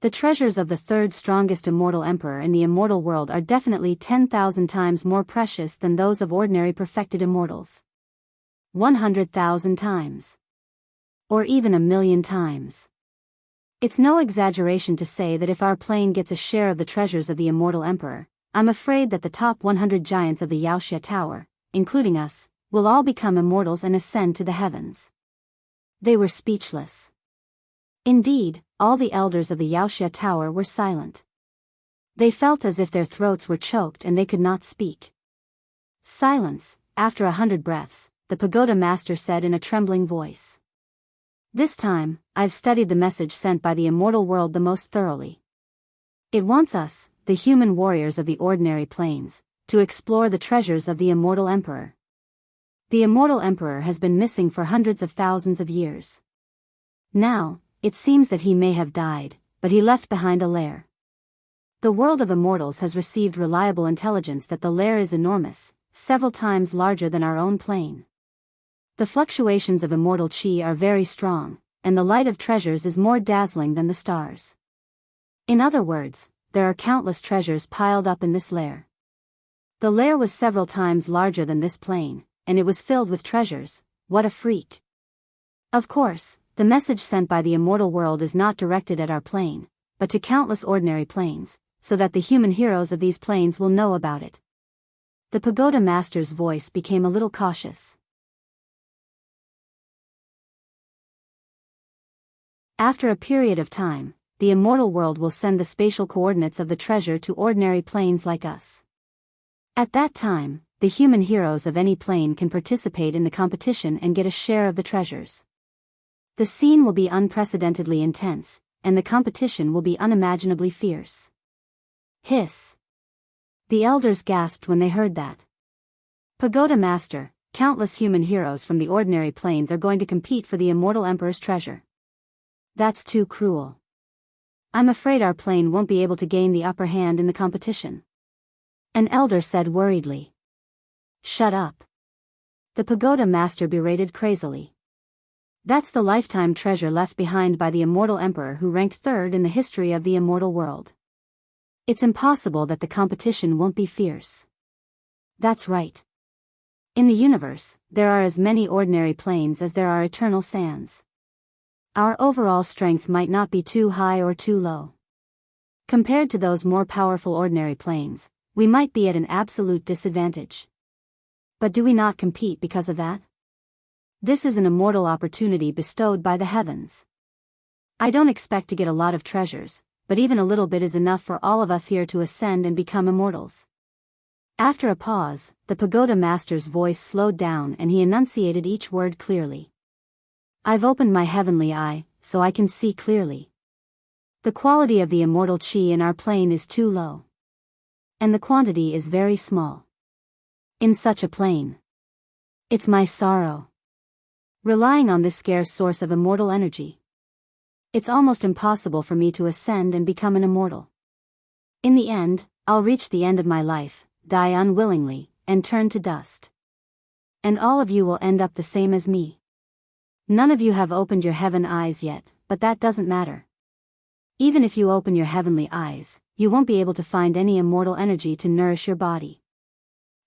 The treasures of the third strongest immortal emperor in the immortal world are definitely 10,000 times more precious than those of ordinary perfected immortals. 100,000 times. Or even 1,000,000 times. It's no exaggeration to say that if our plane gets a share of the treasures of the immortal emperor, I'm afraid that the top 100 giants of the Xianxia Tower, including us, will all become immortals and ascend to the heavens. They were speechless. Indeed, all the elders of the Xianxia Tower were silent. They felt as if their throats were choked and they could not speak. Silence. After 100 breaths, the Pagoda Master said in a trembling voice. This time, I've studied the message sent by the immortal world the most thoroughly. It wants us, the human warriors of the ordinary planes, to explore the treasures of the immortal emperor. The immortal emperor has been missing for hundreds of thousands of years. Now, it seems that he may have died, but he left behind a lair. The world of immortals has received reliable intelligence that the lair is enormous, several times larger than our own plane. The fluctuations of immortal chi are very strong, and the light of treasures is more dazzling than the stars. In other words, there are countless treasures piled up in this lair. The lair was several times larger than this plane, and it was filled with treasures. What a freak! Of course, the message sent by the immortal world is not directed at our plane, but to countless ordinary planes, so that the human heroes of these planes will know about it. The Pagoda Master's voice became a little cautious. After a period of time, the immortal world will send the spatial coordinates of the treasure to ordinary planes like us. At that time, the human heroes of any plane can participate in the competition and get a share of the treasures. The scene will be unprecedentedly intense, and the competition will be unimaginably fierce. Hiss. The elders gasped when they heard that. Pagoda Master, countless human heroes from the ordinary planes are going to compete for the immortal emperor's treasure. That's too cruel. I'm afraid our plane won't be able to gain the upper hand in the competition. An elder said worriedly. Shut up. The Pagoda Master berated crazily. That's the lifetime treasure left behind by the immortal emperor who ranked third in the history of the immortal world. It's impossible that the competition won't be fierce. That's right. In the universe, there are as many ordinary planes as there are eternal sands. Our overall strength might not be too high or too low. Compared to those more powerful ordinary planes, we might be at an absolute disadvantage. But do we not compete because of that? This is an immortal opportunity bestowed by the heavens. I don't expect to get a lot of treasures, but even a little bit is enough for all of us here to ascend and become immortals. After a pause, the Pagoda Master's voice slowed down and he enunciated each word clearly. I've opened my heavenly eye, so I can see clearly. The quality of the immortal qi in our plane is too low. And the quantity is very small. In such a plane. It's my sorrow. Relying on this scarce source of immortal energy. It's almost impossible for me to ascend and become an immortal. In the end, I'll reach the end of my life, die unwillingly, and turn to dust. And all of you will end up the same as me. None of you have opened your heaven eyes yet, but that doesn't matter. Even if you open your heavenly eyes, you won't be able to find any immortal energy to nourish your body.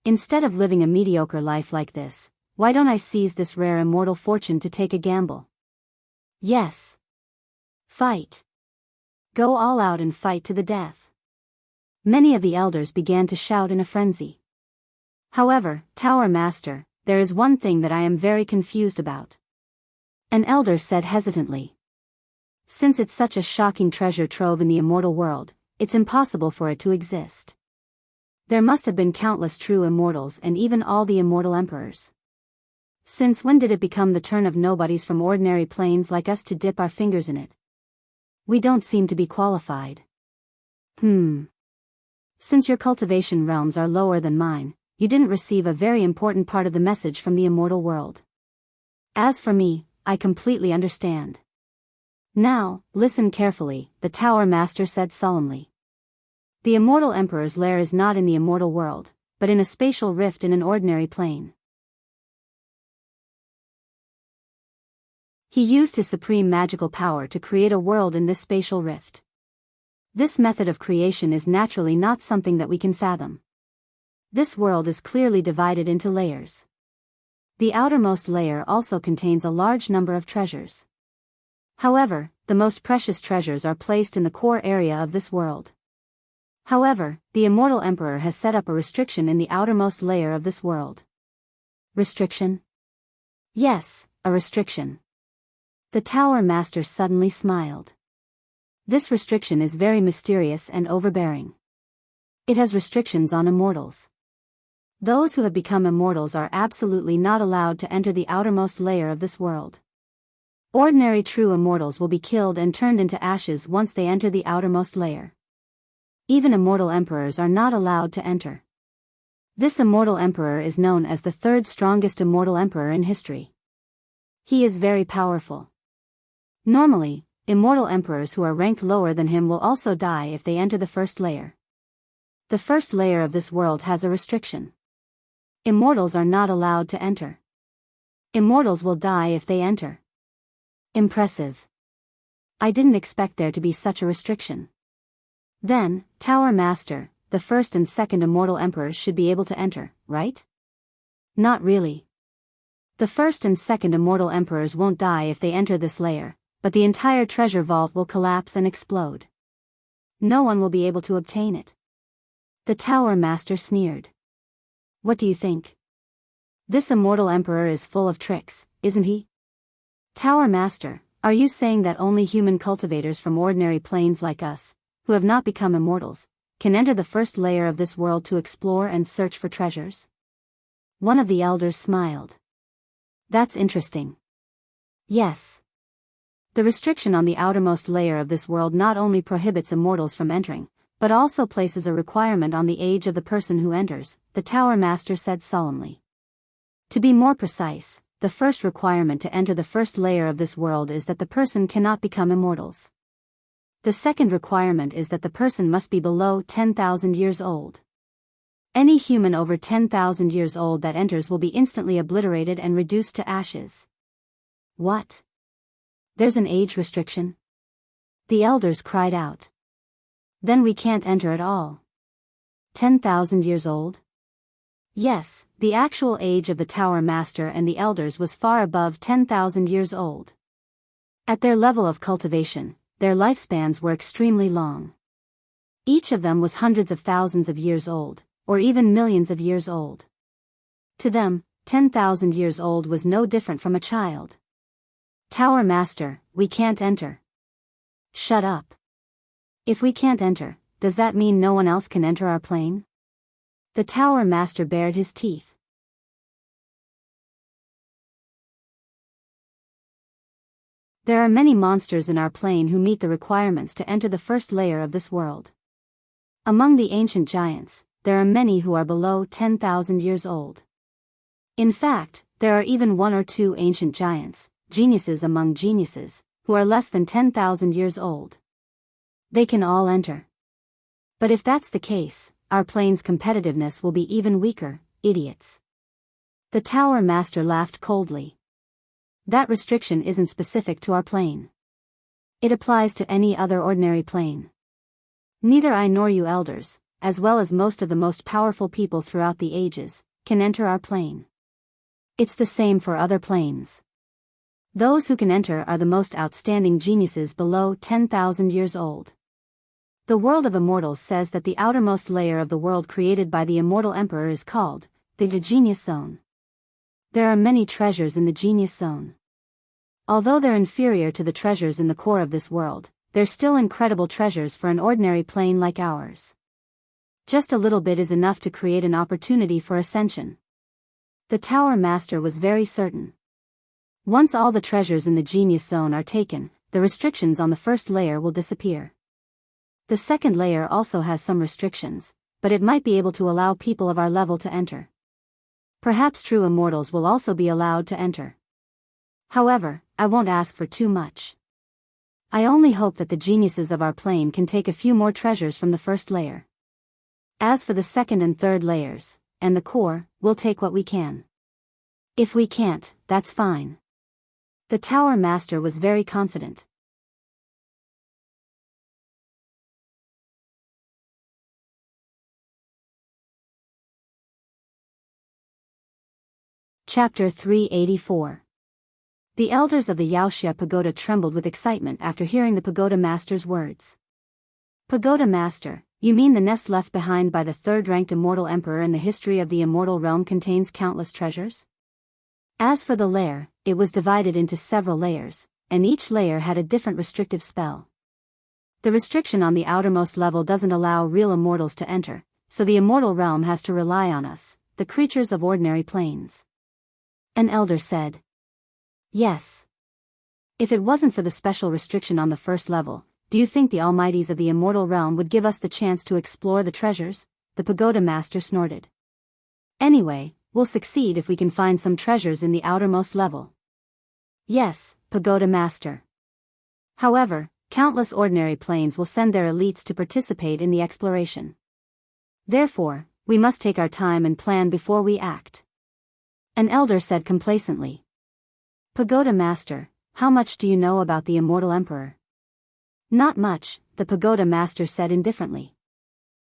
Instead of living a mediocre life like this, why don't I seize this rare immortal fortune to take a gamble? Yes. Fight. Go all out and fight to the death. Many of the elders began to shout in a frenzy. However, Tower Master, there is one thing that I am very confused about. An elder said hesitantly. Since it's such a shocking treasure trove in the immortal world, it's impossible for it to exist. There must have been countless true immortals and even all the immortal emperors. Since when did it become the turn of nobodies from ordinary planes like us to dip our fingers in it? We don't seem to be qualified. Since your cultivation realms are lower than mine, you didn't receive a very important part of the message from the immortal world. As for me, I completely understand. Now, listen carefully, the Tower Master said solemnly. The immortal emperor's lair is not in the immortal world, but in a spatial rift in an ordinary plane. He used his supreme magical power to create a world in this spatial rift. This method of creation is naturally not something that we can fathom. This world is clearly divided into layers. The outermost layer also contains a large number of treasures. However, the most precious treasures are placed in the core area of this world. However, the immortal emperor has set up a restriction in the outermost layer of this world. Restriction? Yes, a restriction. The Tower Master suddenly smiled. This restriction is very mysterious and overbearing. It has restrictions on immortals. Those who have become immortals are absolutely not allowed to enter the outermost layer of this world. Ordinary true immortals will be killed and turned into ashes once they enter the outermost layer. Even immortal emperors are not allowed to enter. This immortal emperor is known as the third strongest immortal emperor in history. He is very powerful. Normally, immortal emperors who are ranked lower than him will also die if they enter the first layer. The first layer of this world has a restriction. Immortals are not allowed to enter. Immortals will die if they enter. Impressive. I didn't expect there to be such a restriction. Then, Tower Master, the first and second immortal emperors should be able to enter, right? Not really. The first and second immortal emperors won't die if they enter this layer, but the entire treasure vault will collapse and explode. No one will be able to obtain it. The Tower Master sneered. What do you think? This immortal emperor is full of tricks, isn't he? Tower Master, are you saying that only human cultivators from ordinary planes like us, who have not become immortals, can enter the first layer of this world to explore and search for treasures? One of the elders smiled. That's interesting. Yes. The restriction on the outermost layer of this world not only prohibits immortals from entering, but also places a requirement on the age of the person who enters, the Tower Master said solemnly. To be more precise, the first requirement to enter the first layer of this world is that the person cannot become immortals. The second requirement is that the person must be below 10,000 years old. Any human over 10,000 years old that enters will be instantly obliterated and reduced to ashes. What? There's an age restriction? The elders cried out. Then we can't enter at all. 10,000 years old? Yes, the actual age of the Tower Master and the elders was far above 10,000 years old. At their level of cultivation, their lifespans were extremely long. Each of them was hundreds of thousands of years old, or even millions of years old. To them, 10,000 years old was no different from a child. Tower Master, we can't enter. Shut up. If we can't enter, does that mean no one else can enter our plane? The Tower Master bared his teeth. There are many monsters in our plane who meet the requirements to enter the first layer of this world. Among the ancient giants, there are many who are below 10,000 years old. In fact, there are even one or two ancient giants, geniuses among geniuses, who are less than 10,000 years old. They can all enter. But if that's the case, our plane's competitiveness will be even weaker, idiots. The Tower Master laughed coldly. That restriction isn't specific to our plane. It applies to any other ordinary plane. Neither I nor you elders, as well as most of the most powerful people throughout the ages, can enter our plane. It's the same for other planes. Those who can enter are the most outstanding geniuses below 10,000 years old. The world of immortals says that the outermost layer of the world created by the immortal emperor is called the Genius Zone. There are many treasures in the Genius Zone. Although they're inferior to the treasures in the core of this world, they're still incredible treasures for an ordinary plane like ours. Just a little bit is enough to create an opportunity for ascension. The Tower Master was very certain. Once all the treasures in the Genius Zone are taken, the restrictions on the first layer will disappear. The second layer also has some restrictions, but it might be able to allow people of our level to enter. Perhaps true immortals will also be allowed to enter. However, I won't ask for too much. I only hope that the geniuses of our plane can take a few more treasures from the first layer. As for the second and third layers, and the core, we'll take what we can. If we can't, that's fine. The Tower Master was very confident. Chapter 384. The elders of the Yaoxia Pagoda trembled with excitement after hearing the Pagoda Master's words. Pagoda Master, you mean the nest left behind by the third-ranked immortal emperor in the history of the immortal realm contains countless treasures? As for the lair, it was divided into several layers, and each layer had a different restrictive spell. The restriction on the outermost level doesn't allow real immortals to enter, so the immortal realm has to rely on us, the creatures of ordinary planes. An elder said. Yes. If it wasn't for the special restriction on the first level, do you think the almighties of the immortal realm would give us the chance to explore the treasures? The Pagoda Master snorted. Anyway, we'll succeed if we can find some treasures in the outermost level. Yes, Pagoda Master. However, countless ordinary planes will send their elites to participate in the exploration. Therefore, we must take our time and plan before we act. An elder said complacently. Pagoda Master, how much do you know about the immortal emperor? Not much, the Pagoda Master said indifferently.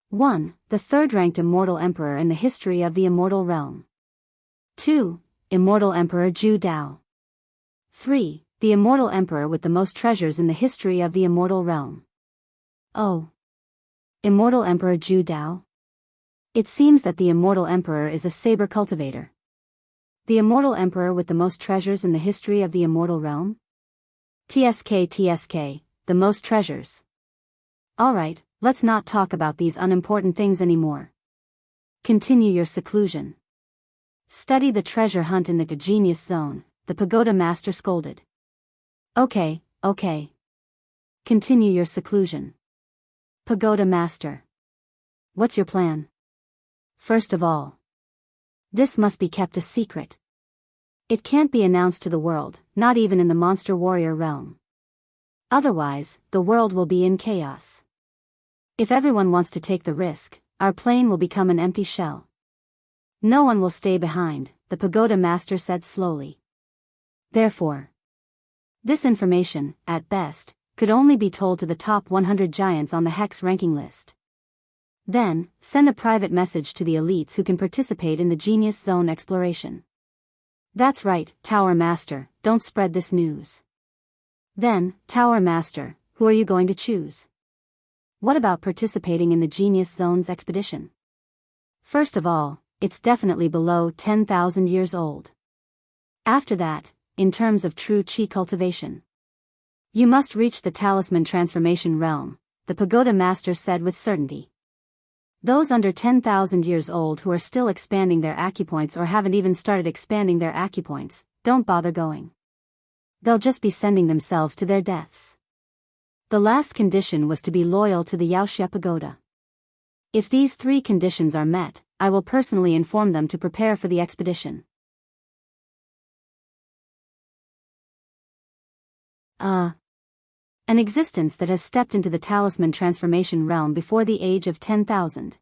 1. The third-ranked immortal emperor in the history of the immortal realm. 2. Immortal Emperor Zhu Dao. 3. The immortal emperor with the most treasures in the history of the immortal realm. Oh. Immortal Emperor Zhu Dao? It seems that the immortal emperor is a saber cultivator. The immortal emperor with the most treasures in the history of the immortal realm? TSK, the most treasures. Alright, let's not talk about these unimportant things anymore. Continue your seclusion. Study the treasure hunt in the Genius Zone, the Pagoda Master scolded. Okay. Continue your seclusion. Pagoda Master. What's your plan? First of all, this must be kept a secret. It can't be announced to the world, not even in the monster warrior realm. Otherwise, the world will be in chaos. If everyone wants to take the risk, our plane will become an empty shell. No one will stay behind, the Pagoda Master said slowly. Therefore, this information, at best, could only be told to the top 100 giants on the Hex ranking list. Then, send a private message to the elites who can participate in the Genius Zone exploration. That's right, Tower Master, don't spread this news. Then, Tower Master, who are you going to choose? What about participating in the Genius Zone's expedition? First of all, it's definitely below 10,000 years old. After that, in terms of true chi cultivation, you must reach the talisman transformation realm, the Pagoda Master said with certainty. Those under 10,000 years old who are still expanding their acupoints or haven't even started expanding their acupoints, don't bother going. They'll just be sending themselves to their deaths. The last condition was to be loyal to the Xianxia pagoda. If these 3 conditions are met, I will personally inform them to prepare for the expedition. An existence that has stepped into the talisman transformation realm before the age of 10,000.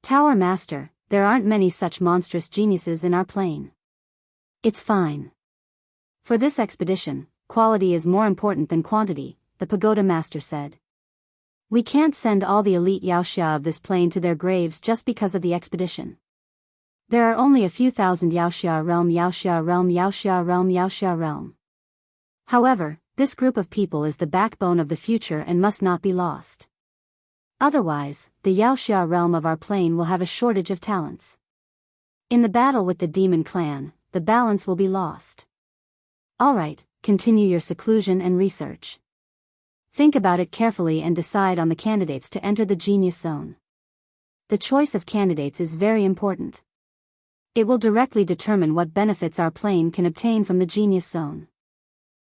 Tower Master, there aren't many such monstrous geniuses in our plane. It's fine. For this expedition, quality is more important than quantity, the Pagoda Master said. We can't send all the elite Xianxia of this plane to their graves just because of the expedition. There are only a few thousand Xianxia realm, Xianxia realm, Xianxia realm, Xianxia realm. However, this group of people is the backbone of the future and must not be lost. Otherwise, the Xianxia realm of our plane will have a shortage of talents. In the battle with the demon clan, the balance will be lost. Alright, continue your seclusion and research. Think about it carefully and decide on the candidates to enter the genius zone. The choice of candidates is very important. It will directly determine what benefits our plane can obtain from the genius zone.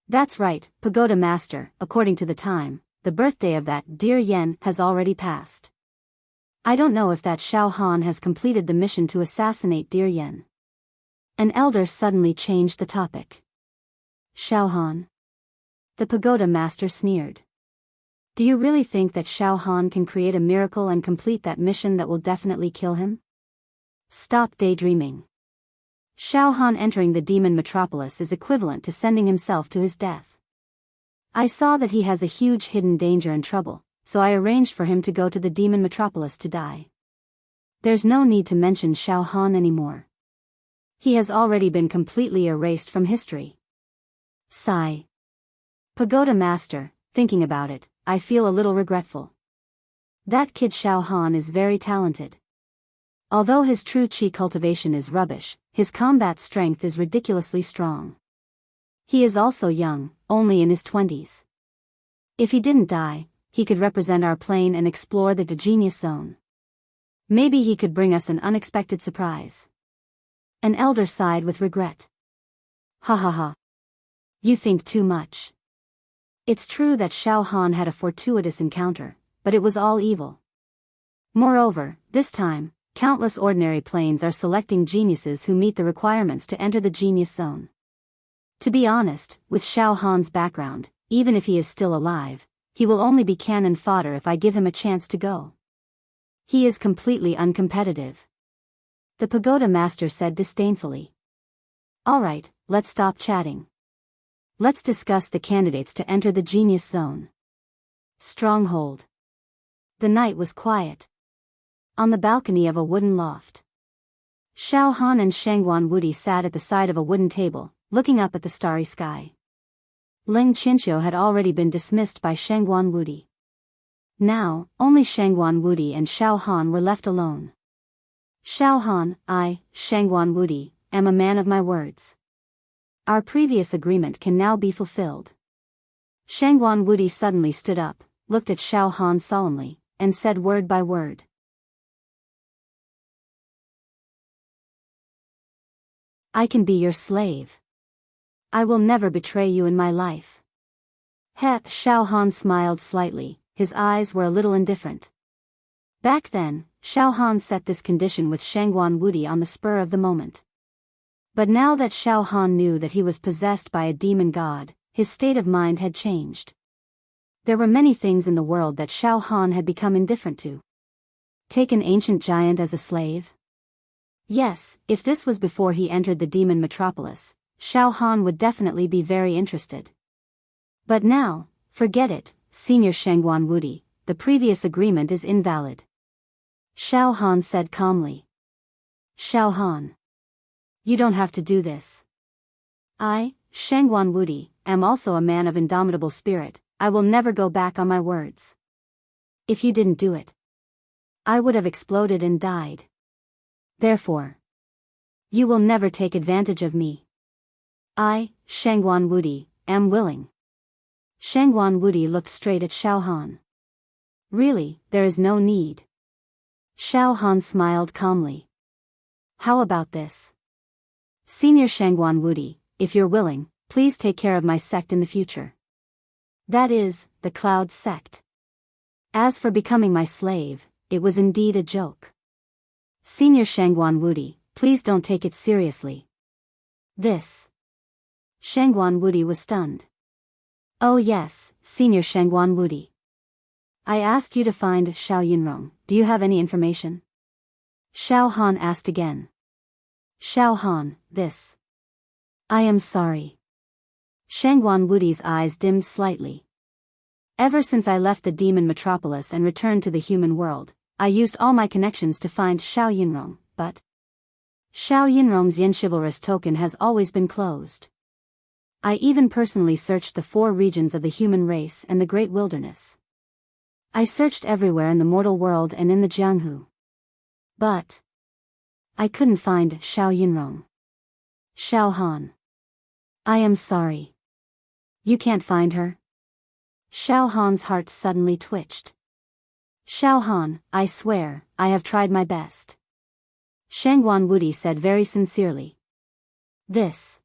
That's right, Pagoda Master, according to the time, the birthday of that dear Yen has already passed. I don't know if that Xiao Han has completed the mission to assassinate dear Yen. An elder suddenly changed the topic. Xiao Han? The Pagoda Master sneered. Do you really think that Xiao Han can create a miracle and complete that mission that will definitely kill him? Stop daydreaming. Xiao Han entering the demon metropolis is equivalent to sending himself to his death. I saw that he has a huge hidden danger and trouble, so I arranged for him to go to the demon metropolis to die. There's no need to mention Xiao Han anymore. He has already been completely erased from history. Sigh. Pagoda Master, thinking about it, I feel a little regretful. That kid Xiao Han is very talented. Although his true chi cultivation is rubbish, his combat strength is ridiculously strong. He is also young, only in his 20s. If he didn't die, he could represent our plane and explore the genius zone. Maybe he could bring us an unexpected surprise. An elder sighed with regret. Ha ha ha. You think too much. It's true that Xiao Han had a fortuitous encounter, but it was all evil. Moreover, this time, countless ordinary planes are selecting geniuses who meet the requirements to enter the genius zone. To be honest, with Xiao Han's background, even if he is still alive, he will only be cannon fodder if I give him a chance to go. He is completely uncompetitive. The Pagoda Master said disdainfully. Alright, let's stop chatting. Let's discuss the candidates to enter the genius zone. Stronghold. The night was quiet. On the balcony of a wooden loft, Xiao Han and Shangguan Wudi sat at the side of a wooden table, looking up at the starry sky. Ling Qinxiu had already been dismissed by Shangguan Wudi. Now, only Shangguan Wudi and Xiao Han were left alone. Xiao Han, I, Shangguan Wudi, am a man of my words. Our previous agreement can now be fulfilled. Shangguan Wudi suddenly stood up, looked at Xiao Han solemnly, and said word by word. I can be your slave. I will never betray you in my life. Xiao Han smiled slightly, his eyes were a little indifferent. Back then, Xiao Han set this condition with Shangguan Wudi on the spur of the moment. But now that Xiao Han knew that he was possessed by a demon god, his state of mind had changed. There were many things in the world that Xiao Han had become indifferent to. Take an ancient giant as a slave? Yes, if this was before he entered the demon metropolis, Xiao Han would definitely be very interested. But now, forget it, Senior Shangguan Wudi, the previous agreement is invalid. Xiao Han said calmly. Xiao Han. You don't have to do this. I, Shangguan Wudi, am also a man of indomitable spirit, I will never go back on my words. If you didn't do it, I would have exploded and died. Therefore, you will never take advantage of me. I, Shangguan Wudi, am willing. Shangguan Wudi looked straight at Xiao Han. Really, there is no need. Xiao Han smiled calmly. How about this? Senior Shangguan Wudi, if you're willing, please take care of my sect in the future. That is, the Cloud sect. As for becoming my slave, it was indeed a joke. Senior Shangguan Wudi, please don't take it seriously. This. Shangguan Wudi was stunned. Oh yes, Senior Shangguan Wudi. I asked you to find Xiao Yunrong, do you have any information? Xiao Han asked again. Xiao Han, this. I am sorry. Shangguan Wudi's eyes dimmed slightly. Ever since I left the demon metropolis and returned to the human world, I used all my connections to find Xiao Yunrong, but Xiao Yunrong's Yin chivalrous token has always been closed. I even personally searched the 4 regions of the human race and the great wilderness. I searched everywhere in the mortal world and in the Jianghu. But I couldn't find Xiao Yunrong. Xiao Han. I am sorry. You can't find her? Xiao Han's heart suddenly twitched. Xiao Han, I swear, I have tried my best. Shangguan Wudi said very sincerely. This.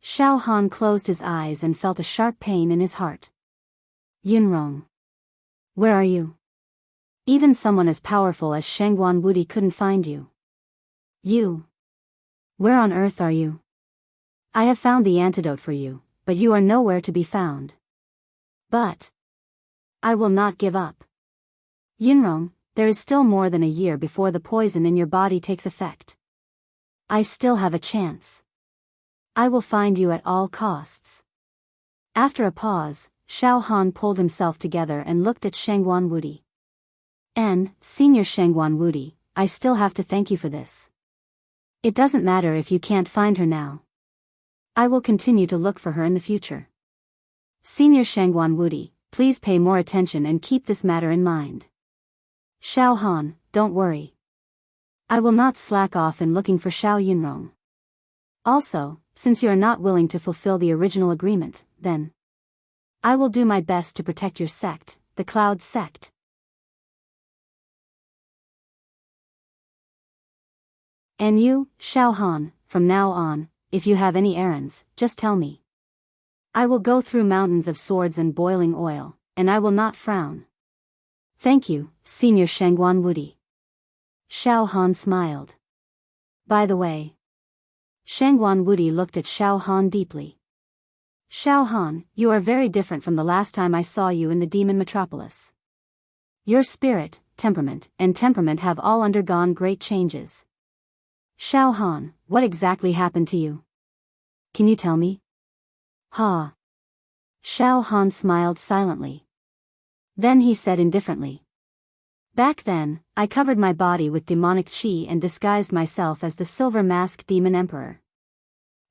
Xiao Han closed his eyes and felt a sharp pain in his heart. Yunrong. Where are you? Even someone as powerful as Shangguan Wudi couldn't find you. You. Where on earth are you? I have found the antidote for you, but you are nowhere to be found. But I will not give up. Yunrong, there is still more than a year before the poison in your body takes effect. I still have a chance. I will find you at all costs. After a pause, Xiao Han pulled himself together and looked at Shangguan Wudi. Senior Shangguan Wudi, I still have to thank you for this. It doesn't matter if you can't find her now. I will continue to look for her in the future. Senior Shangguan Wudi, please pay more attention and keep this matter in mind. Xiao Han, don't worry. I will not slack off in looking for Xiao Yunrong. Also, since you are not willing to fulfill the original agreement, then I will do my best to protect your sect, the Cloud sect. And you, Xiao Han, from now on, if you have any errands, just tell me. I will go through mountains of swords and boiling oil, and I will not frown. Thank you, Senior Shangguan Wudi. Xiao Han smiled. By the way. Shangguan Wudi looked at Xiao Han deeply. Xiao Han, you are very different from the last time I saw you in the demon metropolis. Your spirit, temperament have all undergone great changes. Xiao Han, what exactly happened to you? Can you tell me? Ha. Xiao Han smiled silently. Then he said indifferently. Back then, I covered my body with demonic qi and disguised myself as the Silver Mask Demon Emperor.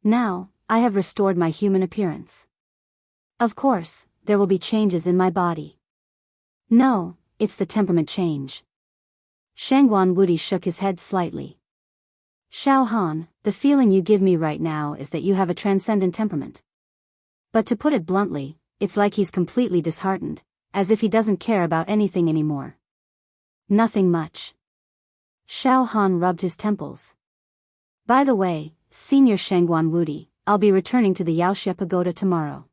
Now, I have restored my human appearance. Of course, there will be changes in my body. No, it's the temperament change. Shangguan Wudi shook his head slightly. Xiao Han, the feeling you give me right now is that you have a transcendent temperament. But to put it bluntly, it's like he's completely disheartened, as if he doesn't care about anything anymore. Nothing much. Xiao Han rubbed his temples. By the way, Senior Shangguan Wudi, I'll be returning to the Yaoxia Pagoda tomorrow.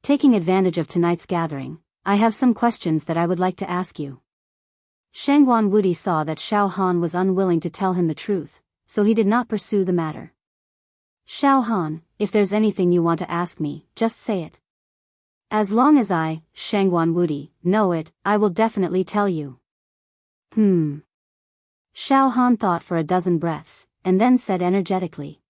Taking advantage of tonight's gathering, I have some questions that I would like to ask you. Shangguan Wudi saw that Xiao Han was unwilling to tell him the truth, so he did not pursue the matter. Xiao Han, if there's anything you want to ask me, just say it. As long as I, Shangguan Wudi, know it, I will definitely tell you. Xiao Han thought for a dozen breaths, and then said energetically.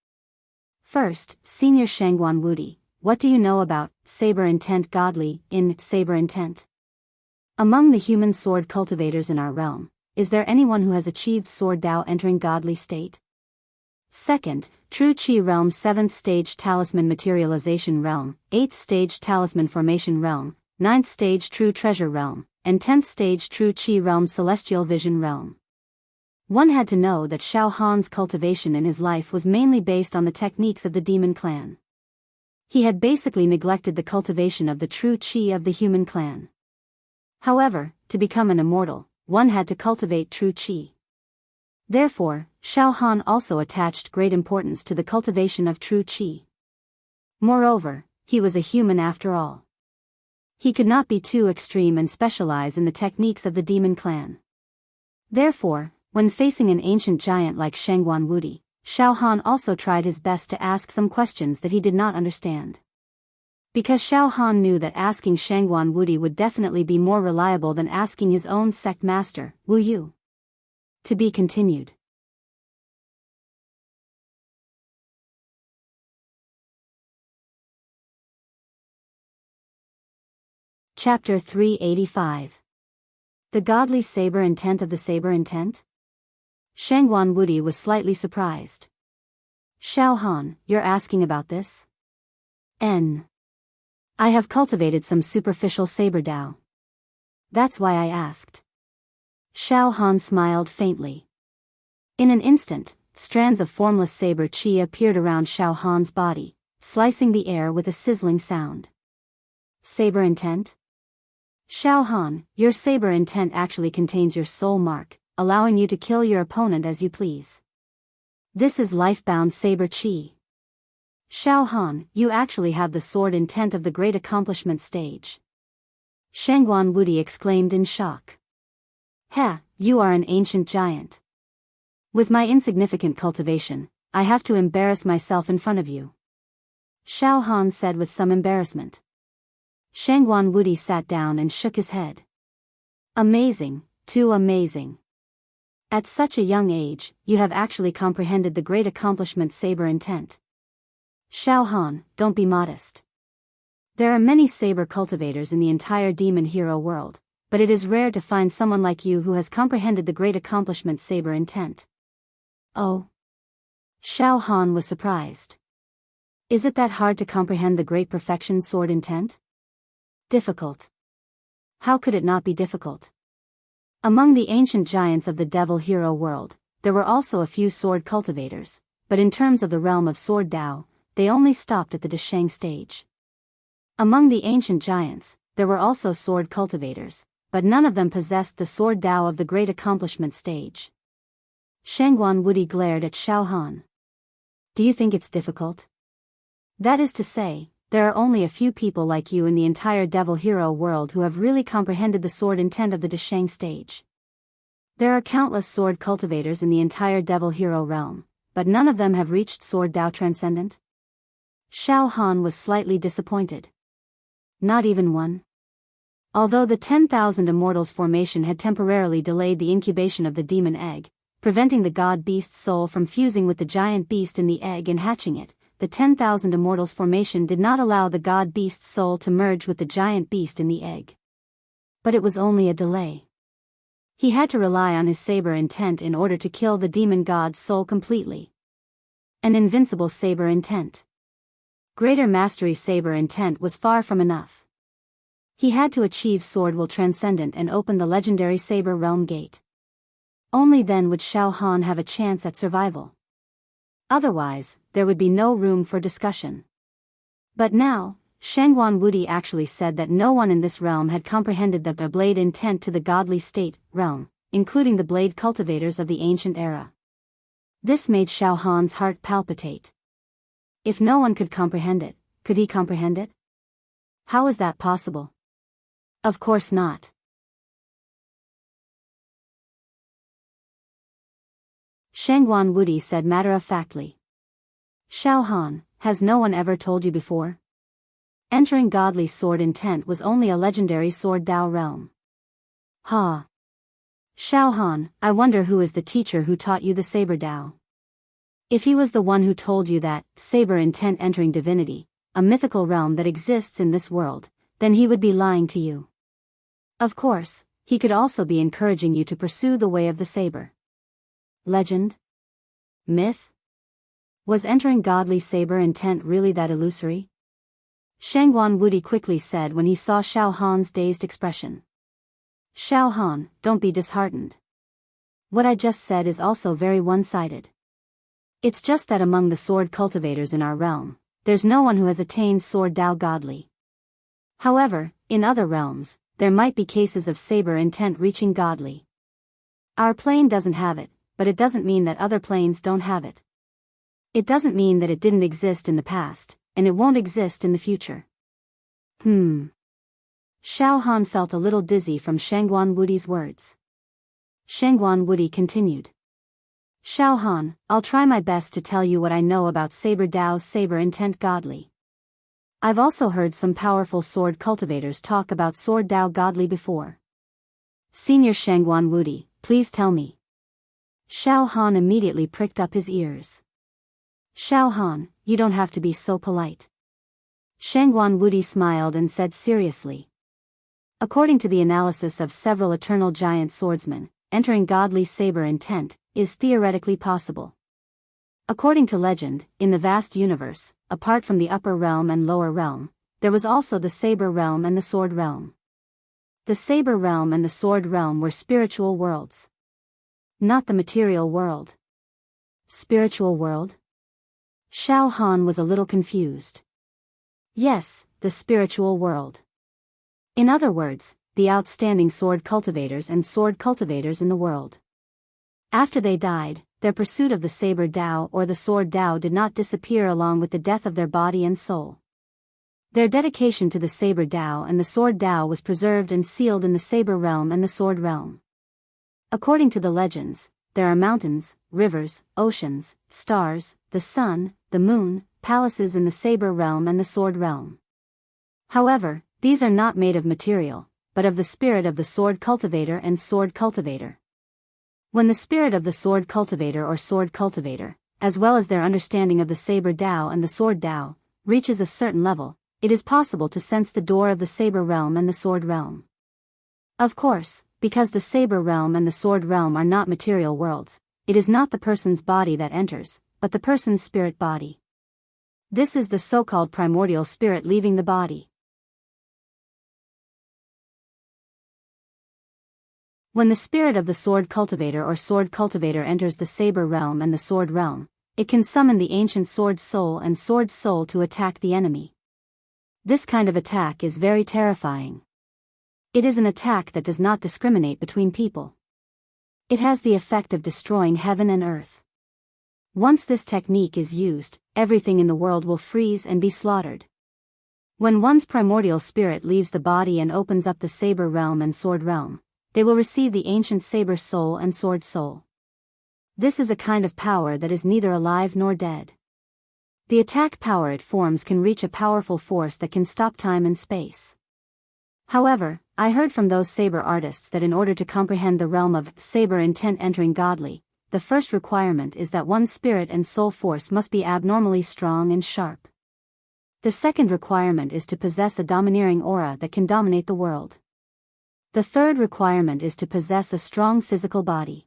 First, Senior Shangguan Wudi, what do you know about saber intent godly in saber intent? Among the human sword cultivators in our realm, is there anyone who has achieved sword Dao entering godly state? Second, True Qi Realm 7th Stage Talisman Materialization Realm, 8th Stage Talisman Formation Realm, 9th Stage True Treasure Realm, and 10th Stage True Qi Realm Celestial Vision Realm. One had to know that Xiao Han's cultivation in his life was mainly based on the techniques of the demon clan. He had basically neglected the cultivation of the true Qi of the human clan. However, to become an immortal, one had to cultivate true Qi. Therefore, Xiao Han also attached great importance to the cultivation of true Qi. Moreover, he was a human after all. He could not be too extreme and specialize in the techniques of the demon clan. Therefore, when facing an ancient giant like Shangguan Wudi, Xiao Han also tried his best to ask some questions that he did not understand. Because Xiao Han knew that asking Shangguan Wudi would definitely be more reliable than asking his own sect master, Wu Yu. To be continued. Chapter 385. The Godly Saber Intent of the Saber Intent? Shangguan Wudi was slightly surprised. Xiao Han, you're asking about this? I have cultivated some superficial saber Dao. That's why I asked. Xiao Han smiled faintly. In an instant, strands of formless saber chi appeared around Xiao Han's body, slicing the air with a sizzling sound. Saber intent? Xiao Han, your saber intent actually contains your soul mark, allowing you to kill your opponent as you please. This is life-bound saber chi. Xiao Han, you actually have the sword intent of the great accomplishment stage. Shangguan Wudi exclaimed in shock. Heh, you are an ancient giant. With my insignificant cultivation, I have to embarrass myself in front of you. Xiao Han said with some embarrassment. Shangguan Wudi sat down and shook his head. Amazing, too amazing. At such a young age, you have actually comprehended the great accomplishment saber intent. Xiao Han, don't be modest. There are many saber cultivators in the entire demon hero world, but it is rare to find someone like you who has comprehended the great accomplishment saber intent. Oh. Xiao Han was surprised. Is it that hard to comprehend the great perfection sword intent? Difficult. How could it not be difficult? Among the ancient giants of the devil hero world, there were also a few sword cultivators, but in terms of the realm of sword Dao, they only stopped at the Dasheng stage. Among the ancient giants, there were also sword cultivators, but none of them possessed the sword Dao of the great accomplishment stage. Shangguan Wudi glared at Xiao Han. Do you think it's difficult? That is to say, there are only a few people like you in the entire devil hero world who have really comprehended the sword intent of the Dasheng stage. There are countless sword cultivators in the entire devil hero realm, but none of them have reached sword Dao transcendent. Xiao Han was slightly disappointed. Not even one. Although the 10,000 Immortals formation had temporarily delayed the incubation of the demon egg, preventing the god beast's soul from fusing with the giant beast in the egg and hatching it, the 10,000 Immortals formation did not allow the god beast's soul to merge with the giant beast in the egg. But it was only a delay. He had to rely on his saber intent in order to kill the demon god's soul completely. An invincible saber intent. Greater mastery saber intent was far from enough. He had to achieve sword will transcendent and open the legendary saber realm gate. Only then would Xiao Han have a chance at survival. Otherwise, there would be no room for discussion. But now, Shangguan Wudi actually said that no one in this realm had comprehended the blade intent to the godly state realm, including the blade cultivators of the ancient era. This made Xiao Han's heart palpitate. If no one could comprehend it, could he comprehend it? How is that possible? Of course not. Shangguan Wudi said matter-of-factly. Xiao Han, has no one ever told you before? Entering godly sword intent was only a legendary sword Dao realm. Ha! Xiao Han, I wonder who is the teacher who taught you the saber Dao. If he was the one who told you that, saber intent entering divinity, a mythical realm that exists in this world, then he would be lying to you. Of course, he could also be encouraging you to pursue the way of the saber. Legend? Myth? Was entering godly saber intent really that illusory? Shangguan Wudi quickly said when he saw Xiao Han's dazed expression. Xiao Han, don't be disheartened. What I just said is also very one-sided. It's just that among the sword cultivators in our realm, there's no one who has attained sword Dao godly. However, in other realms, there might be cases of saber intent reaching godly. Our plane doesn't have it, but it doesn't mean that other planes don't have it. It doesn't mean that it didn't exist in the past, and it won't exist in the future. Xiao Han felt a little dizzy from Shangguan Wudi's words. Shangguan Wudi continued. Xiao Han, I'll try my best to tell you what I know about Saber Dao's saber intent godly. I've also heard some powerful sword cultivators talk about sword Dao godly before. Senior Shangguan Wudi, please tell me. Xiao Han immediately pricked up his ears. Xiao Han, you don't have to be so polite. Shangguan Wudi smiled and said seriously. According to the analysis of several eternal giant swordsmen, entering godly saber intent is theoretically possible. According to legend, in the vast universe, apart from the upper realm and lower realm, there was also the saber realm and the sword realm. The saber realm and the sword realm were spiritual worlds. Not the material world. Spiritual world? Xiao Han was a little confused. Yes, the spiritual world. In other words, the outstanding sword cultivators and sword cultivators in the world. After they died, their pursuit of the saber Dao or the sword Dao did not disappear along with the death of their body and soul. Their dedication to the saber Dao and the sword Dao was preserved and sealed in the saber realm and the sword realm. According to the legends, there are mountains, rivers, oceans, stars, the sun, the moon, palaces in the saber realm and the sword realm. However, these are not made of material, but of the spirit of the sword cultivator and sword cultivator. When the spirit of the sword cultivator or sword cultivator, as well as their understanding of the saber Dao and the sword Dao, reaches a certain level, it is possible to sense the door of the saber realm and the sword realm. Of course, because the saber realm and the sword realm are not material worlds, it is not the person's body that enters, but the person's spirit body. This is the so-called primordial spirit leaving the body. When the spirit of the sword cultivator or sword cultivator enters the saber realm and the sword realm, it can summon the ancient sword soul and sword soul to attack the enemy. This kind of attack is very terrifying. It is an attack that does not discriminate between people. It has the effect of destroying heaven and earth. Once this technique is used, everything in the world will freeze and be slaughtered. When one's primordial spirit leaves the body and opens up the saber realm and sword realm, they will receive the ancient saber soul and sword soul. This is a kind of power that is neither alive nor dead. The attack power it forms can reach a powerful force that can stop time and space. However, I heard from those saber artists that in order to comprehend the realm of saber intent entering godly, the first requirement is that one's spirit and soul force must be abnormally strong and sharp. The second requirement is to possess a domineering aura that can dominate the world. The third requirement is to possess a strong physical body.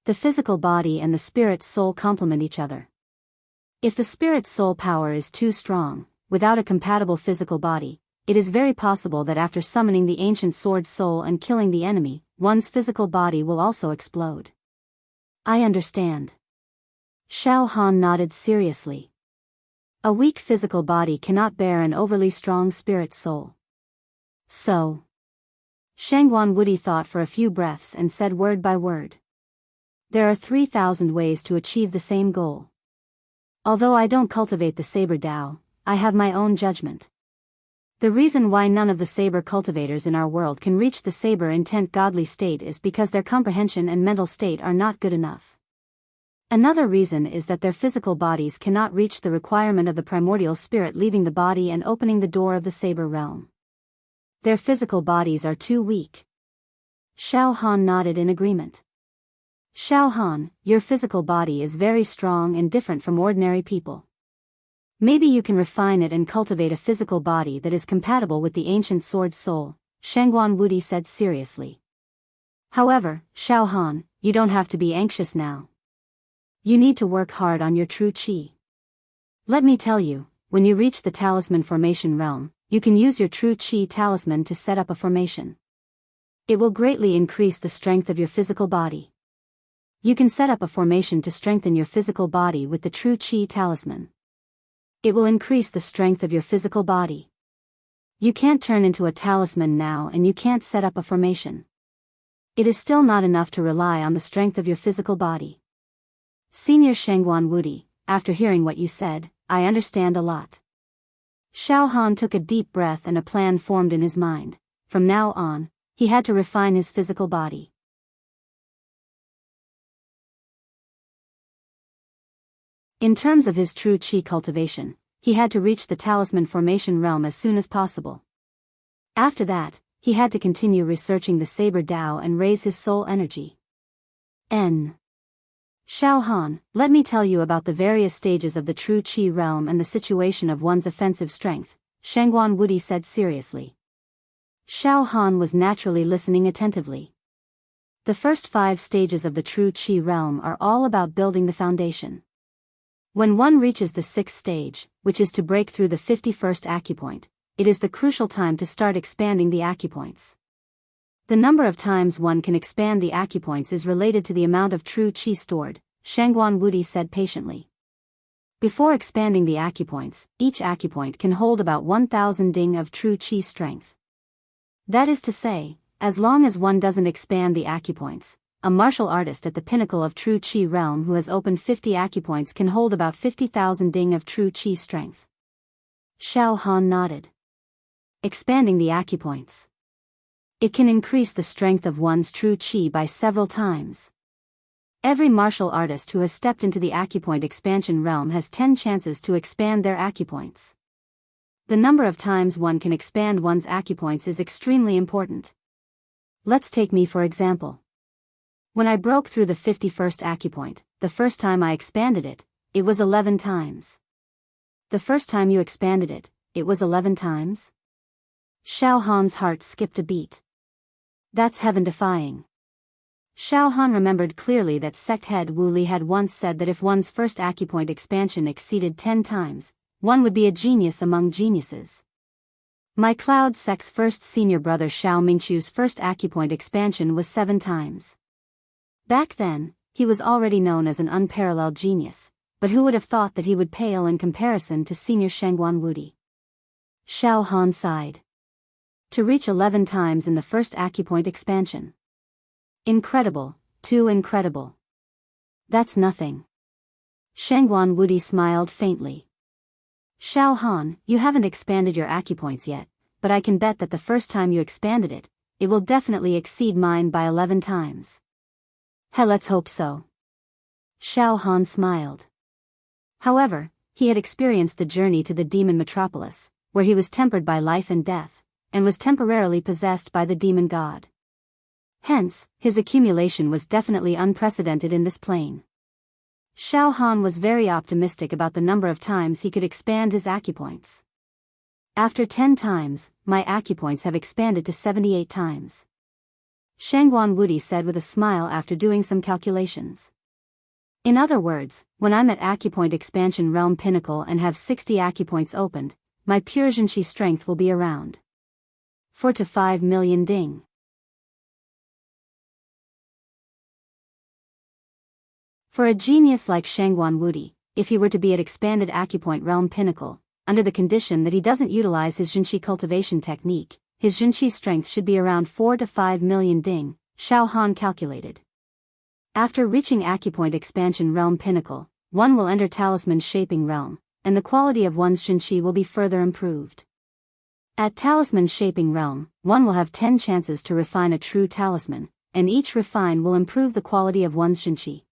The physical body and the spirit soul complement each other. If the spirit soul power is too strong, without a compatible physical body, it is very possible that after summoning the ancient sword soul and killing the enemy, one's physical body will also explode. I understand. Xiao Han nodded seriously. A weak physical body cannot bear an overly strong spirit soul. So. Shangguan Wudi thought for a few breaths and said word by word. There are 3,000 ways to achieve the same goal. Although I don't cultivate the saber Dao, I have my own judgment. The reason why none of the saber cultivators in our world can reach the saber intent godly state is because their comprehension and mental state are not good enough. Another reason is that their physical bodies cannot reach the requirement of the primordial spirit leaving the body and opening the door of the saber realm. Their physical bodies are too weak. Xiao Han nodded in agreement. Xiao Han, your physical body is very strong and different from ordinary people. Maybe you can refine it and cultivate a physical body that is compatible with the ancient sword soul, Shangguan Wudi said seriously. However, Xiao Han, you don't have to be anxious now. You need to work hard on your true qi. Let me tell you, when you reach the talisman formation realm, you can use your true qi talisman to set up a formation. It will greatly increase the strength of your physical body. You can set up a formation to strengthen your physical body with the true qi talisman. It will increase the strength of your physical body. You can't turn into a talisman now and you can't set up a formation. It is still not enough to rely on the strength of your physical body. Senior Shangguan Wudi, after hearing what you said, I understand a lot. Xiao Han took a deep breath and a plan formed in his mind. From now on, he had to refine his physical body. In terms of his true qi cultivation, he had to reach the talisman formation realm as soon as possible. After that, he had to continue researching the Saber Dao and raise his soul energy. Xiao Han, let me tell you about the various stages of the true qi realm and the situation of one's offensive strength, Shangguan Wudi said seriously. Xiao Han was naturally listening attentively. The first 5 stages of the true qi realm are all about building the foundation. When one reaches the 6th stage, which is to break through the 51st acupoint, it is the crucial time to start expanding the acupoints. The number of times one can expand the acupoints is related to the amount of true qi stored, Shangguan Wudi said patiently. Before expanding the acupoints, each acupoint can hold about 1,000 ding of true qi strength. That is to say, as long as one doesn't expand the acupoints, a martial artist at the pinnacle of true qi realm who has opened 50 acupoints can hold about 50,000 ding of true qi strength. Xiao Han nodded. Expanding the acupoints. It can increase the strength of one's true qi by several times. Every martial artist who has stepped into the acupoint expansion realm has 10 chances to expand their acupoints. The number of times one can expand one's acupoints is extremely important. Let's take me for example. When I broke through the 51st acupoint, the first time I expanded it, it was 11 times. The first time you expanded it, it was 11 times? Xiao Han's heart skipped a beat. That's heaven-defying. Xiao Han remembered clearly that sect head Wu Li had once said that if one's first acupoint expansion exceeded 10 times, one would be a genius among geniuses. My Cloud sect's first senior brother Xiao Mingchu's first acupoint expansion was 7 times. Back then, he was already known as an unparalleled genius, but who would have thought that he would pale in comparison to senior Shangguan Wudi? Xiao Han sighed. To reach 11 times in the first acupoint expansion. Incredible, too incredible. That's nothing. Shangguan Wudi smiled faintly. Xiao Han, you haven't expanded your acupoints yet, but I can bet that the first time you expanded it, it will definitely exceed mine by 11 times. Hell, let's hope so. Xiao Han smiled. However, he had experienced the journey to the demon metropolis, where he was tempered by life and death, and was temporarily possessed by the demon god. Hence, his accumulation was definitely unprecedented in this plane. Xiao Han was very optimistic about the number of times he could expand his acupoints. After 10 times, my acupoints have expanded to 78 times. Shangguan Wudi said with a smile after doing some calculations. In other words, when I'm at acupoint expansion realm pinnacle and have 60 acupoints opened, my pure Jinqi strength will be around 4 to 5 million ding. For a genius like Shangguan Wudi, if he were to be at expanded acupoint realm pinnacle, under the condition that he doesn't utilize his Jinqi cultivation technique, his Jinqi strength should be around 4 to 5 million ding, Xiao Han calculated. After reaching acupoint expansion realm pinnacle, one will enter talisman shaping realm, and the quality of one's Jinqi will be further improved. At talisman shaping realm, one will have 10 chances to refine a true talisman, and each refine will improve the quality of one's Jinqi.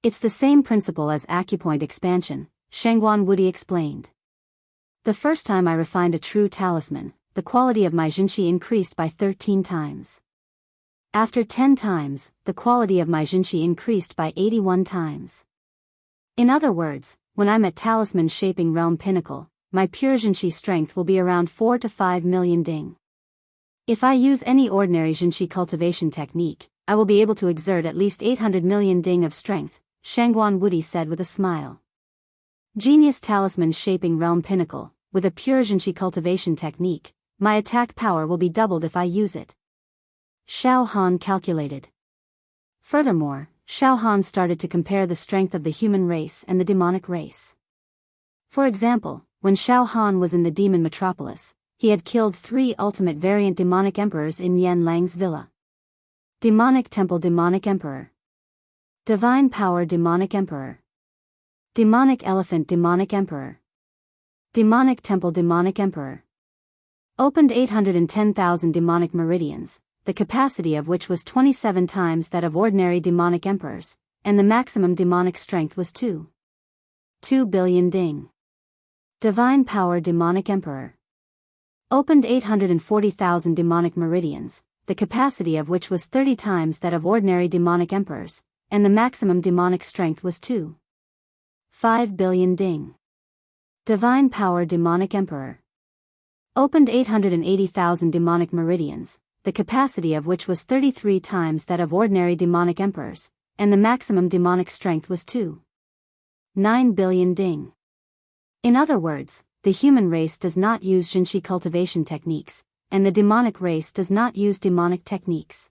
It's the same principle as acupoint expansion, Shangguan Wudi explained. The first time I refined a true talisman, the quality of my Jinqi increased by 13 times. After 10 times, the quality of my Jinqi increased by 81 times. In other words, when I'm at talisman shaping realm pinnacle, my pure Jinqi strength will be around 4 to 5 million ding. If I use any ordinary Jinqi cultivation technique, I will be able to exert at least 800 million ding of strength, Shangguan Wudi said with a smile. Genius talisman shaping realm pinnacle, with a pure Jinqi cultivation technique, my attack power will be doubled if I use it. Xiao Han calculated. Furthermore, Xiao Han started to compare the strength of the human race and the demonic race. For example, when Xiao Han was in the demon metropolis, he had killed 3 ultimate variant demonic emperors in Yan Lang's villa. Demonic Temple Demonic Emperor. Divine Power Demonic Emperor. Demonic Elephant Demonic Emperor. Demonic Temple Demonic Emperor. Opened 810,000 demonic meridians, the capacity of which was 27 times that of ordinary demonic emperors, and the maximum demonic strength was 2 billion ding. Divine Power Demonic Emperor. Opened 840,000 demonic meridians, the capacity of which was 30 times that of ordinary demonic emperors, and the maximum demonic strength was 5 billion ding. Divine Power Demonic Emperor. Opened 880,000 demonic meridians, the capacity of which was 33 times that of ordinary demonic emperors, and the maximum demonic strength was 9 billion ding. In other words, the human race does not use Xianxia cultivation techniques, and the demonic race does not use demonic techniques.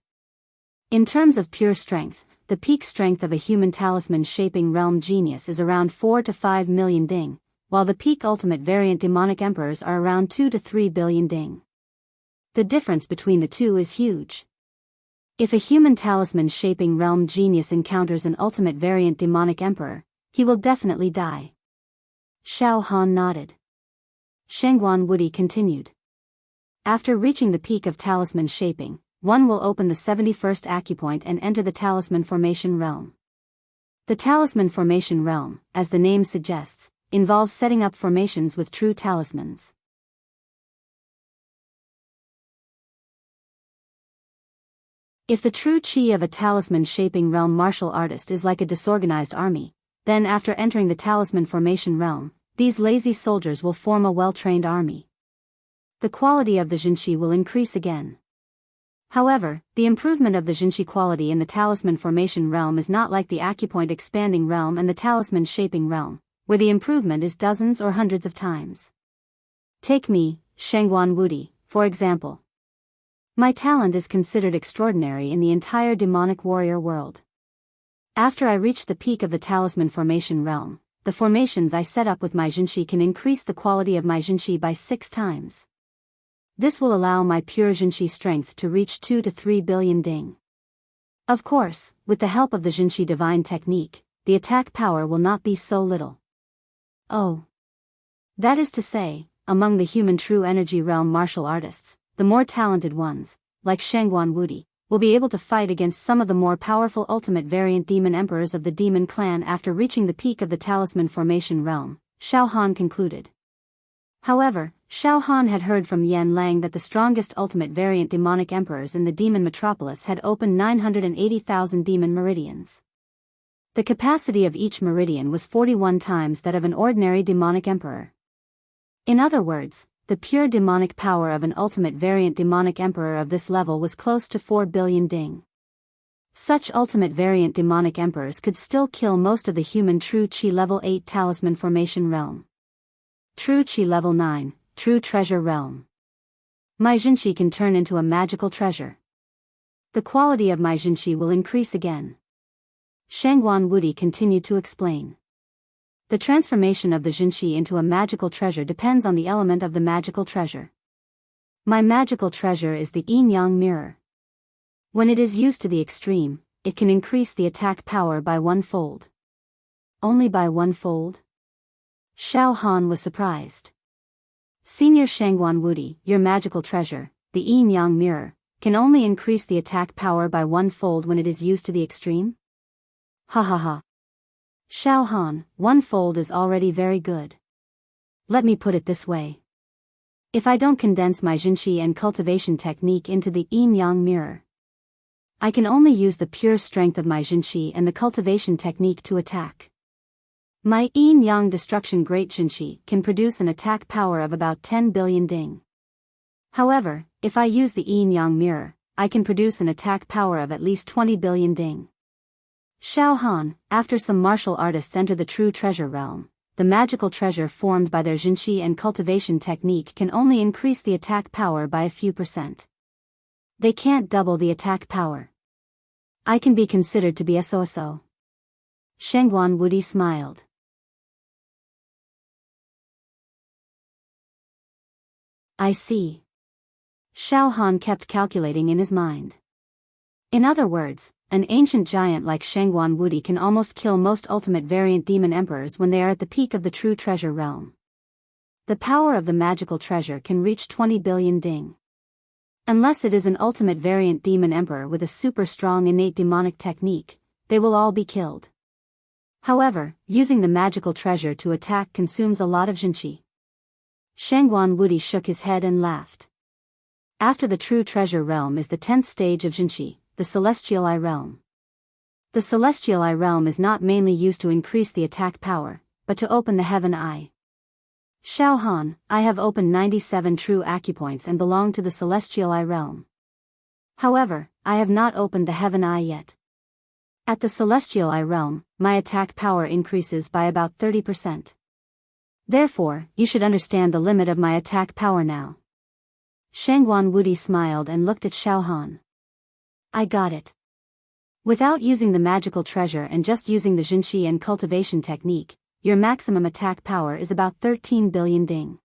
In terms of pure strength, the peak strength of a human talisman-shaping realm genius is around 4 to 5 million ding, while the peak ultimate variant demonic emperors are around 2 to 3 billion ding. The difference between the two is huge. If a human talisman-shaping realm genius encounters an ultimate variant demonic emperor, he will definitely die. Xiao Han nodded. Shengguan Wudi continued. After reaching the peak of talisman shaping, one will open the 71st acupoint and enter the talisman formation realm. The talisman formation realm, as the name suggests, involves setting up formations with true talismans. If the true chi of a talisman-shaping realm martial artist is like a disorganized army, then after entering the talisman formation realm, these lazy soldiers will form a well-trained army. The quality of the Xianxia will increase again. However, the improvement of the Xianxia quality in the talisman formation realm is not like the acupoint expanding realm and the talisman shaping realm, where the improvement is dozens or hundreds of times. Take me, Shengguan Wudi, for example. My talent is considered extraordinary in the entire demonic warrior world. After I reach the peak of the talisman formation realm, the formations I set up with my Xianxia can increase the quality of my Xianxia by 6 times. This will allow my pure Xianxia strength to reach 2 to 3 billion ding. Of course, with the help of the Xianxia divine technique, the attack power will not be so little. Oh. That is to say, among the human true energy realm martial artists, the more talented ones, like Shengguan Wudi, will be able to fight against some of the more powerful ultimate variant demon emperors of the demon clan after reaching the peak of the talisman formation realm, Xiao Han concluded. However, Xiao Han had heard from Yan Lang that the strongest ultimate variant demonic emperors in the demon metropolis had opened 980,000 demon meridians. The capacity of each meridian was 41 times that of an ordinary demonic emperor. In other words, the pure demonic power of an ultimate variant demonic emperor of this level was close to 4 billion ding. Such ultimate variant demonic emperors could still kill most of the human true chi level 8 talisman formation realm. True chi level 9, true treasure realm. My Xianxia can turn into a magical treasure. The quality of my Xianxia will increase again. Shengguan Wudi continued to explain. The transformation of the Xianxia into a magical treasure depends on the element of the magical treasure. My magical treasure is the yin-yang mirror. When it is used to the extreme, it can increase the attack power by 1-fold. Only by 1-fold? Xiao Han was surprised. Senior Shengguan Wudi, your magical treasure, the yin-yang mirror, can only increase the attack power by 1-fold when it is used to the extreme? Ha ha ha. Xiao Han, 1-fold is already very good. Let me put it this way. If I don't condense my Xianxia and cultivation technique into the yin-yang mirror, I can only use the pure strength of my Xianxia and the cultivation technique to attack. My yin-yang destruction great Xianxia can produce an attack power of about 10 billion ding. However, if I use the yin-yang mirror, I can produce an attack power of at least 20 billion ding. Xiao Han, after some martial artists enter the true treasure realm, the magical treasure formed by their Xianxia and cultivation technique can only increase the attack power by a few %. They can't double the attack power. I can be considered to be SOSO. Shengguan Wudi smiled. I see. Xiao Han kept calculating in his mind. In other words, an ancient giant like Shengguan Wudi can almost kill most ultimate variant demon emperors when they are at the peak of the true treasure realm. The power of the magical treasure can reach 20 billion ding. Unless it is an ultimate variant demon emperor with a super strong innate demonic technique, they will all be killed. However, using the magical treasure to attack consumes a lot of Jinqi. Shangguan Wudi shook his head and laughed. After the true treasure realm is the 10th stage of Jinqi, the Celestial Eye realm. The Celestial Eye realm is not mainly used to increase the attack power, but to open the heaven eye. Xiao Han, I have opened 97 true acupoints and belong to the Celestial Eye realm. However, I have not opened the heaven eye yet. At the Celestial Eye realm, my attack power increases by about 30%. Therefore, you should understand the limit of my attack power now. Shangguan Wudi smiled and looked at Xiao Han. I got it. Without using the magical treasure and just using the Jinqi and cultivation technique, your maximum attack power is about 13 billion ding.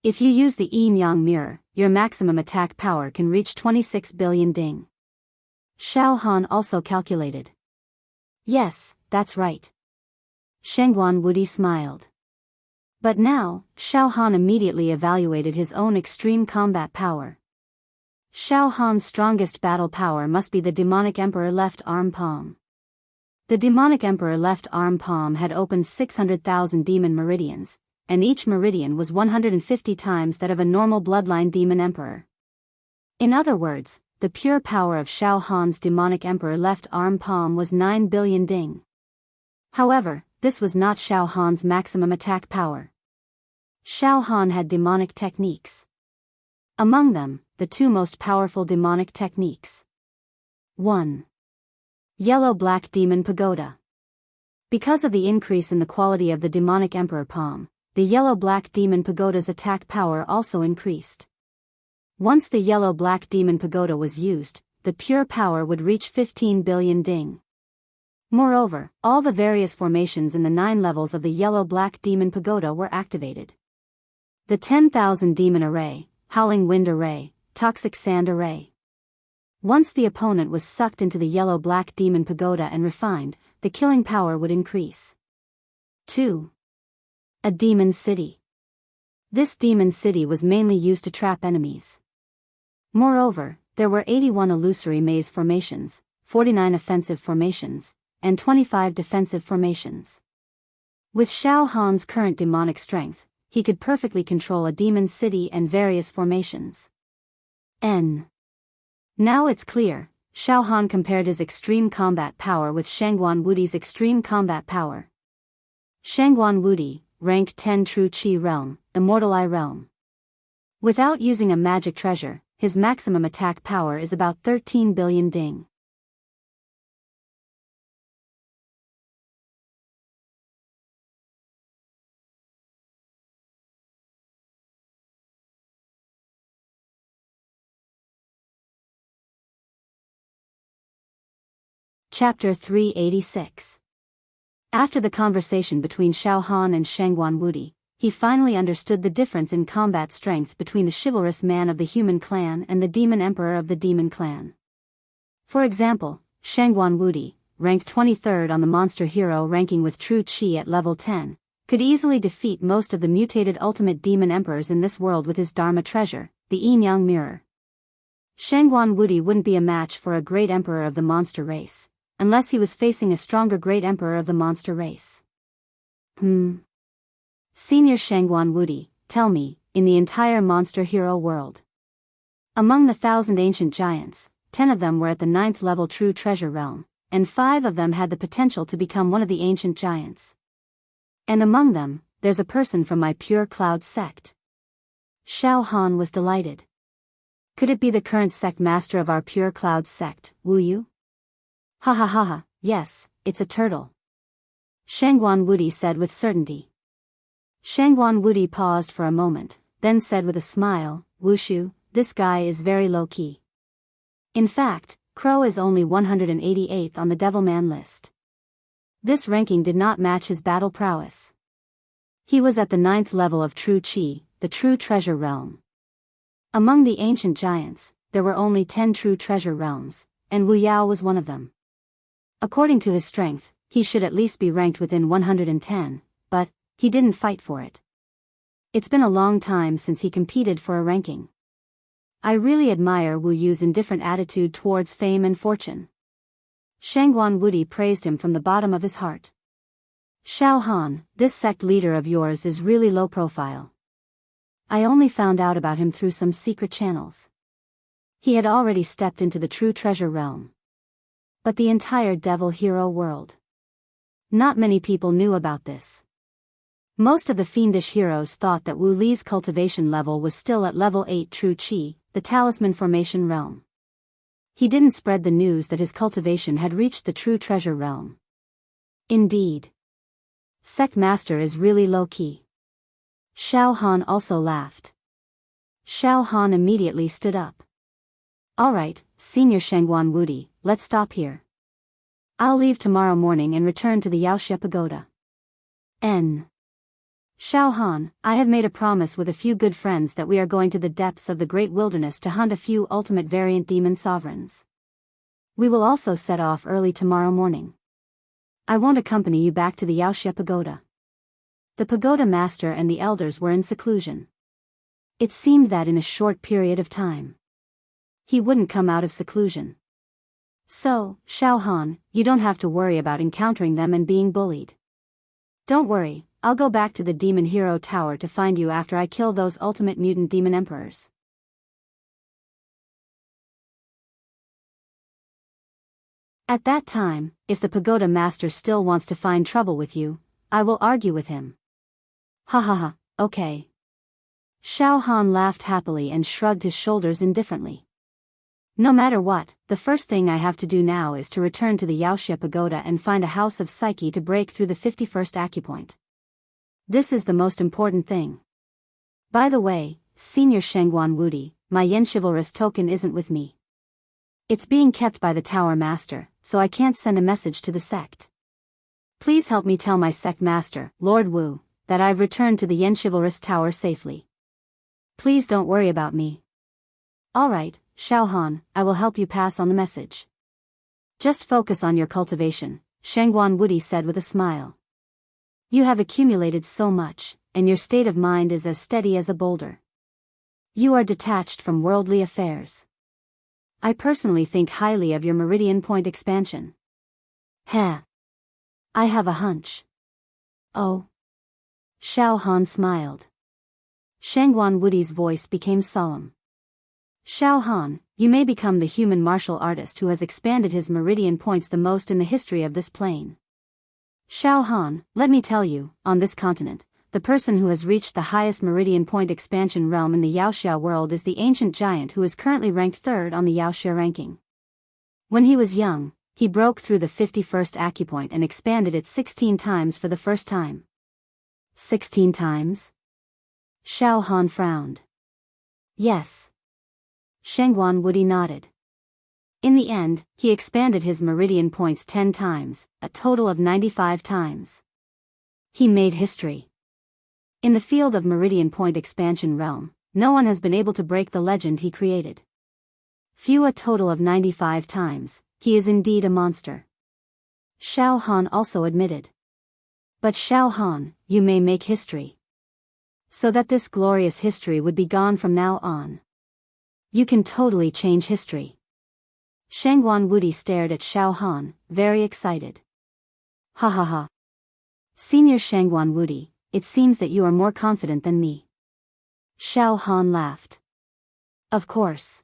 If you use the Yin-Yang mirror, your maximum attack power can reach 26 billion ding. Xiao Han also calculated. Yes, that's right. Shangguan Wudi smiled. But now, Xiao Han immediately evaluated his own extreme combat power. Xiao Han's strongest battle power must be the demonic emperor left arm palm. The demonic emperor left arm palm had opened 600,000 demon meridians, and each meridian was 150 times that of a normal bloodline demon emperor. In other words, the pure power of Xiao Han's demonic emperor left arm palm was 9 billion ding. However, this was not Xiao Han's maximum attack power. Xiao Han had demonic techniques. Among them, the two most powerful demonic techniques. 1. Yellow-Black Demon Pagoda. Because of the increase in the quality of the demonic emperor palm, the Yellow-Black Demon Pagoda's attack power also increased. Once the Yellow-Black Demon Pagoda was used, the pure power would reach 15 billion ding. Moreover, all the various formations in the 9 levels of the Yellow-Black Demon Pagoda were activated. The 10,000 Demon Array, Howling Wind Array, Toxic Sand Array. Once the opponent was sucked into the Yellow-Black Demon Pagoda and refined, the killing power would increase. 2. A Demon City. This demon city was mainly used to trap enemies. Moreover, there were 81 illusory maze formations, 49 offensive formations, and 25 defensive formations. With Xiao Han's current demonic strength, he could perfectly control a demon city and various formations. N. Now it's clear, Xiao Han compared his extreme combat power with Shangguan Wudi's extreme combat power. Shangguan Wudi, rank 10 True Qi Realm, Immortal Eye Realm. Without using a magic treasure, his maximum attack power is about 13 billion ding. Chapter 386. After the conversation between Xiao Han and Shangguan Wudi, he finally understood the difference in combat strength between the chivalrous man of the human clan and the demon emperor of the demon clan. For example, Shangguan Wudi, ranked 23rd on the monster hero ranking with true Qi at level 10, could easily defeat most of the mutated ultimate demon emperors in this world with his Dharma treasure, the Yin-Yang mirror. Shangguan Wudi wouldn't be a match for a great emperor of the monster race, unless he was facing a stronger great emperor of the monster race. Senior Shangguan Wudi, tell me, in the entire monster hero world. Among the 1,000 ancient giants, 10 of them were at the 9th level true treasure realm, and 5 of them had the potential to become one of the ancient giants. And among them, there's a person from my pure cloud sect. Xiao Han was delighted. Could it be the current sect master of our pure cloud sect, Wu Yu? Ha ha ha ha, yes, it's a turtle. Shangguan Wudi said with certainty. Shangguan Wudi paused for a moment, then said with a smile, Wushu, this guy is very low-key. In fact, Crow is only 188th on the Devilman list. This ranking did not match his battle prowess. He was at the 9th level of True Qi, the True Treasure Realm. Among the ancient giants, there were only 10 True Treasure Realms, and Wu Yao was one of them. According to his strength, he should at least be ranked within 110, but he didn't fight for it. It's been a long time since he competed for a ranking. I really admire Wu Yu's indifferent attitude towards fame and fortune. Shangguan Wudi praised him from the bottom of his heart. Xiao Han, this sect leader of yours is really low profile. I only found out about him through some secret channels. He had already stepped into the true treasure realm. But the entire devil hero world. Not many people knew about this. Most of the fiendish heroes thought that Wu Li's cultivation level was still at level 8 true Qi, the talisman formation realm. He didn't spread the news that his cultivation had reached the true treasure realm. Indeed. Sect Master is really low-key. Xiao Han also laughed. Xiao Han immediately stood up. Alright, Senior Shangguan Wudi, let's stop here. I'll leave tomorrow morning and return to the Yaoxia Pagoda. N. Xiao Han, I have made a promise with a few good friends that we are going to the depths of the great wilderness to hunt a few ultimate variant demon sovereigns. We will also set off early tomorrow morning. I won't accompany you back to the Yaoxia Pagoda. The pagoda master and the elders were in seclusion. It seemed that in a short period of time, he wouldn't come out of seclusion. So, Xiao Han, you don't have to worry about encountering them and being bullied. Don't worry, I'll go back to the Demon Hero Tower to find you after I kill those ultimate mutant demon emperors. At that time, if the pagoda master still wants to find trouble with you, I will argue with him. Ha ha ha, okay. Xiao Han laughed happily and shrugged his shoulders indifferently. No matter what, the first thing I have to do now is to return to the Yaoxia Pagoda and find a house of Psyche to break through the 51st acupoint. This is the most important thing. By the way, Senior Shangguan Wudi, my Yen chivalrous token isn't with me. It's being kept by the Tower Master, so I can't send a message to the sect. Please help me tell my sect master, Lord Wu, that I've returned to the Yen chivalrous tower safely. Please don't worry about me. Alright, Xiao Han, I will help you pass on the message. Just focus on your cultivation, Shangguan Wudi said with a smile. You have accumulated so much, and your state of mind is as steady as a boulder. You are detached from worldly affairs. I personally think highly of your meridian point expansion. Heh. I have a hunch. Oh. Xiao Han smiled. Shangguan Wudi's voice became solemn. Xiao Han, you may become the human martial artist who has expanded his meridian points the most in the history of this plane. Xiao Han, let me tell you, on this continent, the person who has reached the highest meridian point expansion realm in the Yaoxia world is the ancient giant who is currently ranked 3rd on the Yaoxia ranking. When he was young, he broke through the 51st acupoint and expanded it 16 times for the first time. 16 times? Xiao Han frowned. Yes. Shangguan Wudi nodded. In the end, he expanded his meridian points 10 times, a total of 95 times. He made history. In the field of meridian point expansion realm, no one has been able to break the legend he created. Few a total of 95 times, he is indeed a monster. Xiao Han also admitted. But Xiao Han, you may make history. So that this glorious history would be gone from now on. You can totally change history. Shangguan Wudi stared at Xiao Han, very excited. Ha ha ha. Senior Shangguan Wudi, it seems that you are more confident than me. Xiao Han laughed. Of course.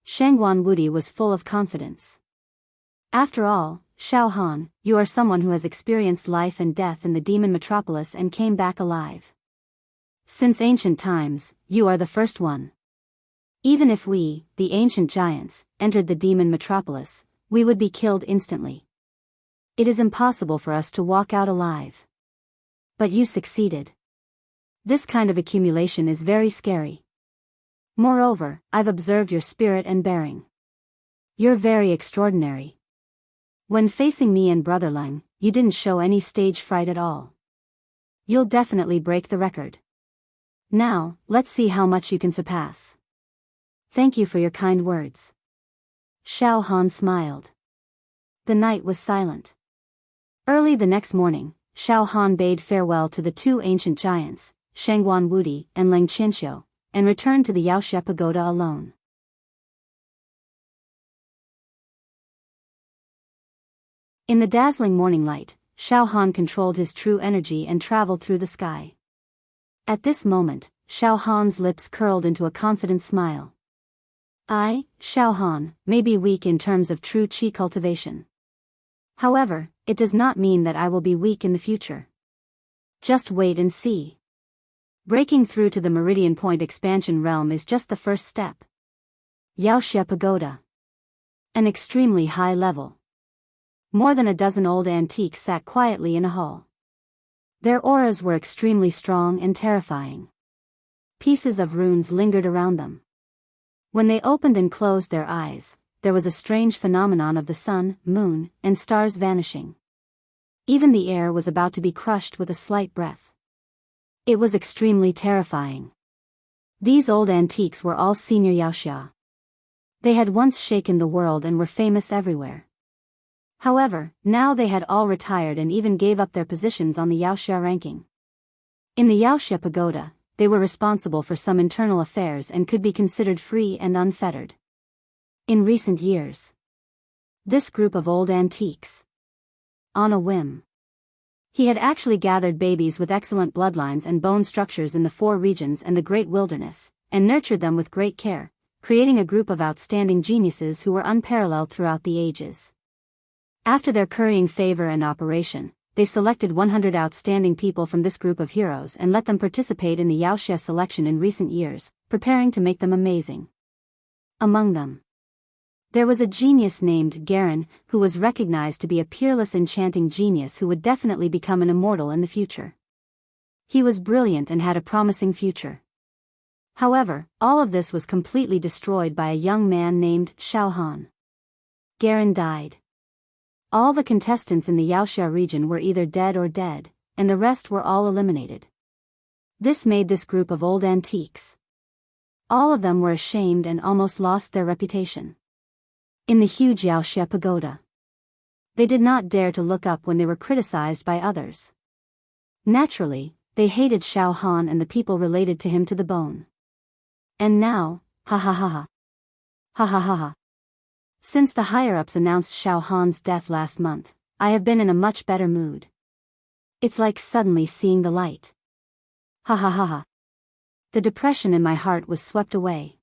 Shangguan Wudi was full of confidence. After all, Xiao Han, you are someone who has experienced life and death in the demon metropolis and came back alive. Since ancient times, you are the first one. Even if we, the ancient giants, entered the demon metropolis, we would be killed instantly. It is impossible for us to walk out alive. But you succeeded. This kind of accumulation is very scary. Moreover, I've observed your spirit and bearing. You're very extraordinary. When facing me and Brother Lang, you didn't show any stage fright at all. You'll definitely break the record. Now, let's see how much you can surpass. Thank you for your kind words. Xiao Han smiled. The night was silent. Early the next morning, Xiao Han bade farewell to the two ancient giants, Shangguan Wudi, and Leng Qianxiu, and returned to the Yaoxia Pagoda alone. In the dazzling morning light, Xiao Han controlled his true energy and traveled through the sky. At this moment, Xiao Han's lips curled into a confident smile. I, Xiao Han, may be weak in terms of true qi cultivation. However, it does not mean that I will be weak in the future. Just wait and see. Breaking through to the Meridian Point expansion realm is just the first step. Yaoxia Pagoda. An extremely high level. More than a dozen old antiques sat quietly in a hall. Their auras were extremely strong and terrifying. Pieces of runes lingered around them. When they opened and closed their eyes, there was a strange phenomenon of the sun, moon, and stars vanishing. Even the air was about to be crushed with a slight breath. It was extremely terrifying. These old antiques were all senior Yaoxia. They had once shaken the world and were famous everywhere. However, now they had all retired and even gave up their positions on the Yaoxia ranking. In the Yaoxia Pagoda, they were responsible for some internal affairs and could be considered free and unfettered. In recent years, this group of old antiques, on a whim, he had actually gathered babies with excellent bloodlines and bone structures in the 4 regions and the Great Wilderness, and nurtured them with great care, creating a group of outstanding geniuses who were unparalleled throughout the ages. After their currying favor and operation, they selected 100 outstanding people from this group of heroes and let them participate in the Yaoxia selection in recent years, preparing to make them amazing. Among them, there was a genius named Garen, who was recognized to be a peerless enchanting genius who would definitely become an immortal in the future. He was brilliant and had a promising future. However, all of this was completely destroyed by a young man named Xiao Han. Garen died. All the contestants in the Yaoxia region were either dead or dead, and the rest were all eliminated. This made this group of old antiques. All of them were ashamed and almost lost their reputation. In the huge Yaoxia Pagoda, they did not dare to look up when they were criticized by others. Naturally, they hated Xiao Han and the people related to him to the bone. And now, ha ha ha ha. Ha ha ha ha. Since the higher-ups announced Xiao Han's death last month, I have been in a much better mood. It's like suddenly seeing the light. Ha ha ha ha. The depression in my heart was swept away.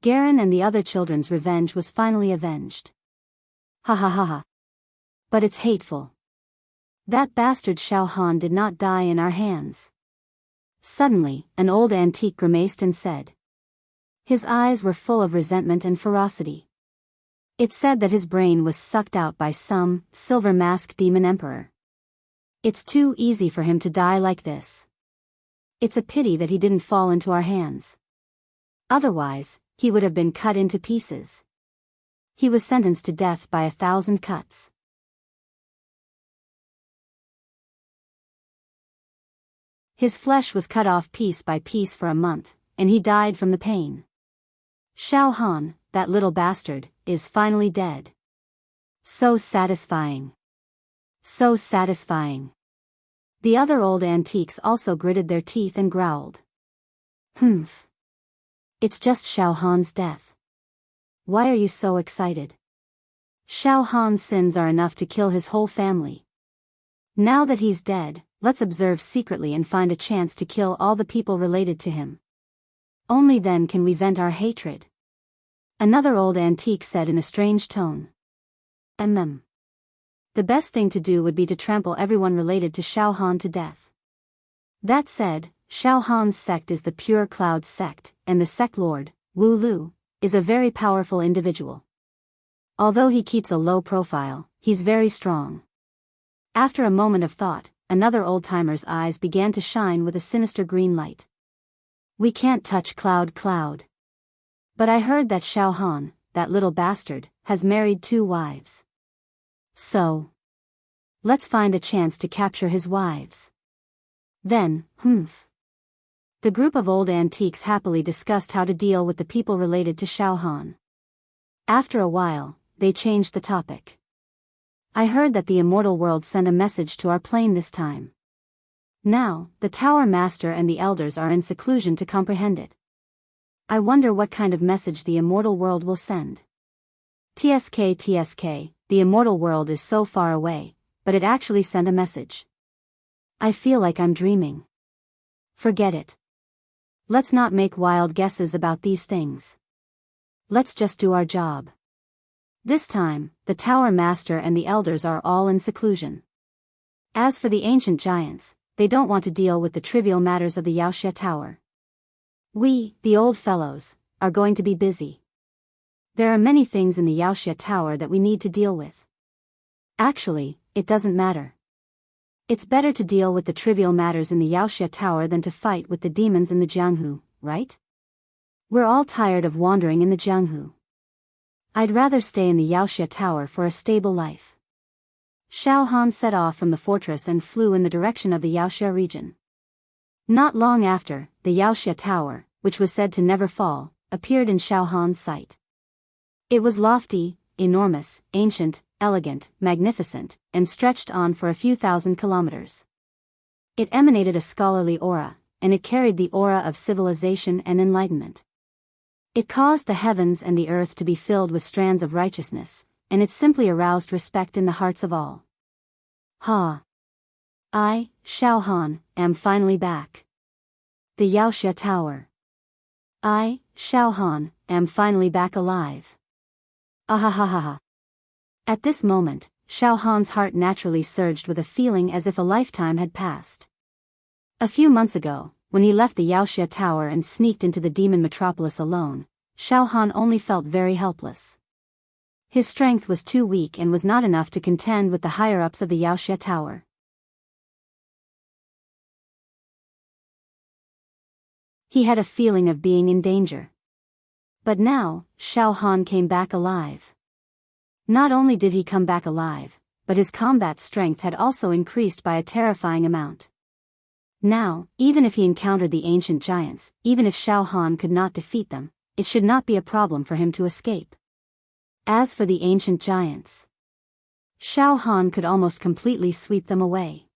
Garen and the other children's revenge was finally avenged. Ha ha ha ha. But it's hateful. That bastard Xiao Han did not die in our hands. Suddenly, an old antique grimaced and said. His eyes were full of resentment and ferocity. It said that his brain was sucked out by some silver-masked demon emperor. It's too easy for him to die like this. It's a pity that he didn't fall into our hands. Otherwise, he would have been cut into pieces. He was sentenced to death by 1,000 cuts. His flesh was cut off piece by piece for a month, and he died from the pain. Xiao Han, that little bastard, is finally dead. So satisfying. So satisfying. The other old antiques also gritted their teeth and growled. Humph. It's just Xiao Han's death. Why are you so excited? Xiao Han's sins are enough to kill his whole family. Now that he's dead, let's observe secretly and find a chance to kill all the people related to him. Only then can we vent our hatred. Another old antique said in a strange tone. The best thing to do would be to trample everyone related to Xiao Han to death. That said, Xiao Han's sect is the Pure Cloud sect, and the sect lord, Wu Lu, is a very powerful individual. Although he keeps a low profile, he's very strong. After a moment of thought, another old-timer's eyes began to shine with a sinister green light. We can't touch Cloud. But I heard that Xiao Han, that little bastard, has married 2 wives. So, let's find a chance to capture his wives. Then, the group of old antiques happily discussed how to deal with the people related to Xiao Han. After a while, they changed the topic. I heard that the immortal world sent a message to our plane this time. Now, the tower master and the elders are in seclusion to comprehend it. I wonder what kind of message the immortal world will send. TSK, the immortal world is so far away, but it actually sent a message. I feel like I'm dreaming. Forget it. Let's not make wild guesses about these things. Let's just do our job. This time, the tower master and the elders are all in seclusion. As for the ancient giants, they don't want to deal with the trivial matters of the Yaoxia Tower. We, the old fellows, are going to be busy. There are many things in the Yaoxia Tower that we need to deal with. Actually, it doesn't matter. It's better to deal with the trivial matters in the Yaoxia Tower than to fight with the demons in the Jianghu, right? We're all tired of wandering in the Jianghu. I'd rather stay in the Yaoxia Tower for a stable life. Xiao Han set off from the fortress and flew in the direction of the Yaoxia region. Not long after, the Yaoxia Tower, which was said to never fall, appeared in Xiao Han's sight. It was lofty, enormous, ancient, elegant, magnificent, and stretched on for a few thousand kilometers. It emanated a scholarly aura, and it carried the aura of civilization and enlightenment. It caused the heavens and the earth to be filled with strands of righteousness, and it simply aroused respect in the hearts of all. Ha! I, Xiao Han, am finally back. The Yaoxia Tower. I, Xiao Han, am finally back alive. Ahahaha. At this moment, Xiao Han's heart naturally surged with a feeling as if a lifetime had passed. A few months ago, when he left the Yaoxia Tower and sneaked into the demon metropolis alone, Xiao Han only felt very helpless. His strength was too weak and was not enough to contend with the higher-ups of the Yaoxia Tower. He had a feeling of being in danger. But now, Xiao Han came back alive. Not only did he come back alive, but his combat strength had also increased by a terrifying amount. Now, even if he encountered the ancient giants, even if Xiao Han could not defeat them, it should not be a problem for him to escape. As for the ancient giants, Xiao Han could almost completely sweep them away.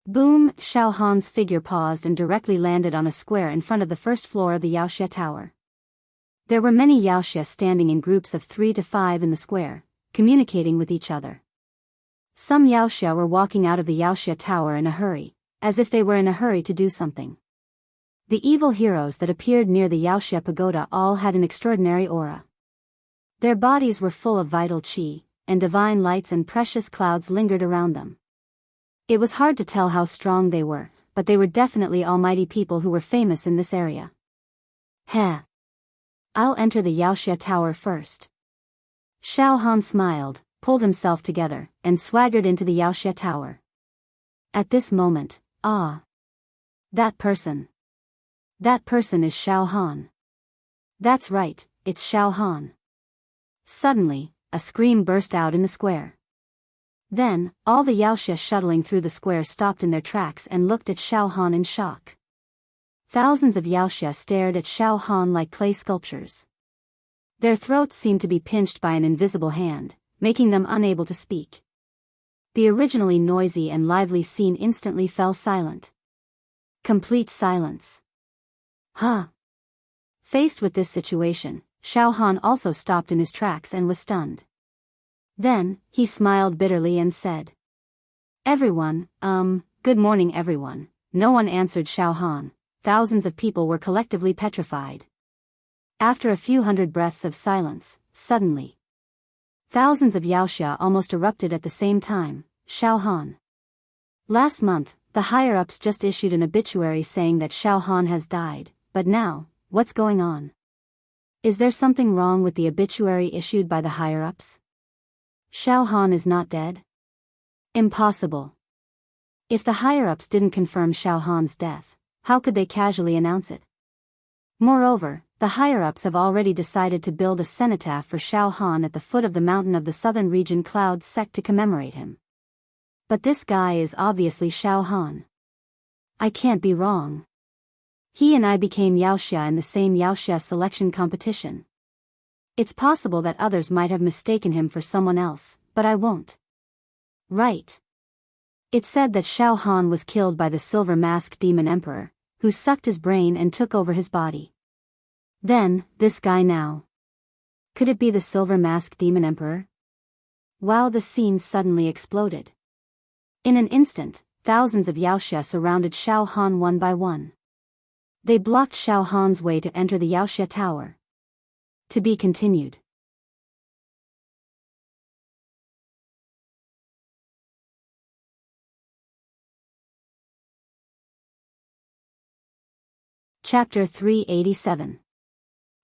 Boom! Xiao Han's figure paused and directly landed on a square in front of the first floor of the Yaoxia Tower. There were many Yaoxia standing in groups of 3 to 5 in the square, communicating with each other. Some Yaoxia were walking out of the Yaoxia Tower in a hurry, as if they were in a hurry to do something. The evil heroes that appeared near the Yaoxia Pagoda all had an extraordinary aura. Their bodies were full of vital qi, and divine lights and precious clouds lingered around them. It was hard to tell how strong they were, but they were definitely almighty people who were famous in this area. Heh! I'll enter the Yaoxia Tower first. Xiao Han smiled, pulled himself together, and swaggered into the Yaoxia Tower. At this moment, That person is Xiao Han. That's right, it's Xiao Han. Suddenly, a scream burst out in the square. Then, all the Yaoxia shuttling through the square stopped in their tracks and looked at Xiao Han in shock. Thousands of Yaoxia stared at Xiao Han like clay sculptures. Their throats seemed to be pinched by an invisible hand, making them unable to speak. The originally noisy and lively scene instantly fell silent. Complete silence. Faced with this situation, Xiao Han also stopped in his tracks and was stunned. Then, he smiled bitterly and said, "Everyone, good morning everyone." No one answered Xiao Han. Thousands of people were collectively petrified. After a few hundred breaths of silence, suddenly, thousands of Yaoxia almost erupted at the same time. Xiao Han. Last month, the higher-ups just issued an obituary saying that Xiao Han has died, but now, what's going on? Is there something wrong with the obituary issued by the higher-ups? Xiao Han is not dead? Impossible. If the higher-ups didn't confirm Xiao Han's death, how could they casually announce it? Moreover, the higher-ups have already decided to build a cenotaph for Xiao Han at the foot of the mountain of the southern region Cloud Sect to commemorate him. But this guy is obviously Xiao Han. I can't be wrong. He and I became Yaoxia in the same Yaoxia selection competition. It's possible that others might have mistaken him for someone else, but I won't. Right. It said that Xiao Han was killed by the Silver Mask Demon Emperor, who sucked his brain and took over his body. Then, this guy now. Could it be the Silver Mask Demon Emperor? Wow, the scene suddenly exploded. In an instant, thousands of Yaoxia surrounded Xiao Han one by one. They blocked Xiao Han's way to enter the Yaoxia Tower. To be continued. Chapter 387.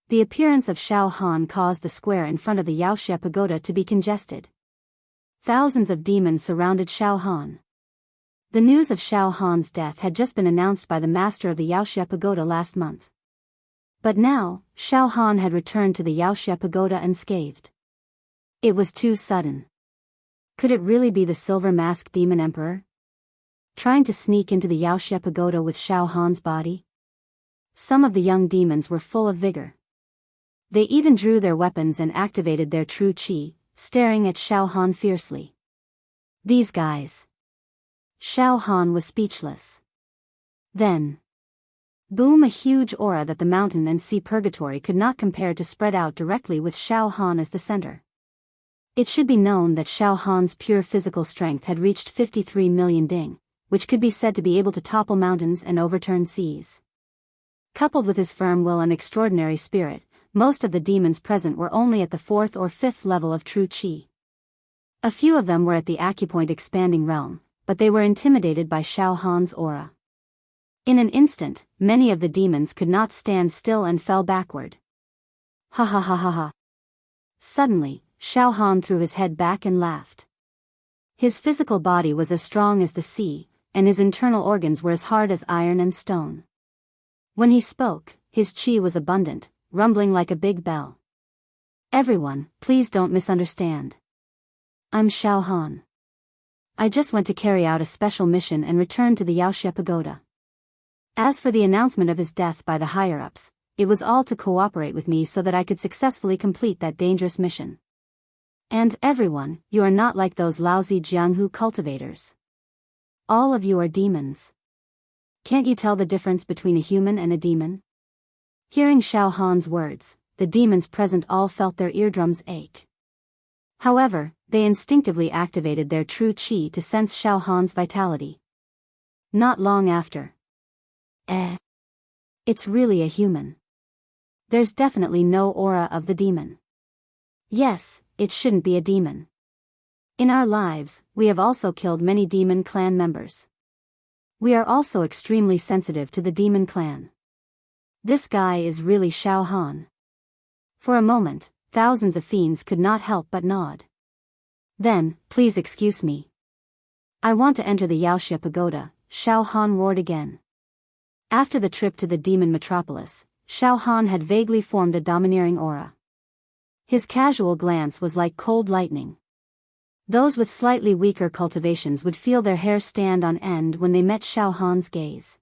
The appearance of Xiao Han caused the square in front of the Yaoxia Pagoda to be congested. Thousands of demons surrounded Xiao Han. The news of Xiao Han's death had just been announced by the master of the Yaoxia Pagoda last month. But now, Xiao Han had returned to the Yaoxia Pagoda unscathed. It was too sudden. Could it really be the Silver Mask Demon Emperor? Trying to sneak into the Yaoxia Pagoda with Xiao Han's body? Some of the young demons were full of vigor. They even drew their weapons and activated their true qi, staring at Xiao Han fiercely. These guys. Xiao Han was speechless. Then. Boom! A huge aura that the mountain and sea purgatory could not compare to spread out directly with Xiao Han as the center. It should be known that Xiao Han's pure physical strength had reached 53 million ding, which could be said to be able to topple mountains and overturn seas. Coupled with his firm will and extraordinary spirit, most of the demons present were only at the 4th or 5th level of true qi. A few of them were at the acupoint expanding realm, but they were intimidated by Xiao Han's aura. In an instant, many of the demons could not stand still and fell backward. Ha ha ha ha ha. Suddenly, Xiao Han threw his head back and laughed. His physical body was as strong as the sea, and his internal organs were as hard as iron and stone. When he spoke, his qi was abundant, rumbling like a big bell. Everyone, please don't misunderstand. I'm Xiao Han. I just went to carry out a special mission and return to the Yaoxia Pagoda. As for the announcement of his death by the higher-ups, it was all to cooperate with me so that I could successfully complete that dangerous mission. And everyone, you are not like those lousy Jianghu cultivators. All of you are demons. Can't you tell the difference between a human and a demon? Hearing Xiao Han's words, the demons present all felt their eardrums ache. However, they instinctively activated their true qi to sense Xiao Han's vitality. Not long after. It's really a human. There's definitely no aura of the demon. Yes, it shouldn't be a demon. In our lives, we have also killed many demon clan members. We are also extremely sensitive to the demon clan. This guy is really Xiao Han. For a moment, thousands of fiends could not help but nod. Then, please excuse me. I want to enter the Yaoxia Pagoda, Xiao Han roared again. After the trip to the demon metropolis, Xiao Han had vaguely formed a domineering aura. His casual glance was like cold lightning. Those with slightly weaker cultivations would feel their hair stand on end when they met Xiao Han's gaze.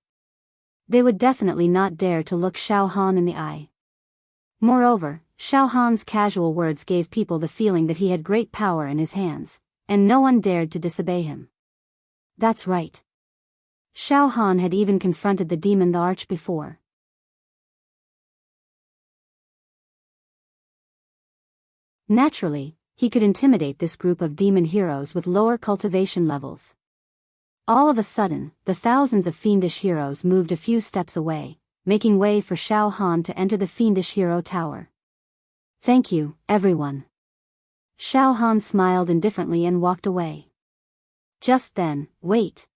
They would definitely not dare to look Xiao Han in the eye. Moreover, Xiao Han's casual words gave people the feeling that he had great power in his hands, and no one dared to disobey him. That's right. Xiao Han had even confronted the demon the arch before. Naturally, he could intimidate this group of demon heroes with lower cultivation levels. All of a sudden, the thousands of fiendish heroes moved a few steps away, making way for Xiao Han to enter the fiendish hero tower. Thank you, everyone. Xiao Han smiled indifferently and walked away. Just then, wait.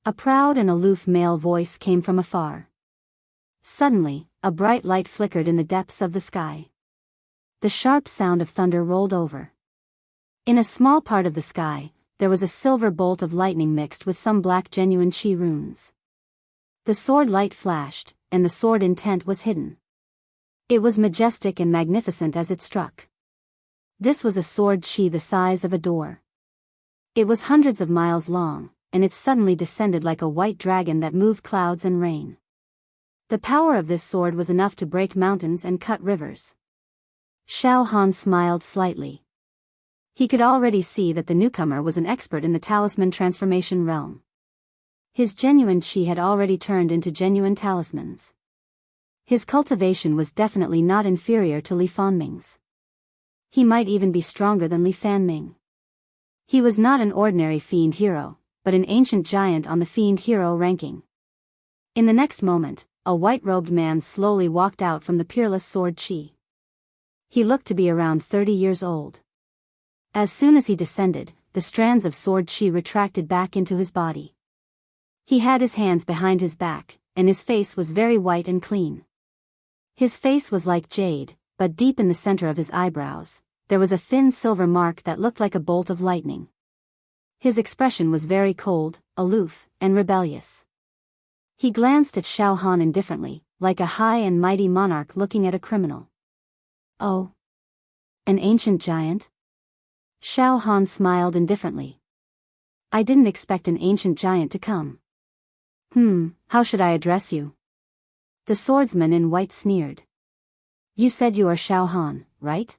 A proud and aloof male voice came from afar. Suddenly, a bright light flickered in the depths of the sky. The sharp sound of thunder rolled over. In a small part of the sky, there was a silver bolt of lightning mixed with some black genuine qi runes. The sword light flashed, and the sword intent was hidden. It was majestic and magnificent as it struck. This was a sword qi the size of a door. It was hundreds of miles long, and it suddenly descended like a white dragon that moved clouds and rain. The power of this sword was enough to break mountains and cut rivers. Xiao Han smiled slightly. He could already see that the newcomer was an expert in the talisman transformation realm. His genuine chi had already turned into genuine talismans. His cultivation was definitely not inferior to Li Fanming's. He might even be stronger than Li Fanming. He was not an ordinary fiend hero, but an ancient giant on the fiend hero ranking. In the next moment, a white-robed man slowly walked out from the peerless sword chi. He looked to be around 30 years old. As soon as he descended, the strands of sword chi retracted back into his body. He had his hands behind his back, and his face was very white and clean. His face was like jade, but deep in the center of his eyebrows, there was a thin silver mark that looked like a bolt of lightning. His expression was very cold, aloof, and rebellious. He glanced at Xiao Han indifferently, like a high and mighty monarch looking at a criminal. Oh. An ancient giant? Xiao Han smiled indifferently. I didn't expect an ancient giant to come. How should I address you? The swordsman in white sneered. You said you are Xiao Han, right?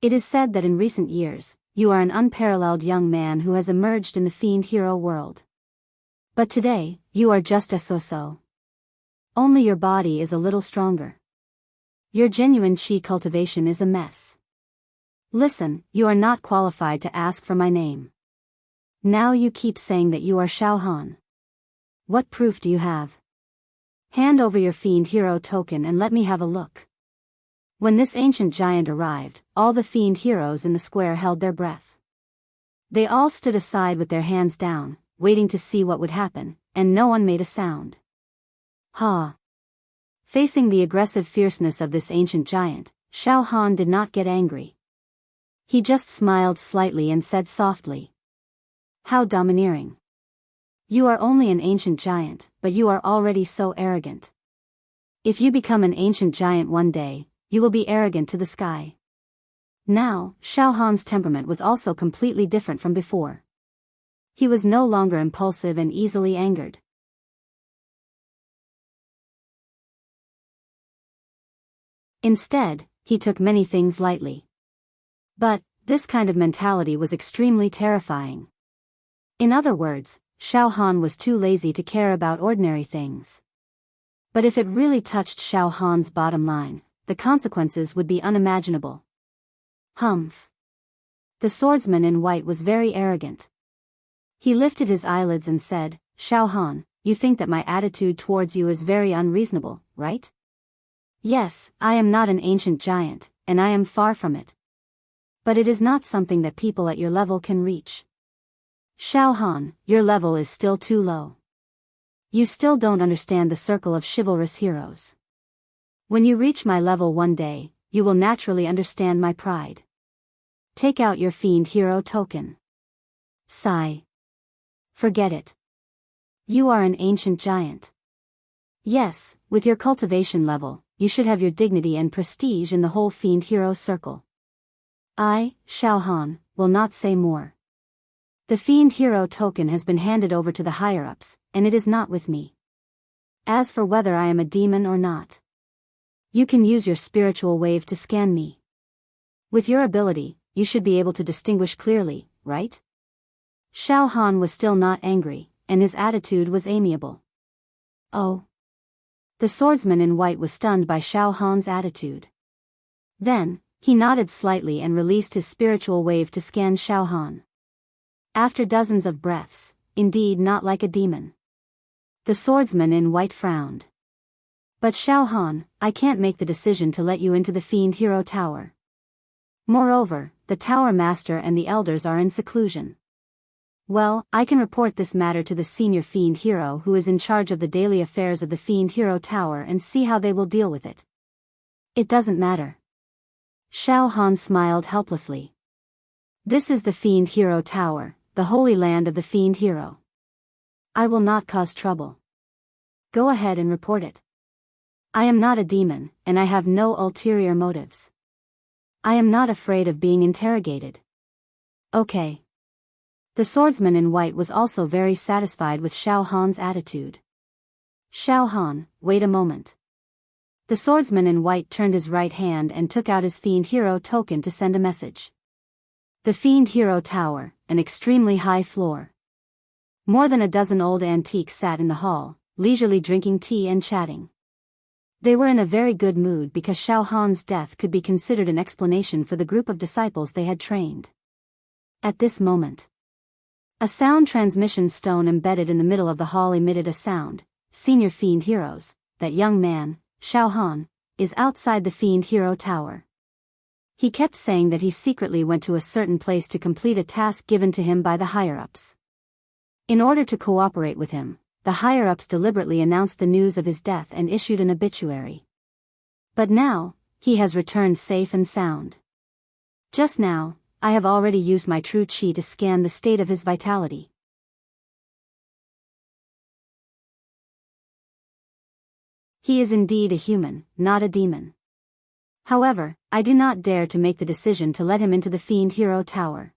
It is said that in recent years, you are an unparalleled young man who has emerged in the fiend hero world. But today, you are just as so. Only your body is a little stronger. Your genuine chi cultivation is a mess. Listen, you are not qualified to ask for my name. Now you keep saying that you are Xiao Han. What proof do you have? Hand over your fiend hero token and let me have a look. When this ancient giant arrived, all the fiend heroes in the square held their breath. They all stood aside with their hands down, waiting to see what would happen, and no one made a sound. Ha! Facing the aggressive fierceness of this ancient giant, Xiao Han did not get angry. He just smiled slightly and said softly. How domineering. You are only an ancient giant, but you are already so arrogant. If you become an ancient giant one day, you will be arrogant to the sky. Now, Xiao Han's temperament was also completely different from before. He was no longer impulsive and easily angered. Instead, he took many things lightly. But, this kind of mentality was extremely terrifying. In other words, Xiao Han was too lazy to care about ordinary things. But if it really touched Xiao Han's bottom line, the consequences would be unimaginable. Humph. The swordsman in white was very arrogant. He lifted his eyelids and said, Xiao Han, you think that my attitude towards you is very unreasonable, right? Yes, I am not an ancient giant, and I am far from it. But it is not something that people at your level can reach. Xiao Han, your level is still too low. You still don't understand the circle of chivalrous heroes. When you reach my level one day, you will naturally understand my pride. Take out your fiend hero token. Sigh. Forget it. You are an ancient giant. Yes, with your cultivation level, you should have your dignity and prestige in the whole fiend hero circle. I, Xiao Han, will not say more. The fiend hero token has been handed over to the higher-ups, and it is not with me. As for whether I am a demon or not, you can use your spiritual wave to scan me. With your ability, you should be able to distinguish clearly, right? Xiao Han was still not angry, and his attitude was amiable. Oh. The swordsman in white was stunned by Xiao Han's attitude. Then, he nodded slightly and released his spiritual wave to scan Xiao Han. After dozens of breaths, indeed not like a demon. The swordsman in white frowned. But Xiao Han, I can't make the decision to let you into the Fiend Hero Tower. Moreover, the Tower Master and the Elders are in seclusion. Well, I can report this matter to the senior Fiend Hero who is in charge of the daily affairs of the Fiend Hero Tower and see how they will deal with it. It doesn't matter. Xiao Han smiled helplessly. This is the Fiend Hero Tower, the holy land of the Fiend Hero. I will not cause trouble. Go ahead and report it. I am not a demon, and I have no ulterior motives. I am not afraid of being interrogated. Okay. The swordsman in white was also very satisfied with Xiao Han's attitude. Xiao Han, wait a moment. The swordsman in white turned his right hand and took out his fiend hero token to send a message. The fiend hero tower, an extremely high floor. More than a dozen old antiques sat in the hall, leisurely drinking tea and chatting. They were in a very good mood because Xiao Han's death could be considered an explanation for the group of disciples they had trained. At this moment, a sound transmission stone embedded in the middle of the hall emitted a sound. Senior fiend heroes, that young man, Xiao Han, is outside the fiend hero tower. He kept saying that he secretly went to a certain place to complete a task given to him by the higher-ups. In order to cooperate with him, the higher-ups deliberately announced the news of his death and issued an obituary. But now, he has returned safe and sound. Just now, I have already used my true qi to scan the state of his vitality. He is indeed a human, not a demon. However, I do not dare to make the decision to let him into the fiend hero tower.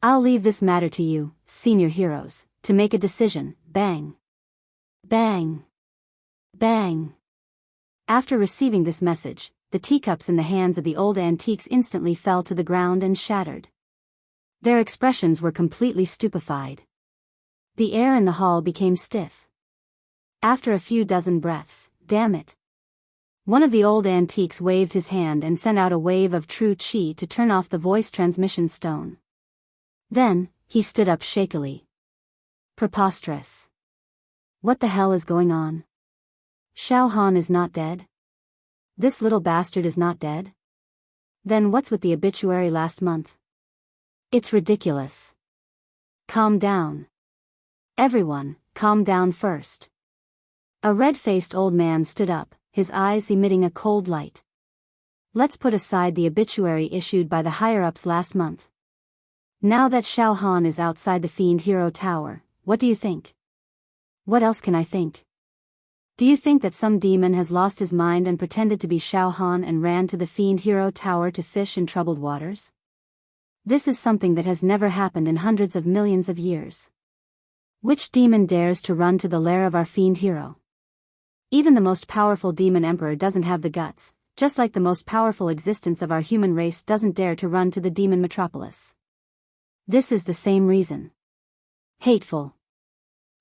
I'll leave this matter to you, senior heroes, to make a decision. Bang. Bang. Bang. After receiving this message, the teacups in the hands of the old antiques instantly fell to the ground and shattered. Their expressions were completely stupefied. The air in the hall became stiff. After a few dozen breaths, damn it. One of the old antiques waved his hand and sent out a wave of true qi to turn off the voice transmission stone. Then, he stood up shakily. Preposterous. What the hell is going on? Xiao Han is not dead? This little bastard is not dead? Then what's with the obituary last month? It's ridiculous. Calm down. Everyone, calm down first. A red-faced old man stood up, his eyes emitting a cold light. Let's put aside the obituary issued by the higher-ups last month. Now that Xiao Han is outside the fiend hero tower, what do you think? What else can I think? Do you think that some demon has lost his mind and pretended to be Xiao Han and ran to the fiend hero tower to fish in troubled waters? This is something that has never happened in hundreds of millions of years. Which demon dares to run to the lair of our fiend hero? Even the most powerful demon emperor doesn't have the guts, just like the most powerful existence of our human race doesn't dare to run to the demon metropolis. This is the same reason. Hateful.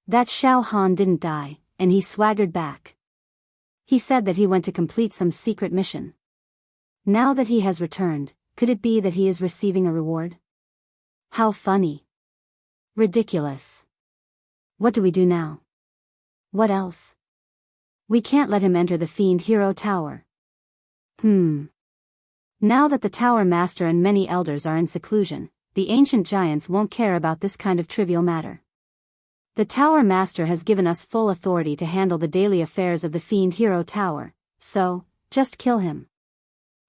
That Xiao Han didn't die, and he swaggered back. He said that he went to complete some secret mission. Now that he has returned, could it be that he is receiving a reward? How funny. Ridiculous. What do we do now? What else? We can't let him enter the fiend hero tower. Now that the tower master and many elders are in seclusion, the ancient giants won't care about this kind of trivial matter. The tower master has given us full authority to handle the daily affairs of the fiend hero tower, so, just kill him.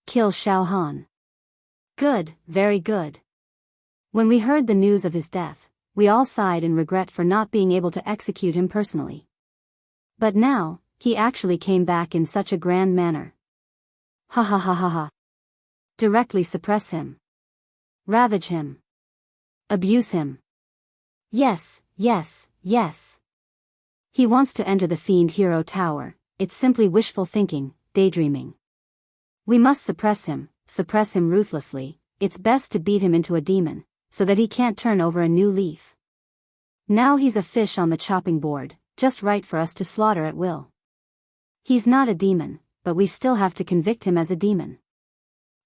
Kill Xiao Han. Good, very good. When we heard the news of his death, we all sighed in regret for not being able to execute him personally. But now, he actually came back in such a grand manner. Ha ha ha ha ha. Directly suppress him. Ravage him. Abuse him. Yes, yes, yes. He wants to enter the fiend hero tower, it's simply wishful thinking, daydreaming. We must suppress him ruthlessly, it's best to beat him into a demon, so that he can't turn over a new leaf. Now he's a fish on the chopping board, just right for us to slaughter at will. He's not a demon, but we still have to convict him as a demon.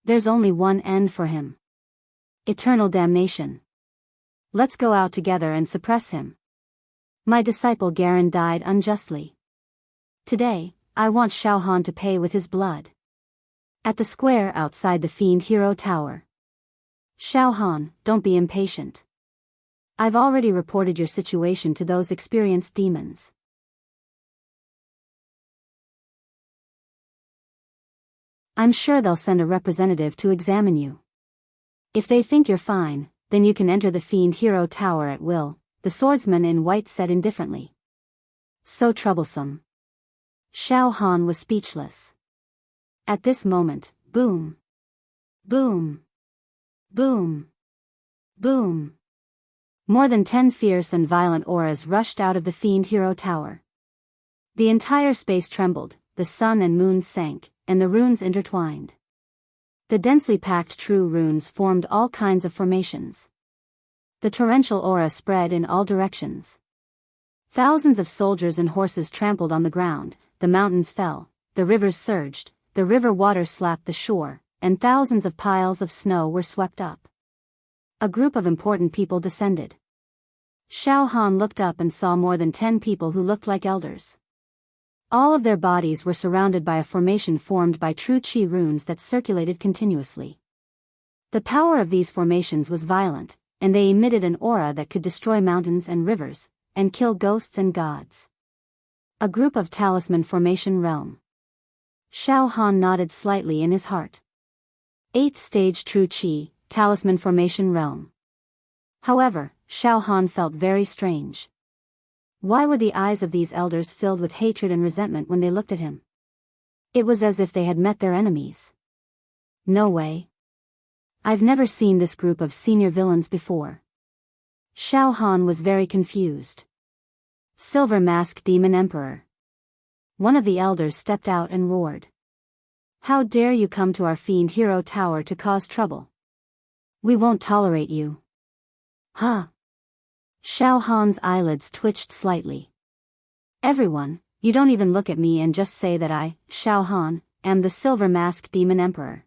There's only one end for him. Eternal damnation. Let's go out together and suppress him. My disciple Garen died unjustly. Today, I want Xiao Han to pay with his blood. At the square outside the fiend hero tower. Xiao Han, don't be impatient. I've already reported your situation to those experienced demons. I'm sure they'll send a representative to examine you. If they think you're fine, then you can enter the fiend hero tower at will, the swordsman in white said indifferently. So troublesome. Xiao Han was speechless. At this moment, boom. Boom. Boom. Boom. More than 10 fierce and violent auras rushed out of the fiend hero tower. The entire space trembled, the sun and moon sank, and the runes intertwined. The densely packed true runes formed all kinds of formations. The torrential aura spread in all directions. Thousands of soldiers and horses trampled on the ground, the mountains fell, the rivers surged, the river water slapped the shore, and thousands of piles of snow were swept up. A group of important people descended. Xiao Han looked up and saw more than 10 people who looked like elders. All of their bodies were surrounded by a formation formed by true qi runes that circulated continuously. The power of these formations was violent, and they emitted an aura that could destroy mountains and rivers, and kill ghosts and gods. A group of talisman formation realm. Xiao Han nodded slightly in his heart. 8th stage true qi, talisman formation realm. However, Xiao Han felt very strange. Why were the eyes of these elders filled with hatred and resentment when they looked at him? It was as if they had met their enemies. No way. I've never seen this group of senior villains before. Xiao Han was very confused. Silver Mask Demon Emperor. One of the elders stepped out and roared. How dare you come to our fiend hero tower to cause trouble? We won't tolerate you. Huh? Xiao Han's eyelids twitched slightly. Everyone, you don't even look at me and just say that I, Xiao Han, am the Silver Mask Demon Emperor.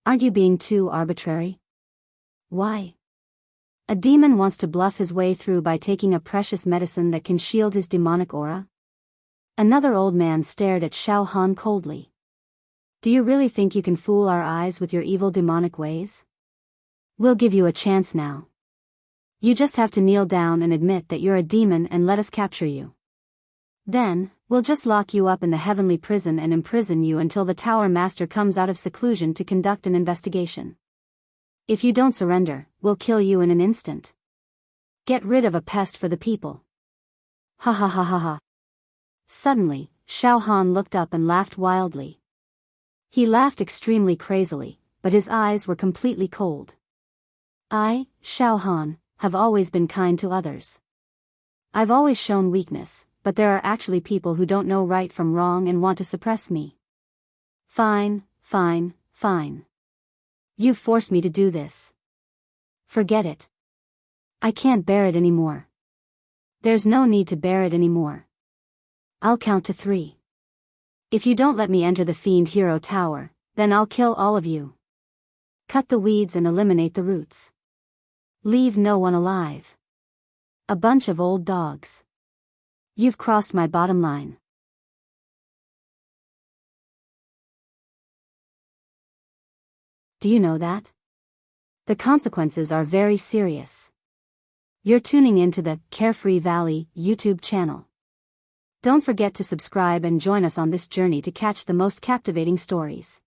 Aren't you being too arbitrary? Why? A demon wants to bluff his way through by taking a precious medicine that can shield his demonic aura? Another old man stared at Xiao Han coldly. Do you really think you can fool our eyes with your evil demonic ways? We'll give you a chance now. You just have to kneel down and admit that you're a demon and let us capture you. Then, we'll just lock you up in the heavenly prison and imprison you until the tower master comes out of seclusion to conduct an investigation. If you don't surrender, we'll kill you in an instant. Get rid of a pest for the people. Ha ha ha ha ha. Suddenly, Xiao Han looked up and laughed wildly. He laughed extremely crazily, but his eyes were completely cold. I, Xiao Han, have always been kind to others. I've always shown weakness, but there are actually people who don't know right from wrong and want to suppress me. Fine, fine, fine. You've forced me to do this. Forget it. I can't bear it anymore. There's no need to bear it anymore. I'll count to 3. If you don't let me enter the Fiend Hero Tower, then I'll kill all of you. Cut the weeds and eliminate the roots. Leave no one alive. A bunch of old dogs. You've crossed my bottom line. Do you know that? The consequences are very serious. You're tuning into the Carefree Valley YouTube channel. Don't forget to subscribe and join us on this journey to catch the most captivating stories.